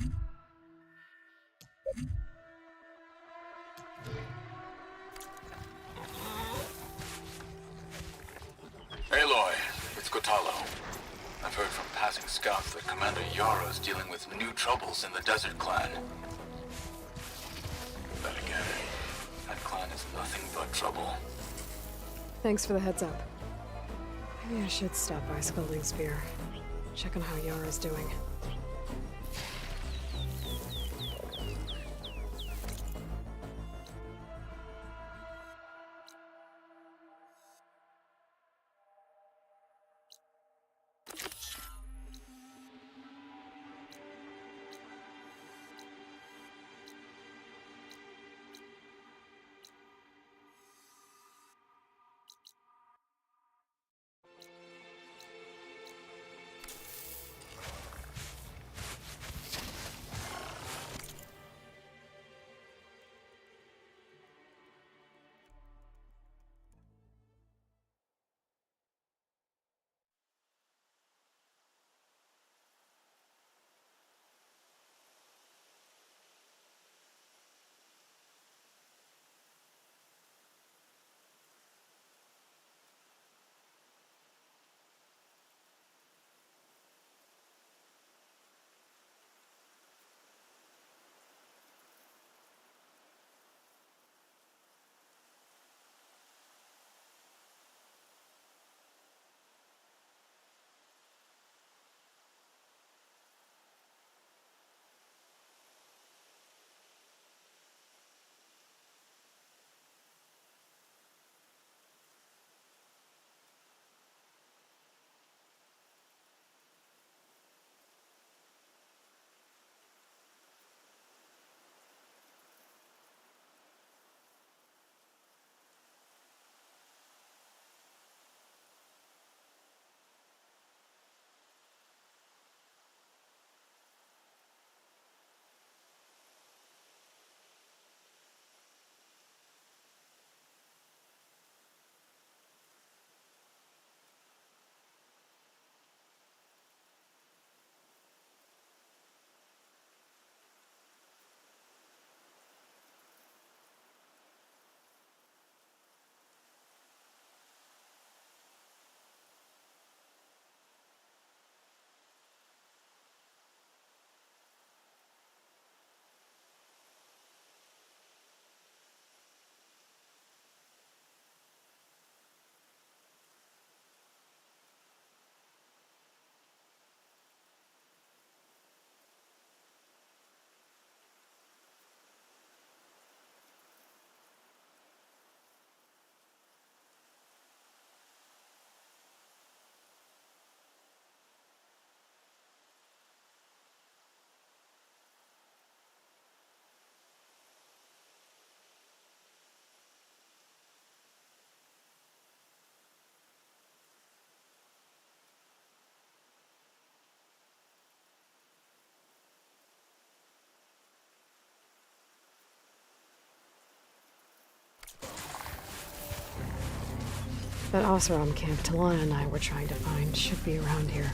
S8: it's Kotalo. I've heard from passing scouts that Commander Yara's dealing with new troubles in the Desert Clan. Then again, that clan is nothing but trouble.
S1: Thanks for the heads up. Maybe I should stop by Scolding Spear. Check on how Yara's doing. That Oseram camp Talana and I were trying to find should be around here.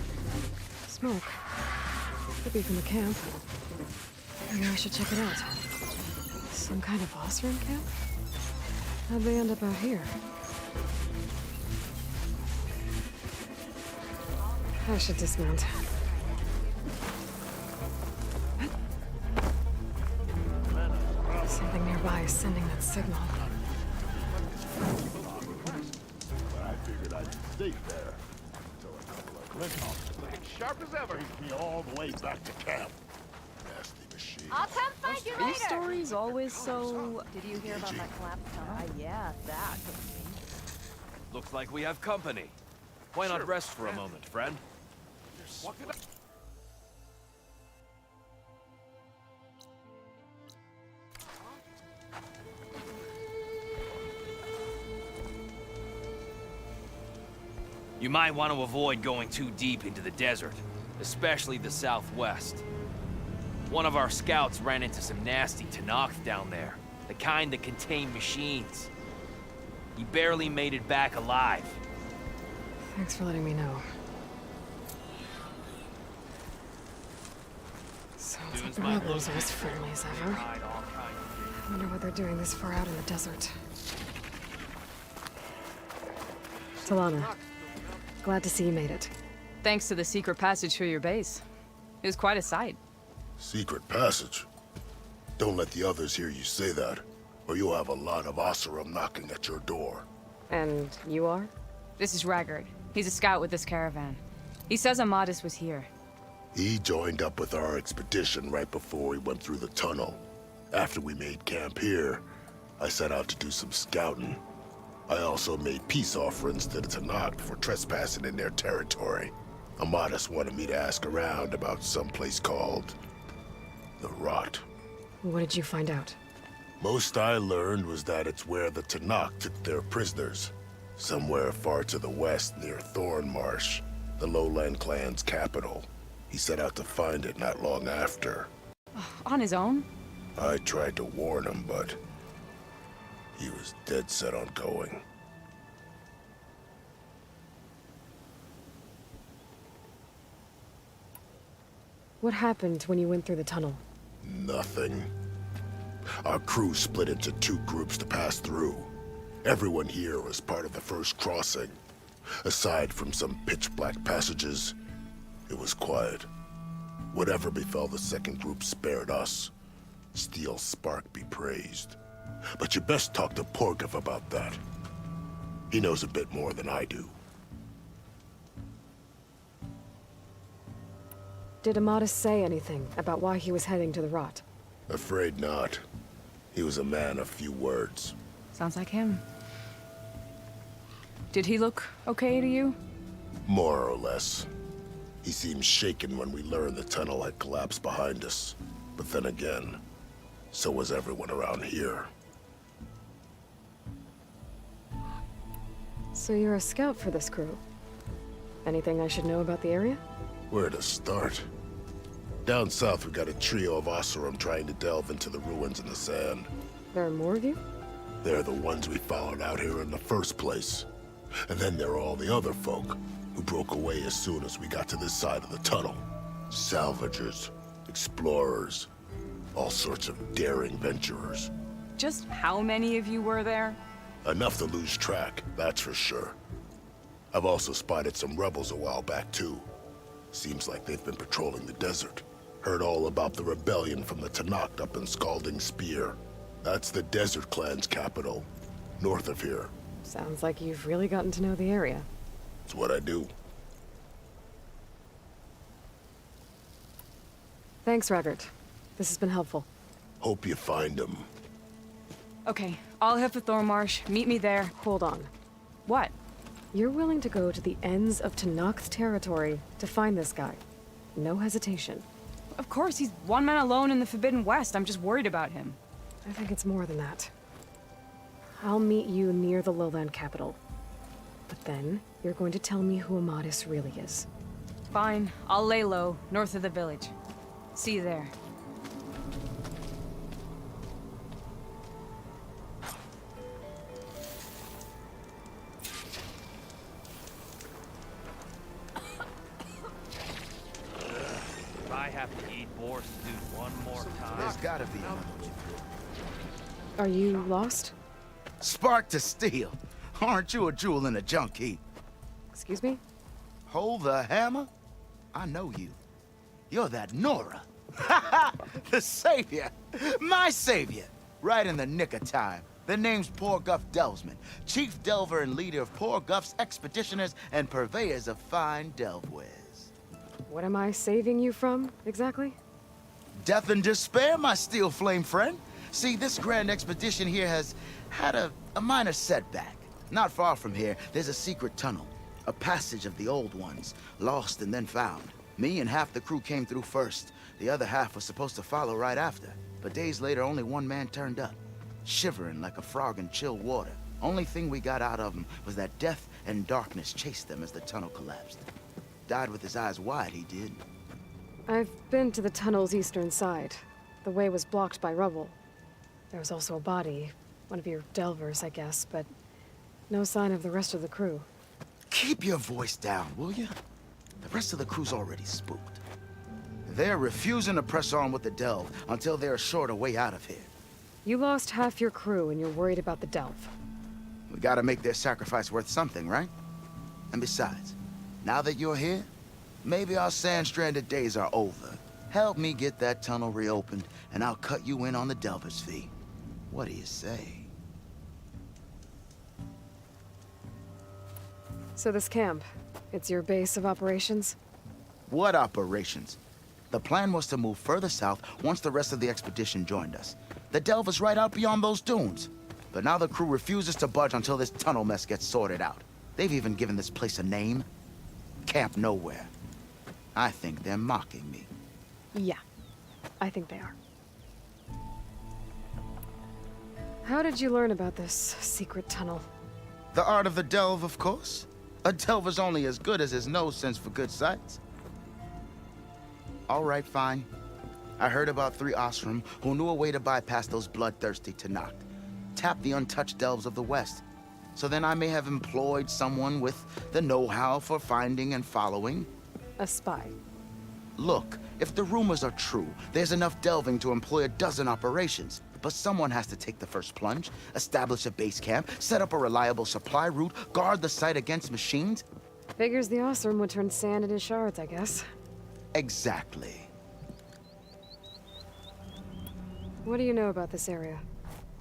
S1: Smoke. Could be from the camp. Maybe I should check it out. Some kind of Oseram camp? How'd they end up out here? I should dismount. Something nearby is sending that signal.
S13: I figured I'd stay there until a couple of Glenhoffs sharp as ever take me all the way back to camp. Nasty machine.
S18: I'll come find you
S15: Are
S18: later.
S15: these stories always so... Did you hear about that collapsed tunnel?
S10: Yeah, that.
S16: Looks like we have company. Why not rest for a moment, friend?
S13: What can I...
S16: You might want to avoid going too deep into the desert, especially the southwest. One of our scouts ran into some nasty Tenakth down there, the kind that contain machines. He barely made it back alive.
S1: Thanks for letting me know. So Sounds like the rebels are as friendly as ever. I wonder what they're doing this far out in the desert. Talana, glad to see you made it.
S2: Thanks to the secret passage through your base. It was quite a sight.
S13: Secret passage? Don't let the others hear you say that, or you'll have a lot of Oseram knocking at your door.
S1: And you are?
S2: This is Raggard. He's a scout with this caravan. He says Amadis was here.
S13: He joined up with our expedition right before we went through the tunnel. After we made camp here, I set out to do some scouting. I also made peace offerings to the Tenakth for trespassing in their territory. Amadis wanted me to ask around about some place called the Rot.
S1: What did you find out?
S13: Most I learned was that it's where the Tenakth took their prisoners. Somewhere far to the west near Thornmarsh, the Lowland clan's capital. He set out to find it not long after.
S2: On his own?
S13: I tried to warn him, but he was dead set on going.
S1: What happened when you went through the tunnel?
S13: Nothing. Our crew split into 2 groups to pass through. Everyone here was part of the first crossing. Aside from some pitch-black passages, it was quiet. Whatever befell the second group spared us. Steel Spark be praised. But you best talk to Porgov about that. He knows a bit more than I do.
S1: Did Amadis say anything about why he was heading to the Rot?
S13: Afraid not. He was a man of few words.
S2: Sounds like him. Did he look okay to you?
S13: More or less. He seemed shaken when we learned the tunnel had collapsed behind us. But then again, so was everyone around here.
S1: So you're a scout for this crew? Anything I should know about the area?
S13: Where to start? Down south, we got a trio of Oseram trying to delve into the ruins in the sand.
S1: There are more of you?
S13: They're the ones we followed out here in the first place. And then there are all the other folk, who broke away as soon as we got to this side of the tunnel. Salvagers, explorers, all sorts of daring venturers.
S2: Just how many of you were there?
S13: Enough to lose track, that's for sure. I've also spotted some rebels a while back, too. Seems like they've been patrolling the desert. Heard all about the rebellion from the Tenakth up in Scalding Spear. That's the Desert Clan's capital, north of here.
S1: Sounds like you've really gotten to know the area.
S13: It's what I do.
S1: Thanks, Raggard. This has been helpful.
S13: Hope you find him.
S2: Okay, I'll head for Thornmarsh. Meet me there.
S1: Hold on.
S2: What?
S1: You're willing to go to the ends of Tenakth territory to find this guy. No hesitation.
S2: Of course, he's one man alone in the Forbidden West. I'm just worried about him.
S1: I think it's more than that. I'll meet you near the Lowland capital. But then, you're going to tell me who Amadis really is.
S2: Fine. I'll lay low, north of the village. See you there.
S16: If I have to eat boar stew one more time...
S14: There's gotta be.
S1: Are you lost?
S14: Spark to steel. Aren't you a jewel in a junk heap?
S1: Excuse me?
S14: Hold the hammer? I know you. You're that Nora. The savior. My savior. Right in the nick of time. The name's Porguff Delvesman, chief delver and leader of Porguff's expeditioners and purveyors of fine delvewares.
S1: What am I saving you from, exactly?
S14: Death and despair, my steel flame friend. See, this grand expedition here has had a minor setback. Not far from here, there's a secret tunnel. A passage of the old ones, lost and then found. Me and half the crew came through first. The other half was supposed to follow right after. But days later, only one man turned up. Shivering like a frog in chill water. Only thing we got out of him was that death and darkness chased them as the tunnel collapsed. Died with his eyes wide, he did.
S1: I've been to the tunnel's eastern side. The way was blocked by rubble. There was also a body. One of your delvers, I guess, but no sign of the rest of the crew.
S14: Keep your voice down, will you? The rest of the crew's already spooked. They're refusing to press on with the delve until they're assured a way out of here.
S1: You lost half your crew and you're worried about the delve.
S14: We gotta make their sacrifice worth something, right? And besides, now that you're here, maybe our sand-stranded days are over. Help me get that tunnel reopened, and I'll cut you in on the delver's fee. What do you say?
S1: So this camp, it's your base of operations?
S14: What operations? The plan was to move further south once the rest of the expedition joined us. The delve is right out beyond those dunes. But now the crew refuses to budge until this tunnel mess gets sorted out. They've even given this place a name. Camp Nowhere. I think they're mocking me.
S1: Yeah, I think they are. How did you learn about this secret tunnel?
S14: The art of the delve, of course. A delver's only as good as his nose sense for good sights. All right, fine. I heard about 3 Osram who knew a way to bypass those bloodthirsty Tenakth. Tap the untouched delves of the West. So then I may have employed someone with the know-how for finding and following.
S1: A spy.
S14: Look, if the rumors are true, there's enough delving to employ a dozen operations. But someone has to take the first plunge, establish a base camp, set up a reliable supply route, guard the site against machines.
S1: Figures the Osram would turn sand into shards, I guess.
S14: Exactly.
S1: What do you know about this area?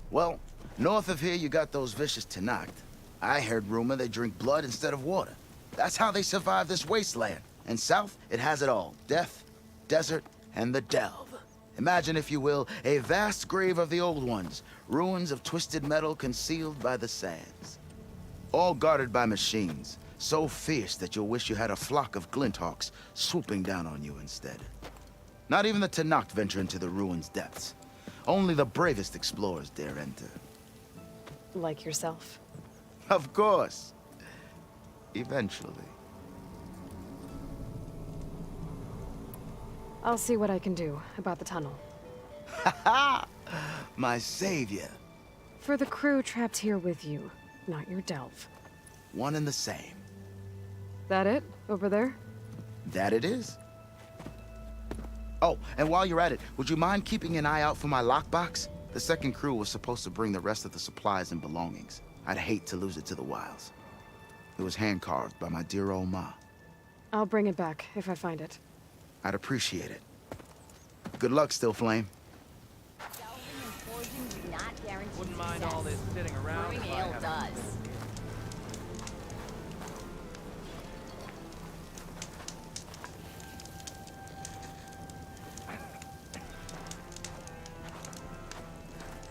S14: Well, north of here you got those vicious Tenakth. I heard rumor they drink blood instead of water. That's how they survive this wasteland. And south, it has it all. Death, desert, and the delve. Imagine, if you will, a vast grave of the old ones. Ruins of twisted metal concealed by the sands. All guarded by machines. So fierce that you'll wish you had a flock of glinthawks swooping down on you instead. Not even the Tenakth venture into the ruins' depths. Only the bravest explorers dare enter.
S1: Like yourself.
S14: Of course. Eventually.
S1: I'll see what I can do about the tunnel.
S14: Ha-ha! My savior.
S1: For the crew trapped here with you, not your delve.
S14: One and the same.
S1: That it? Over there?
S14: That it is. Oh, and while you're at it, would you mind keeping an eye out for my lockbox? The second crew was supposed to bring the rest of the supplies and belongings. I'd hate to lose it to the wilds. It was hand-carved by my dear old ma.
S1: I'll bring it back if I find it.
S14: I'd appreciate it. Good luck, Still Flame.
S10: Wouldn't mind all this sitting around.
S15: Brewing ale does.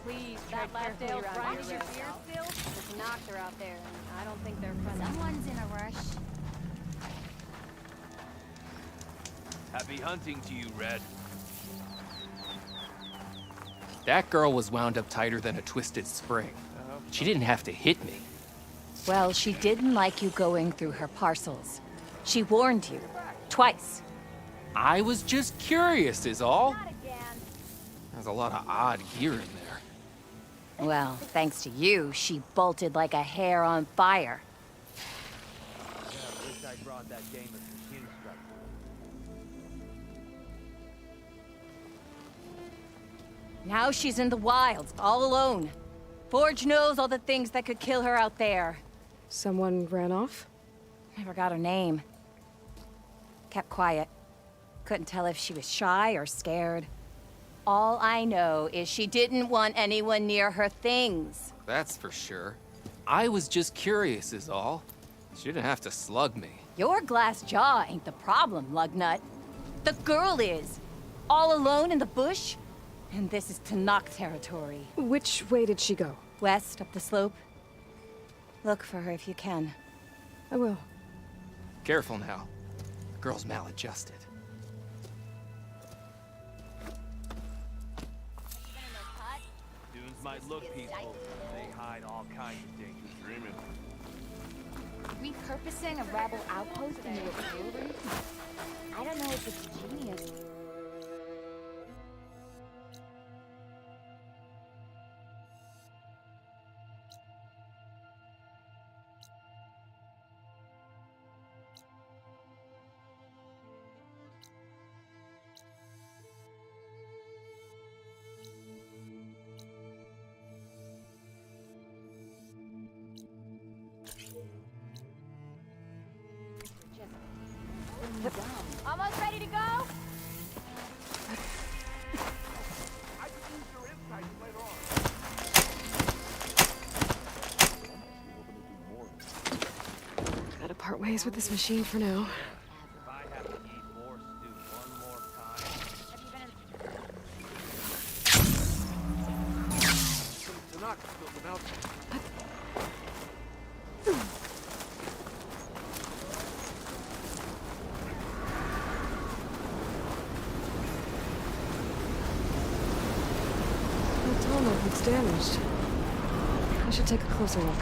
S15: Please tread carefully around your beer still? The Tenakth are out there, and I don't think they're friendly. Someone's in a rush.
S16: Happy hunting to you, Red.
S10: That girl was wound up tighter than a twisted spring. She didn't have to hit me.
S15: Well, she didn't like you going through her parcels. She warned you. Twice.
S10: I was just curious, is all. There's a lot of odd gear in there.
S15: Well, thanks to you, she bolted like a hare on fire.
S16: Wish I brought that game of machine structure.
S15: Now she's in the wilds, all alone. Forge knows all the things that could kill her out there.
S1: Someone ran off?
S15: Never got her name. Kept quiet. Couldn't tell if she was shy or scared. All I know is she didn't want anyone near her things.
S10: That's for sure. I was just curious, is all. She didn't have to slug me.
S15: Your glass jaw ain't the problem, Lugnut. The girl is. All alone in the bush. And this is Tenakth territory.
S1: Which way did she go?
S15: West, up the slope. Look for her if you can.
S1: I will.
S10: Careful now. The girl's maladjusted.
S16: Dunes might look peaceful, but they hide all kinds of dangerous dreaming.
S6: Repurposing a rebel outpost into a brewery? I don't know if it's genius. Almost ready to go?
S1: Gotta part ways with this machine for now. The tarmac looks damaged. I should take a closer look.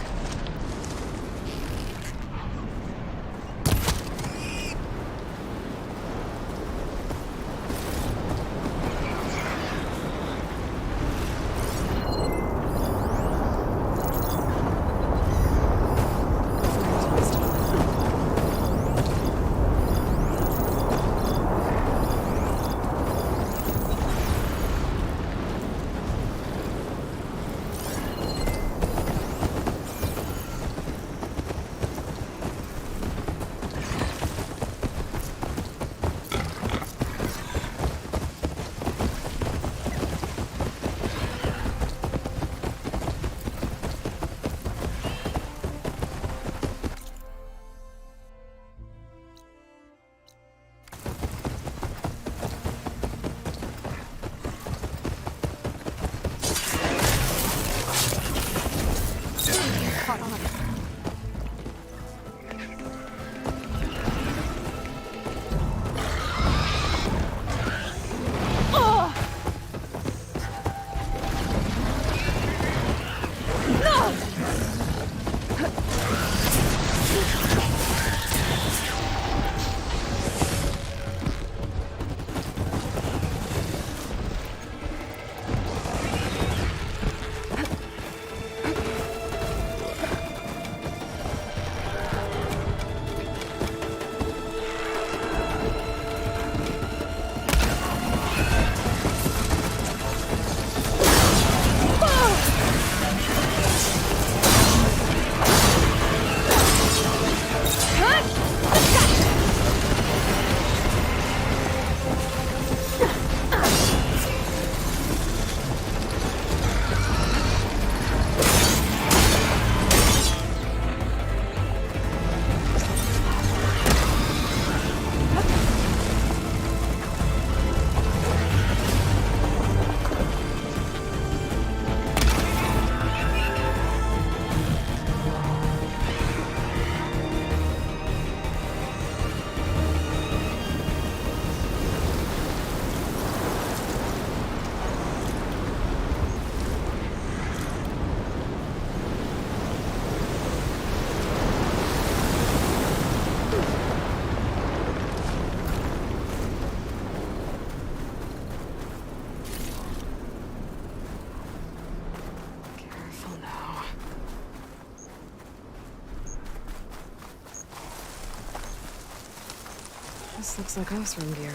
S1: This looks like Osram gear.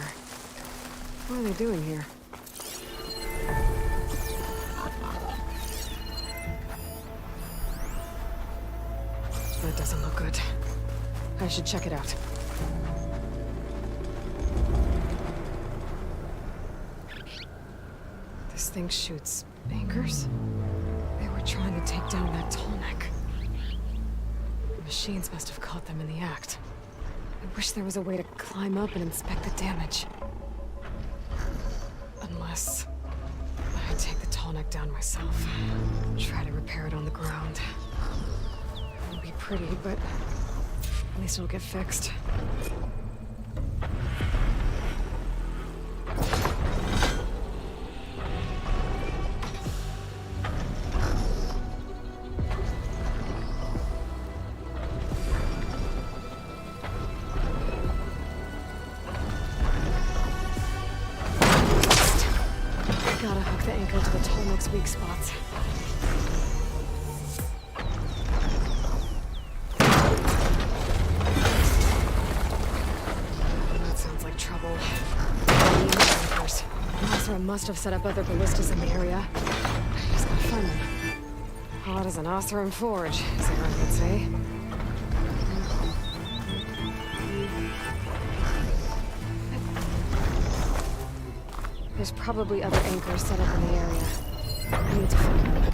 S1: What are they doing here? That doesn't look good. I should check it out. This thing shoots anchors? They were trying to take down that Tallneck. The machines must have caught them in the act. I wish there was a way to climb up and inspect the damage. Unless I take the Tallneck down myself. Try to repair it on the ground. It won't be pretty, but at least it'll get fixed. Gotta hook the anchor to the Tallneck's weak spots. That sounds like trouble. Anchors. Osram must have set up other ballistas in the area. Just gotta find them. Hot as an Osram forge, as everyone would say. There's probably other anchors set up in the area. I need to find them.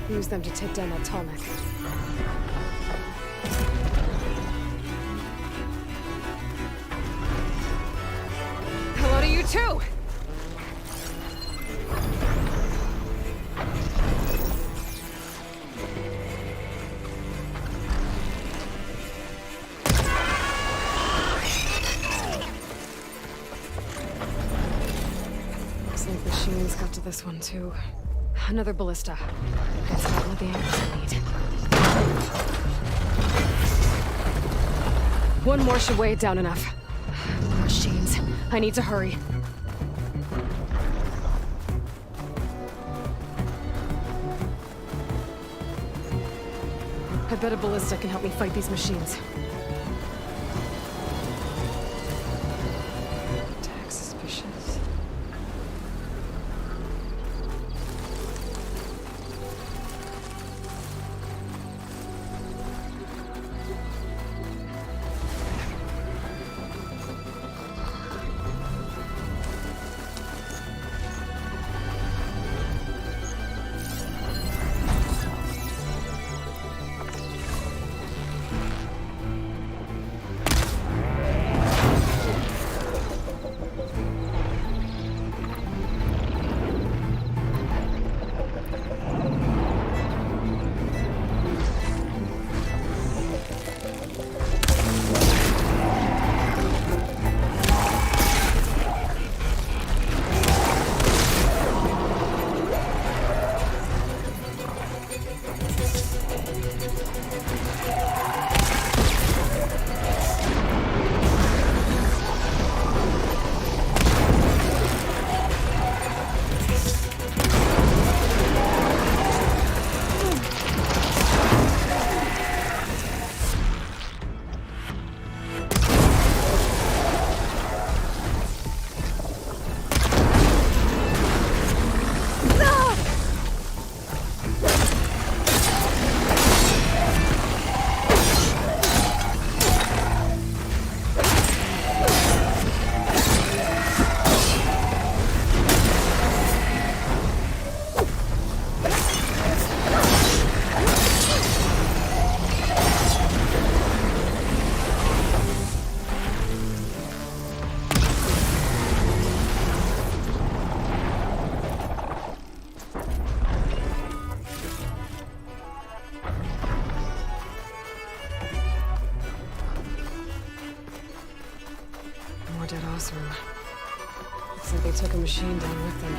S1: Use them to take down that Tallneck. Hello to you too! Looks like machines got to this one too. Another ballista. Guess not what the anchors I need. One more should weigh it down enough. Machines. I need to hurry. I bet a ballista can help me fight these machines. Attack suspicious. More dead Osram. Looks like they took a machine down with them.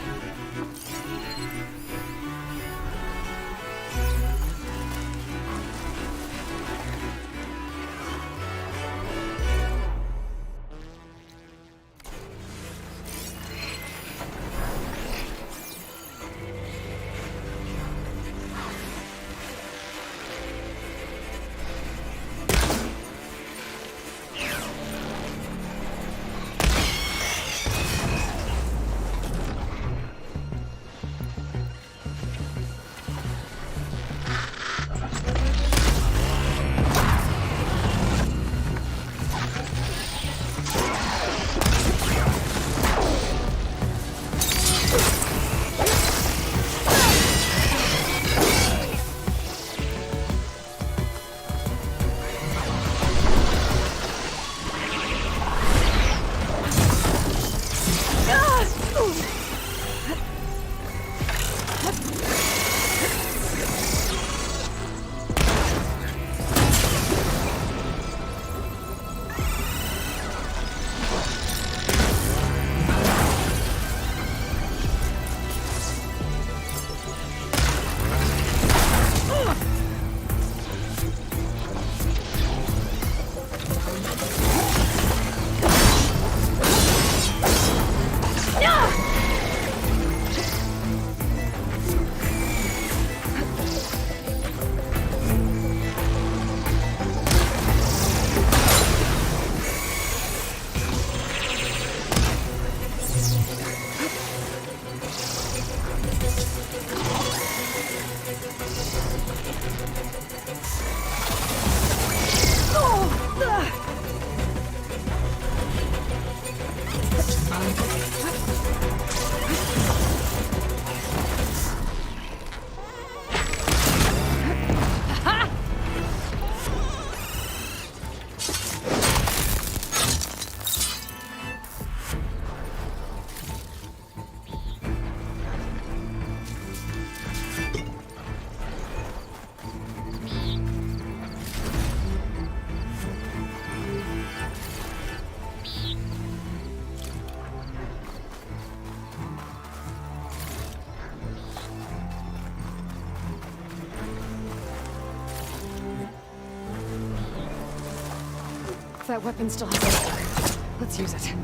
S1: That weapon still has it. Let's use it.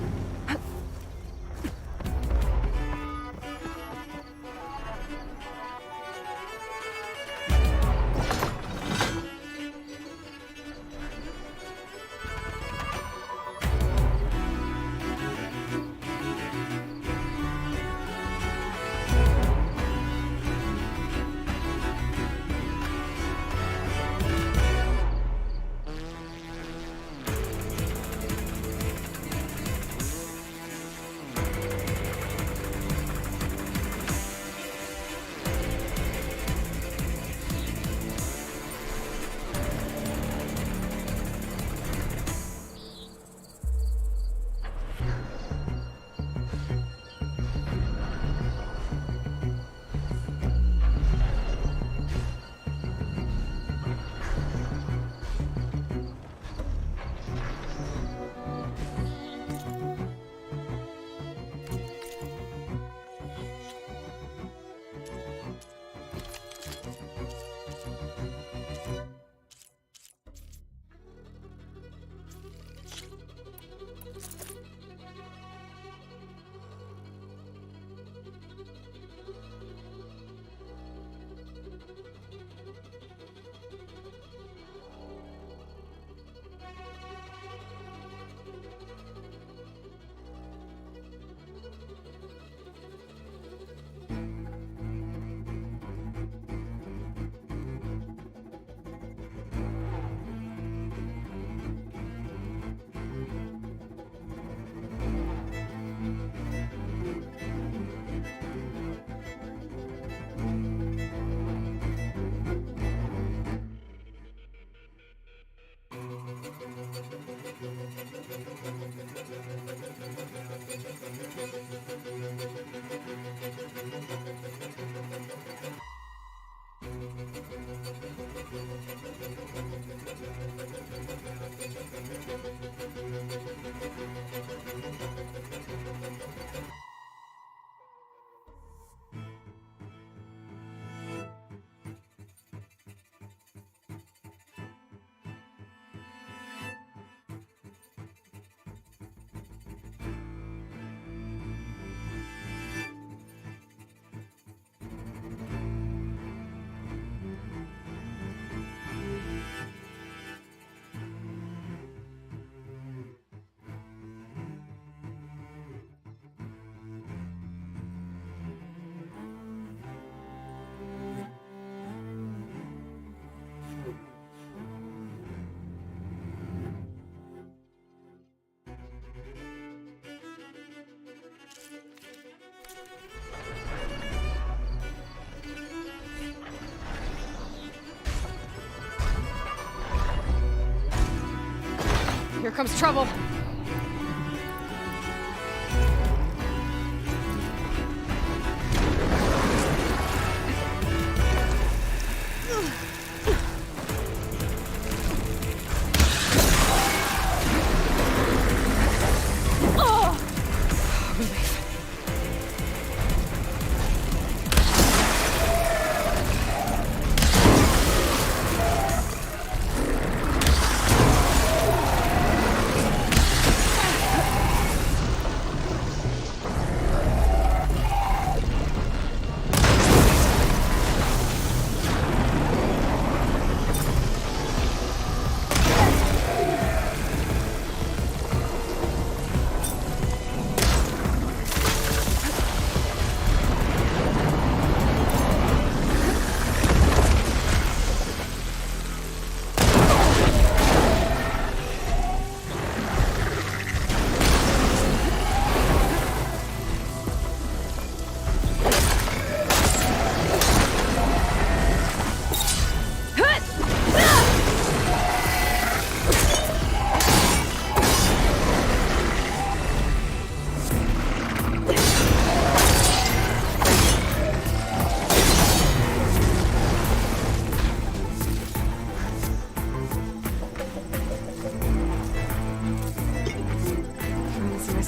S1: Here comes trouble.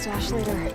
S1: Stash later.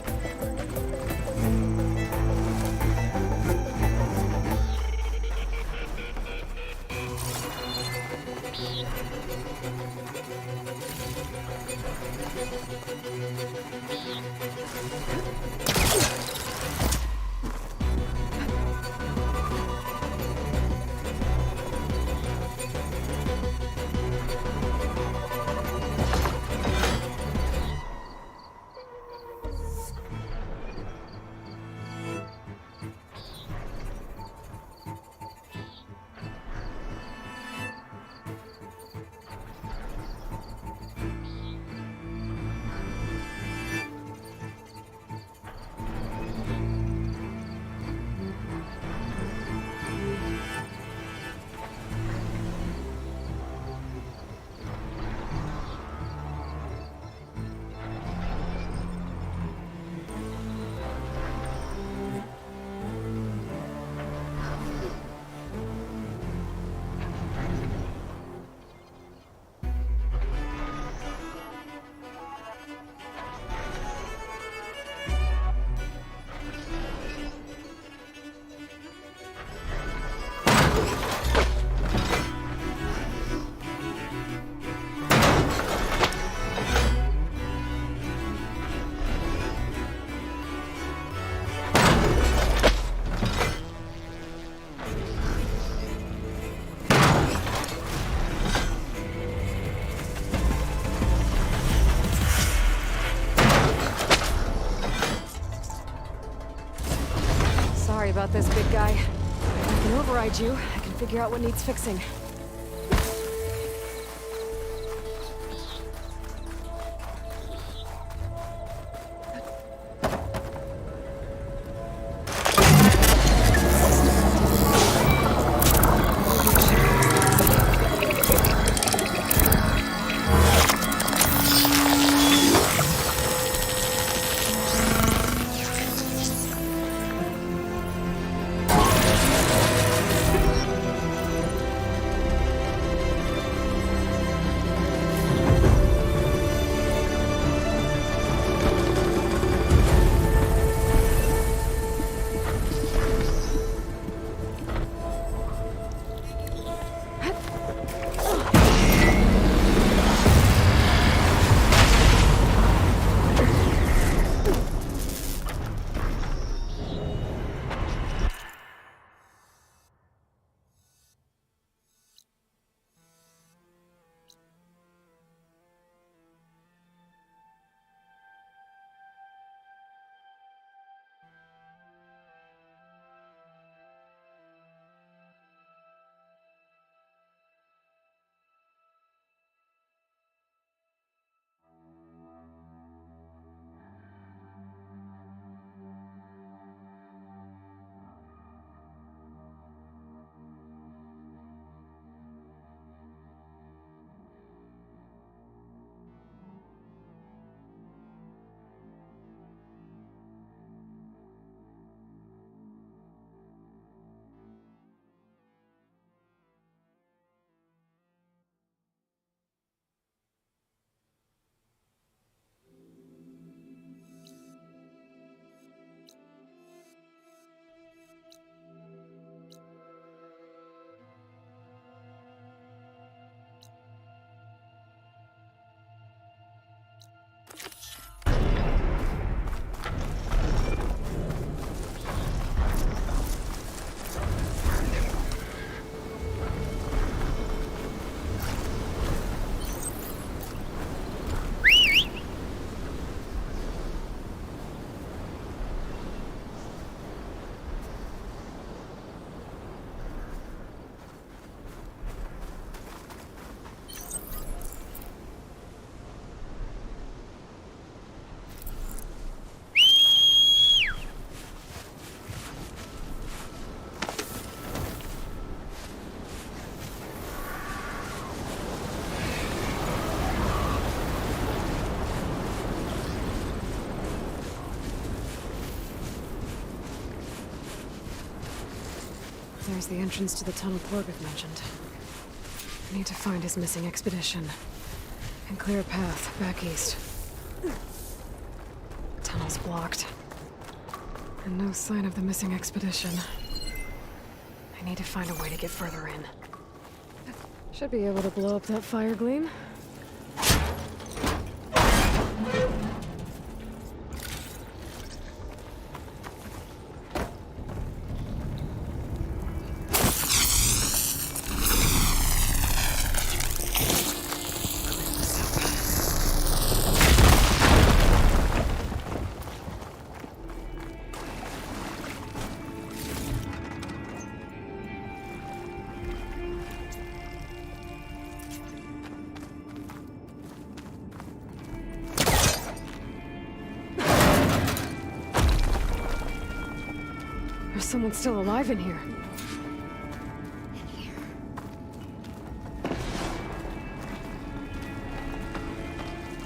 S1: about this, big guy. If I can override you, I can figure out what needs fixing. There's the entrance to the tunnel Torgoth mentioned. I need to find his missing expedition and clear a path back east. Tunnel's blocked. And no sign of the missing expedition. I need to find a way to get further in. Should be able to blow up that fire gleam. There's someone still alive in here.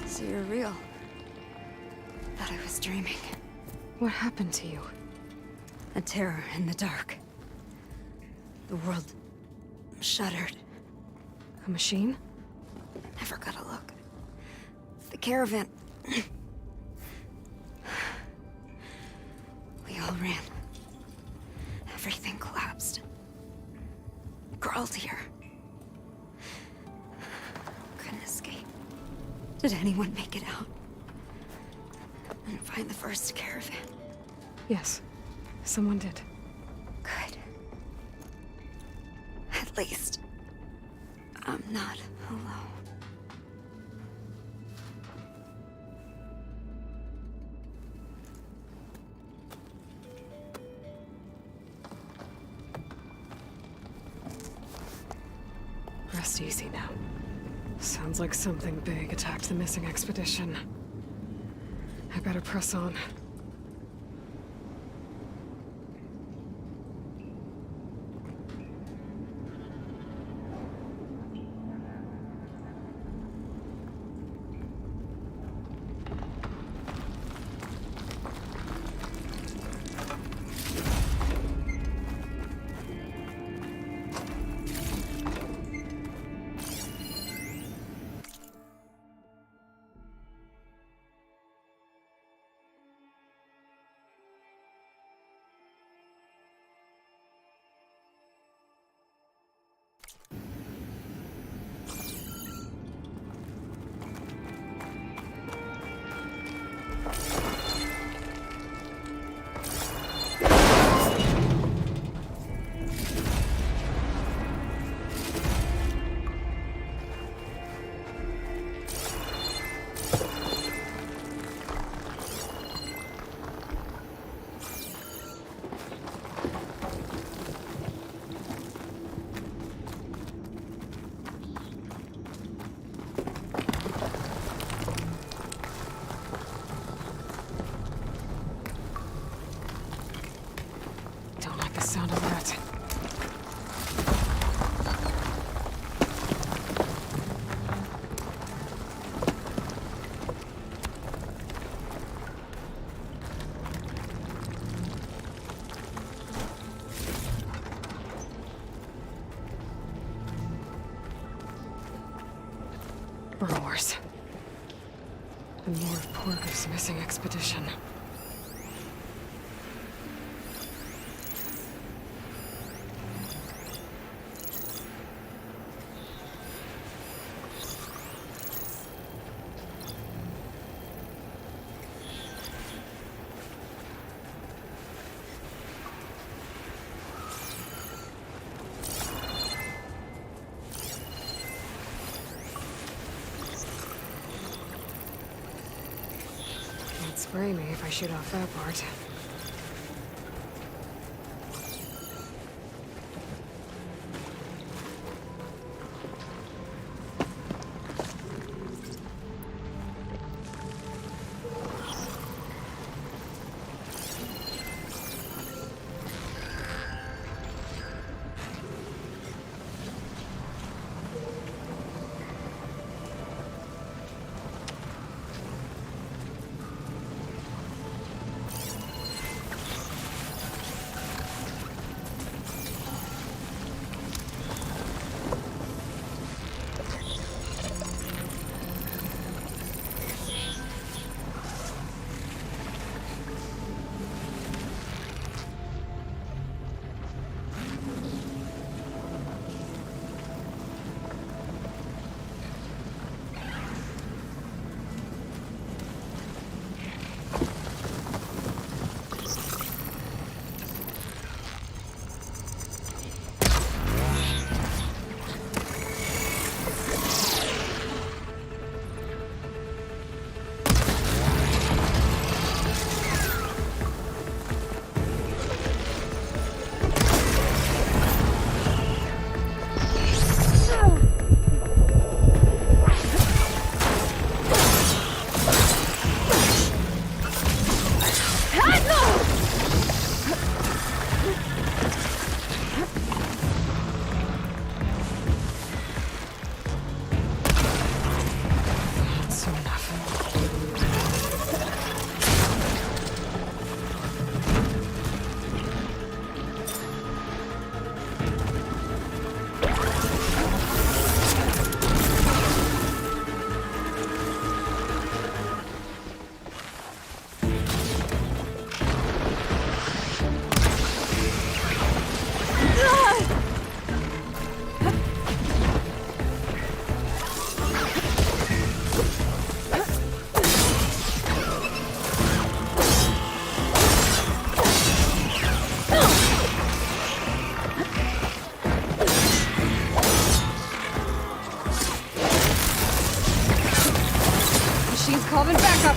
S11: So you're real. Thought I was dreaming.
S1: What happened to you?
S11: A terror in the dark. The world shuddered.
S1: A machine?
S11: Never got a look. The caravan. We all ran. Everything collapsed. Crawled here. Couldn't escape. Did anyone make it out? And find the first caravan?
S1: Yes. Someone did.
S11: Good. At least, I'm not alone.
S1: rest easy now. Sounds like something big attacked the missing expedition. I better press on. Sound of that. Brewers. And more of Porker's missing expedition. Can't spray me if I shoot off that part.
S11: Calling backup.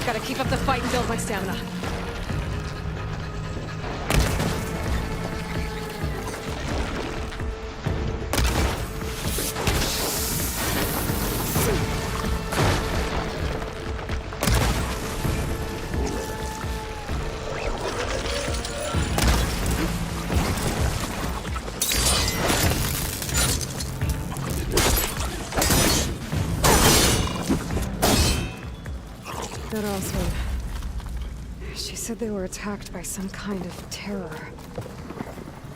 S1: Gotta keep up the fight and build my stamina. That also... She said they were attacked by some kind of terror.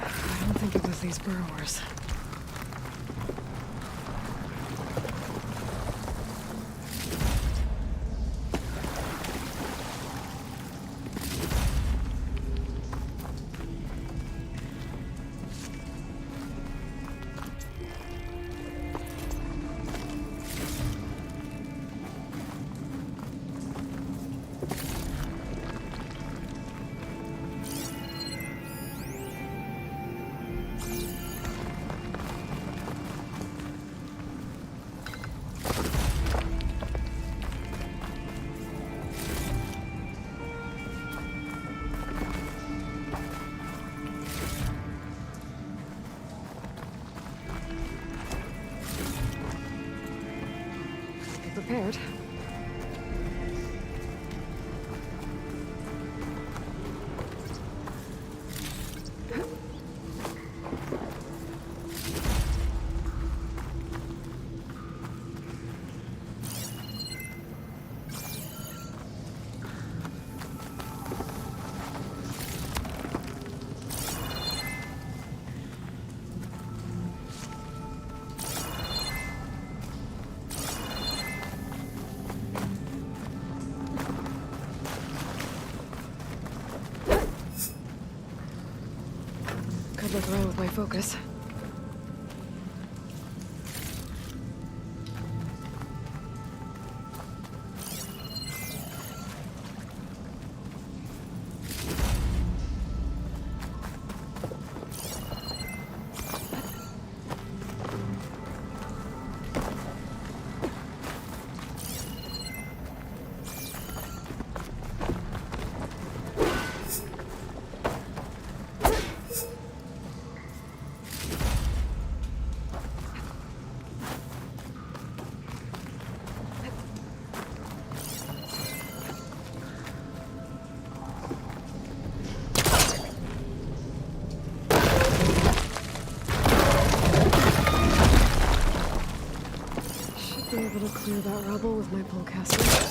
S1: I don't think it was these burrowers. Prepared. Could look around with my focus. Be able to clear that rubble with my pullcaster.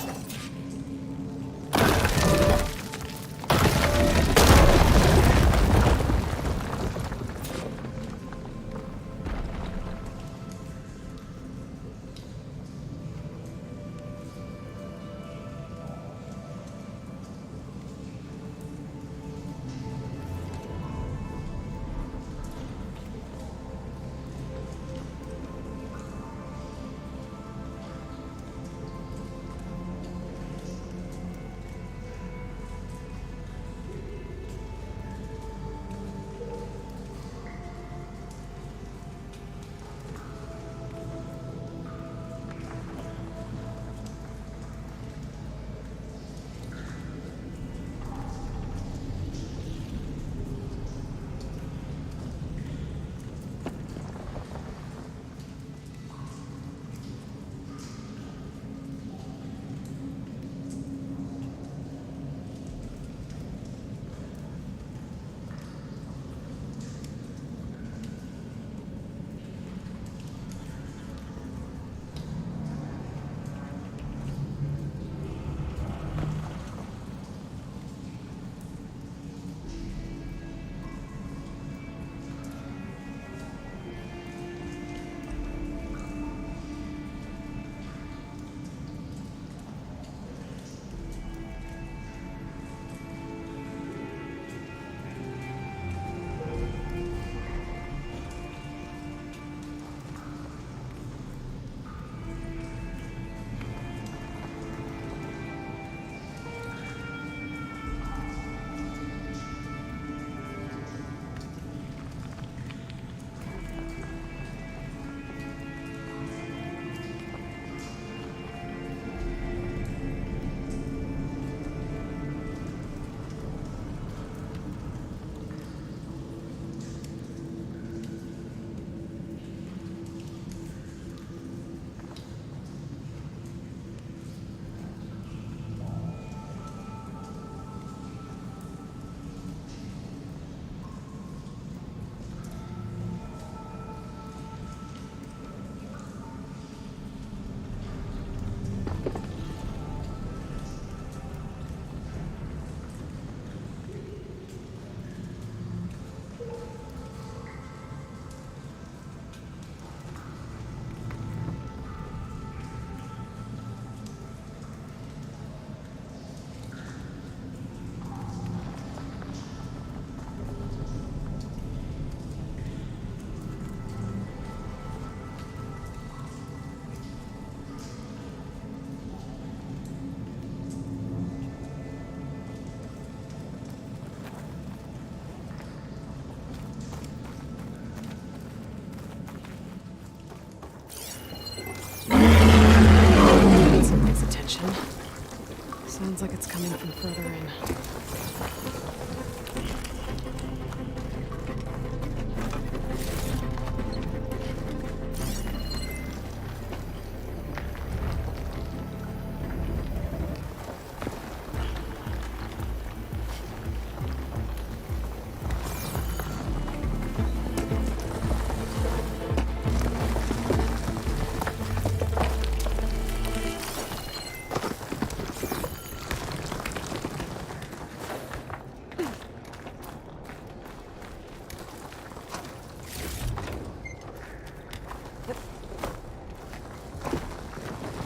S1: Sounds like it's coming from further in.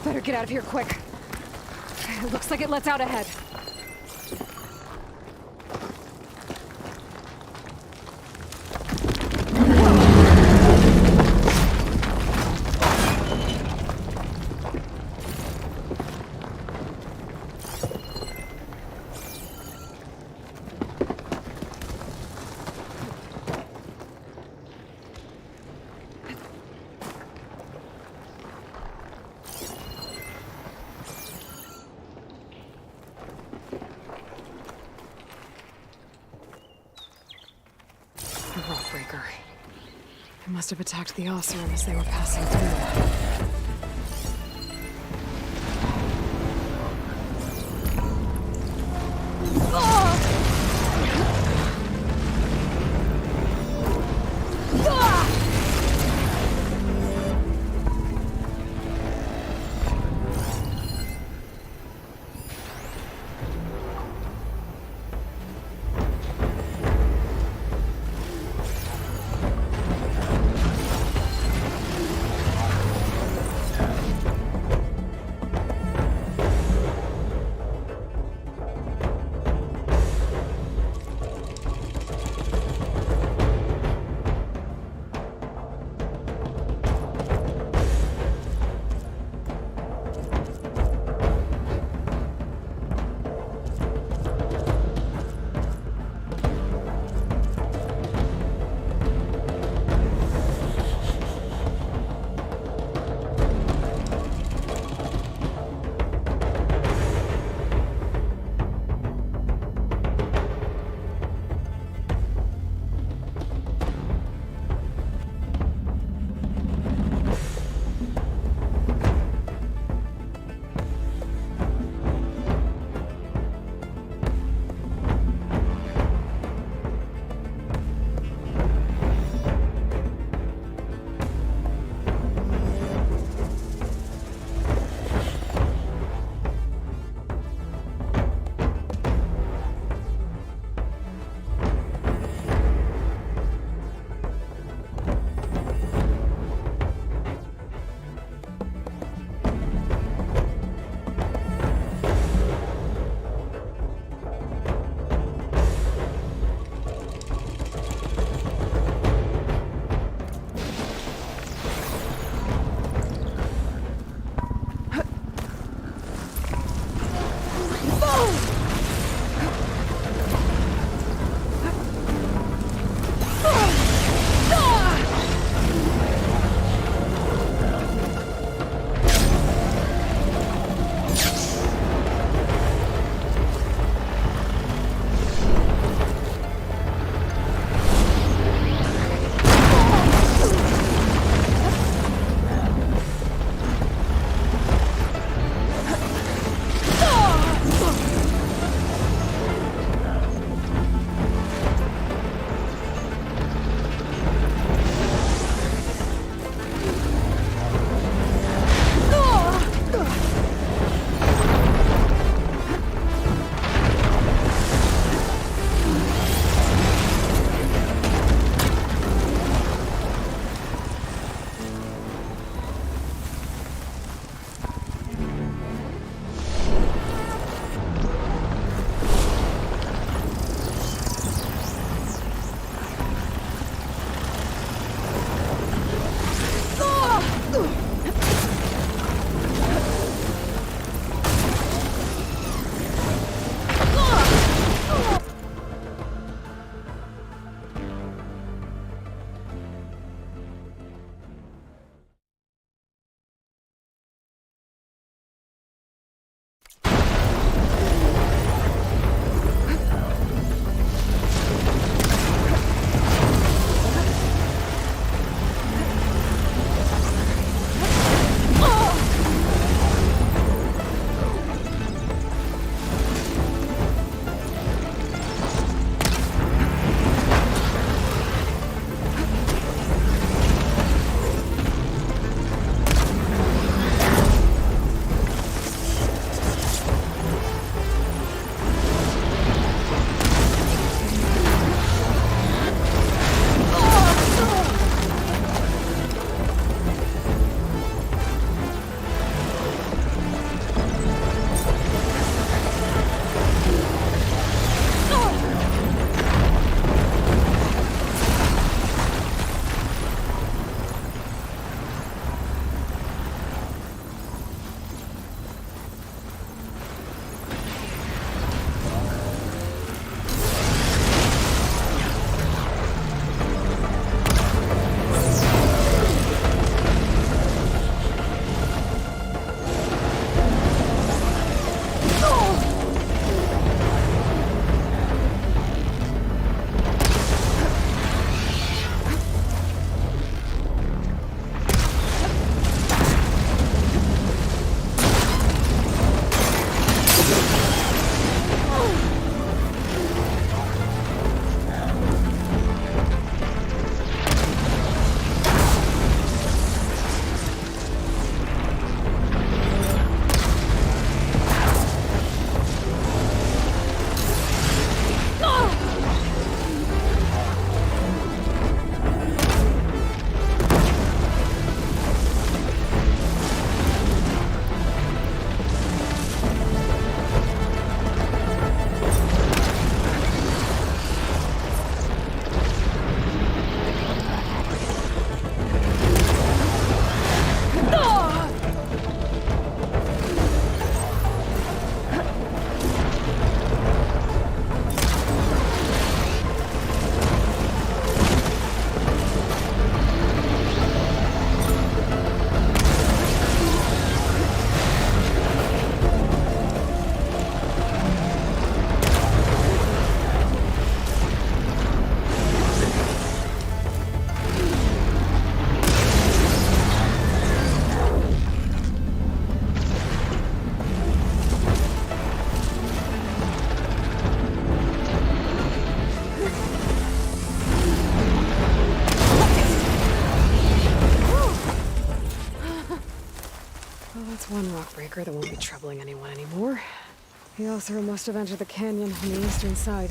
S1: Better get out of here quick. It looks like it lets out ahead. The Rockbreaker. They must have attacked the Oseram as they were passing through. anchor that won't be troubling anyone anymore. The Oseram must have entered the canyon on the eastern side.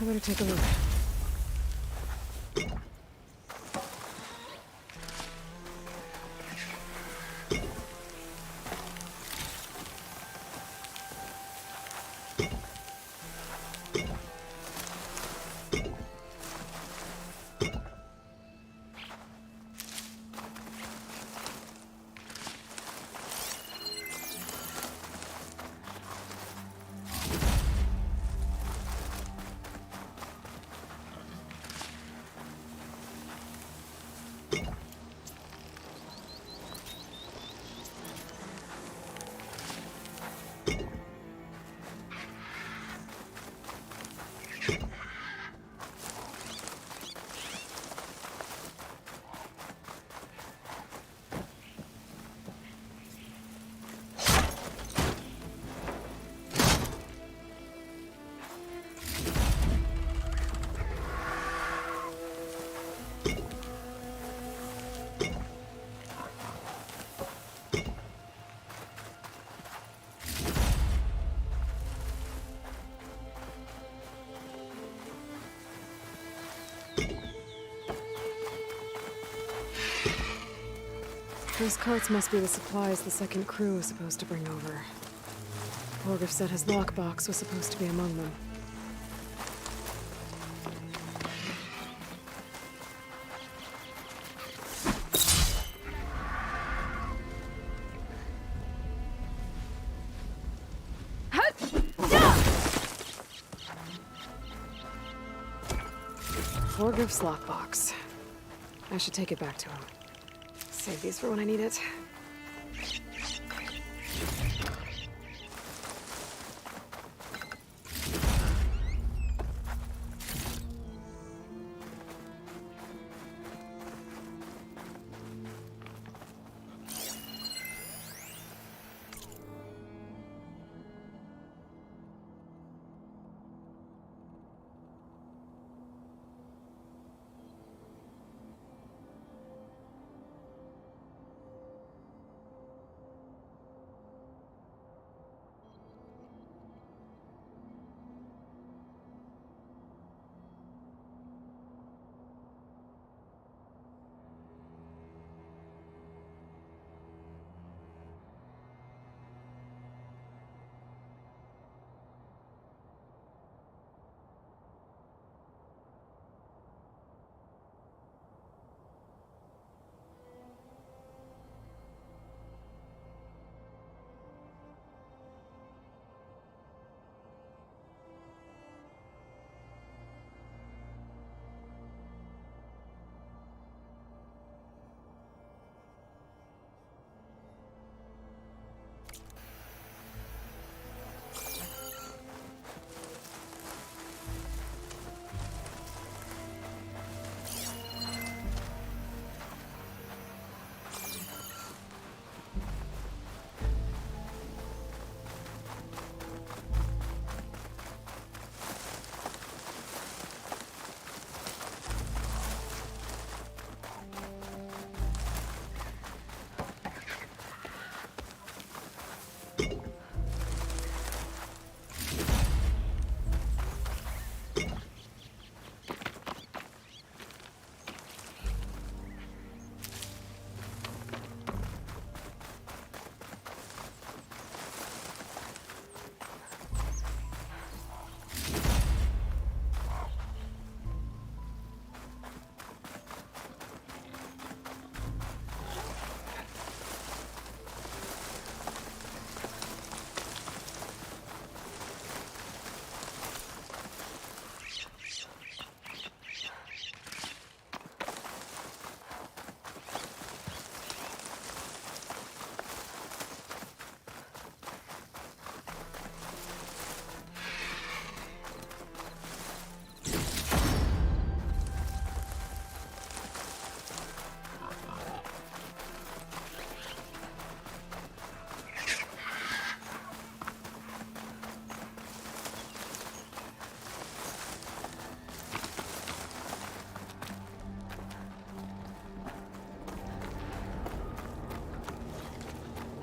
S1: I better take a look. Those carts must be the supplies the second crew was supposed to bring over. Borgif said his lockbox was supposed to be among them. Borgif's lockbox. I should take it back to him. Save these for when I need it.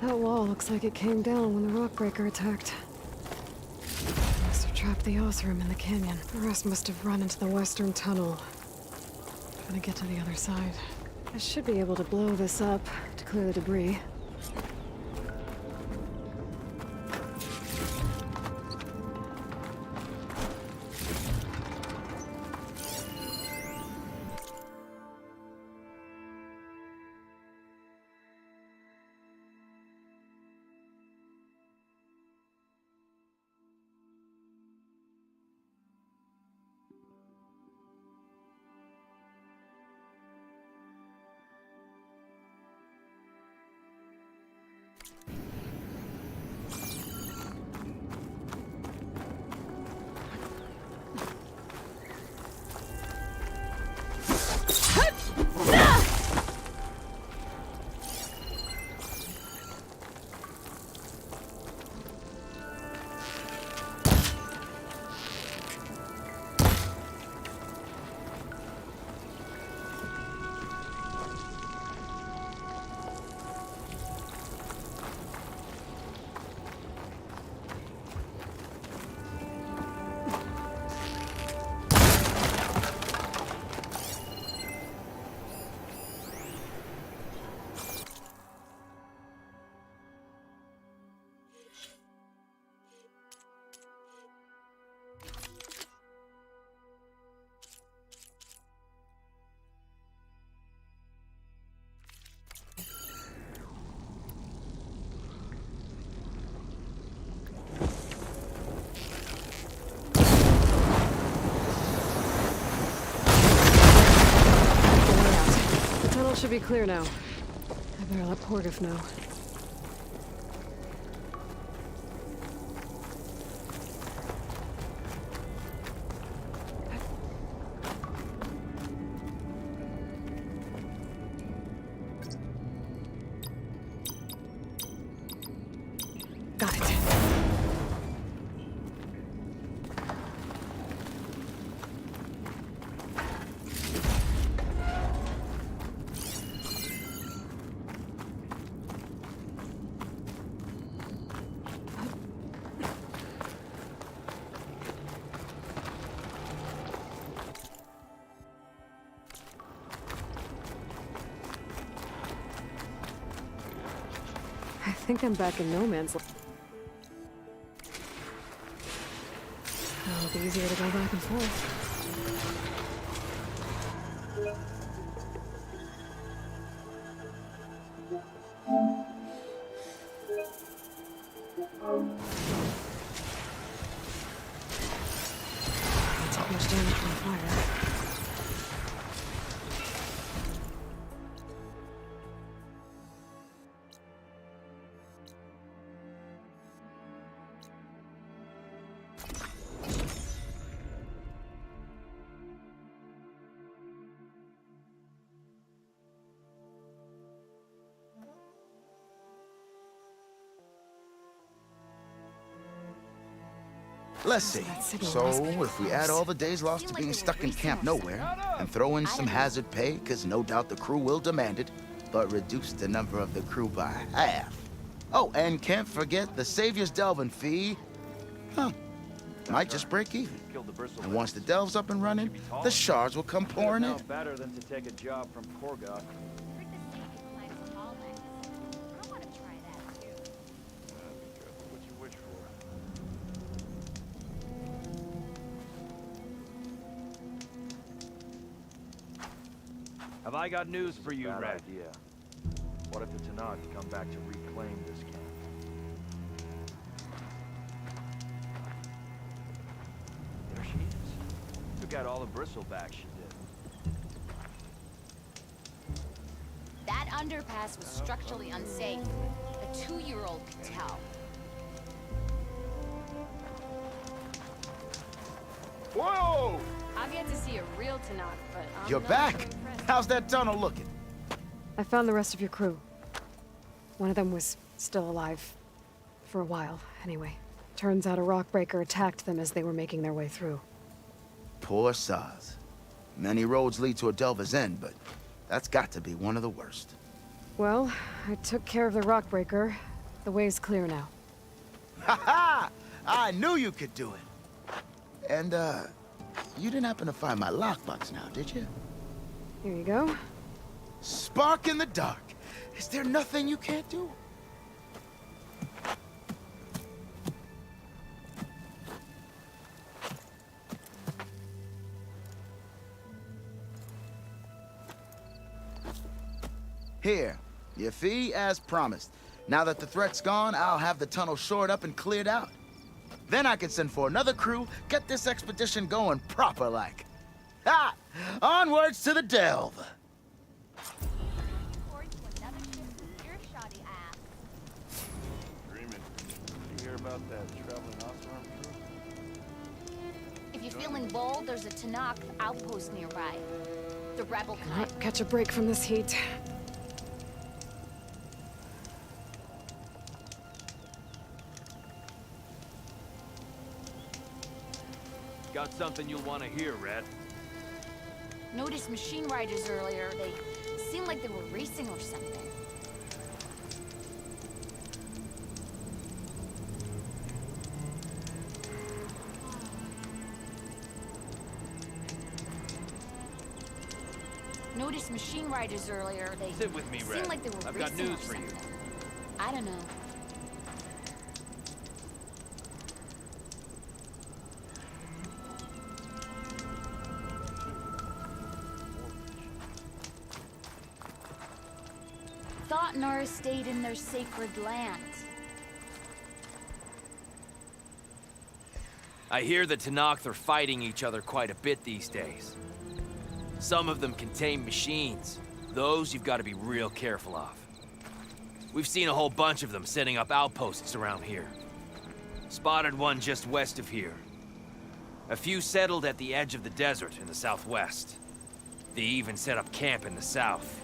S1: That wall looks like it came down when the Rockbreaker attacked. Must have trapped the Othram in the canyon. The rest must have run into the western tunnel. Trying to get to the other side. I should be able to blow this up to clear the debris. Should be clear now. I better let Portiff know. Got it. I think I'm back in no man's land. It'll be easier to go back and forth. Not take much damage from fire.
S14: Let's see. So, if we add all the days lost to being stuck in Camp Nowhere, and throw in some hazard pay, because no doubt the crew will demand it, but reduce the number of the crew by half. Oh, and can't forget the Savior's delving fee. Huh. Might just break even. And once the delve's up and running, the shards will come pouring in.
S7: Better than to take a job from Korgoth. Have I got news for you, Red? Idea. What if the Tenakth come back to reclaim this camp? There she is. Took out all the bristleback she did.
S6: That underpass was structurally unsafe. A 2-year-old could tell.
S14: Whoa!
S6: I've yet to see a real Tenakth, but I'm
S14: You're
S6: not
S14: back?
S6: impressed.
S14: How's that tunnel looking?
S1: I found the rest of your crew. One of them was still alive. For a while, anyway. Turns out a Rockbreaker attacked them as they were making their way through.
S14: Poor Saz. Many roads lead to a Delver's End, but that's got to be one of the worst.
S1: Well, I took care of the Rockbreaker, The way's clear now.
S14: Ha ha! I knew you could do it. And, you didn't happen to find my lockbox now, did you?
S1: Here you go.
S14: Spark in the dark. Is there nothing you can't do? Here, your fee as promised. Now that the threat's gone, I'll have the tunnel shored up and cleared out. Then I can send for another crew, get this expedition going proper-like. Ha! Onwards to the delve!
S7: Dreaming. Did you hear about that traveling Oseram crew?
S6: If you're feeling bold, there's a Tanakh outpost nearby. The rebel kind.
S1: Cannot catch a break from this heat.
S16: Got something you'll want to hear, Red.
S6: Noticed machine riders earlier. They seemed like they were racing or something. Noticed machine riders earlier. They
S16: Sit with me, Red.
S6: seemed like they were
S16: I've
S6: racing
S16: got news
S6: or
S16: for you.
S6: something. I don't know. Thought Nara stayed in their sacred land.
S16: I hear the Tanakh are fighting each other quite a bit these days. Some of them contain machines. Those you've got to be real careful of. We've seen a whole bunch of them setting up outposts around here. Spotted one just west of here. A few settled at the edge of the desert in the southwest. They even set up camp in the south.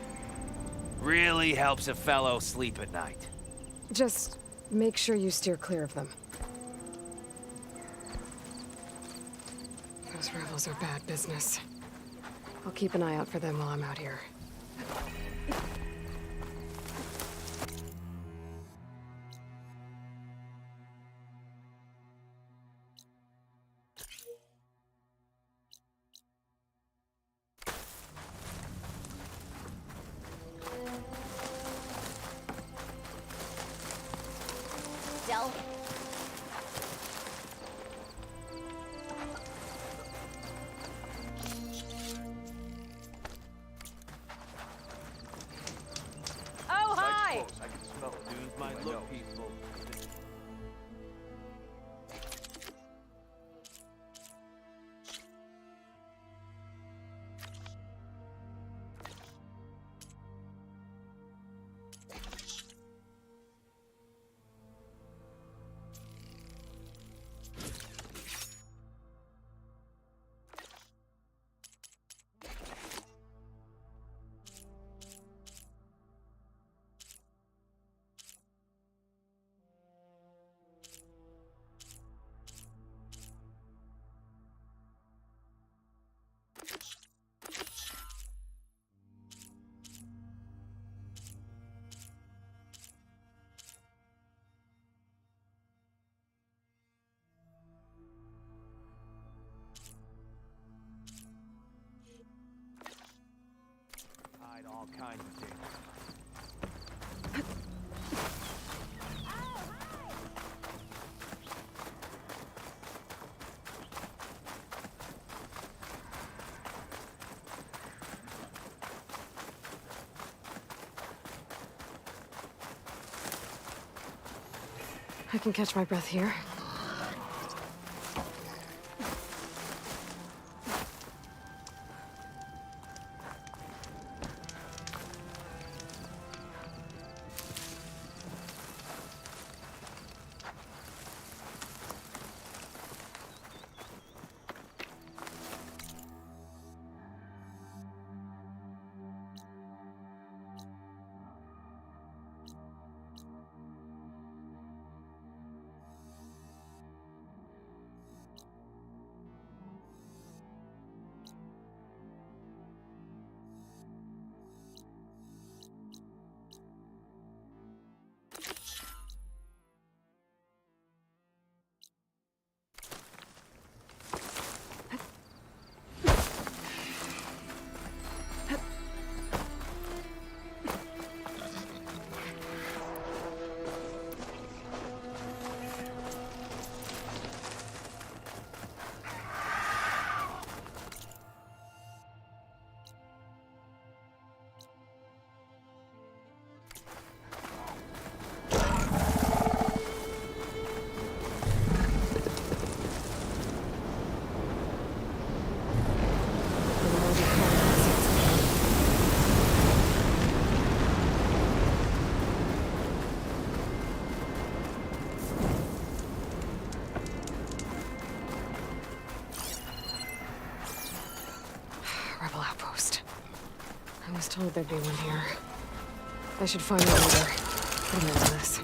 S16: Really helps a fellow sleep at night.
S1: Just make sure you steer clear of them. Those rebels are bad business. I'll keep an eye out for them while I'm out here.
S6: Del.
S2: Oh, hi!
S7: I can smell it.
S16: Dunes might look peaceful. Hide all kinds of things.
S1: I can catch my breath here. was told there'd be one here. I should find a leader. Put him in this.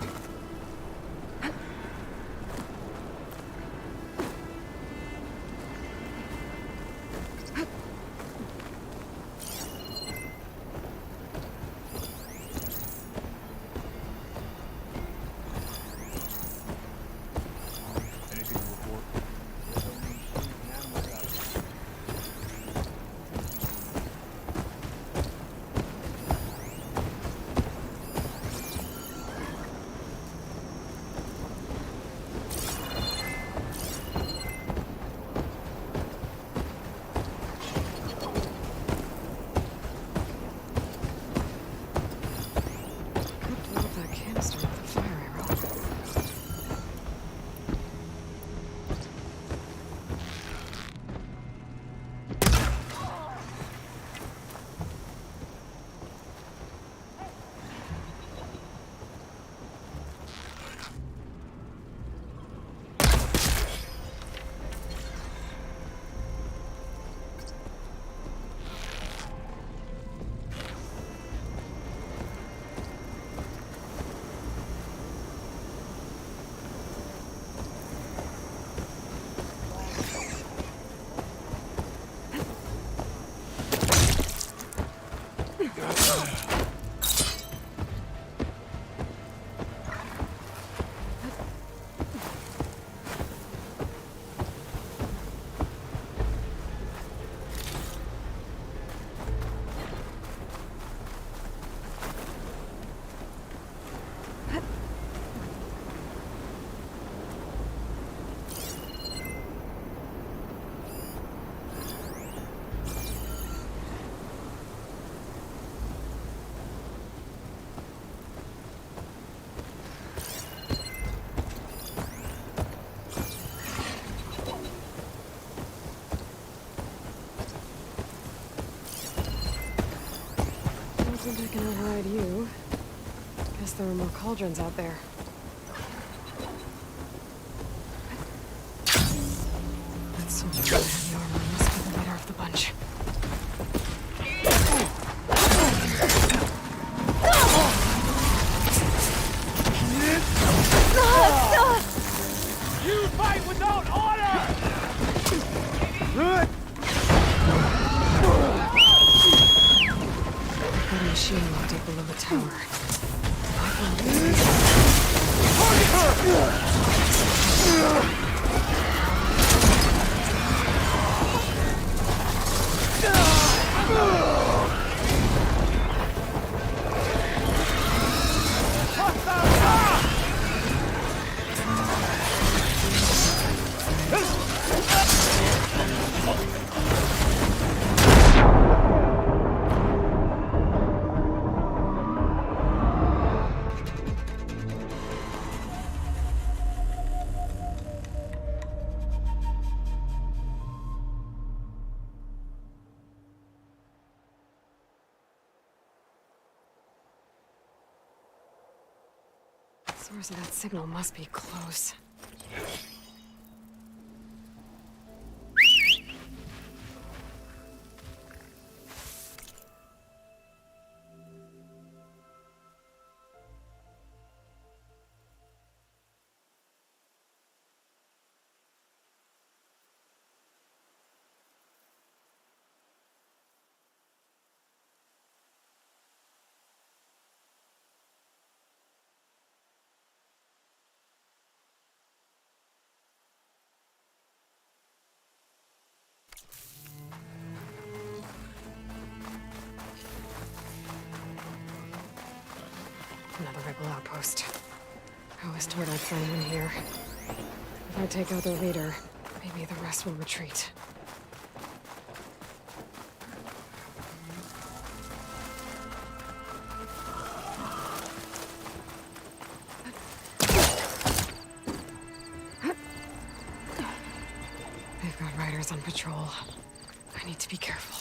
S1: I can override you. Guess there are more cauldrons out there. That soldier with the heavy armor must be the leader of the bunch.
S10: You fight without order!
S1: Got a machine locked up below the tower. Source of that signal must be close. Another rebel outpost. I was told I'd find one here. If I take out their leader, maybe the rest will retreat. They've got riders on patrol. I need to be careful.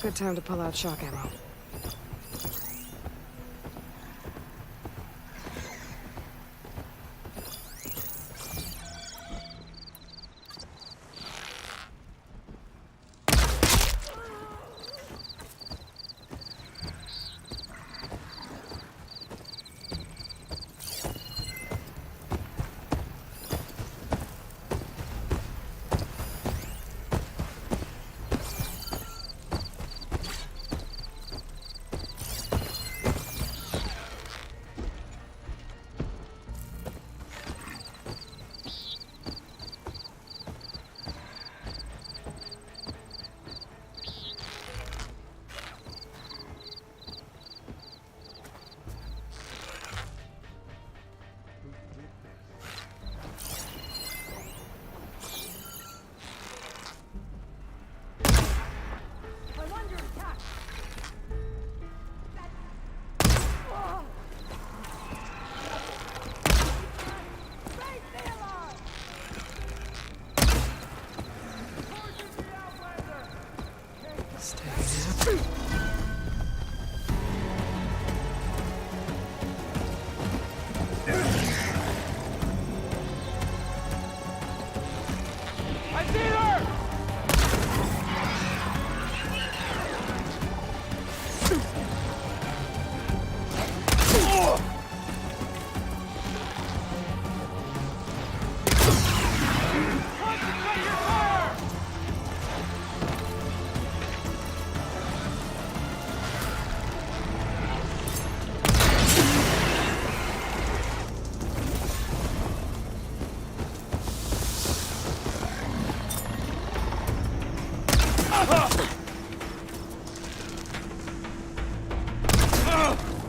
S1: Good time to pull out shock ammo.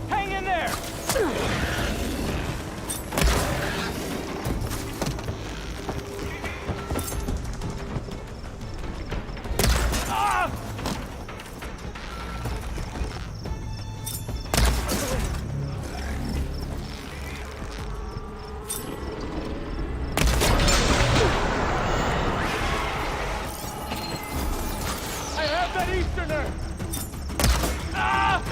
S10: Hang in there! I have that Easterner! Ah!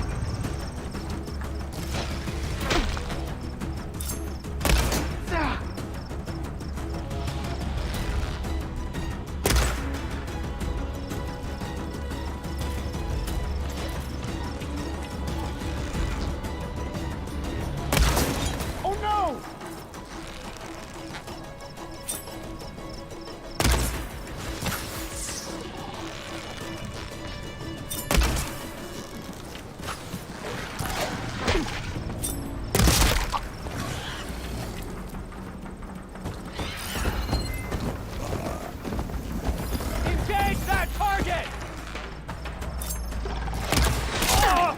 S10: Oh no! Engage that target! Ah!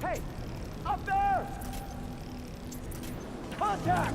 S10: Hey! Up there! Contact!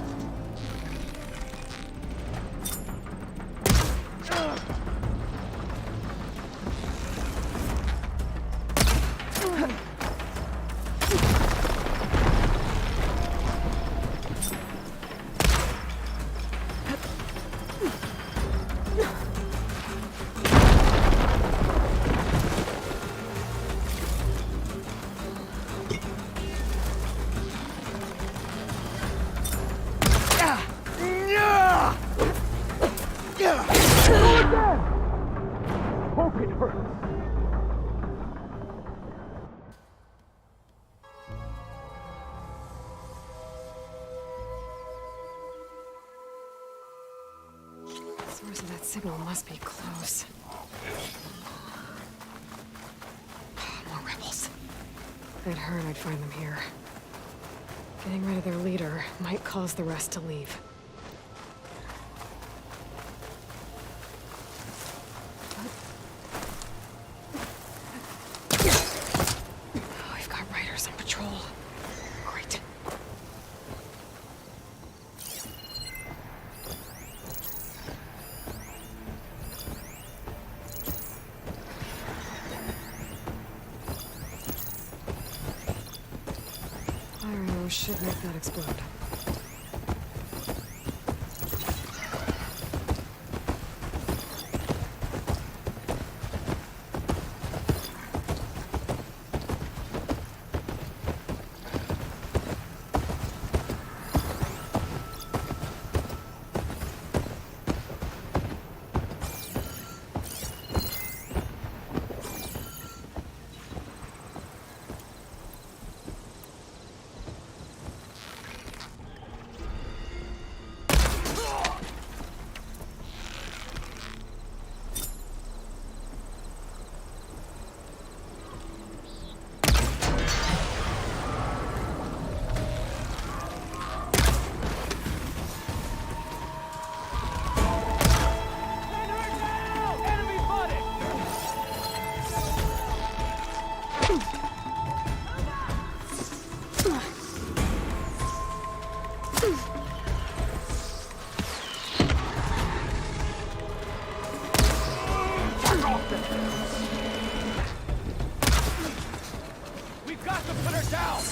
S10: Hope it hurts.
S1: The source of that signal must be close. More rebels. I'd heard I'd find them here. Getting rid of their leader might cause the rest to leave. We've got right should make that explode.
S10: We've got to put her down!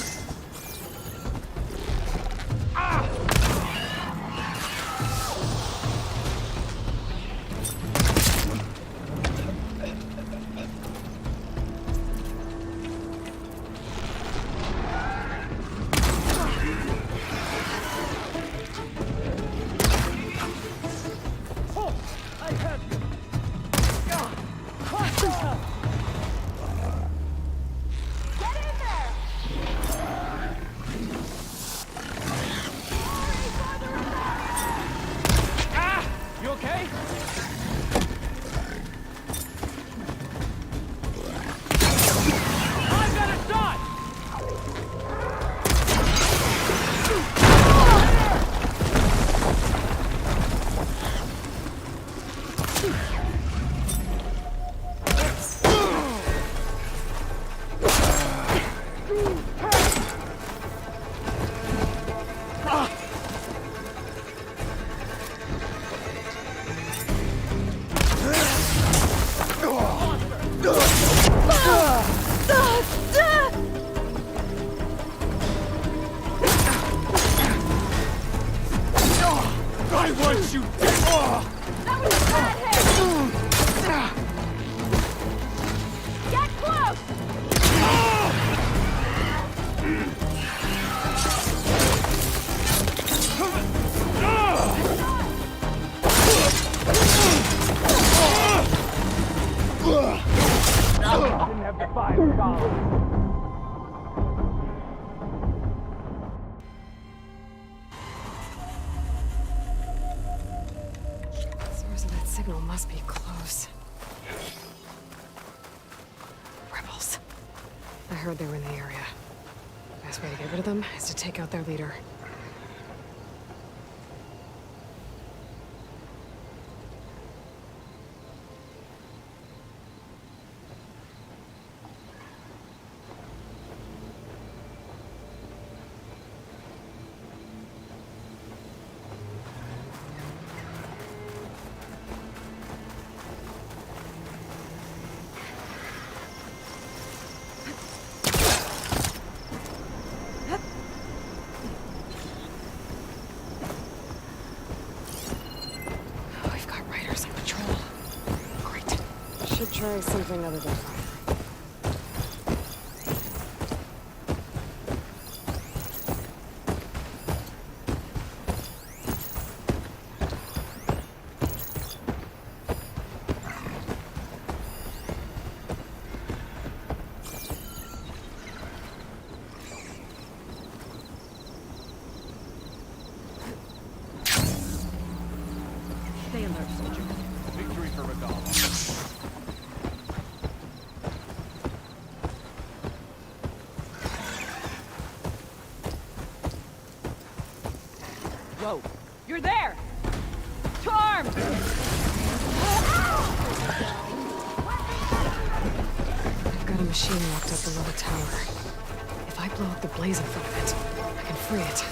S5: I want you!
S6: That was a bad hit! Get close!
S10: Didn't have the fire, Colin.
S1: Source of that signal must be close. Rebels. I heard they were in the area. Best way to get rid of them is to take out their leader. We've got riders on patrol. Great. Should try something other than fire.
S10: Stay alert, soldier. Victory for Regala.
S2: Whoa. You're there! To arms!
S1: I've got a machine locked up below the tower. If I blow up the blaze in front of it, I can free it.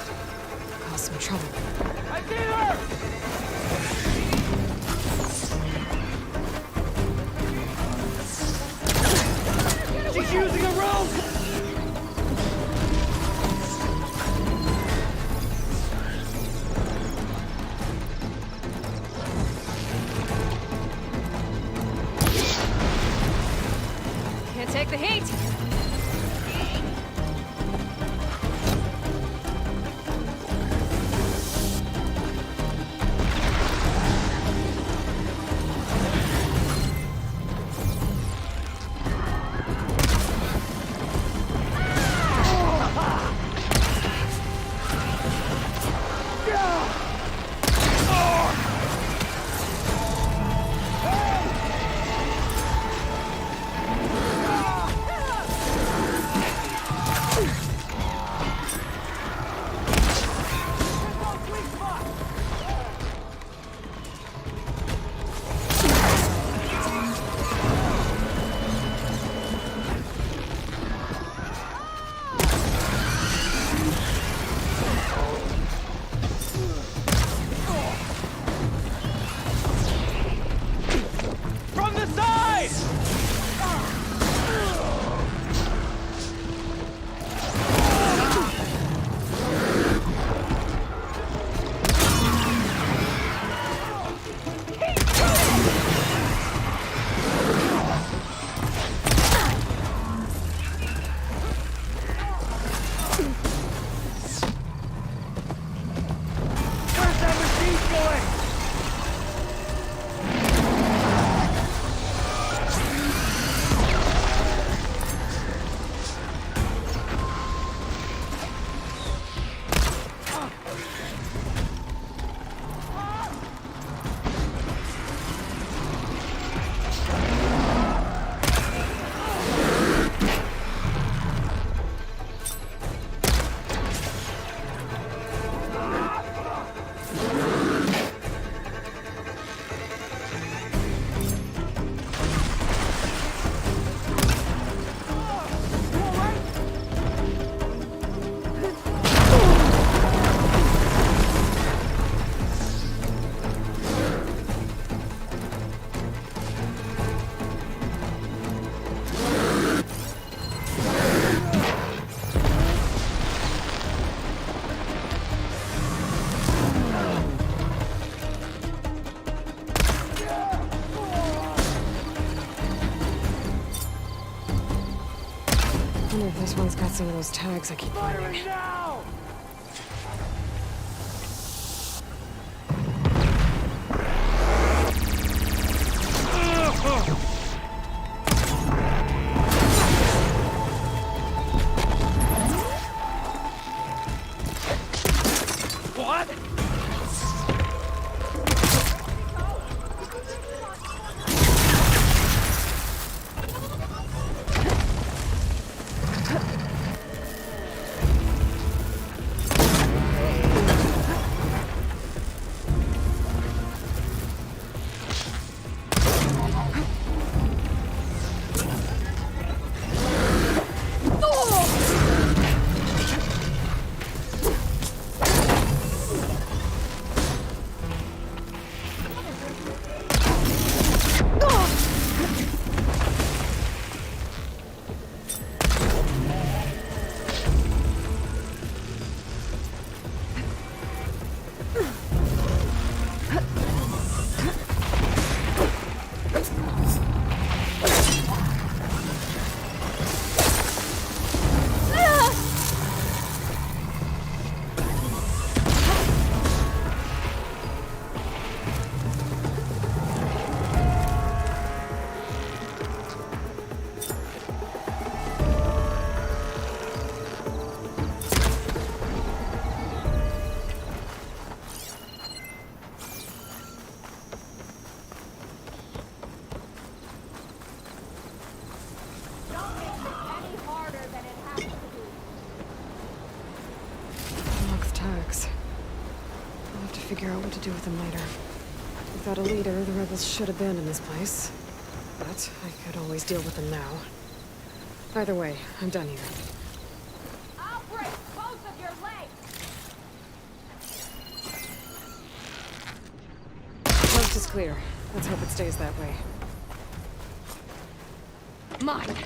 S1: Cause some trouble.
S10: I see her! She's using a rope!
S1: wonder if this one's got some of those tags I keep finding.
S10: Now! What?
S1: Figure out what to do with them later. Without a leader, the rebels should abandon this place. But I could always deal with them now. Either way, I'm done here.
S6: I'll break both of your legs!
S1: Coast is clear. Let's hope it stays that way. Mine!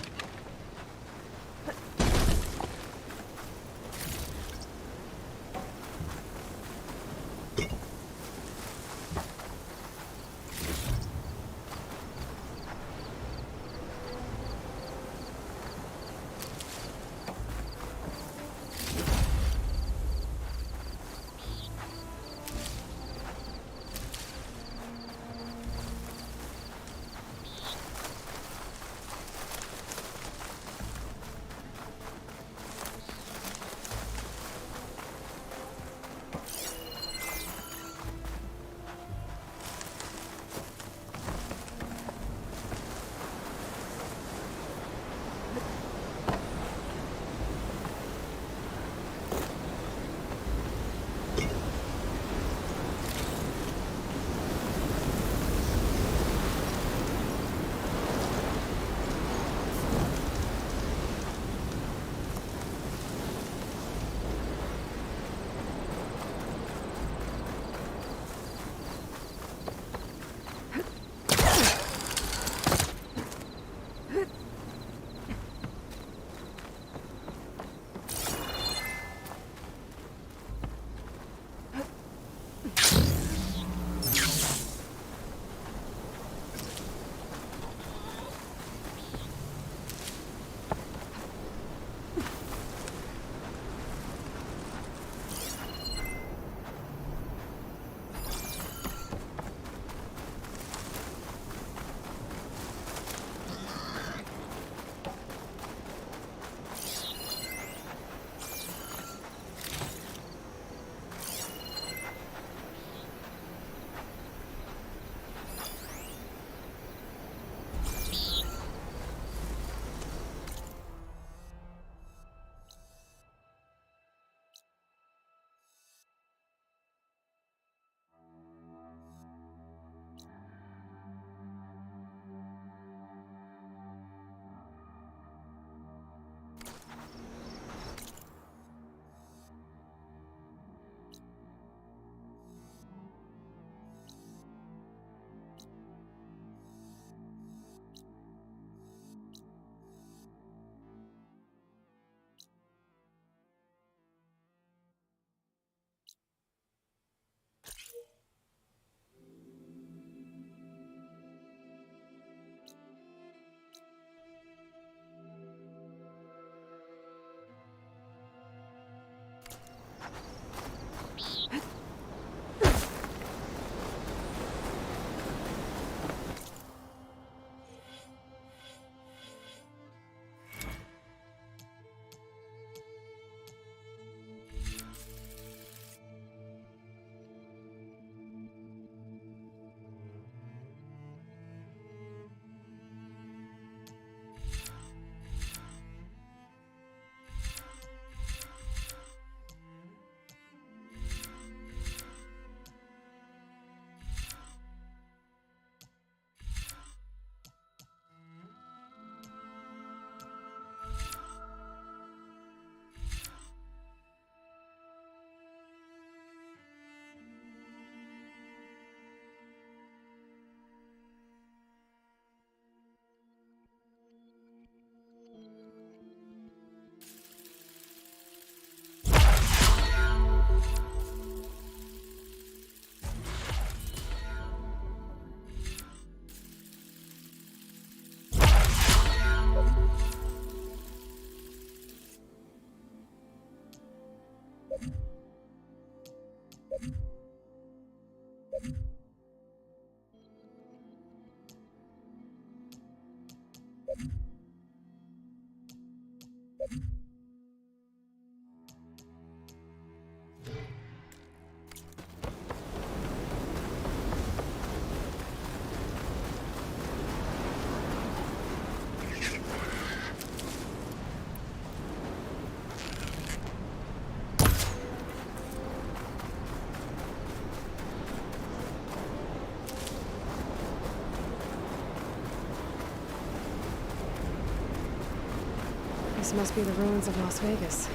S1: This must be the ruins of Las Vegas.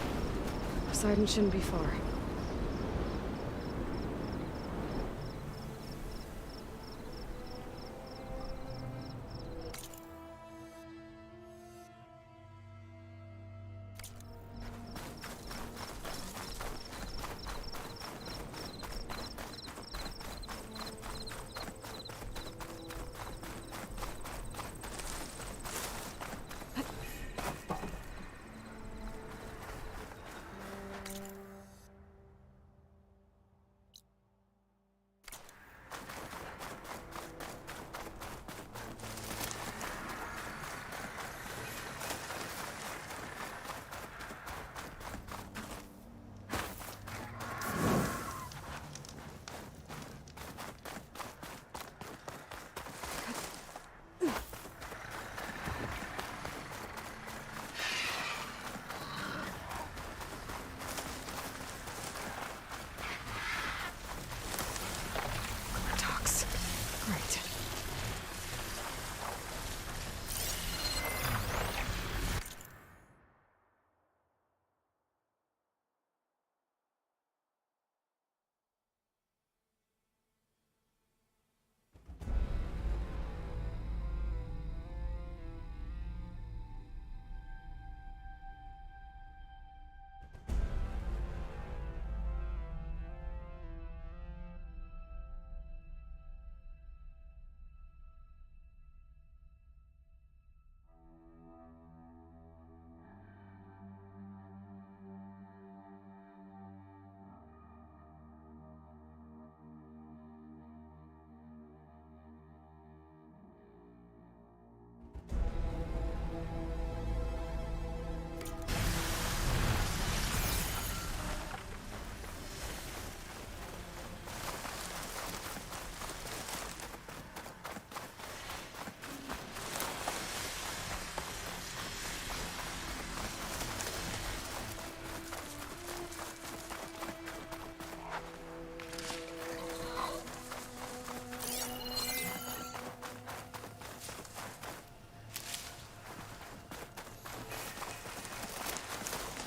S1: Poseidon shouldn't be far. Right.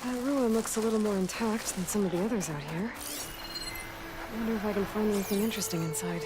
S1: That ruin looks a little more intact than some of the others out here. I wonder if I can find anything interesting inside.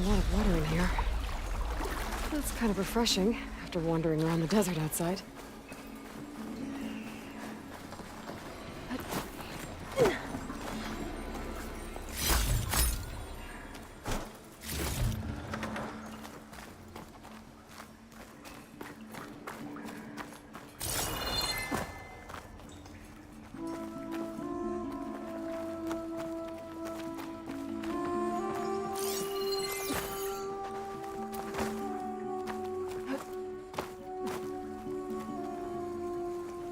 S1: a lot of water in here. That's kind of refreshing after wandering around the desert outside.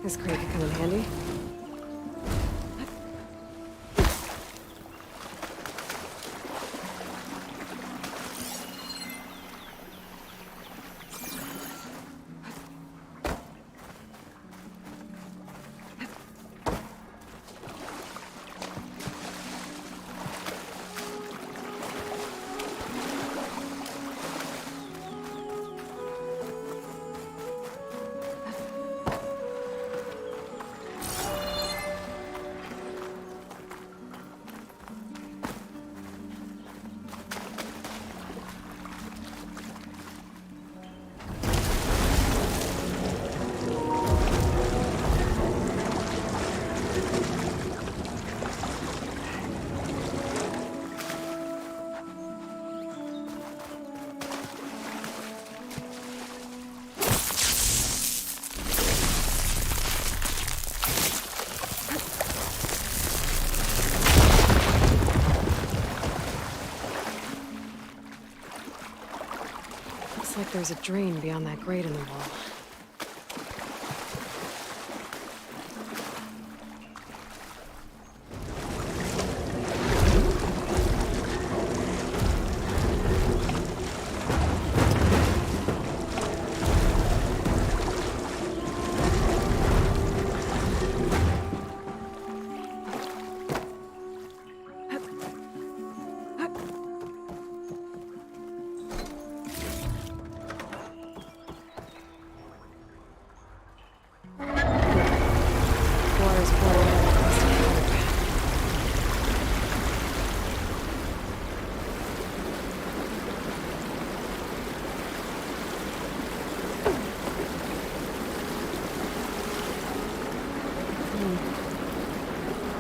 S1: This crate could come in handy. Looks like there's a drain beyond that grate in the wall.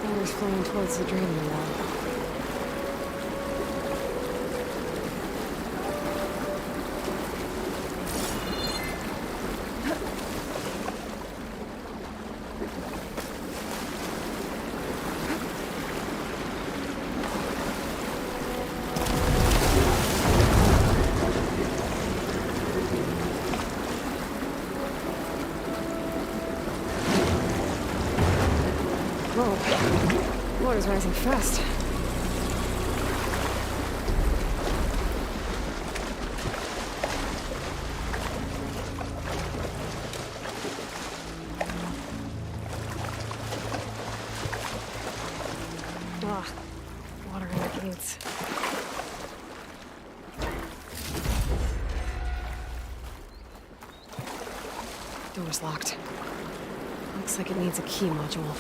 S1: Water's flowing towards the drain in the wall. Whoa. Water's rising fast. Ah, water in the gates. Door's locked. Looks like it needs a key module.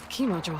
S1: Key module.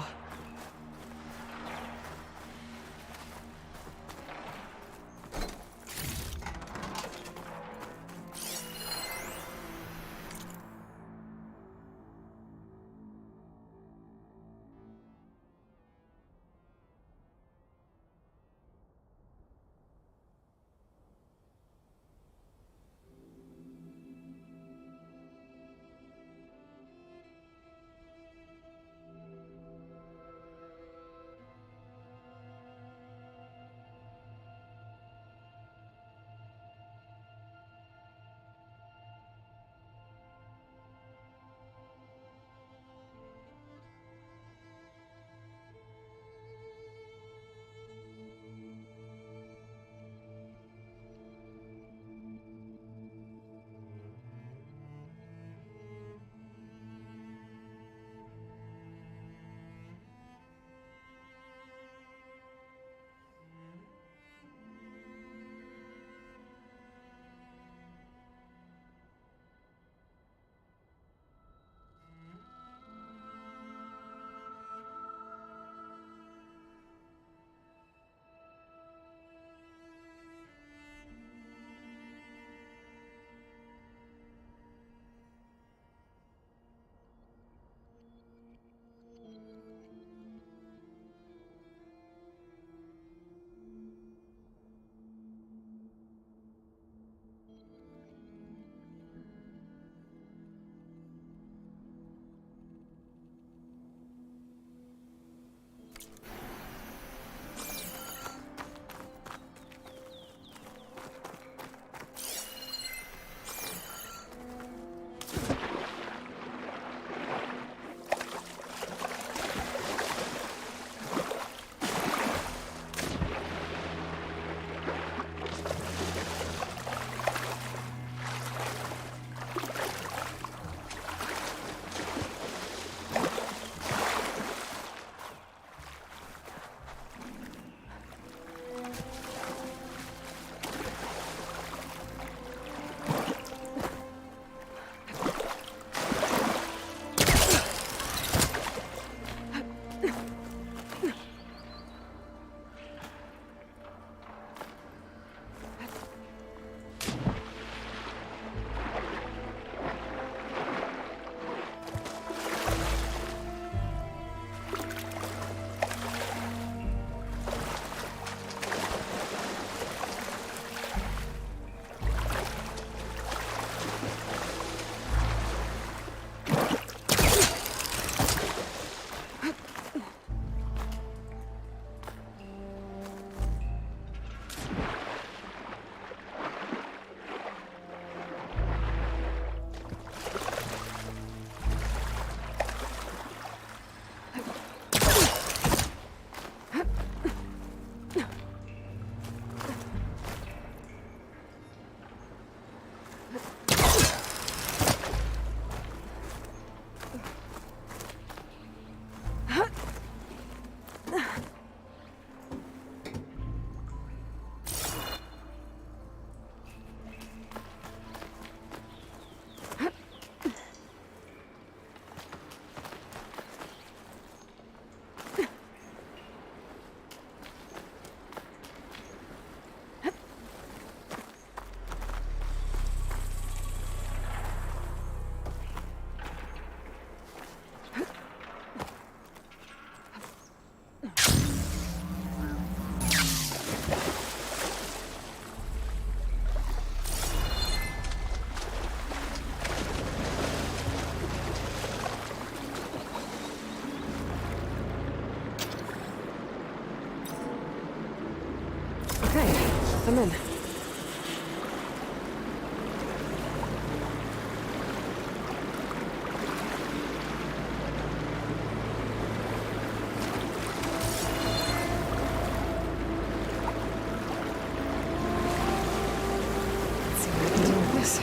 S1: Come in. Let's see what I can do with this.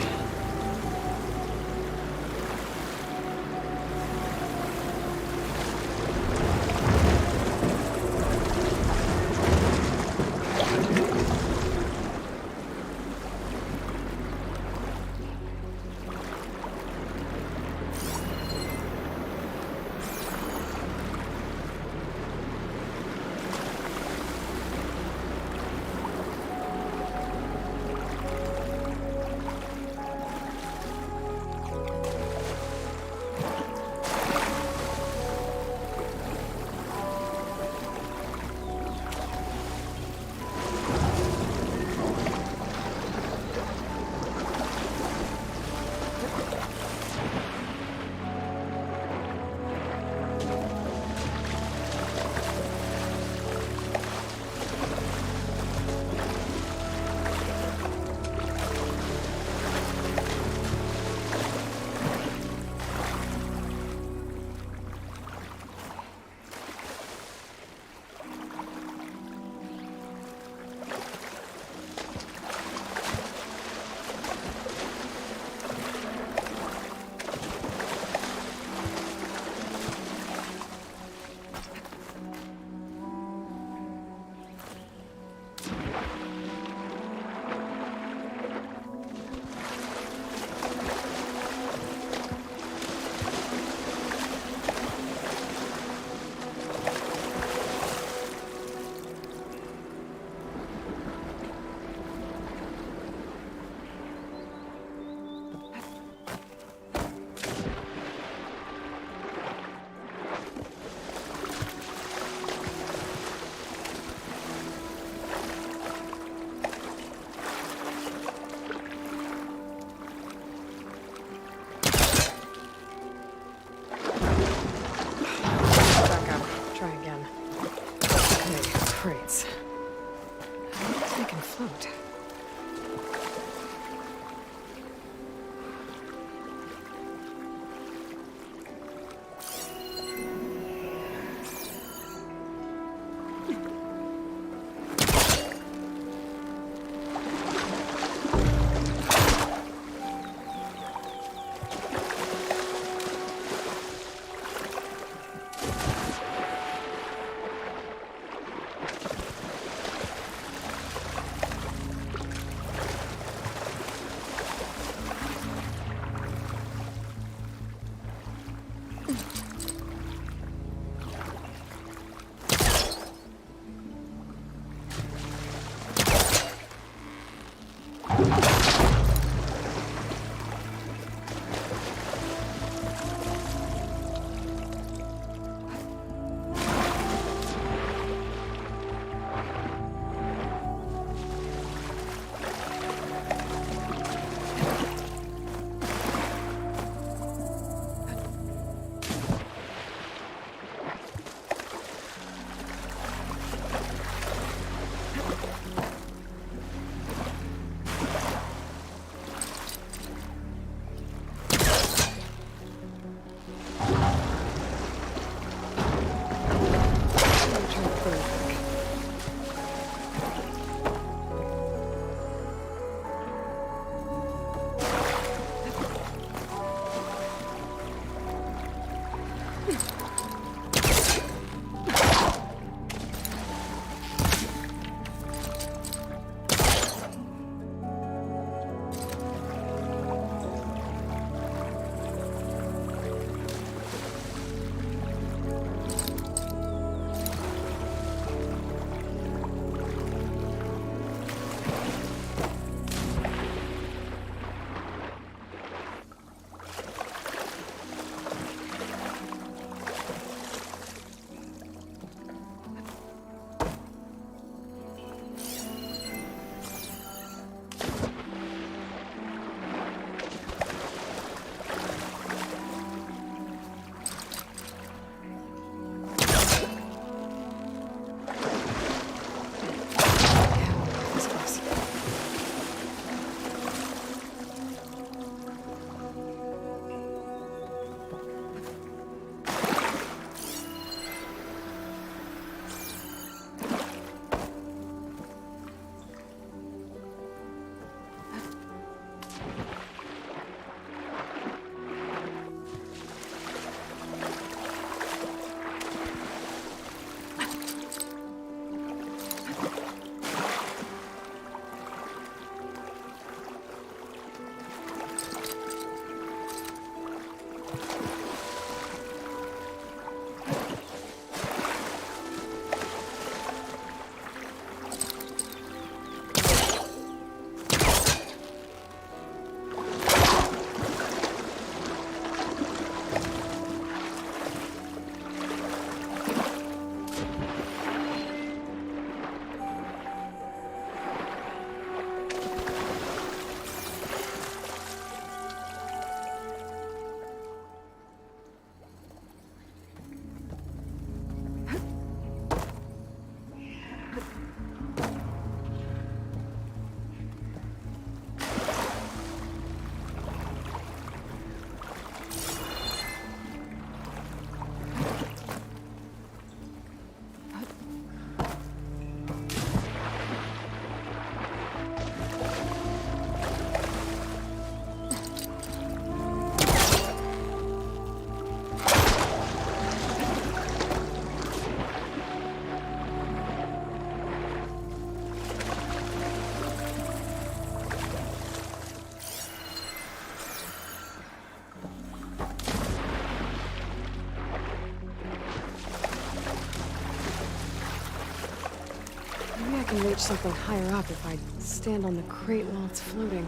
S1: reach something higher up if I stand on the crate while it's floating.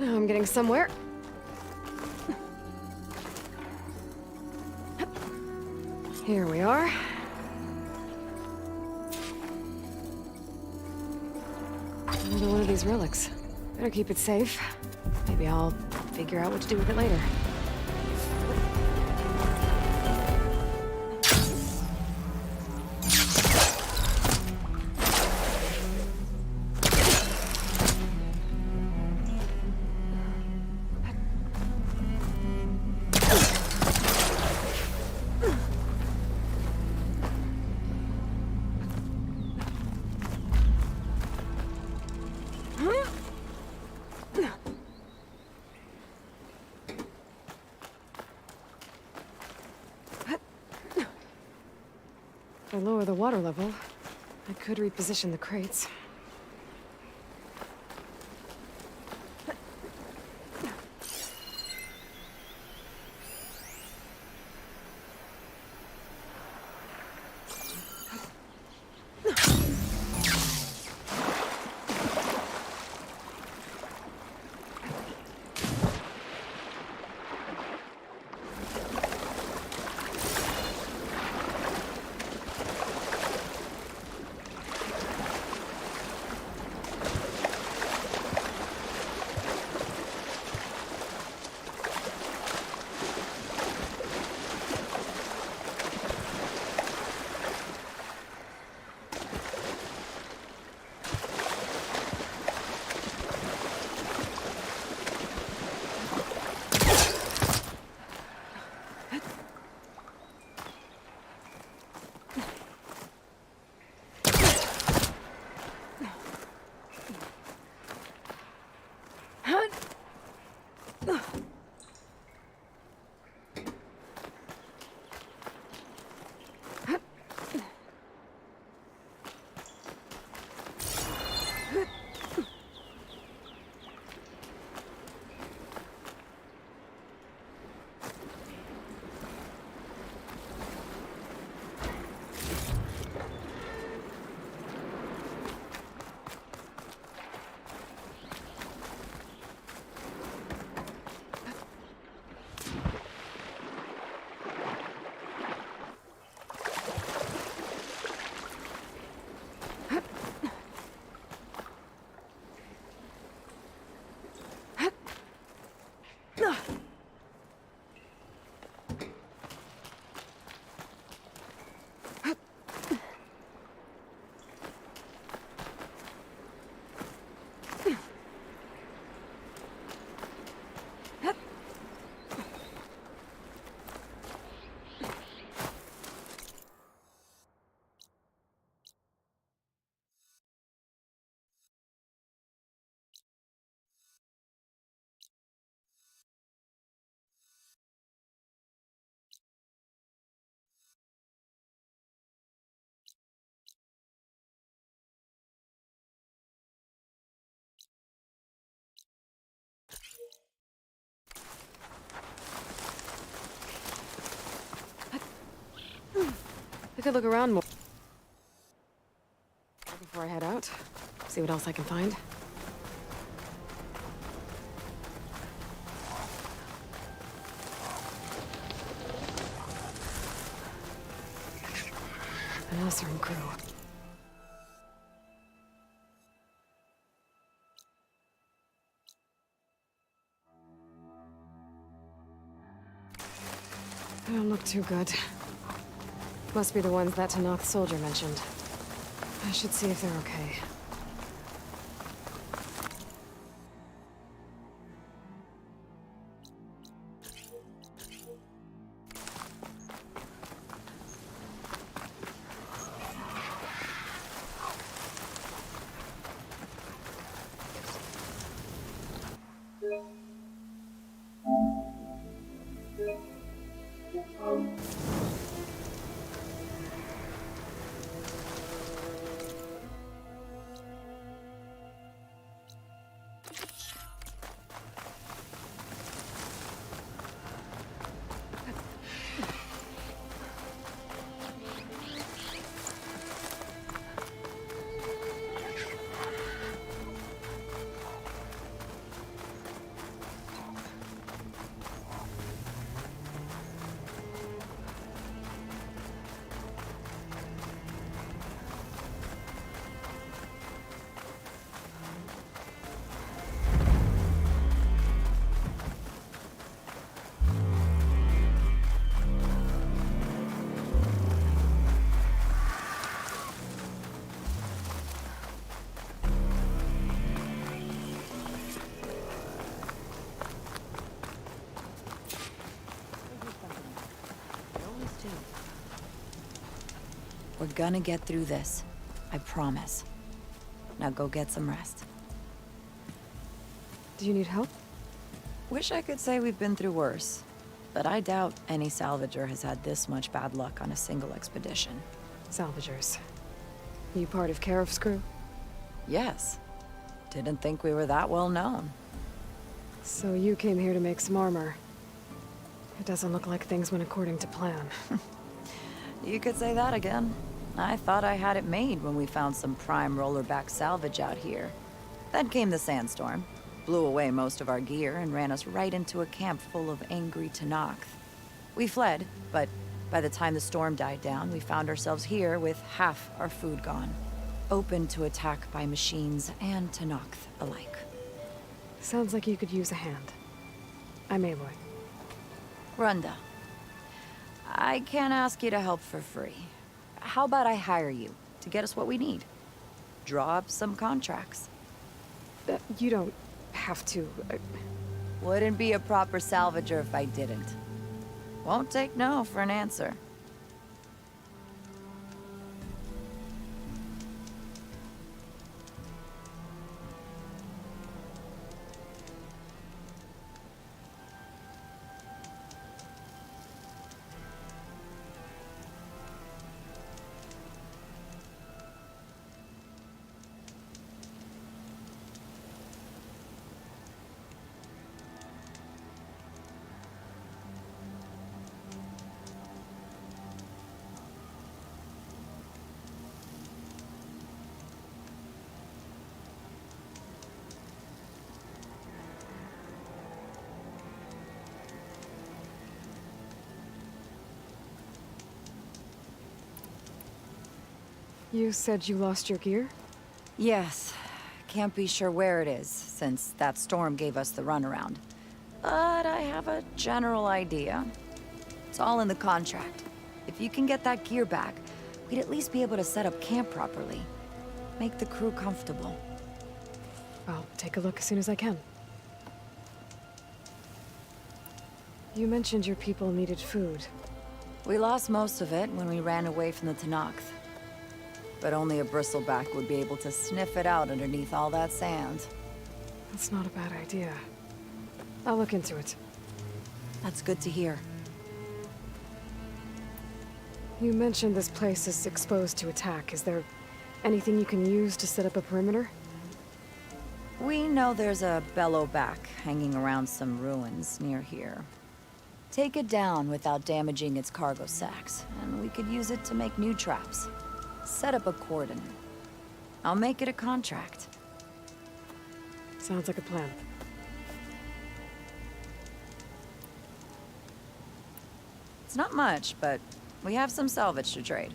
S1: Now I'm getting somewhere. Here we are. Another one of these relics. Better keep it safe. Maybe I'll figure out what to do with it later. If I lower the water level, I could reposition the crates. I could look around more before I head out. See what else I can find. An Oseram crew. They don't look too good. Must be the ones that Tanoth soldier mentioned. I should see if they're okay.
S5: We're gonna get through this. I promise. Now go get some rest.
S1: Do you need help?
S5: Wish I could say we've been through worse, but I doubt any salvager has had this much bad luck on a single expedition.
S1: Salvagers. You part of Karif's crew?
S5: Yes. Didn't think we were that well known.
S1: So you came here to make some armor. It doesn't look like things went according to plan.
S5: You could say that again. I thought I had it made when we found some prime rollerback salvage out here. Then came the sandstorm, blew away most of our gear, and ran us right into a camp full of angry Tenakth. We fled, but by the time the storm died down, we found ourselves here with half our food gone, open to attack by machines and Tenakth alike.
S1: Sounds like you could use a hand. I'm Aloy.
S5: Runda. I can't ask you to help for free. How about I hire you to get us what we need? Draw up some contracts.
S1: You don't have to.
S5: Wouldn't be a proper salvager if I didn't. Won't take no for an answer.
S1: You said you lost your gear?
S5: Yes. Can't be sure where it is, since that storm gave us the runaround. But I have a general idea. It's all in the contract. If you can get that gear back, we'd at least be able to set up camp properly. Make the crew comfortable.
S1: I'll take a look as soon as I can. You mentioned your people needed food.
S5: We lost most of it when we ran away from the Tenakth. But only a bristleback would be able to sniff it out underneath all that sand.
S1: That's not a bad idea. I'll look into it.
S5: That's good to hear.
S1: You mentioned this place is exposed to attack. Is there anything you can use to set up a perimeter?
S5: We know there's a bellowback hanging around some ruins near here. Take it down without damaging its cargo sacks, and we could use it to make new traps. Set up a cordon. I'll make it a contract.
S1: Sounds like a plan.
S5: It's not much, but we have some salvage to trade.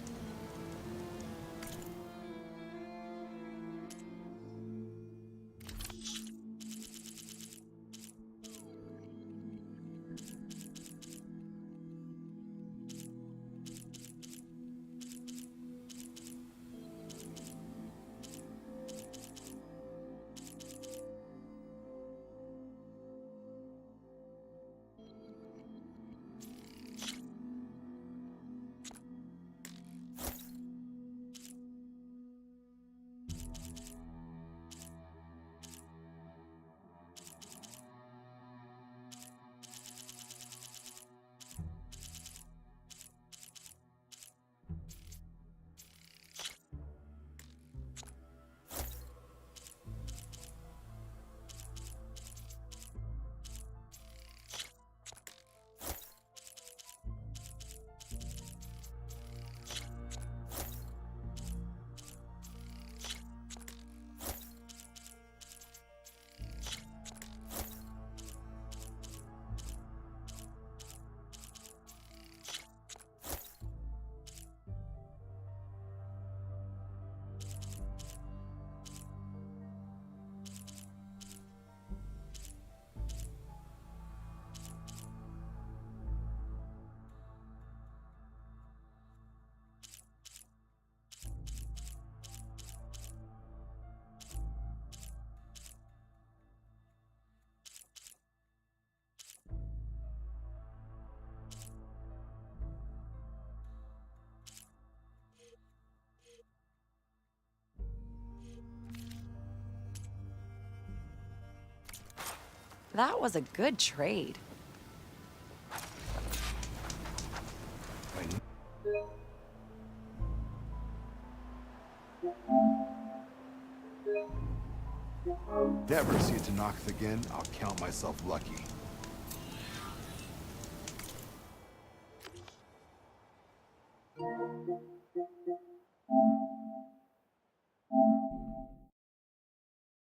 S5: That was a good trade.
S17: Never see Tenakth again, I'll count myself lucky.